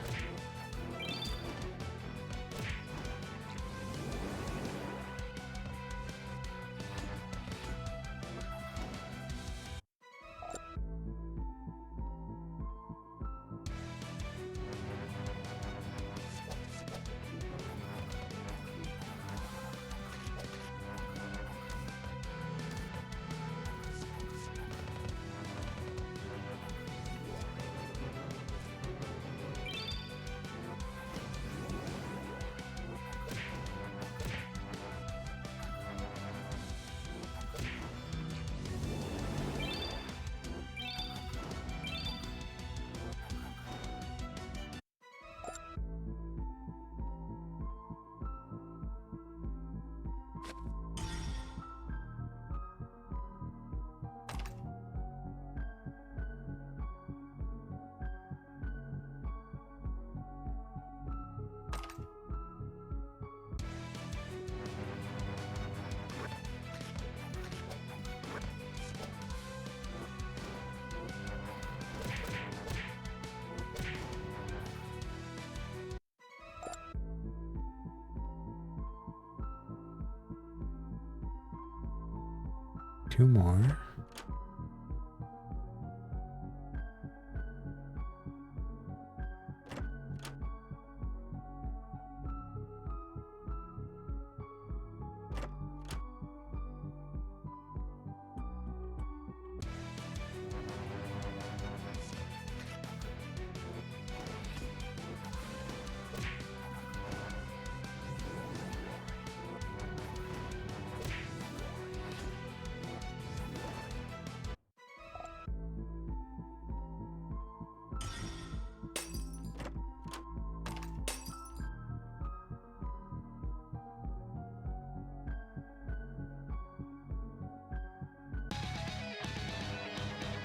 Two more.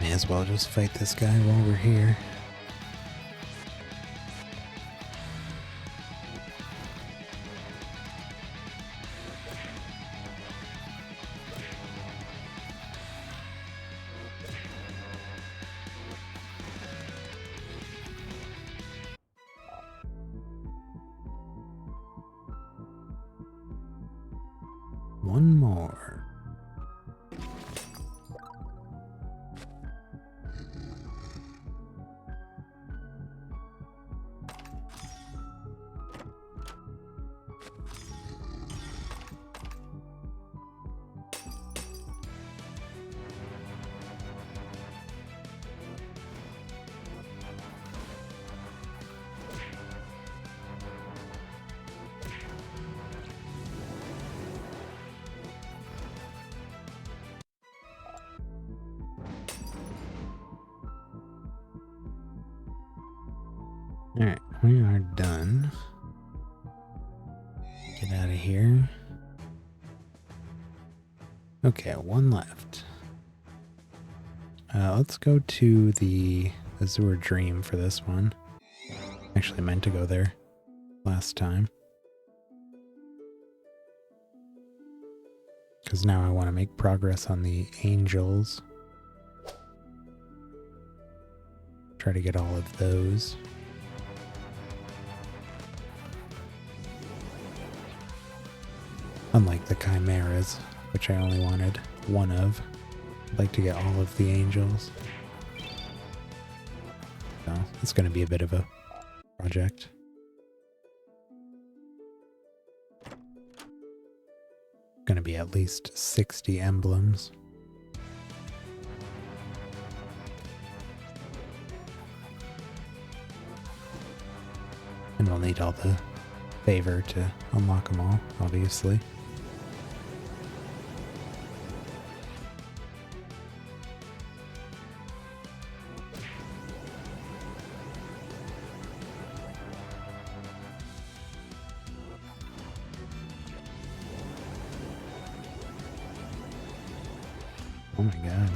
May as well just fight this guy while we're here. One more. Alright, we are done. Get out of here. Okay, one left. Let's go to the Azure Dream for this one. Actually, I meant to go there last time. Because now I want to make progress on the angels. Try to get all of those. Unlike the chimeras, which I only wanted one of. I'd like to get all of the angels. So it's going to be a bit of a project. Going to be at least 60 emblems. And we'll need all the favor to unlock them all, obviously. Oh my god.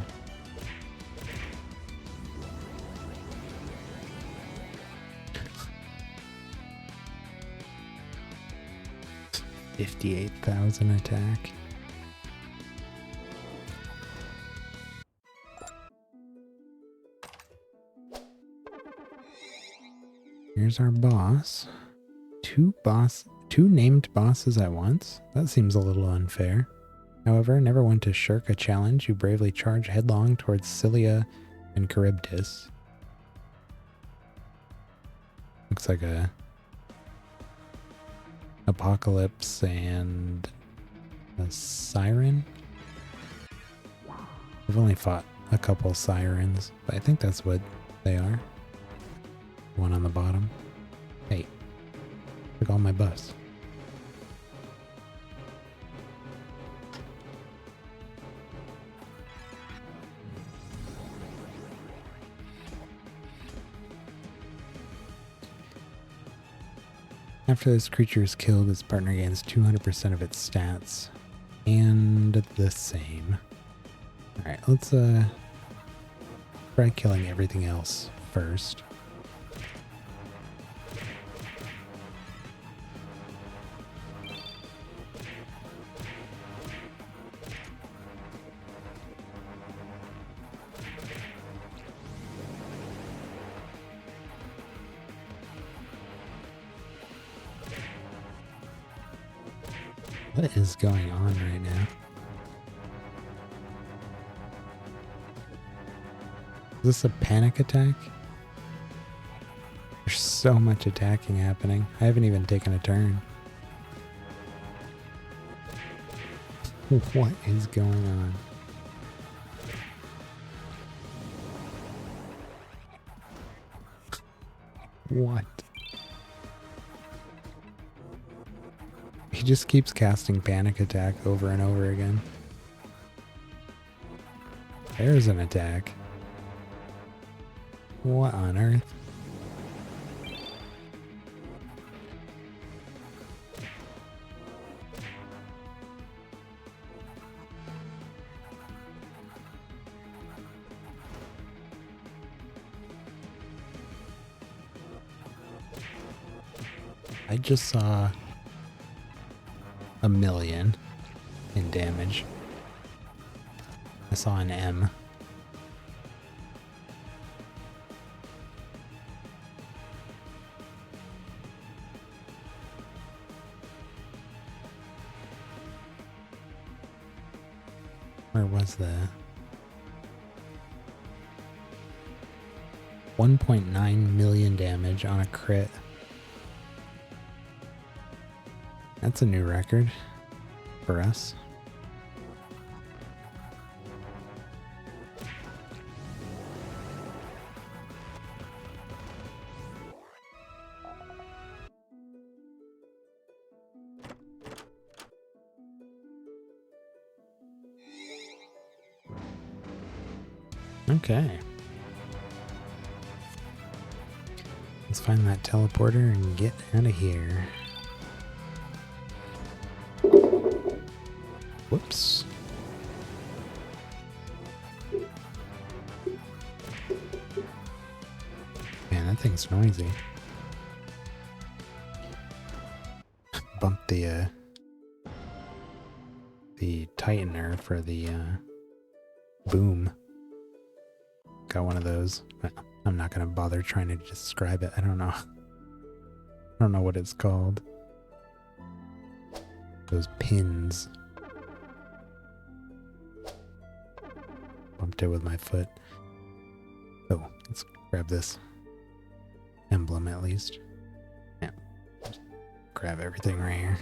$58,000 attack. Here's our boss. Two named bosses at once? That seems a little unfair. However, never one to shirk a challenge, you bravely charge headlong towards Scylla and Charybdis. Looks like a Apocalypse and a Siren. I've only fought a couple Sirens, but I think that's what they are. One on the bottom. Hey, took all my buffs. After this creature is killed, its partner gains 200% of its stats. And the same. Alright, let's try killing everything else first. What is going on right now? Is this a panic attack? There's so much attacking happening. I haven't even taken a turn. What is going on? What? He just keeps casting panic attack over and over again. There's an attack. What on earth? I just saw 1,000,000 in damage. I saw an M. Where was that? 1.9 million damage on a crit. That's a new record for us. Okay. Let's find that teleporter and get out of here. Whoops. Man, that thing's noisy. Bumped the tightener for the boom. Got one of those. Well, I'm not gonna bother trying to describe it. I don't know. I don't know what it's called. Those pins. Bumped it with my foot. Oh, let's grab this emblem at least. Yeah. Just grab everything right here.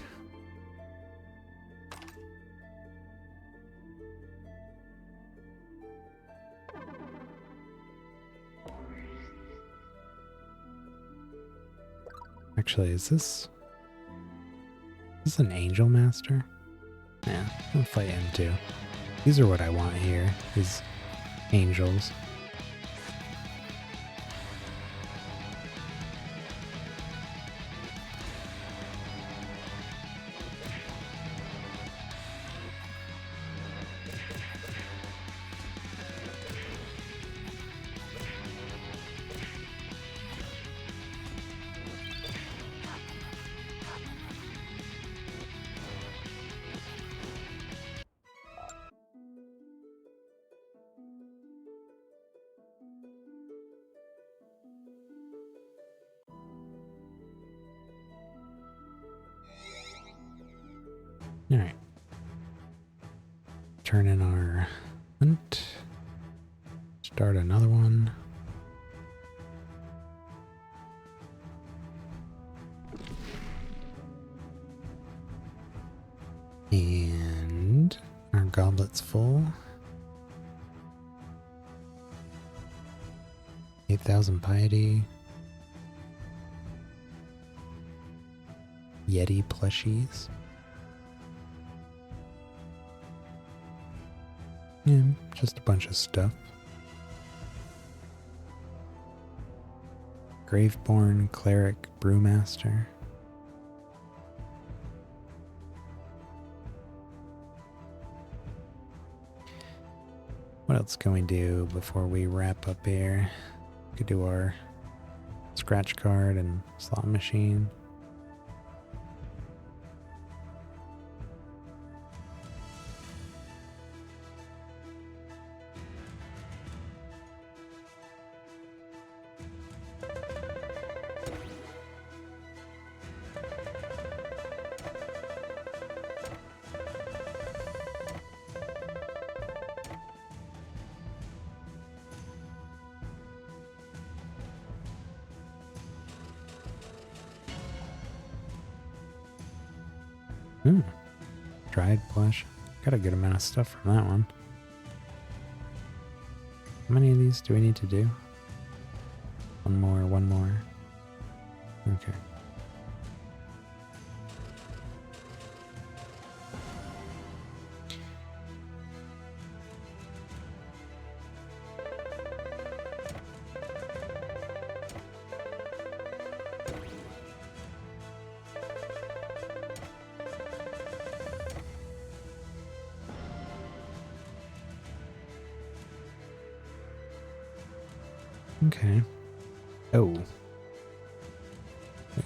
Actually, is this an angel master? Yeah, I'll fight him too. These are what I want here, is angels. Alright. Turn in our hunt. Start another one. And our goblet's full. 8,000 piety. Yeti plushies. Yeah, just a bunch of stuff. Graveborn Cleric Brewmaster. What else can we do before we wrap up here? We could do our scratch card and slot machine. Dried plush. Got a good amount of stuff from that one. How many of these do we need to do? One more. Okay. Okay. Oh.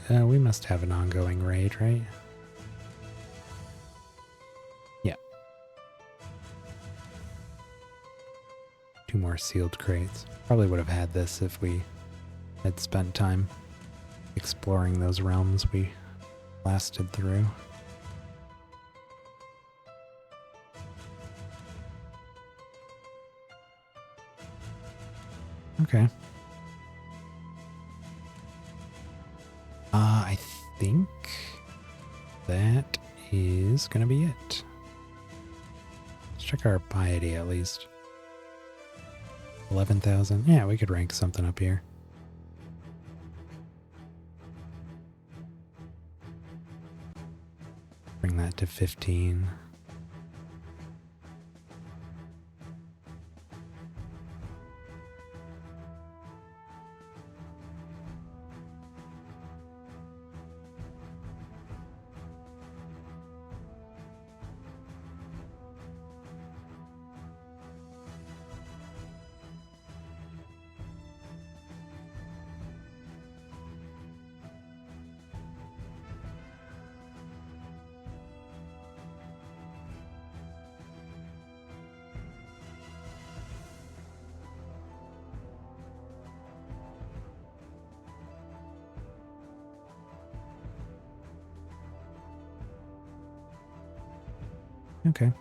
We must have an ongoing raid, right? Yeah. 2 more sealed crates. Probably would have had this if we had spent time exploring those realms we blasted through. Okay. I think that is gonna be it. Let's check our piety at least. 11,000. Yeah, we could rank something up here. Bring that to 15. Okay.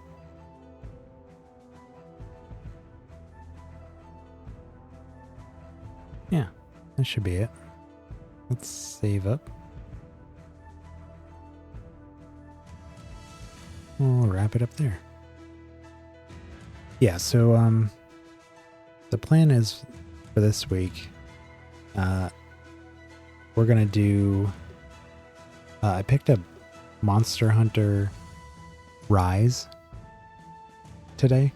Yeah, that should be it. Let's save up. We'll wrap it up there. Yeah, so the plan is for this week, we're gonna do, I picked up Monster Hunter Rise today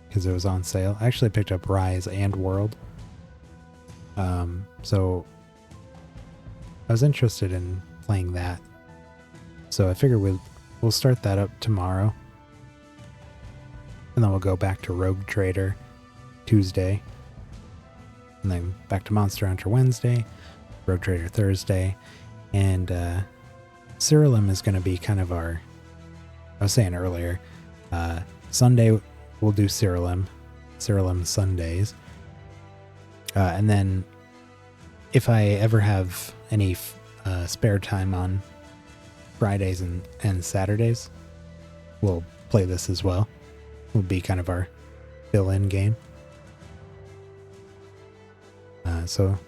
because it was on sale. I actually picked up Rise and World. So I was interested in playing that. So I figured we'll start that up tomorrow. And then we'll go back to Rogue Trader Tuesday. And then back to Monster Hunter Wednesday, Rogue Trader Thursday. And SIRALIM is going to be kind of our, I was saying earlier, Sunday we'll do SIRALIM Sundays. And then if I ever have any spare time on Fridays and Saturdays, we'll play this as well. Will be kind of our fill-in game. So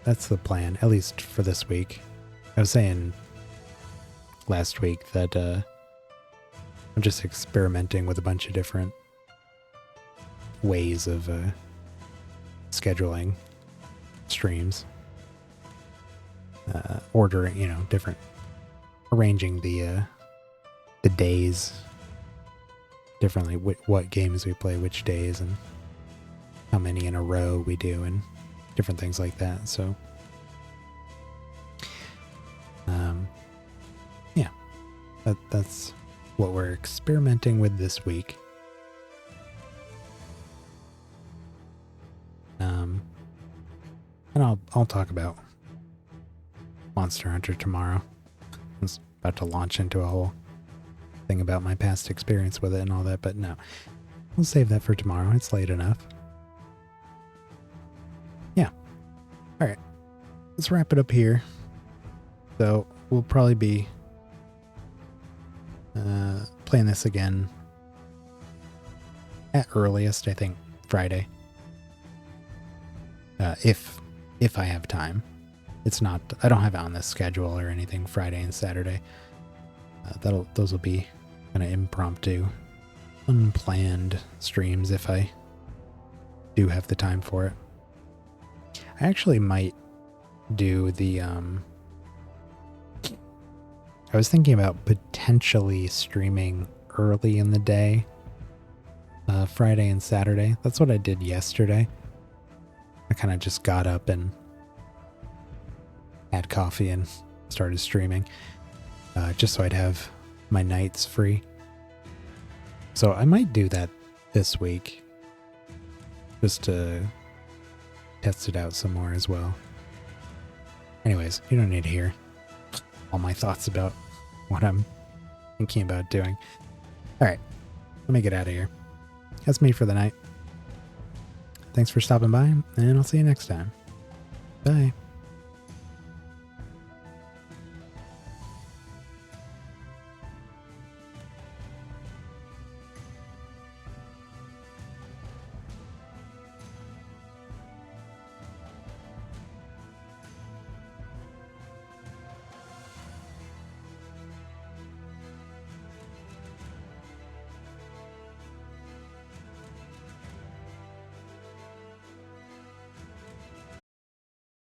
that's the plan, at least for this week. I was saying last week that I'm just experimenting with a bunch of different ways of scheduling streams. Ordering, different, arranging the days differently, what games we play which days and how many in a row we do and different things like that. So yeah, that's what we're experimenting with this week. And I'll talk about Monster Hunter tomorrow. I was about to launch into a whole thing about my past experience with it and all that, but no. We'll save that for tomorrow. It's late enough. Yeah. Alright. Let's wrap it up here. So we'll probably be playing this again at earliest, I think, Friday. If I have time. It's not, I don't have it on the schedule or anything Friday and Saturday. Those will be kind of impromptu, unplanned streams if I do have the time for it. I actually might do the, I was thinking about potentially streaming early in the day, Friday and Saturday. That's what I did yesterday. I kind of just got up and had coffee and started streaming, just so I'd have my nights free. So I might do that this week, just to test it out some more as well. Anyways, you don't need to hear all my thoughts about what I'm thinking about doing. Alright, let me get out of here. That's me for the night. Thanks for stopping by, and I'll see you next time. Bye.